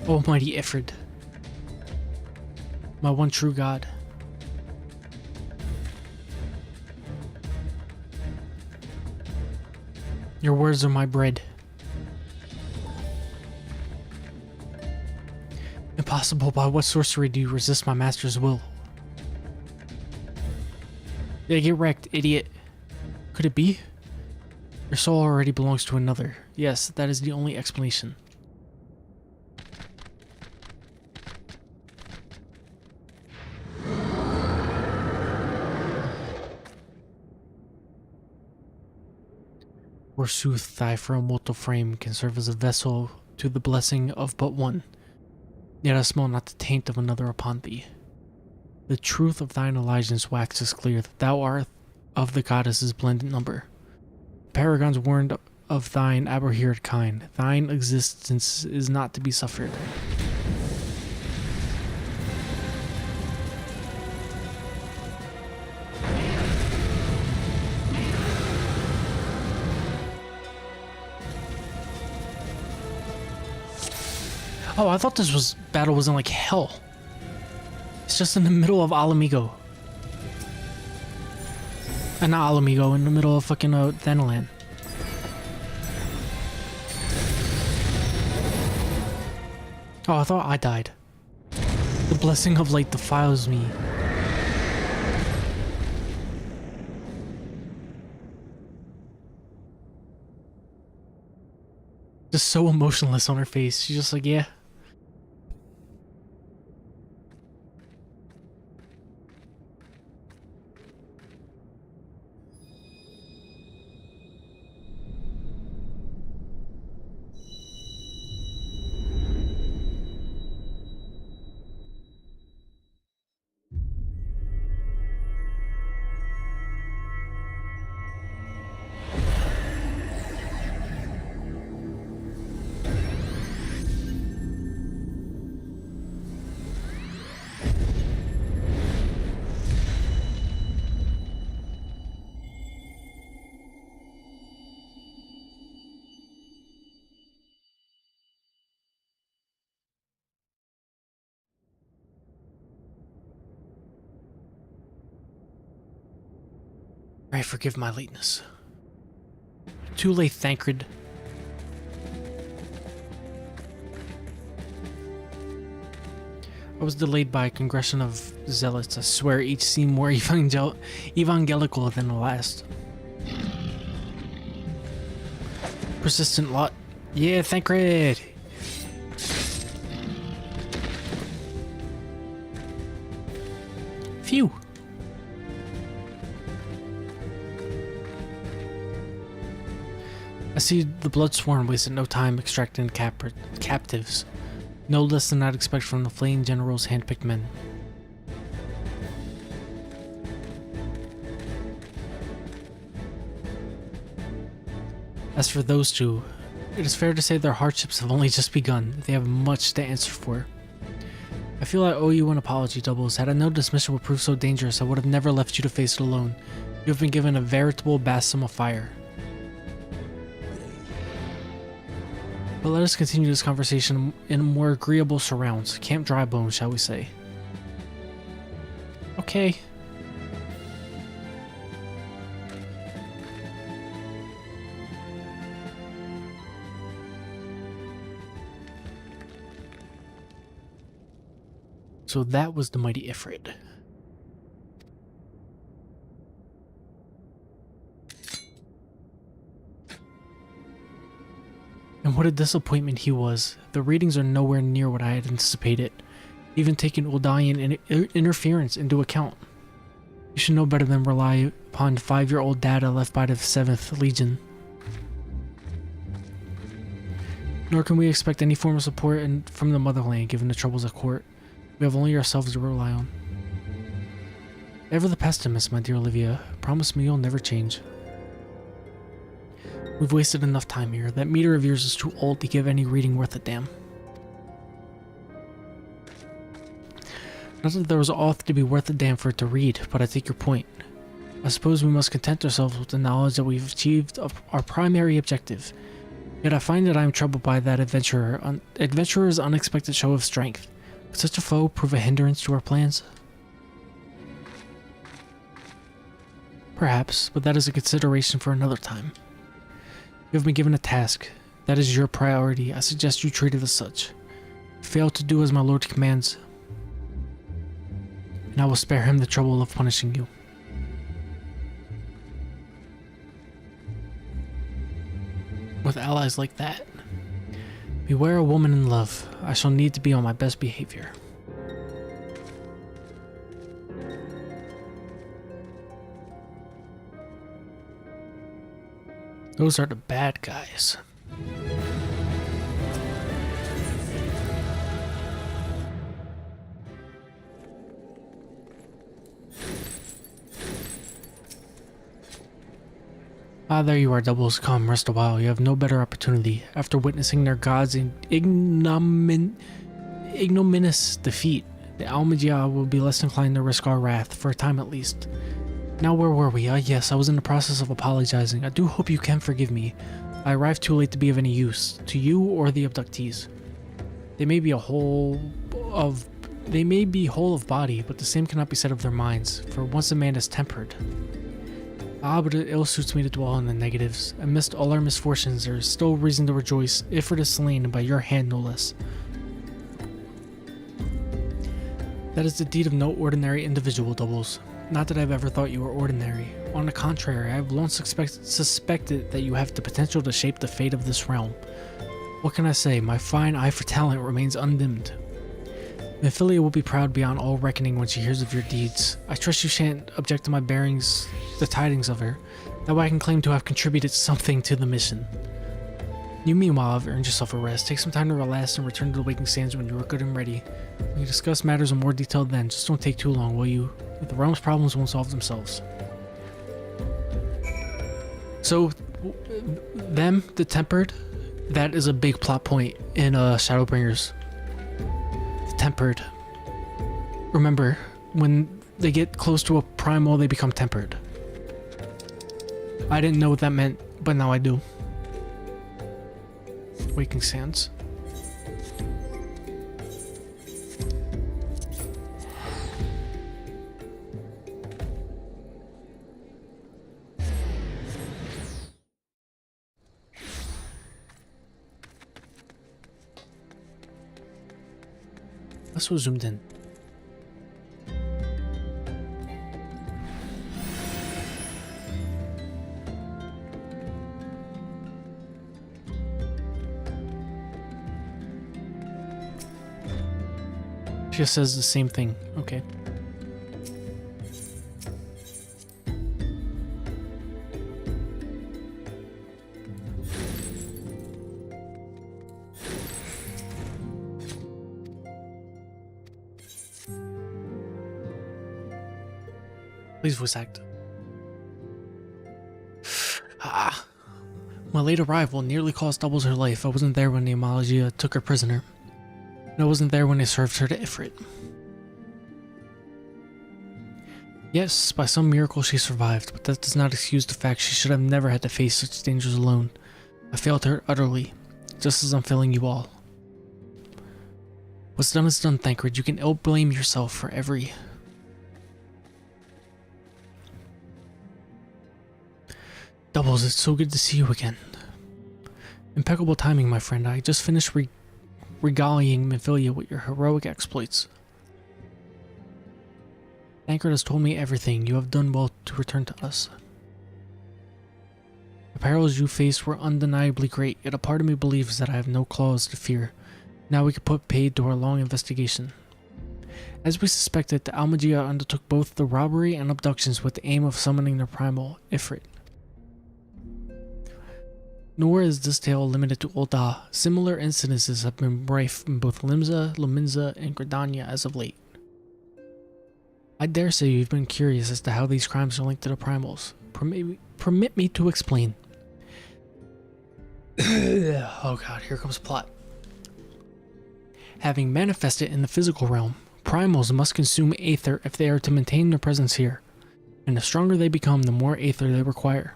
Almighty Ifrit, my one true god. Your words are my bread. Impossible, by what sorcery do you resist my master's will? Yeah, get wrecked, idiot. Could it be? Your soul already belongs to another, Yes, that is the only explanation. Forsooth, thy frail mortal frame can serve as a vessel to the blessing of but one. Yet I smell not the taint of another upon thee. The truth of thine allegiance waxes clear, that thou art of the goddess's blended number. Paragons warned of thine abhorred kind. Thine existence is not to be suffered. Oh, I thought this battle was in like hell. It's just in the middle of Alamigo. Not Alamigo, in the middle of fucking Thanalan. Oh, I thought I died. The blessing of light defiles me. Just so emotionless on her face. She's just like, yeah. I forgive my lateness. Too late, Thancred. I was delayed by a congregation of zealots. I swear each seemed more evangelical than the last. Persistent lot. Yeah, Thancred! Phew! I see the Bloodsworn wasted no time extracting captives. No less than I'd expect from the Flame General's handpicked men. As for those two, it is fair to say their hardships have only just begun. They have much to answer for. I feel I owe you an apology, Doubles. Had I known this mission would prove so dangerous, I would have never left you to face it alone. You have been given a veritable baptism of fire. But let us continue this conversation in more agreeable surrounds. Camp Drybone, shall we say. Okay. So that was the mighty Ifrit. And what a disappointment he was. The readings are nowhere near what I had anticipated, even taking Uldayan interference into account. You should know better than rely upon 5-year-old data left by the 7th Legion. Nor can we expect any form of support from the motherland given the troubles at court. We have only ourselves to rely on. Ever the pessimist, my dear Olivia. Promise me you'll never change. We've wasted enough time here. That meter of yours is too old to give any reading worth a damn. Not that there was aught to be worth a damn for it to read, but I take your point. I suppose we must content ourselves with the knowledge that we've achieved our primary objective. Yet I find that I am troubled by that adventurer's unexpected show of strength. Could such a foe prove a hindrance to our plans? Perhaps, but that is a consideration for another time. You have been given a task. That is your priority. I suggest you treat it as such. Fail to do as my lord commands, and I will spare him the trouble of punishing you. with allies like that. Beware a woman in love. I shall need to be on my best behavior. Those are the bad guys. Ah, there you are, Doubles. Come, rest a while. You have no better opportunity. After witnessing their gods' ignominious defeat, the Almagia will be less inclined to risk our wrath, for a time at least. Now where were we? Ah yes, I was in the process of apologizing. I do hope you can forgive me. I arrived too late to be of any use, to you or the abductees. They may be whole of body, but the same cannot be said of their minds, for once a man is tempered. Ah, but it ill suits me to dwell on the negatives. Amidst all our misfortunes, there is still reason to rejoice, if it is slain by your hand no less. That is the deed of no ordinary individual, Doubles. Not that I've ever thought you were ordinary. On the contrary, I have long suspected that you have the potential to shape the fate of this realm. What can I say? My fine eye for talent remains undimmed. Mephilia will be proud beyond all reckoning when she hears of your deeds. I trust you shan't object to my bearing the tidings of her. That way I can claim to have contributed something to the mission. You meanwhile have earned yourself a rest. Take some time to relax and return to the Waking Sands when you are good and ready. We can discuss matters in more detail then. Just don't take too long, will you? The realm's problems won't solve themselves. So, them, the Tempered, that is a big plot point in Shadowbringers. The Tempered. Remember, when they get close to a primal, they become tempered. I didn't know what that meant, but now I do. Waking Sands. That's so zoomed in. Just says the same thing. Okay. Please voice act. Ah. My late arrival nearly cost Doubles her life. I wasn't there when the Amalagia took her prisoner. And I wasn't there when they served her to Ifrit. Yes, by some miracle she survived, but that does not excuse the fact she should have never had to face such dangers alone. I failed her utterly, just as I'm failing you all. What's done is done, Thancred. You can ill blame yourself for every... Doubles, it's so good to see you again. Impeccable timing, my friend. I just finished regaling Mephilia with your heroic exploits. Thancred has told me everything. You have done well to return to us. The perils you faced were undeniably great, yet a part of me believes that I have no cause to fear. Now we can put paid to our long investigation. As we suspected, the Almagia undertook both the robbery and abductions with the aim of summoning their primal, Ifrit. Nor is this tale limited to Ul'dah. Similar incidences have been rife in both Limsa, Lominsa, and Gridania as of late. I dare say you've been curious as to how these crimes are linked to the primals. Permit me to explain. Oh god, here comes plot. Having manifested in the physical realm, primals must consume aether if they are to maintain their presence here, and the stronger they become, the more aether they require.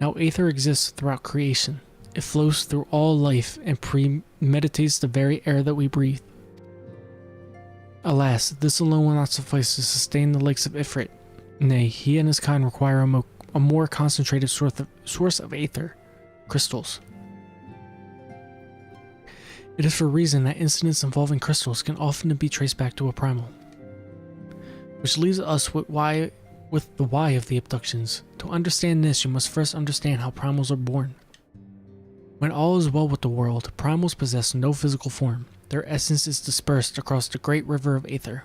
Now, aether exists throughout creation. It flows through all life and premeditates the very air that we breathe. Alas, this alone will not suffice to sustain the likes of Ifrit. Nay, he and his kind require a more concentrated source of aether, crystals. It is for a reason that incidents involving crystals can often be traced back to a primal. Which leaves us with the why of the abductions. To understand this, you must first understand how primals are born. When all is well with the world, primals possess no physical form. Their essence is dispersed across the great river of Aether.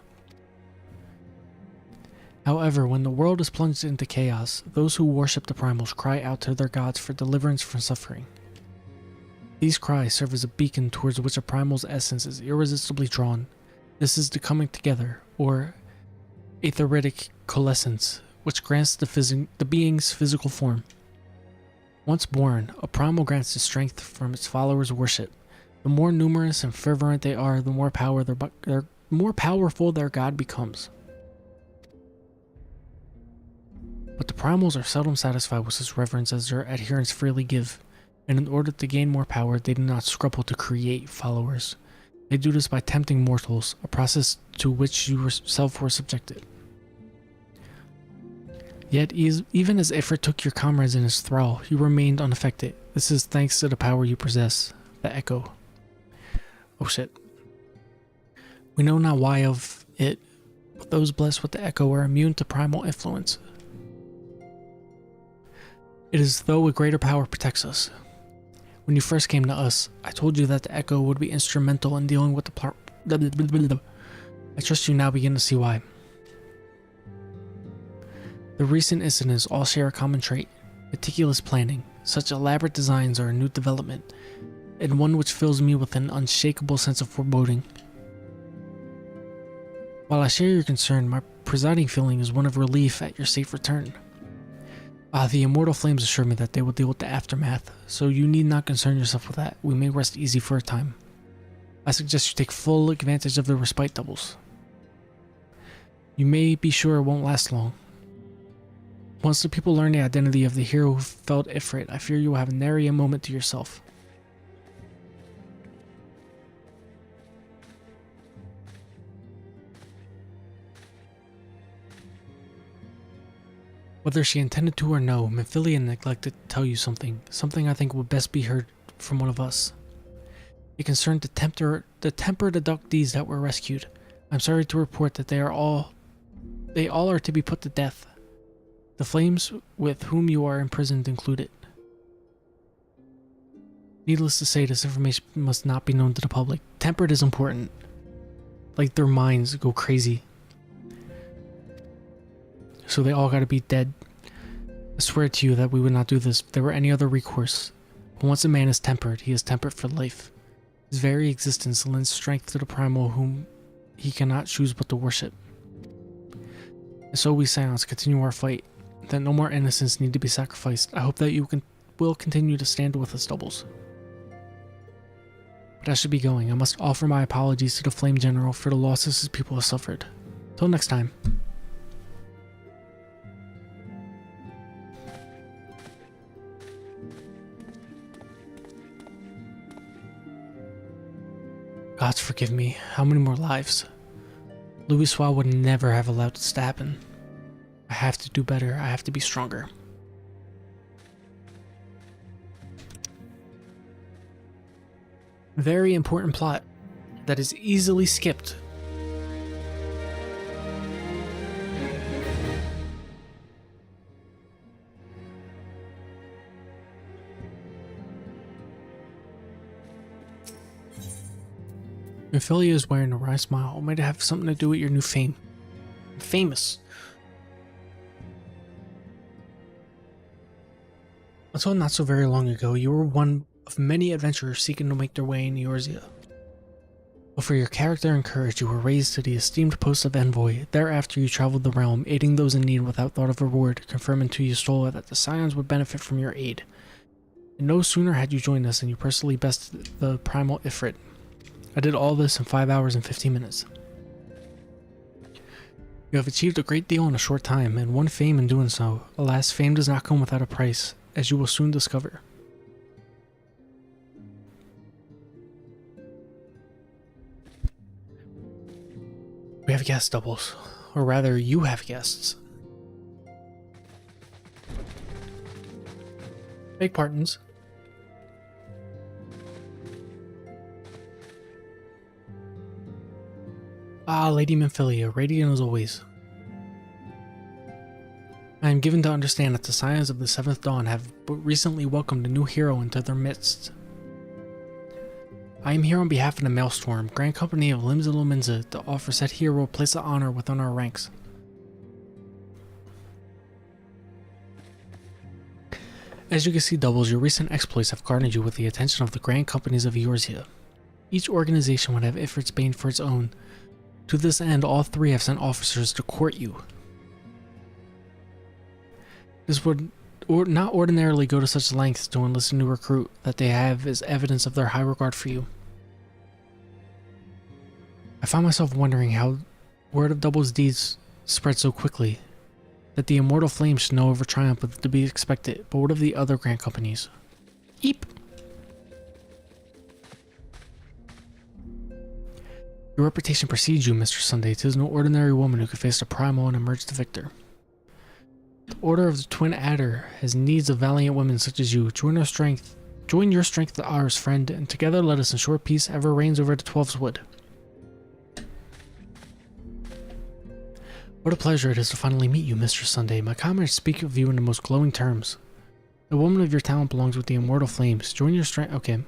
However, when the world is plunged into chaos, those who worship the primals cry out to their gods for deliverance from suffering. These cries serve as a beacon towards which a primal's essence is irresistibly drawn. This is the coming together, or aetheritic coalescence, which grants the being's physical form. Once born, a primal grants the strength from its followers' worship. The more numerous and fervent they are, the more powerful their god becomes. But the primals are seldom satisfied with such reverence as their adherents freely give, and in order to gain more power, they do not scruple to create followers. They do this by tempting mortals, a process to which you yourself were subjected. Yet, even as Ifrit took your comrades in his thrall, you remained unaffected. This is thanks to the power you possess, the Echo. Oh shit. We know not why of it, but those blessed with the Echo are immune to primal influence. It is as though a greater power protects us. When you first came to us, I told you that the Echo would be instrumental in dealing with the I trust you now begin to see why. The recent incidents all share a common trait: meticulous planning. Such elaborate designs are a new development, and one which fills me with an unshakable sense of foreboding. While I share your concern, my presiding feeling is one of relief at your safe return. The immortal flames assure me that they will deal with the aftermath, so you need not concern yourself with that. We may rest easy for a time. I suggest you take full advantage of the respite doubles. You may be sure it won't last long. Once the people learn the identity of the hero who felled Ifrit, I fear you will have nary a moment to yourself. Whether she intended to or no, Memphilia neglected to tell you something I think would best be heard from one of us. It concerned the tempered abductees that were rescued. I'm sorry to report that they all are to be put to death. The flames with whom you are imprisoned included. Needless to say, this information must not be known to the public. Tempered is important. Like, their minds go crazy. So they all gotta be dead. I swear to you that we would not do this if there were any other recourse. But once a man is tempered, he is tempered for life. His very existence lends strength to the primal whom he cannot choose but to worship. And so we silence, continue our fight, that no more innocents need to be sacrificed. I hope that you will continue to stand with us, Doubles. But I should be going. I must offer my apologies to the Flame General for the losses his people have suffered. Till next time. Gods forgive me. How many more lives? Louisoix would never have allowed this to happen. I have to do better. I have to be stronger. Very important plot that is easily skipped. Memphilia is wearing a wry smile. It might have something to do with your new fame. Famous. Until not so very long ago, you were one of many adventurers seeking to make their way in Eorzea. But for your character and courage, you were raised to the esteemed post of envoy. Thereafter, you traveled the realm, aiding those in need without thought of reward, confirming to Y'shtola that the Scions would benefit from your aid. And no sooner had you joined us than you personally bested the primal Ifrit. I did all this in 5 hours and 15 minutes. You have achieved a great deal in a short time, and won fame in doing so. Alas, fame does not come without a price, as you will soon discover. We have guests, Doubles. Or rather, you have guests. Beg pardons. Lady Memphilia, radiant as always. I am given to understand that the Scions of the Seventh Dawn have but recently welcomed a new hero into their midst. I am here on behalf of the Maelstrom, Grand Company of Limsa Lominsa, to offer said hero a place of honor within our ranks. As you can see, Doubles, your recent exploits have garnered you with the attention of the Grand Companies of Eorzea. Each organization would have Ifrit's bane for its own. To this end, all three have sent officers to court you. This would not ordinarily go to such lengths to enlist a new recruit. That they have is evidence of their high regard for you. I find myself wondering how word of Double's deeds spread so quickly. That the immortal flame should know of her triumph was to be expected, but what of the other Grand Companies? Eep! Your reputation precedes you, Mr. Sunday. 'Tis no ordinary woman who could face the primal and emerge the victor. The Order of the Twin Adder has needs of valiant women such as you. Join your strength to ours, friend, and together let us ensure peace ever reigns over the Twelf's Wood. What a pleasure it is to finally meet you, Mr. Sunday. My comrades speak of you in the most glowing terms. The woman of your talent belongs with the immortal flames. Join your strength. Okay.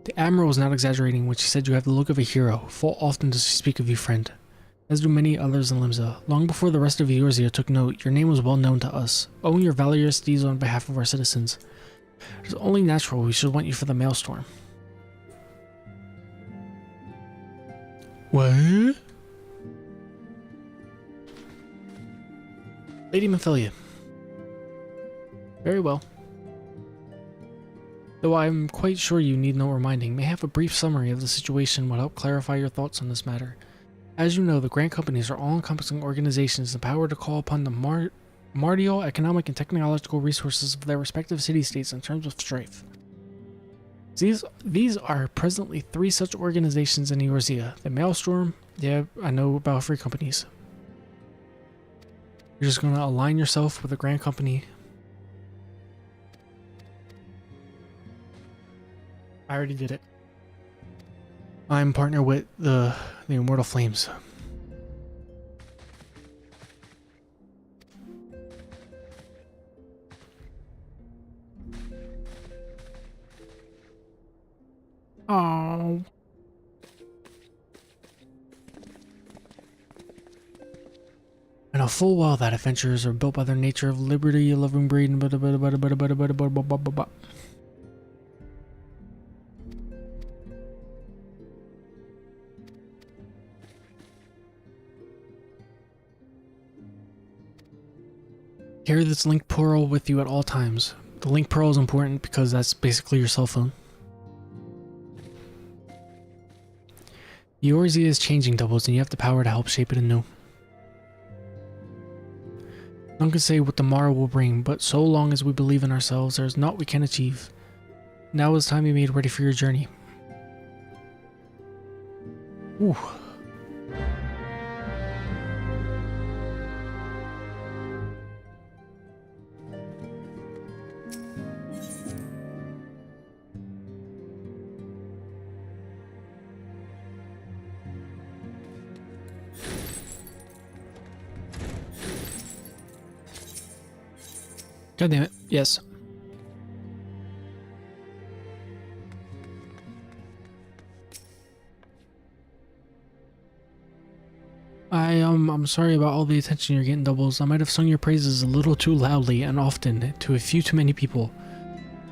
The Admiral was not exaggerating when she said you have the look of a hero. Full often does she speak of you, friend. As do many others in Limsa. Long before the rest of Eorzea took note, your name was well known to us. Owing your valorous deeds on behalf of our citizens, it is only natural we should want you for the Maelstrom. What? Lady Mephilia. Very well. Though I am quite sure you need no reminding, may I have a brief summary of the situation will help clarify your thoughts on this matter. As you know, the Grand Companies are all-encompassing organizations empowered to call upon the martial, economic, and technological resources of their respective city-states in terms of strife. These are presently 3 such organizations in Eorzea. The Maelstrom, yeah, I know about 3 companies. You're just going to align yourself with the Grand Company. I already did it. I'm partner with the Immortal Flames. Oh. I know full well that adventurers are built by their nature of liberty, a loving breed, and carry this link pearl with you at all times. The link pearl is important because that's basically your cell phone. Eorzea is changing, Doubles, and you have the power to help shape it anew. None can say what tomorrow will bring, but so long as we believe in ourselves, there is naught we can achieve. Now is time you made ready for your journey. Ooh. God damn it. Yes. I'm sorry about all the attention you're getting, Doubles. I might have sung your praises a little too loudly and often to a few too many people.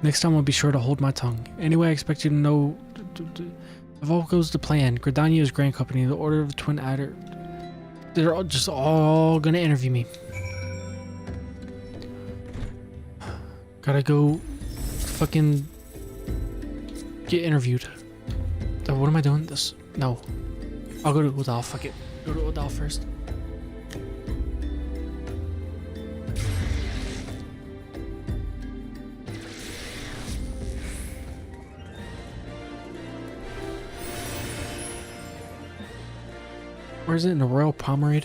Next time I'll be sure to hold my tongue. Anyway, I expect you to know if all goes to plan, Gridania's Grand Company, the Order of the Twin Adder, they're all gonna interview me. Gotta go fucking get interviewed. What am I doing? This? No. I'll go to Udal, fuck it. Go to Udal first. Where is it? In the Royal Pomerade?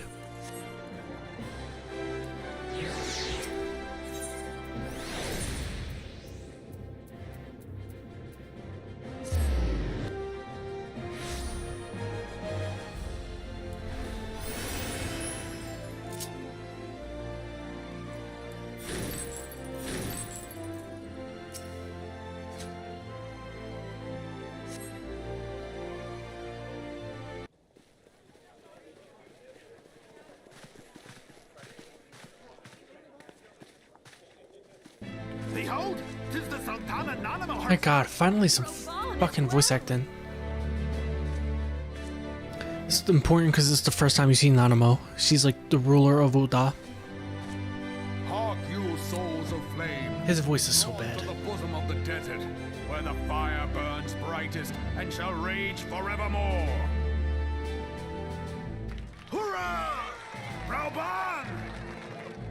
Thank God, finally some fucking voice acting. This is important because it's the first time you see Nanamo. She's like the ruler of Ul'dah. Hark you, souls of flame. His voice is so bad. To the bosom of the desert, where the fire burns brightest and shall rage forevermore. Hurrah! Rauban!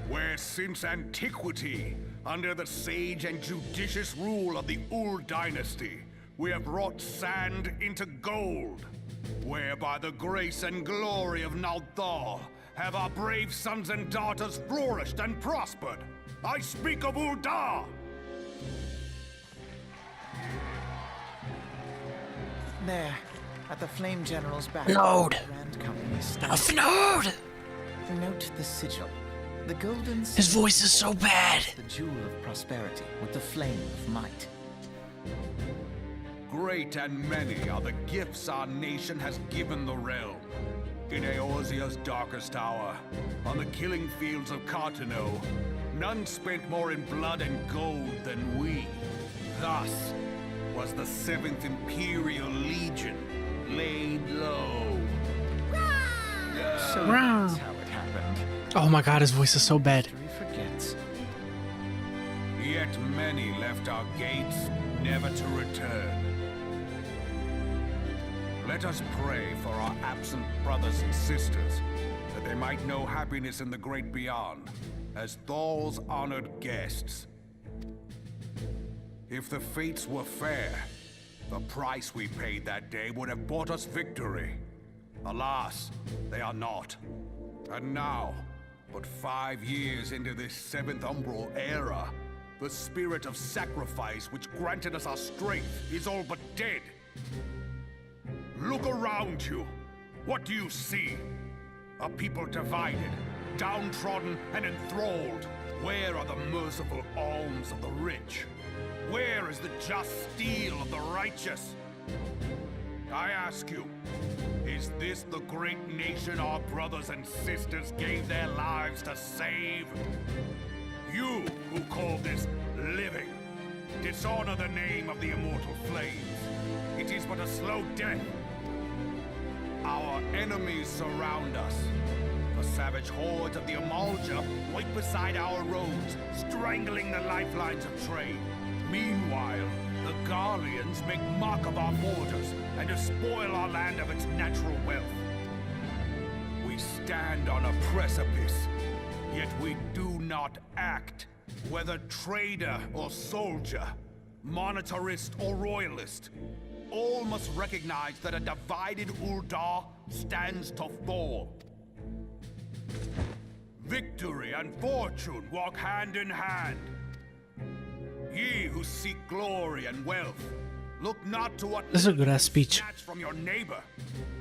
Where since antiquity, under the sage and judicious rule of the Ul dynasty, we have wrought sand into gold. Where by the grace and glory of Nalthal have our brave sons and daughters flourished and prospered. I speak of Ul'dah! There, at the Flame General's back. Node! Node! Note the sigil. The golden His voice is so bad. The jewel of prosperity with the flame of might. Great and many are the gifts our nation has given the realm. In Eorzea's darkest hour, on the killing fields of Cartano, none spent more in blood and gold than we. Thus was the 7th Imperial Legion laid low. So that's how it happened. Oh my God, his voice is so bad. Forgets. Yet many left our gates, never to return. Let us pray for our absent brothers and sisters, that they might know happiness in the great beyond, as Thal's honored guests. If the fates were fair, the price we paid that day would have bought us victory. Alas, they are not. And now, but 5 years into this 7th Umbral era, the spirit of sacrifice which granted us our strength is all but dead. Look around you. What do you see? A people divided, downtrodden and enthralled. Where are the merciful alms of the rich? Where is the just steel of the righteous? I ask you, is this the great nation our brothers and sisters gave their lives to save? You who call this living, dishonor the name of the immortal flames. It is but a slow death. Our enemies surround us. The savage hordes of the Amalja wait beside our roads, strangling the lifelines of trade. Meanwhile, the Garleans make mock of our borders and despoil our land of its natural wealth. We stand on a precipice, yet we do not act. Whether trader or soldier, monetarist or royalist, all must recognize that a divided Ul'dah stands to fall. Victory and fortune walk hand in hand. Ye who seek glory and wealth, look not to what This is a good ass speech. snatch from your neighbor,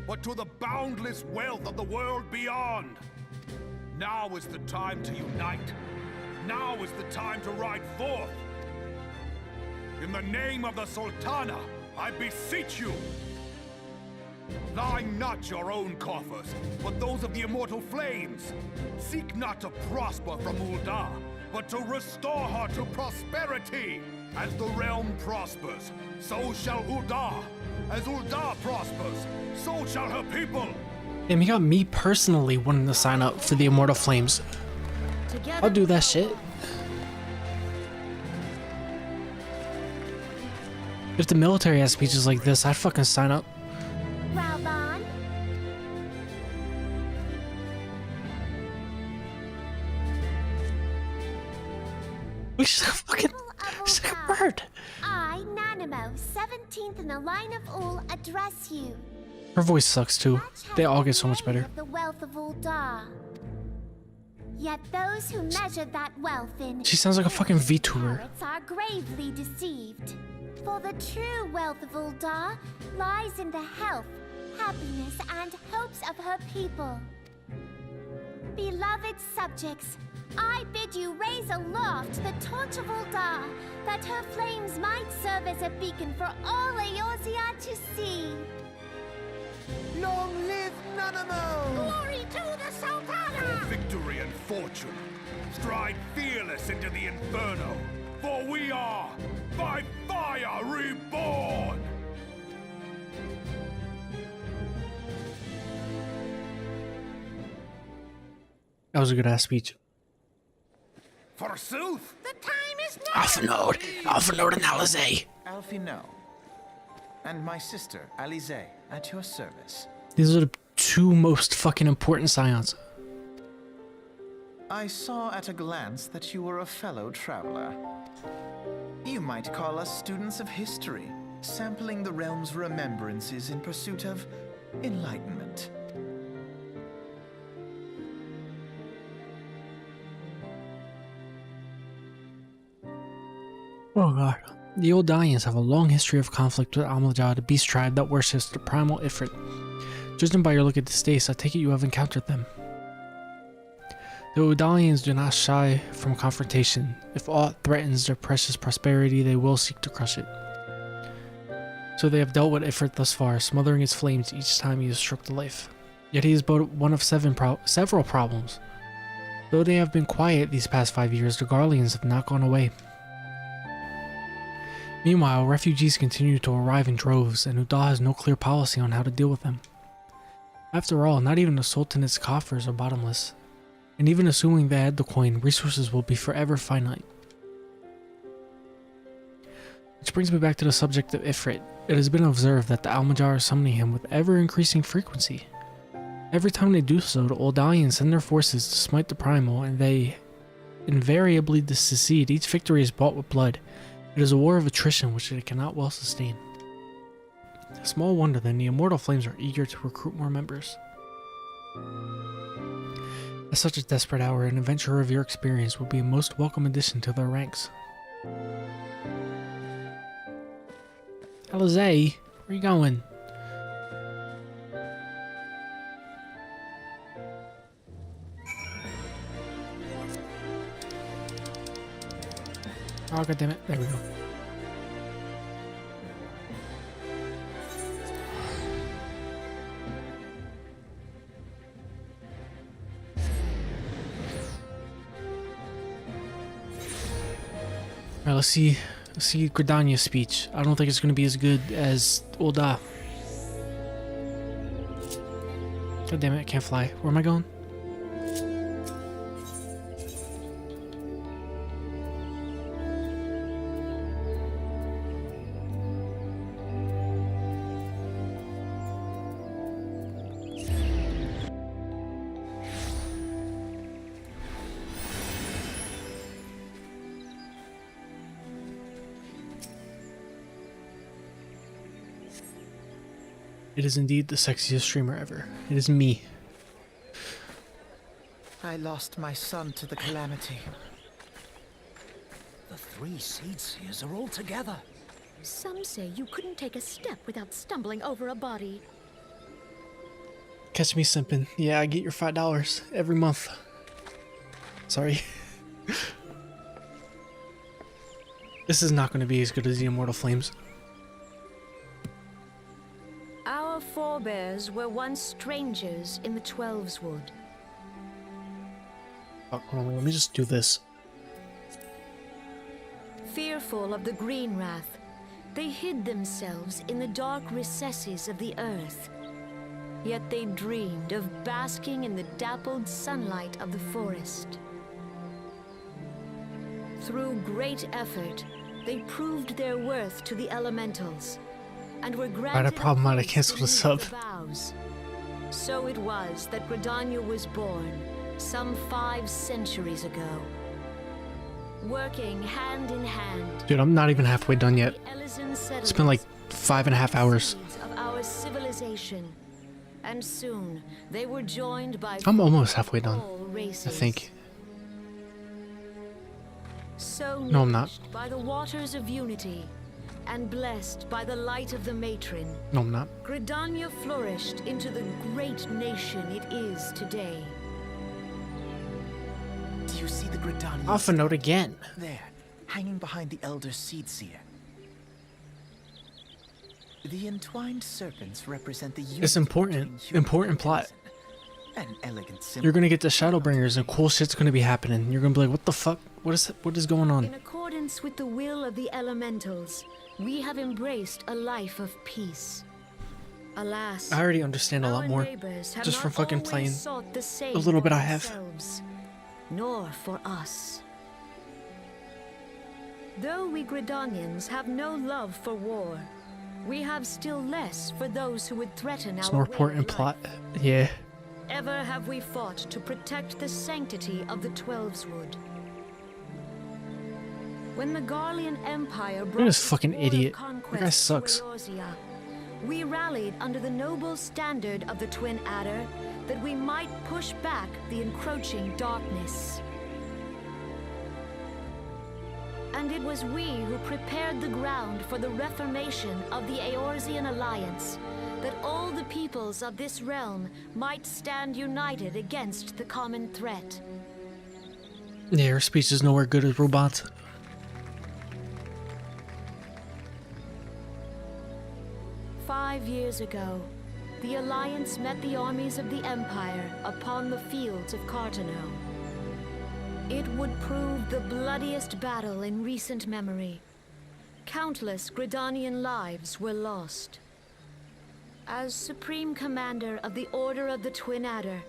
but to the boundless wealth of the world beyond. Now is the time to unite. Now is the time to ride forth. In the name of the Sultana, I beseech you, line not your own coffers, but those of the immortal flames. Seek not to prosper from Ul'dah, but to restore her to prosperity. As the realm prospers, so shall Ul'dah. As Ul'dah prospers, so shall her people. Damn, he got me personally wanting to sign up for the Immortal Flames. I'll do that shit. If the military has speeches like this, I'd fucking sign up. Rauban? She's like a fucking, she's like a bird. I, Nanamo, 17th in the line of Ul, address you. Her voice sucks too. They all get so much better. Of the wealth of Ul'dah. Yet those who measured that wealth in She sounds like a fucking VTuber. carats are gravely deceived. For the true wealth of Ul'dah lies in the health, happiness, and hopes of her people. Beloved subjects, I bid you raise aloft the torch of Ul'dah, that her flames might serve as a beacon for all Eorzea to see. Long live Nanamo! Glory to the Sultana! For victory and fortune, stride fearless into the inferno, for we are by fire reborn! That was a good ass speech. Forsooth! The time is now! Alphanode and Alizé. Alfie, no. And my sister, Alizé, at your service. These are the two most fucking important scions. I saw at a glance that you were a fellow traveler. You might call us students of history, sampling the realm's remembrances in pursuit of enlightenment. Oh god. The Oldalians have a long history of conflict with Almajar, the beast tribe that worships the primal Ifrit. Judging by your look at this face, I take it you have encountered them. The Oldalians do not shy from confrontation. If aught threatens their precious prosperity, they will seek to crush it. So they have dealt with Ifrit thus far, smothering its flames each time he has struck to life. Yet he is but one of several problems. Though they have been quiet these past 5 years, the Garleans have not gone away. Meanwhile, refugees continue to arrive in droves, and Udal has no clear policy on how to deal with them. After all, not even the Sultanate's coffers are bottomless, and even assuming they had the coin, resources will be forever finite. Which brings me back to the subject of Ifrit. It has been observed that the Almajar are summoning him with ever-increasing frequency. Every time they do so, the Oldalians send their forces to smite the primal, and they invariably succeed. Each victory is bought with blood. It is a war of attrition which they cannot well sustain. Small wonder then the Immortal Flames are eager to recruit more members. At such a desperate hour, an adventurer of your experience will be a most welcome addition to their ranks. Alizé, where are you going? Oh god damn it, there we go. Alright, let's see Gridania's speech. I don't think it's gonna be as good as Ul'dah. God damn it, I can't fly. Where am I going? It is indeed the sexiest streamer ever. It is me. I lost my son to the calamity. The three Seedseers are all together. Some say you couldn't take a step without stumbling over a body. Catch me simping. Yeah, I get your $5 every month. Sorry. This is not going to be as good as the Immortal Flames. Our forebears were once strangers in the Twelves Wood. Oh, hold on, let me just do this. Fearful of the Green Wrath, they hid themselves in the dark recesses of the earth. Yet they dreamed of basking in the dappled sunlight of the forest. Through great effort, they proved their worth to the elementals, and were granted a problem out, I canceled the sub. So it was that Gridania was born, some 5 centuries ago. Working hand in hand. Dude, I'm not even halfway done yet. It's been like 5.5 hours. Of our civilization, and soon they were joined by I'm almost halfway done, races. I think. So no, I'm not. By the waters of unity, and blessed by the light of the matron, No, I'm not. Gridania flourished into the great nation it is today. Do you see the Gridania? Alpha note again. There, hanging behind the Elder Seedseer. The entwined serpents represent the It's important. Important plot. An elegant symbol. You're gonna get the Shadowbringers and cool shit's gonna be happening. You're gonna be like, what the fuck? What is going on? In accordance with the will of the elementals, we have embraced a life of peace. Alas, I already understand a lot more just from fucking playing a little bit I have. Nor for us. Though we Gridanians have no love for war, we have still less for those who would threaten It's our more way important of plot. life. Yeah. Ever have we fought to protect the sanctity of the Twelveswood. When the Garlean Empire brought This fucking idiot. That conquest guy to sucks. Eorzea, we rallied under the noble standard of the Twin Adder that we might push back the encroaching darkness. And it was we who prepared the ground for the reformation of the Eorzean Alliance, that all the peoples of this realm might stand united against the common threat. Yeah, her speech is nowhere good as robots. "5 years ago, the Alliance met the armies of the Empire upon the fields of Cartano. It would prove the bloodiest battle in recent memory. Countless Gridanian lives were lost. As Supreme Commander of the Order of the Twin Adder,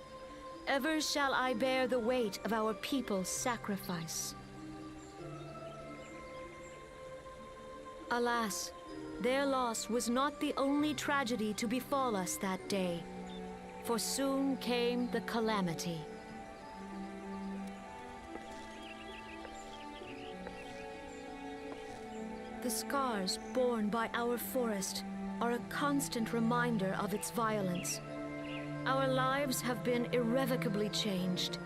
ever shall I bear the weight of our people's sacrifice. Alas, their loss was not the only tragedy to befall us that day, for soon came the calamity. The scars borne by our forest are a constant reminder of its violence. Our lives have been irrevocably changed,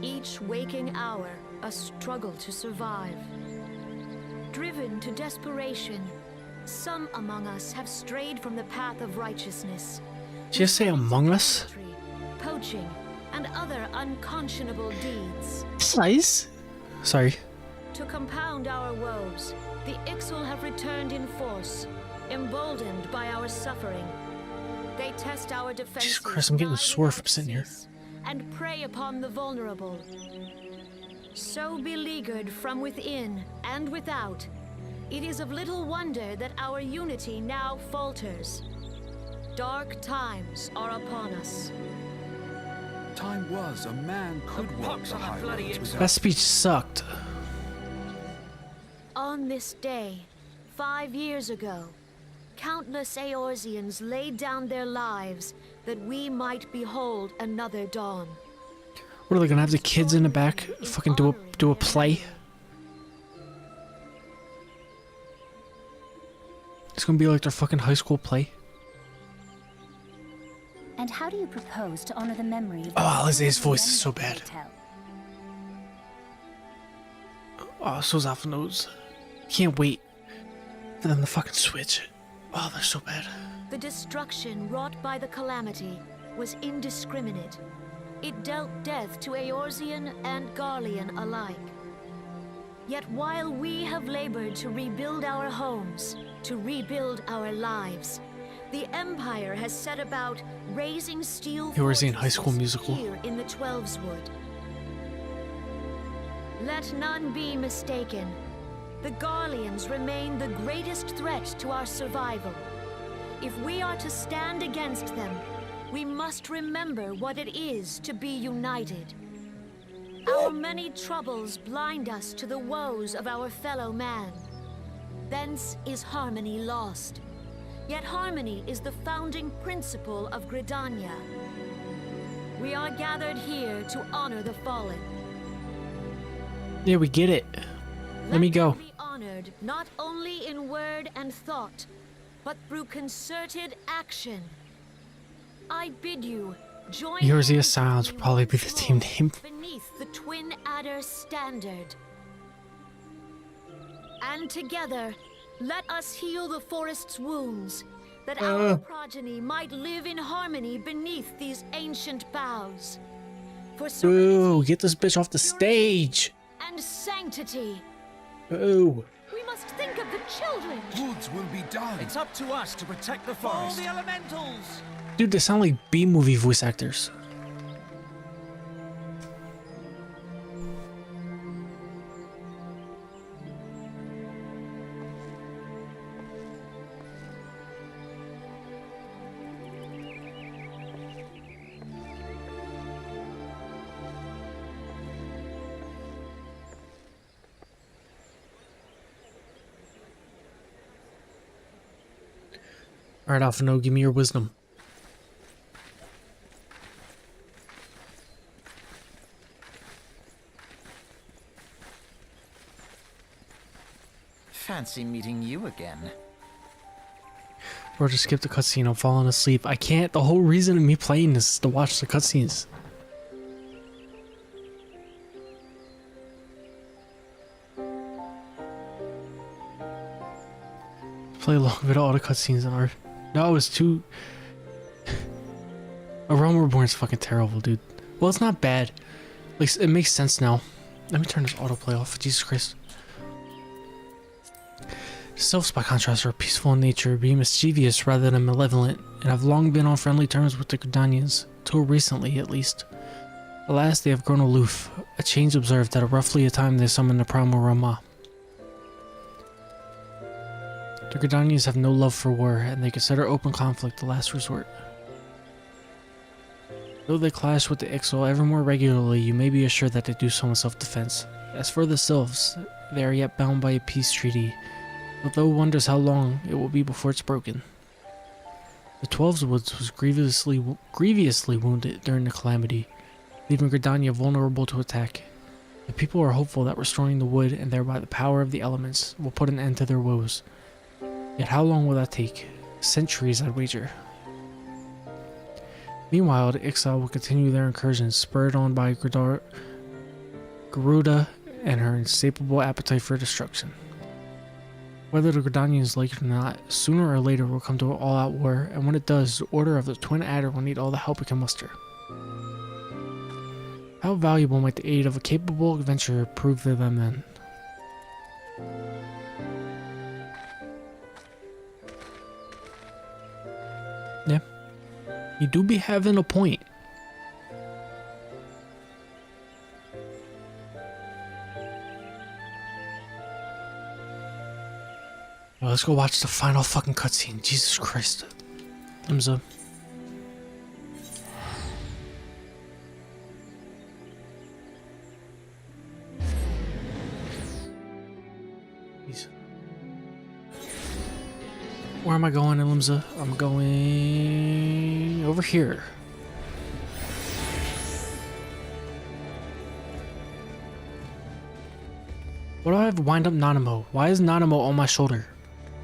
each waking hour a struggle to survive. Driven to desperation, some among us have strayed from the path of righteousness. Did you say Among Us? Poaching, and other unconscionable deeds. Nice. Sorry. To compound our woes, the Ixal have returned in force, emboldened by our suffering. They test our defenses. Jesus Christ, I'm getting sore from sitting here. And prey upon the vulnerable. So beleaguered from within and without, it is of little wonder that our unity now falters. Dark times are upon us. Time was a man could walk the high roads without... That speech sucked. On this day, 5 years ago, countless Eorzeans laid down their lives that we might behold another dawn. What are they gonna have the kids in the back fucking do a play? It's gonna be like their fucking high school play. And how do you propose to honor the memory of Oh, his voice is so bad. Oh, so's off nose. Can't wait for them to fucking switch. Oh, they're so bad. The destruction wrought by the calamity was indiscriminate. It dealt death to Eorzean and Garlean alike. Yet while we have labored to rebuild our homes, to rebuild our lives, the Empire has set about raising steel Eorzean High School Musical. here in the Twelveswood. Let none be mistaken. The Garleans remain the greatest threat to our survival. If we are to stand against them, we must remember what it is to be united. Our many troubles blind us to the woes of our fellow man. Thence is harmony lost. Yet harmony is the founding principle of Gridania. We are gathered here to honor the fallen. Yeah, we get it. Let me go. Be honored not only in word and thought, but through concerted action. I bid you join Eorzea Silence will probably be the team name. beneath the Twin Adder standard. And together, let us heal the forest's wounds, that our progeny might live in harmony beneath these ancient boughs. For Boo, get this bitch off the stage. and sanctity. Boo. We must think of the children. Woods will be done. It's up to us to protect the Follow forest. the elementals! Dude, they sound like B-movie voice actors. Alright, Alphino, give me your wisdom. Fancy meeting you again. Or just skip the cutscene, I'm falling asleep. I can't. The whole reason of me playing this is to watch the cutscenes. Play a long bit of all the cutscenes in our... No, it's too... A Realm Reborn is fucking terrible, dude. Well, it's not bad. Like, it makes sense now. Let me turn this autoplay off. Jesus Christ. Sylphs, by contrast, are peaceful in nature, being mischievous rather than malevolent, and have long been on friendly terms with the Gridanians, till recently at least. Alas, they have grown aloof, a change observed at roughly a time they summoned the Primal Rama. The Gridanians have no love for war, and they consider open conflict the last resort. Though they clash with the Ixal ever more regularly, you may be assured that they do so in self-defense. As for the Sylphs, they are yet bound by a peace treaty, although wonders how long it will be before it's broken. The Twelves Woods was grievously wounded during the calamity, leaving Gridania vulnerable to attack. The people are hopeful that restoring the wood, and thereby the power of the elements, will put an end to their woes. Yet how long will that take? Centuries, I'd wager. Meanwhile, the Ixal will continue their incursions, spurred on by Garuda and her insatiable appetite for destruction. Whether the Gridanians like it or not, sooner or later we'll come to an all-out war, and when it does, the Order of the Twin Adder will need all the help it can muster. How valuable might the aid of a capable adventurer prove to them then? Yeah. You do be having a point. Well, let's go watch the final fucking cutscene. Jesus Christ. Limsa. Jeez. Where am I going in Limsa? I'm going over here. Why do I have wind up Nanamo? Why is Nanamo on my shoulder?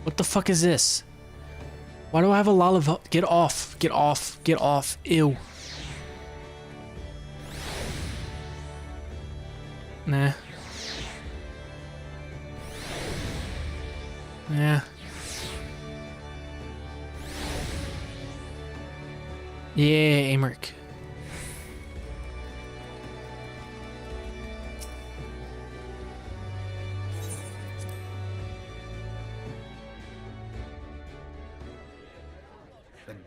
What the fuck is this? Why do I have a Lalavel? Get off. Get off. Get off. Ew. Nah. Yeah. Yeah, Amric.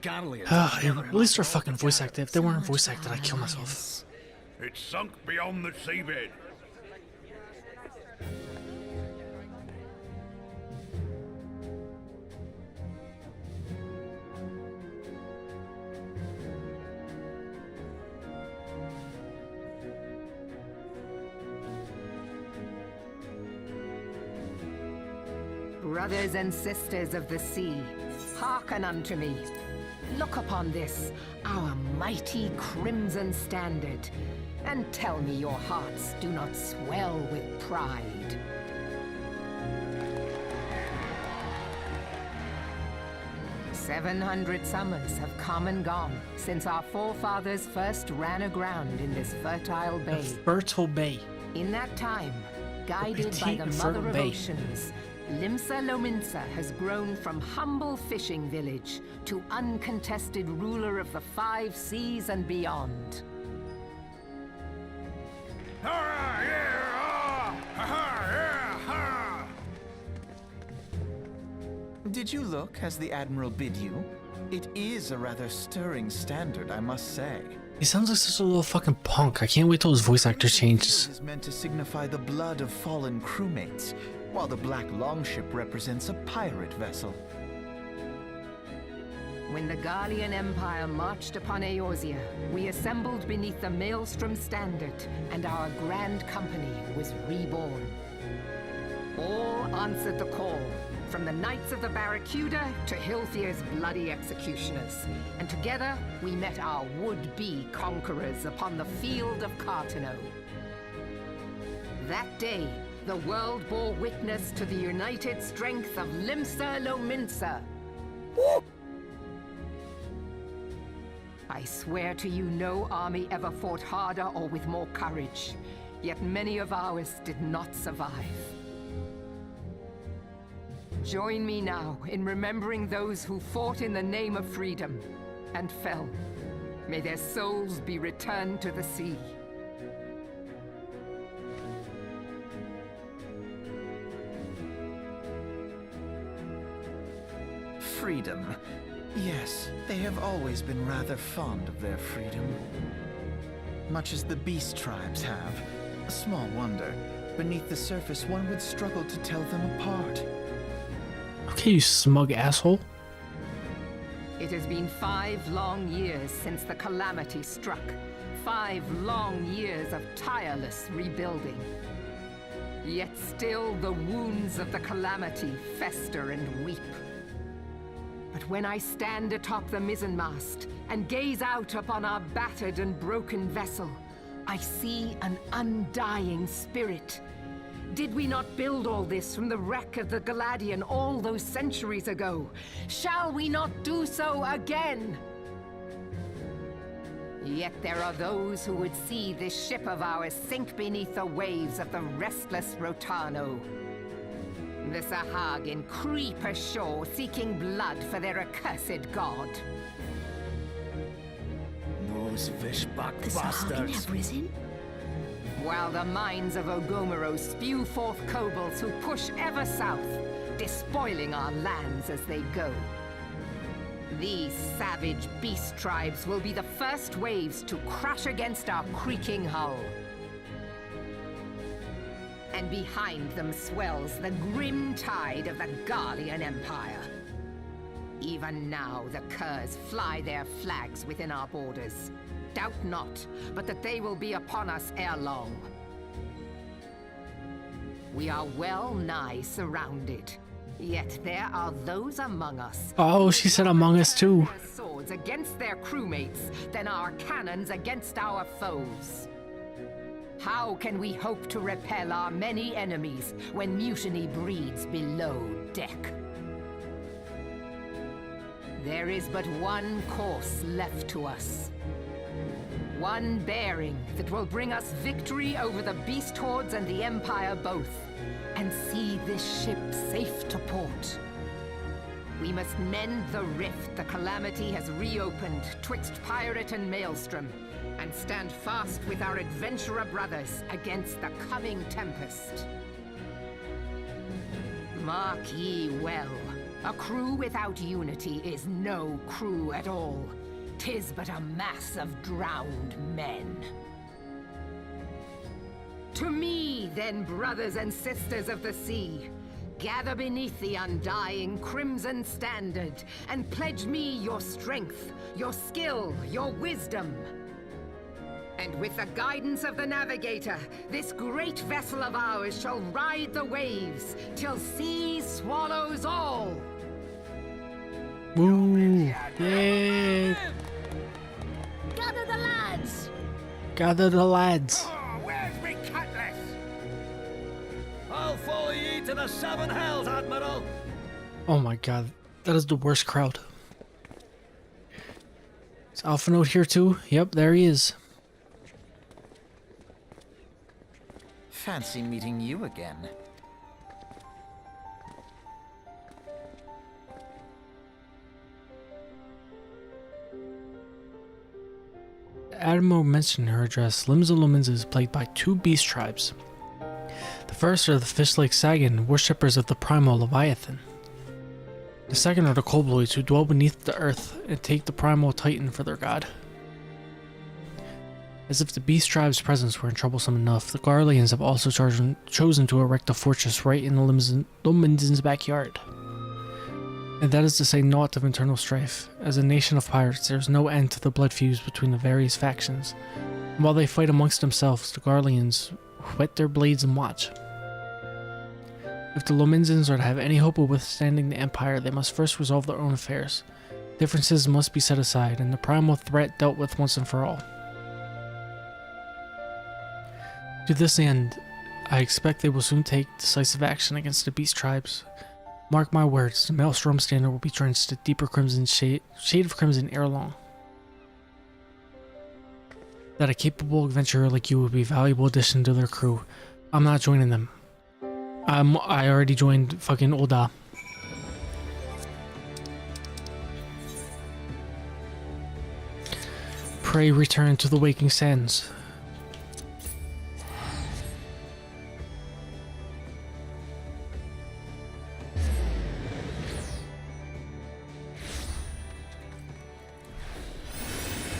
At least they're fucking voice acted. If they weren't voice acted, I'd kill myself. It's sunk beyond the seabed. Brothers and sisters of the sea, hearken unto me. Look upon this, our mighty crimson standard, and tell me your hearts do not swell with pride. "700 summers have come and gone since our forefathers first ran aground in this fertile bay. Fertile bay. In that time, guided by the Mother of Oceans, Limsa Lominsa has grown from humble fishing village to uncontested ruler of the 5 seas and beyond. Did you look as the Admiral bid you? It is a rather stirring standard, I must say. He sounds like such a little fucking punk. I can't wait till his voice actor changes. It is meant to signify the blood of fallen crewmates, while the Black Longship represents a pirate vessel. When the Garlean Empire marched upon Eorzea, we assembled beneath the Maelstrom standard, and our grand company was reborn. All answered the call, from the Knights of the Barracuda to Hilthier's bloody executioners. And together, we met our would-be conquerors upon the field of Cartano. That day, the world bore witness to the united strength of Limsa Lominsa. I swear to you, no army ever fought harder or with more courage. Yet many of ours did not survive. Join me now in remembering those who fought in the name of freedom and fell. May their souls be returned to the sea. Freedom. Yes, they have always been rather fond of their freedom. Much as the beast tribes have. A small wonder. Beneath the surface, one would struggle to tell them apart. Okay, you smug asshole. It has been 5 long years since the calamity struck. 5 long years of tireless rebuilding. Yet still the wounds of the calamity fester and weep. But when I stand atop the mizzenmast and gaze out upon our battered and broken vessel, I see an undying spirit. Did we not build all this from the wreck of the Galadian all those centuries ago? Shall we not do so again? Yet there are those who would see this ship of ours sink beneath the waves of the restless Rotano. The Sahagin creep ashore seeking blood for their accursed god. Those fishbuck The Sahagin have risen? While the mines of Ogomoro spew forth kobolds who push ever south, despoiling our lands as they go. These savage beast tribes will be the first waves to crash against our creaking hull. And behind them swells the grim tide of the Garlean Empire. Even now, the curs fly their flags within our borders. Doubt not, but that they will be upon us ere long. We are well nigh surrounded. Yet there are those among us. Oh, she said among us too. Swords against their crewmates, than our cannons against our foes. How can we hope to repel our many enemies when mutiny breeds below deck? There is but one course left to us. One bearing that will bring us victory over the beast hordes and the Empire both, and see this ship safe to port. We must mend the rift the calamity has reopened twixt pirate and maelstrom, and stand fast with our adventurer brothers against the coming tempest. Mark ye well, a crew without unity is no crew at all. 'Tis but a mass of drowned men. To me, then, brothers and sisters of the sea, gather beneath the undying crimson standard, and pledge me your strength, your skill, your wisdom. And with the guidance of the navigator, this great vessel of ours shall ride the waves, till sea swallows all. Woo! Yeah! Gather the lads! Gather the lads. Where's me cutlass? I'll follow ye to the 7 hells, Admiral. Oh my god, that is the worst crowd. Is Alpha Note here too? Yep, there he is. Fancy meeting you again. Adamo mentioned in her address, Limsa Lominsa is plagued by 2 beast tribes. The first are the fish-like Sagan, worshippers of the primal Leviathan. The second are the Kobolds, who dwell beneath the earth and take the primal Titan for their god. As if the beast tribe's presence weren't troublesome enough, the Garleans have also chosen to erect a fortress right in the Lominsan's backyard. And that is to say naught of internal strife. As a nation of pirates, there is no end to the blood feuds between the various factions. And while they fight amongst themselves, the Garleans whet their blades and watch. If the Lominzans are to have any hope of withstanding the Empire, they must first resolve their own affairs. Differences must be set aside, and the primal threat dealt with once and for all. To this end, I expect they will soon take decisive action against the beast tribes. Mark my words, the Maelstrom standard will be drenched a deeper crimson shade of crimson ere long. That a capable adventurer like you would be a valuable addition to their crew. I'm not joining them. I already joined fucking Oda. Pray return to the waking sands.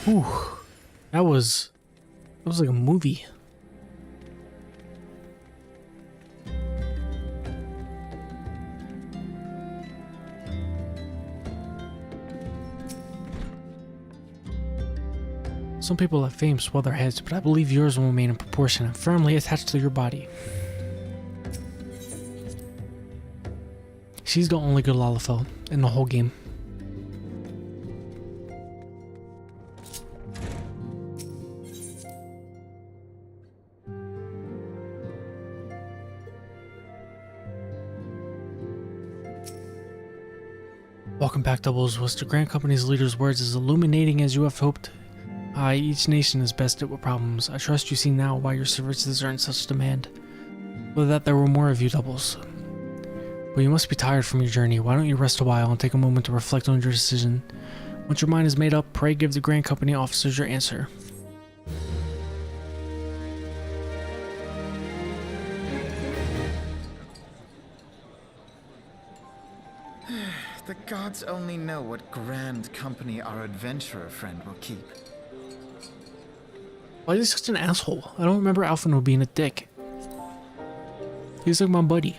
Ooh, that was like a movie. Some people let fame swell their heads, but I believe yours will remain in proportion and firmly attached to your body. She's the only good Lalafell in the whole game. Welcome back, Doubles. Was the Grand Company's leader's words as illuminating as you have hoped? Aye, each nation is best at with problems. I trust you see now why your services are in such demand. Would that there were more of you, Doubles. But you must be tired from your journey. Why don't you rest a while and take a moment to reflect on your decision? Once your mind is made up, pray give the Grand Company officers your answer. The gods only know what Grand Company our adventurer friend will keep. Why is he such an asshole? I don't remember Alphino being a dick. He's like my buddy.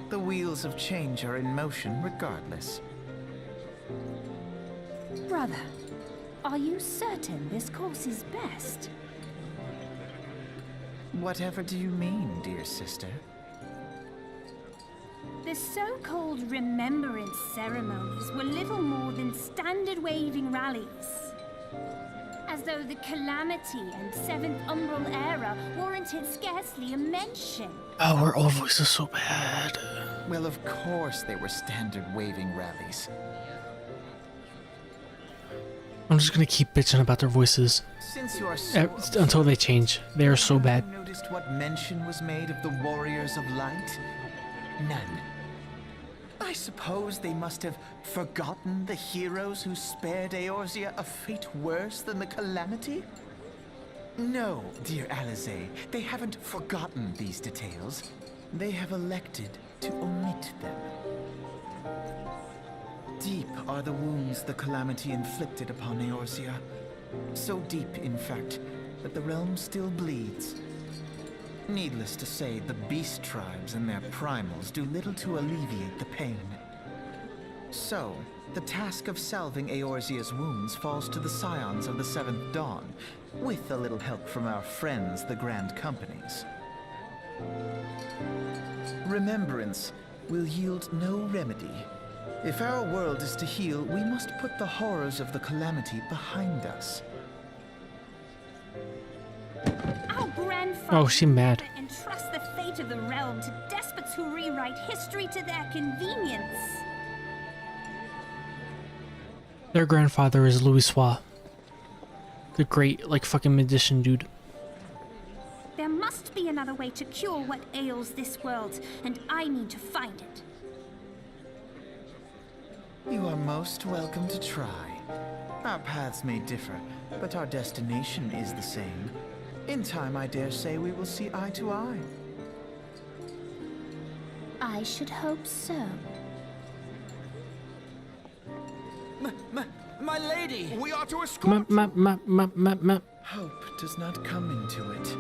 The wheels of change are in motion regardless. Brother, are you certain this course is best? Whatever do you mean, dear sister? The so-called remembrance ceremonies were little more than standard waving rallies. As though the Calamity and Seventh Umbral era warranted scarcely a mention. Oh, our old voice is so bad. Well, of course they were standard waving rallies. I'm just gonna keep bitching about their voices. Since you are so until they change. They are so bad. Noticed what mention was made of the Warriors of Light? None. I suppose they must have forgotten the heroes who spared Eorzea a fate worse than the Calamity? No, dear Alize, they haven't forgotten these details. They have elected to omit them. Deep are the wounds the Calamity inflicted upon Eorzea. So deep, in fact, that the realm still bleeds. Needless to say, the beast tribes and their primals do little to alleviate the pain. So, the task of salving Eorzea's wounds falls to the scions of the Seventh Dawn, with a little help from our friends, the Grand Companies. Remembrance will yield no remedy. If our world is to heal, we must put the horrors of the Calamity behind us. Our grandfather Oh, she mad. entrust the fate of the realm to despots who rewrite history to their convenience. Their grandfather is Louis Sois. The great, like, fucking magician dude. There must be another way to cure what ails this world, and I need to find it. You are most welcome to try. Our paths may differ, but our destination is the same. In time, I dare say we will see eye to eye. I should hope so. My lady! We are to escort Hope does not come into it.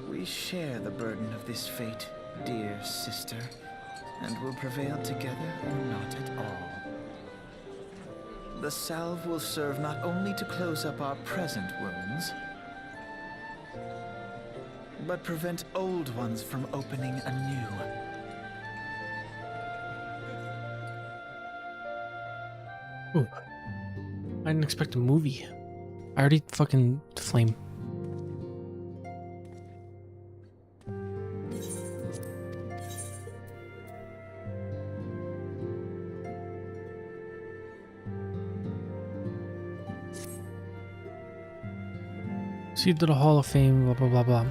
We share the burden of this fate, dear sister, and will prevail together or not at all. The salve will serve not only to close up our present wounds, but prevent old ones from opening anew. Ooh. I didn't expect a movie. I already fucking flame. See to the Hall of Fame, blah blah blah blah.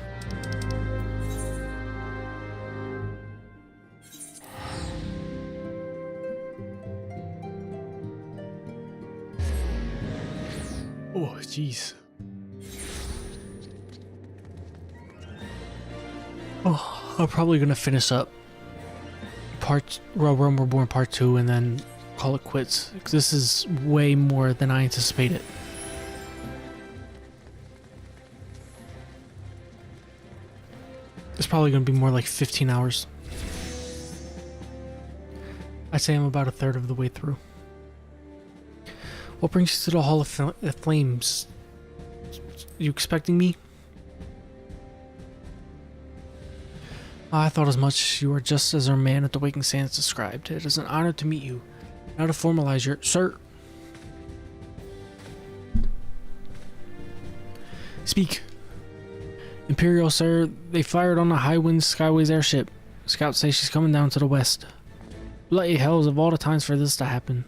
Oh, jeez. Oh, I'm probably gonna finish up Royal Realm Reborn Part 2 and then call it quits. Because this is way more than I anticipated. It's probably gonna be more like 15 hours. I'd say I'm about a third of the way through. What brings you to the Hall of Flames? You expecting me? I thought as much. You are just as our man at the Waking Sands described. It is an honor to meet you. Now to formalize your... Sir! Speak. Imperial, sir. They fired on the High Wind Skyways airship. Scouts say she's coming down to the west. Bloody hells of all the times for this to happen.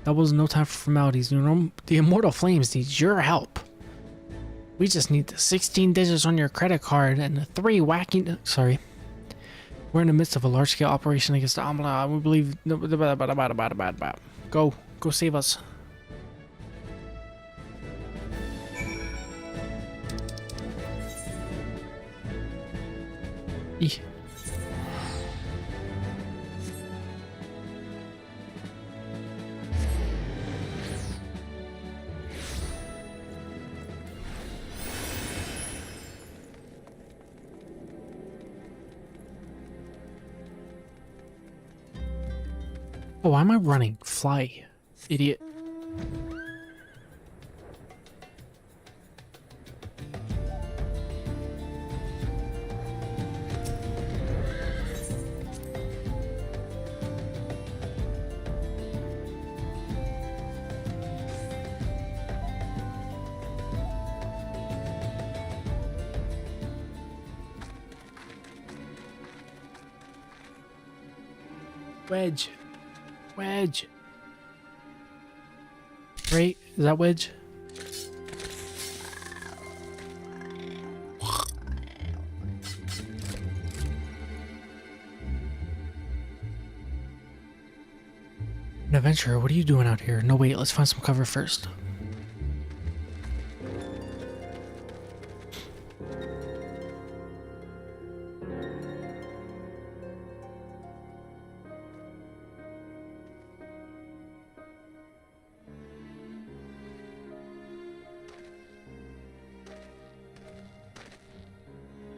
That was no time for formalities. You know, the Immortal Flames needs your help. We just need the 16 digits on your credit card and the 3 wacky... Sorry. We're in the midst of a large-scale operation against the Amala. We believe... Go. Go save us. Eeh. Oh, why am I running? Fly, idiot. Wedge. Wedge. Right? Is that Wedge? An adventurer, what are you doing out here? No, wait, let's find some cover first.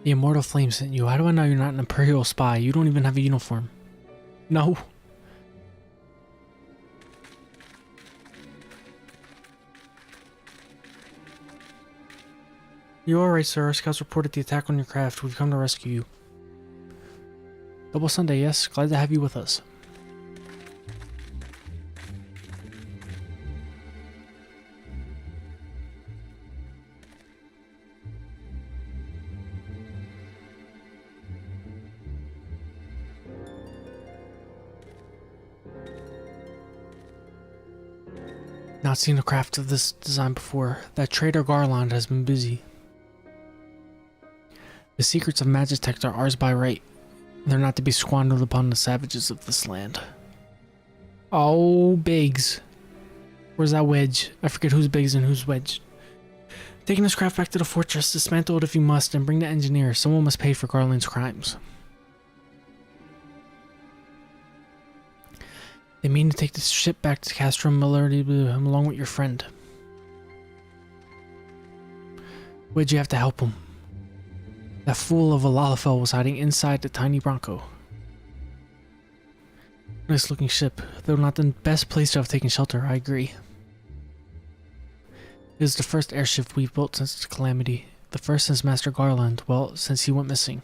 The Immortal Flame sent you. How do I know you're not an Imperial spy? You don't even have a uniform. No. You're alright, sir. Our scouts reported the attack on your craft. We've come to rescue you. DoubleSunday, yes. Glad to have you with us. Not seen a craft of this design before. That trader Garland has been busy. The secrets of Magitech are ours by right. They're not to be squandered upon the savages of this land. Oh, Biggs. Where's that Wedge? I forget who's Biggs and who's Wedge. Taking this craft back to the fortress, dismantle it if you must, and bring the engineer. Someone must pay for Garland's crimes. They mean to take this ship back to Castro Millardy along with your friend. Where'd you have to help him? That fool of a Lalafell was hiding inside the tiny Bronco. Nice looking ship, though not the best place to have taken shelter, I agree. It is the first airship we've built since the calamity. The first since Master Garland, well, since he went missing.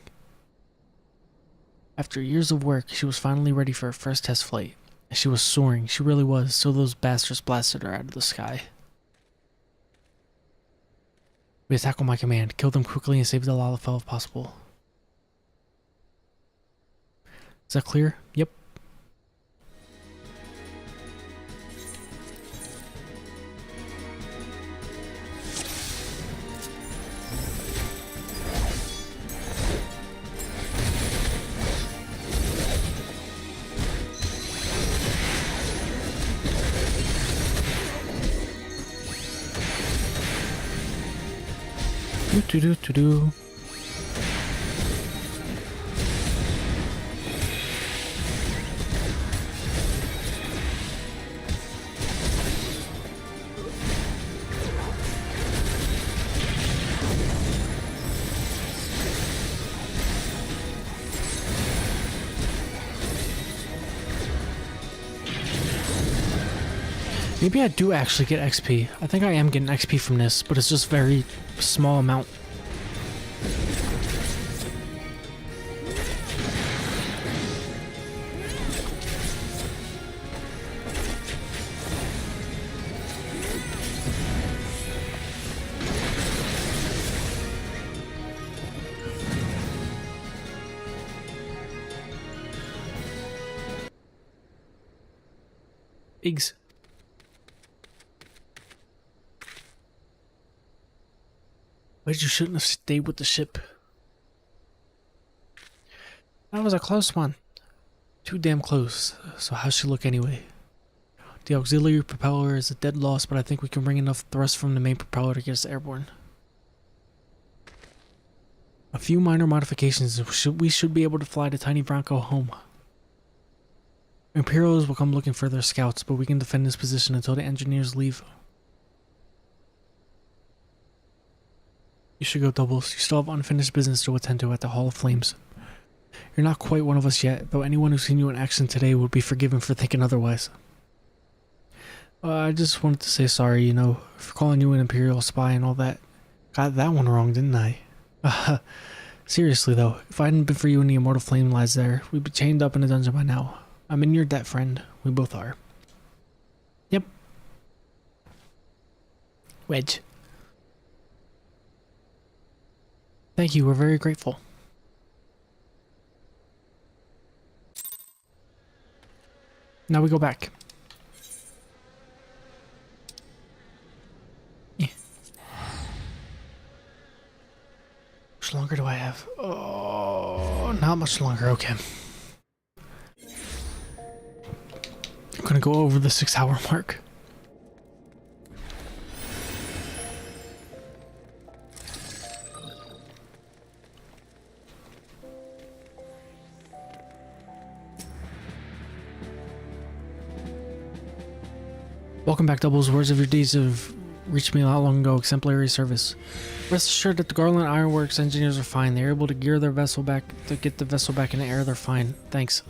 After years of work, she was finally ready for her first test flight. She was soaring. She really was. So those bastards blasted her out of the sky. We attack on my command. Kill them quickly and save the Lalafell if possible. Is that clear? Yep. Do. Maybe I do actually get XP. I think I am getting XP from this, but it's just very small amount. Eggs. But you shouldn't have stayed with the ship. That was a close one. Too damn close. So how's she look anyway? The auxiliary propeller is a dead loss, but I think we can bring enough thrust from the main propeller to get us airborne. A few minor modifications, we should be able to fly the tiny Bronco home. Imperials will come looking for their scouts, but we can defend this position until the engineers leave. You should go, Doubles. You still have unfinished business to attend to at the Hall of Flames. You're not quite one of us yet, though anyone who's seen you in action today would be forgiven for thinking otherwise. I just wanted to say sorry, you know, for calling you an Imperial spy and all that. Got that one wrong, didn't I? Seriously though, if I hadn't been for you and the Immortal Flame lies there, we'd be chained up in a dungeon by now. I'm in your debt, friend. We both are. Yep. Wedge. Thank you, we're very grateful. Now we go back. Yeah. How much longer do I have? Oh, not much longer, okay. I'm gonna go over the 6-hour mark. Welcome back, Doubles. Words of your deeds have reached me not long ago. Exemplary service. Rest assured that the Garland Ironworks engineers are fine. They're able to gear their vessel back, to get the vessel back in the air. They're fine. Thanks.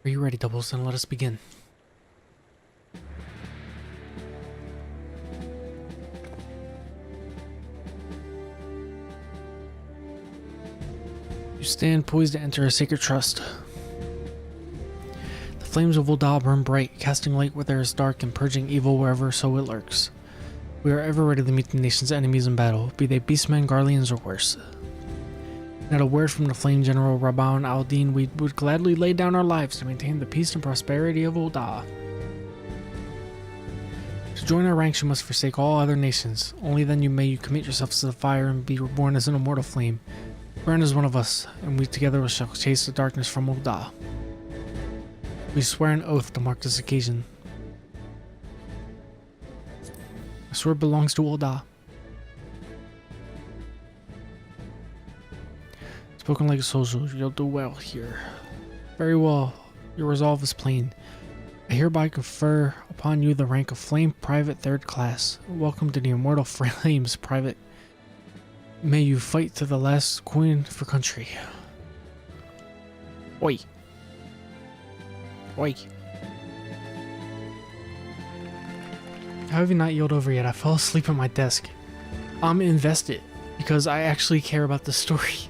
Are you ready, Doubles? Then let us begin. You stand poised to enter a sacred trust. The flames of Ul'dah burn bright, casting light where there is dark and purging evil wherever so it lurks. We are ever ready to meet the nation's enemies in battle, be they beastmen, Garleans, or worse. And at a word from the Flame General Rabban al-Din, we would gladly lay down our lives to maintain the peace and prosperity of Ul'dah. To join our ranks you must forsake all other nations. Only then may you commit yourselves to the fire and be reborn as an immortal flame. Burn as one of us, and we together shall chase the darkness from Ul'dah. We swear an oath to mark this occasion. The sword belongs to Ul'dah. Spoken like a soldier, you'll do well here. Very well, your resolve is plain. I hereby confer upon you the rank of Flame Private 3rd Class. Welcome to the Immortal Flames Private. May you fight to the last coin for country. Oi. Oi. How have you not yelled over yet? I fell asleep at my desk. I'm invested. because I actually care about the story.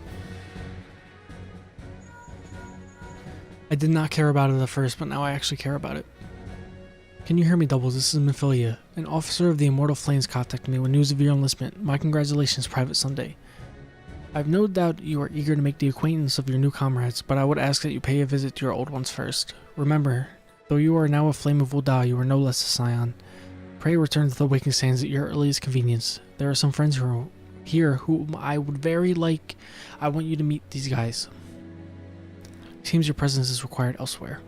I did not care about it at first, but now I actually care about it. Can you hear me, Doubles? This is Mephilia. An officer of the Immortal Flames contacted me with news of your enlistment. My congratulations, Private Sunday. I have no doubt you are eager to make the acquaintance of your new comrades, but I would ask that you pay a visit to your old ones first. Remember, though you are now a Flame of Ul'dah, you are no less a Scion. Pray return to the Waking Sands at your earliest convenience. There are some friends here whom I would very like. I want you to meet these guys. Seems your presence is required elsewhere.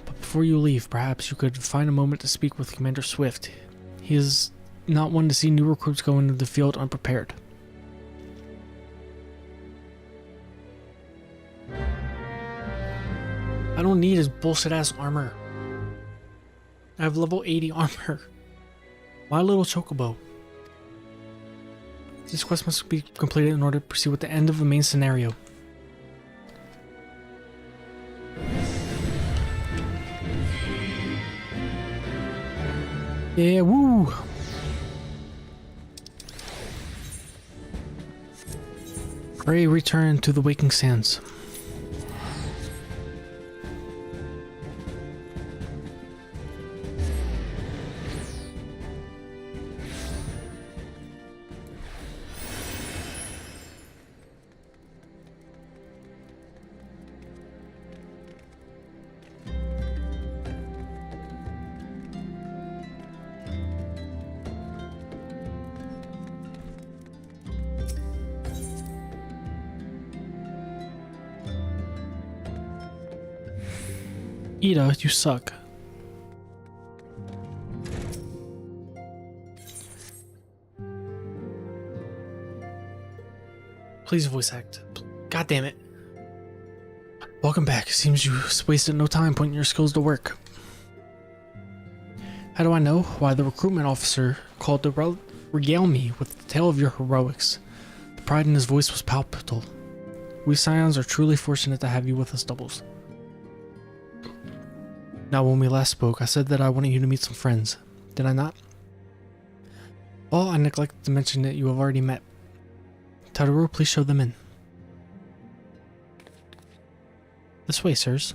But before you leave, perhaps you could find a moment to speak with Commander Swift. He is not one to see new recruits go into the field unprepared. I don't need his bullshit ass armor. I have level 80 armor. My little chocobo. This quest must be completed in order to proceed with the end of the main scenario. Yeah, woo! Pray return to the Waking Sands. Ida, you suck. Please voice act. God damn it. Welcome back. Seems you wasted no time putting your skills to work. How do I know? Why, the recruitment officer called to regale me with the tale of your heroics. The pride in his voice was palpable. We Scions are truly fortunate to have you with us, Doubles. Now, when we last spoke, I said that I wanted you to meet some friends. Did I not? Well, I neglected to mention that you have already met. Tadaro, please show them in. This way, sirs.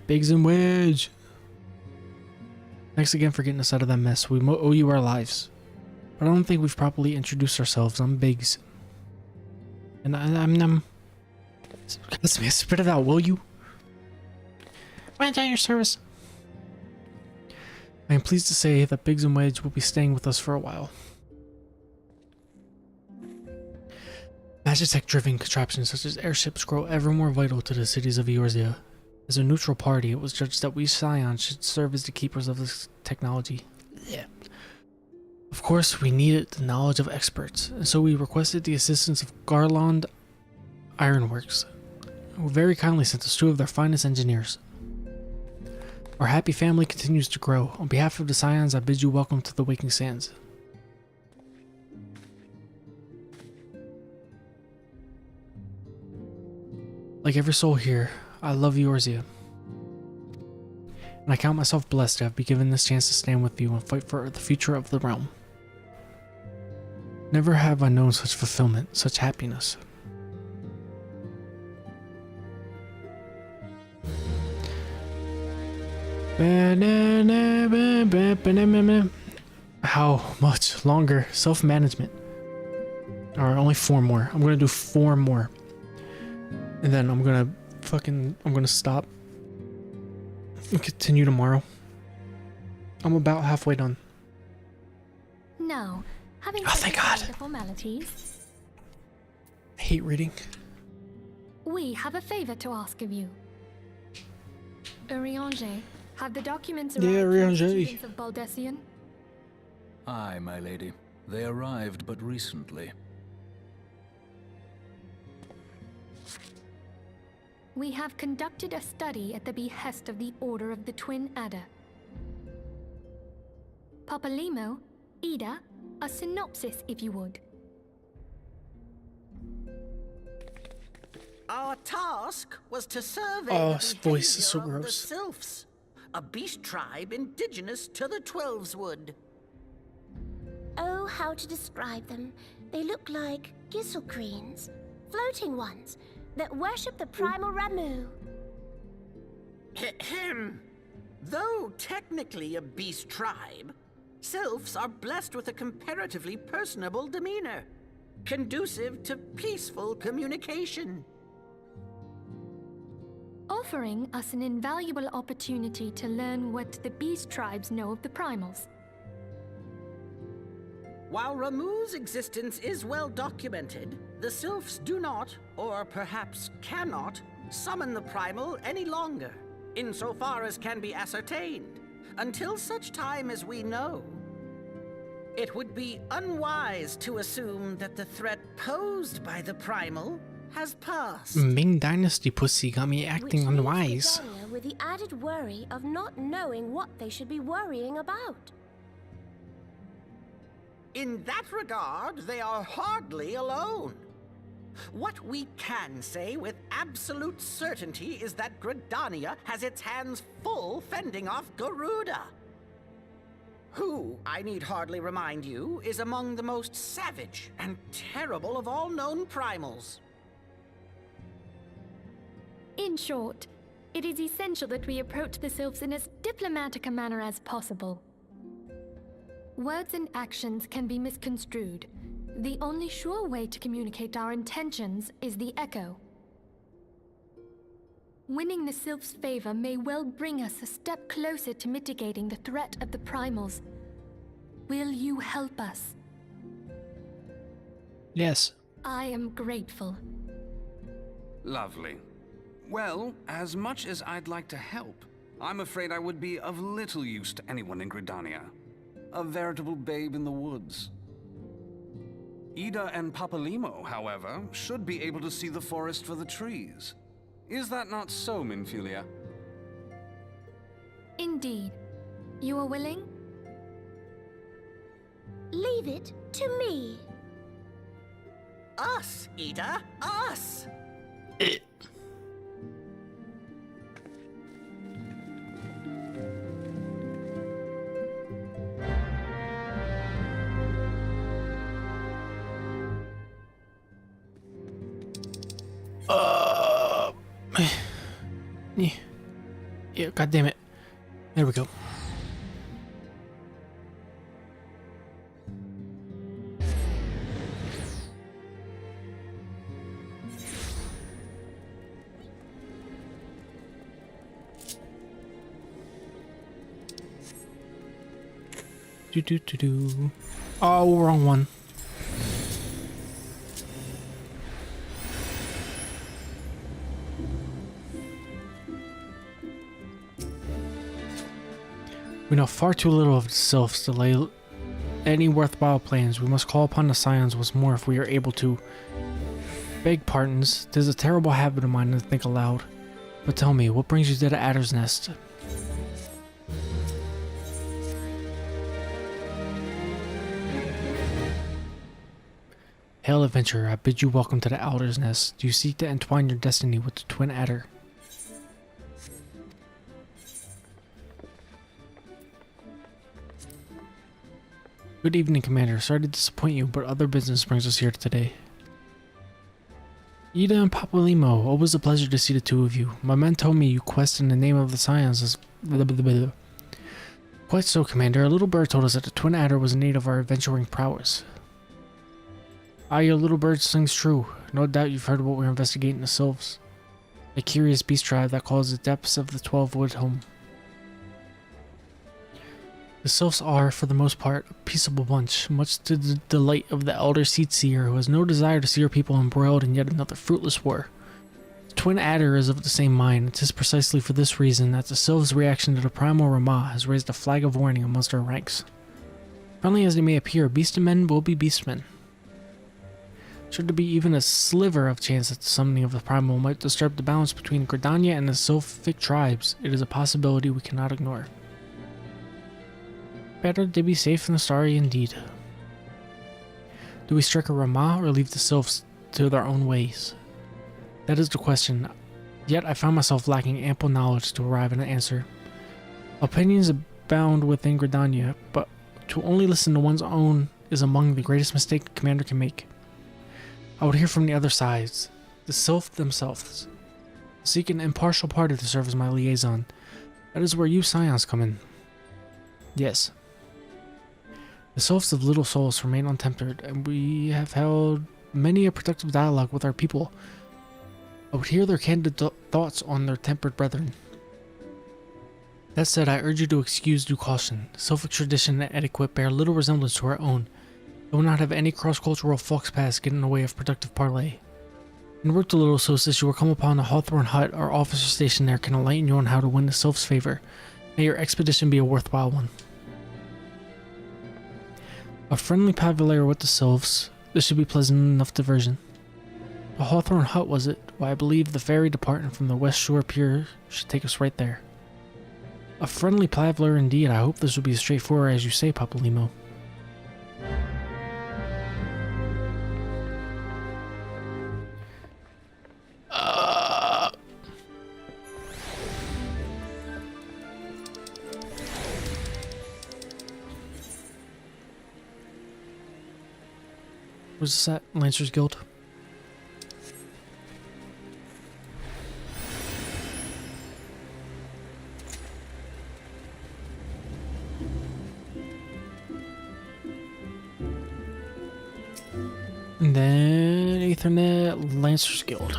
Biggs and Wedge! Thanks again for getting us out of that mess. We owe you our lives. But I don't think we've properly introduced ourselves. I'm Biggs. And I'm... Spit it out, will you? At your service. I am pleased to say that Biggs and Wedge will be staying with us for a while. Magitech-driven contraptions such as airships grow ever more vital to the cities of Eorzea. As a neutral party, it was judged that we Scions should serve as the keepers of this technology. Yeah. Of course, we needed the knowledge of experts, and so we requested the assistance of Garland Ironworks, who very kindly sent us 2 of their finest engineers. Our happy family continues to grow. On behalf of the Scions, I bid you welcome to the Waking Sands. Like every soul here, I love Eorzea. And I count myself blessed to have been given this chance to stand with you and fight for the future of the realm. Never have I known such fulfillment, such happiness. How much longer? Self-management. Alright, only 4 more. I'm gonna do 4 more. And then I'm gonna stop and continue tomorrow. I'm about halfway done. Now, having thank God. the formalities, I hate reading. we have a favor to ask of you. Urianger, have the documents arrived from the students of Baldessian? Aye, my lady. They arrived but recently. We have conducted a study at the behest of the Order of the Twin Adder. Papalimo, Ida, a synopsis if you would. Our task was to survey Oh, the his voice is so behavior of gross. the Sylphs, a beast tribe indigenous to the Twelveswood. Oh, how to describe them. They look like gisselcreens, floating ones, that worship the primal Ramu. Ahem. Though technically a beast tribe, sylphs are blessed with a comparatively personable demeanor, conducive to peaceful communication. Offering us an invaluable opportunity to learn what the beast tribes know of the primals. While Ramu's existence is well documented, the sylphs do not, or perhaps cannot, summon the primal any longer, insofar as can be ascertained, until such time as we know. It would be unwise to assume that the threat posed by the primal has passed. Ming Dynasty pussy got me acting unwise. With the added worry of not knowing what they should be worrying about. In that regard, they are hardly alone. What we can say with absolute certainty is that Gridania has its hands full fending off Garuda, who, I need hardly remind you, is among the most savage and terrible of all known primals. In short, it is essential that we approach the sylphs in as diplomatic a manner as possible. Words and actions can be misconstrued. The only sure way to communicate our intentions is the echo. Winning the sylphs' favor may well bring us a step closer to mitigating the threat of the primals. Will you help us? Yes. I am grateful. Lovely. Well, as much as I'd like to help, I'm afraid I would be of little use to anyone in Gridania. A veritable babe in the woods. Ida and Papalimo, however, should be able to see the forest for the trees. Is that not so, Minfilia? Indeed. You are willing? Leave it to me. Us, Ida, us! Yeah, god damn it. There we go. Do. Oh, wrong one. We know far too little of the sylphs to lay any worthwhile plans. We must call upon the scions once more if we are able to. Beg pardons, 'tis a terrible habit of mine to think aloud. But tell me, what brings you to the Adder's Nest? Hail, adventurer, I bid you welcome to the Adder's Nest. Do you seek to entwine your destiny with the twin adder? Good evening, Commander. Sorry to disappoint you, but other business brings us here today. Ida and Papalimo, always a pleasure to see the two of you. My men told me you quest in the name of the scions as... Quite so, Commander. A little bird told us that the twin adder was in need of our adventuring prowess. Ah, your little bird sings true. No doubt you've heard what we're investigating the sylphs. A curious beast tribe that calls the depths of the 12 wood home. The sylphs are, for the most part, a peaceable bunch, much to the delight of the elder Seatseer, who has no desire to see her people embroiled in yet another fruitless war. The twin adder is of the same mind. It is precisely for this reason that the sylphs' reaction to the primal Ramah has raised a flag of warning amongst our ranks. Friendly as they may appear, beastmen will be beastmen. Should there be even a sliver of chance that the summoning of the primal might disturb the balance between Gridania and the sylphic tribes, it is a possibility we cannot ignore. Better to be safe than sorry indeed. Do we strike a Ramah or leave the sylphs to their own ways? That is the question, yet I found myself lacking ample knowledge to arrive at an answer. Opinions abound within Gridania, but to only listen to one's own is among the greatest mistakes a commander can make. I would hear from the other sides, the Sylph themselves. Seek an impartial party to serve as my liaison. That is where you Scions come in. Yes. The Sylphs of Little Souls remain untempered, and we have held many a productive dialogue with our people. I would hear their candid thoughts on their tempered brethren. That said, I urge you to excuse due caution. Sylphic tradition and etiquette bear little resemblance to our own. I will not have any cross-cultural fox paths get in the way of productive parley. In work to Little Solstice, you will come upon the Hawthorne Hut. Our officer stationed there can enlighten you on how to win the Sylph's favor. May your expedition be a worthwhile one. A friendly pavilier with the Sylphs. This should be pleasant enough diversion. The Hawthorne Hut, was it? Why, I believe the ferry departing from the West Shore Pier should take us right there. A friendly pavilier indeed. I hope this will be as straightforward as you say, Papalymo. Where's this at? Lancers Guild. And then Ethernet, Lancers Guild.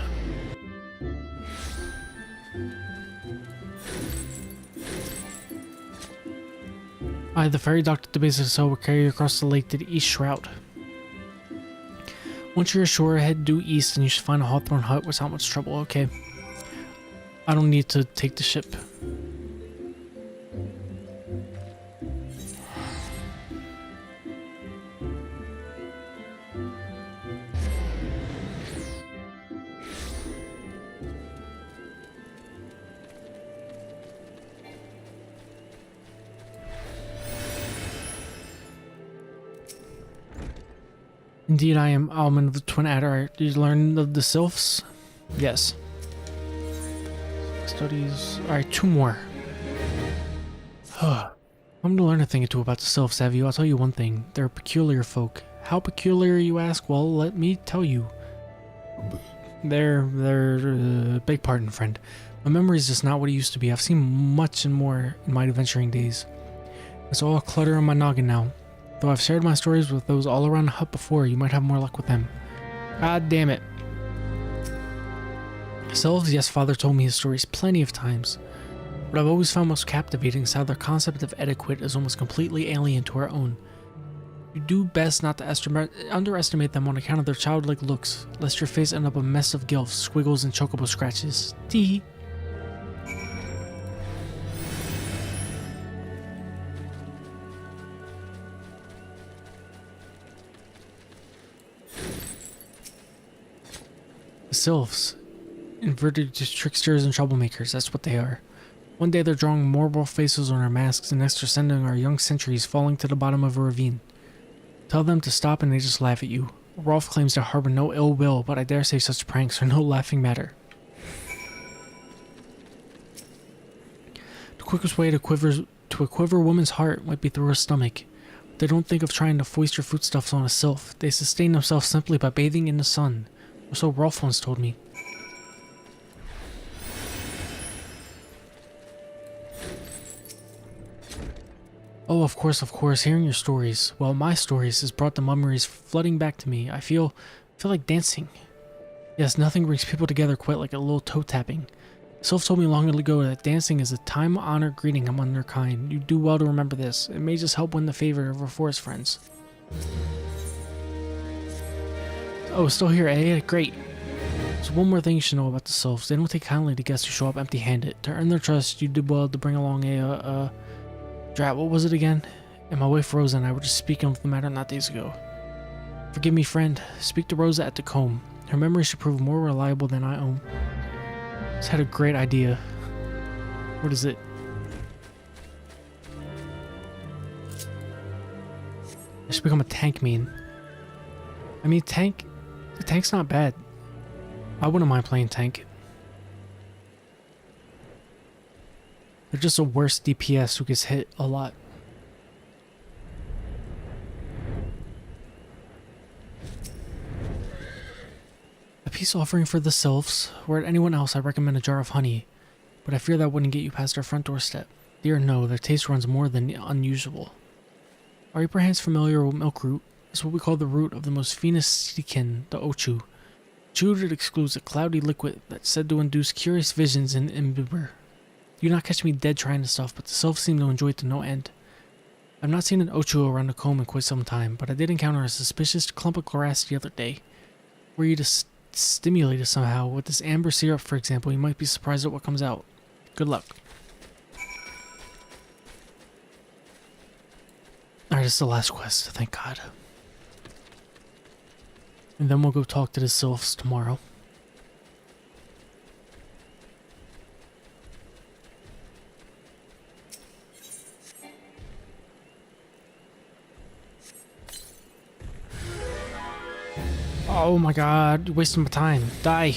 The ferry docked at the base of the cell will carry you across the lake to the East Shroud. Once you're ashore, head due east and you should find a Hawthorne Hut without much trouble. Okay. I don't need to take the ship. Indeed, I am Almond of the Twin Adder. Did you learn of the Sylphs? Yes. Studies. Alright, 2 more. I'm going to learn a thing or two about the Sylphs, have you? I'll tell you one thing. They're peculiar folk. How peculiar, you ask? Well, let me tell you. Beg pardon, friend. My memory is just not what it used to be. I've seen much and more in my adventuring days. It's all clutter on my noggin now. Though I've shared my stories with those all around the hut before, you might have more luck with them. God damn it. Sylphs, yes, father told me his stories plenty of times. What I've always found most captivating is how their concept of etiquette is almost completely alien to our own. You do best not to underestimate them on account of their childlike looks, lest your face end up a mess of gilfs, squiggles, and chocobo scratches. Tee. The Sylphs. Inverted tricksters and troublemakers, that's what they are. One day they're drawing moral faces on our masks, and next they're sending our young sentries falling to the bottom of a ravine. Tell them to stop and they just laugh at you. Rolf claims to harbor no ill will, but I dare say such pranks are no laughing matter. The quickest way to a quiver woman's heart might be through her stomach. But they don't think of trying to foist your foodstuffs on a sylph. They sustain themselves simply by bathing in the sun. Or so Rolf once told me. Oh, of course, hearing your stories, well, my stories, has brought the memories flooding back to me. I feel like dancing. Yes, nothing brings people together quite like a little toe tapping. Sylph told me long ago that dancing is a time-honored greeting among their kind. You do well to remember this. It may just help win the favor of our forest friends. Oh, still here, eh? Great. So one more thing you should know about the Sylphs. They don't take kindly to guests who show up empty-handed. To earn their trust, you did well to bring along a, Drat, what was it again? And my wife Rosa and I were just speaking of the matter not days ago. Forgive me, friend. Speak to Rosa at the comb. Her memory should prove more reliable than I own. Just had a great idea. What is it? I should become a tank main. I mean, the tank's not bad. I wouldn't mind playing tank. They're just a worse DPS who gets hit a lot. peace offering for the sylphs. Were it anyone else, I'd recommend a jar of honey, but I fear that wouldn't get you past our front doorstep. Dear no, their taste runs more than unusual. Are you perhaps familiar with milk root? It's what we call the root of the most fiendish seedkin, the ochu. Chewed, it excludes a cloudy liquid that's said to induce curious visions in imbiber. You not catch me dead trying the stuff, but the sylphs seem to enjoy it to no end. I've not seen an ochu around the comb in quite some time, but I did encounter a suspicious clump of grass the other day. Were you to stimulate it somehow, with this amber syrup for example, you might be surprised at what comes out. Good luck. Alright, this is the last quest, thank God. And then we'll go talk to the sylphs tomorrow. Oh my God, you're wasting my time. Die.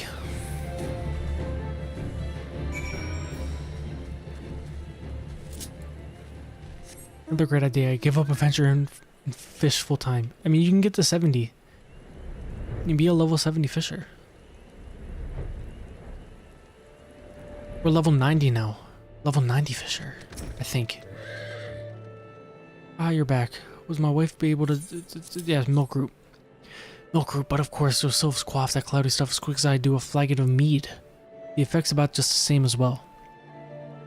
Another great idea. Give up adventure and fish full time. I mean, you can get to 70. You can be a level 70 fisher. We're level 90 now. Level 90 fisher, I think. Ah, you're back. Was my wife be able to... yeah, milk root. Milk root, but of course those sylphs quaff that cloudy stuff as quick as I do a flagon of mead. The effect's about just the same as well.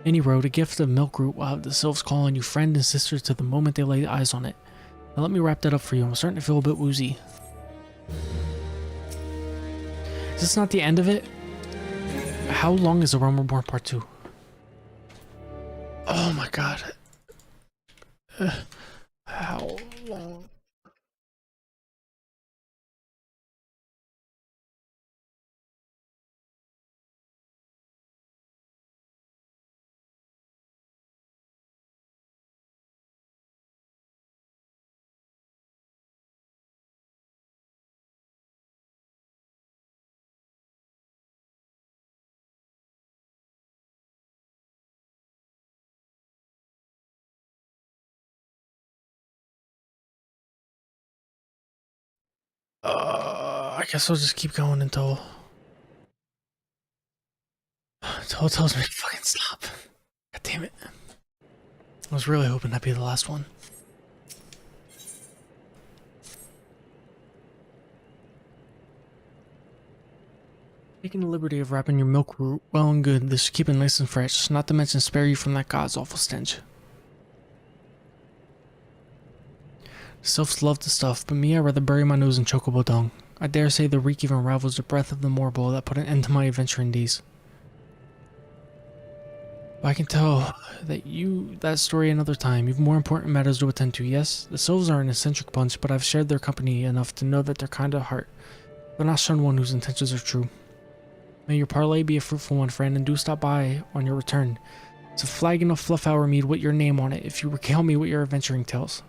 Any road, a gift of milk root will have the sylphs calling you friend and sister to the moment they lay eyes on it. Now let me wrap that up for you. I'm starting to feel a bit woozy. Is this not the end of it? How long is The Realm Reborn Part 2? Oh my God. How long? I guess I'll just keep going until it tells me to fucking stop. God damn it. I was really hoping that'd be the last one. Taking the liberty of wrapping your milk root well and good, this should keep it nice and fresh, not to mention spare you from that god's awful stench. Sylphs love the stuff, but me, I'd rather bury my nose in chocobo dung. I dare say the reek even rivals the breath of the morbo that put an end to my adventuring days. But I can tell that story another time. You've more important matters to attend to, yes? The sylphs are an eccentric bunch, but I've shared their company enough to know that they're kind of heart. They'll not shun one whose intentions are true. May your parlay be a fruitful one, friend, and do stop by on your return. It's a flagon of fluff-hour mead with your name on it if you regale me with your adventuring tales.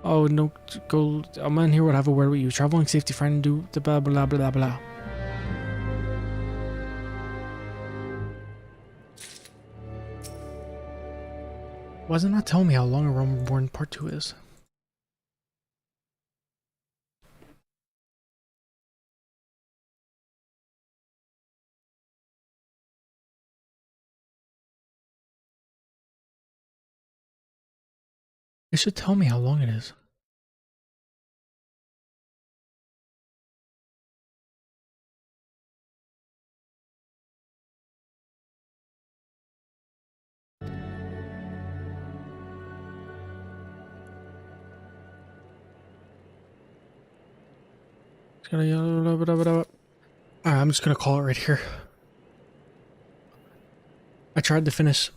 Oh, no, go. I'm in here would have a word with you. Traveling safety, friend, and do the blah blah blah blah. Why does it not tell me how long A Realm Reborn Part 2 is? It should tell me how long it is. Alright, I'm just gonna call it right here. I tried to finish.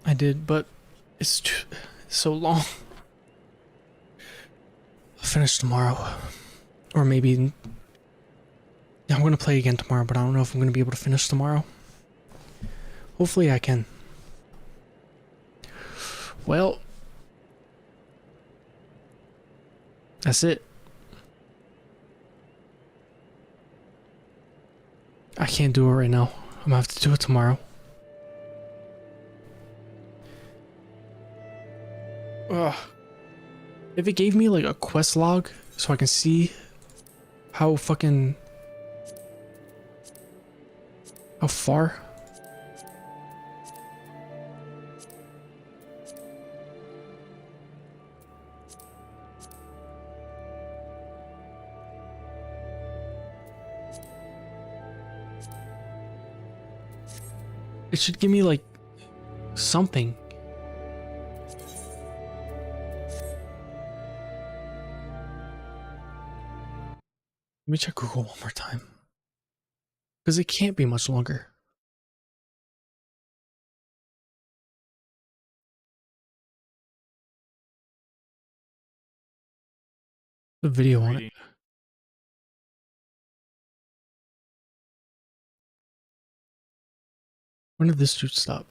I did, but it's so long. I'll finish tomorrow. Or maybe... yeah, I'm gonna play again tomorrow, but I don't know if I'm gonna be able to finish tomorrow. Hopefully I can. Well... that's it. I can't do it right now. I'm gonna have to do it tomorrow. Ugh. If it gave me like a quest log so I can see how fucking How far? It should give me like something. Let me check Google one more time. Because it can't be much longer. The video on it. When did this shoot stop?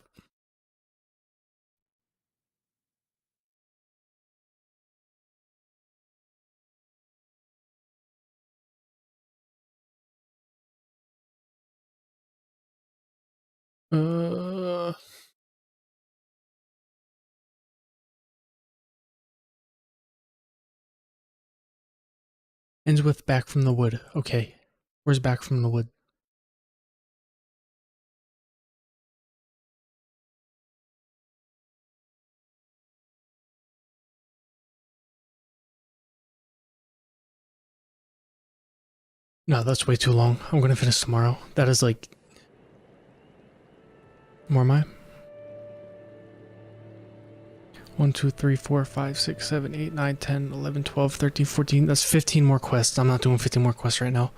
Ends with back from the wood. Okay. Where's back from the wood? No, that's way too long. I'm gonna finish tomorrow. That is like... More am I? 1, 2, 3, 4, 5, 6, 7, 8, 9, 10, 11, 12, 13, 14. That's 15 more quests. I'm not doing 15 more quests right now.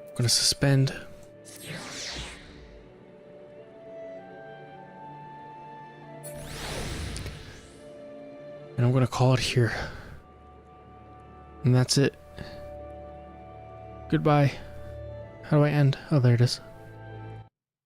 I'm gonna suspend. And I'm gonna call it here. And that's it. Goodbye. How do I end? Oh, there it is.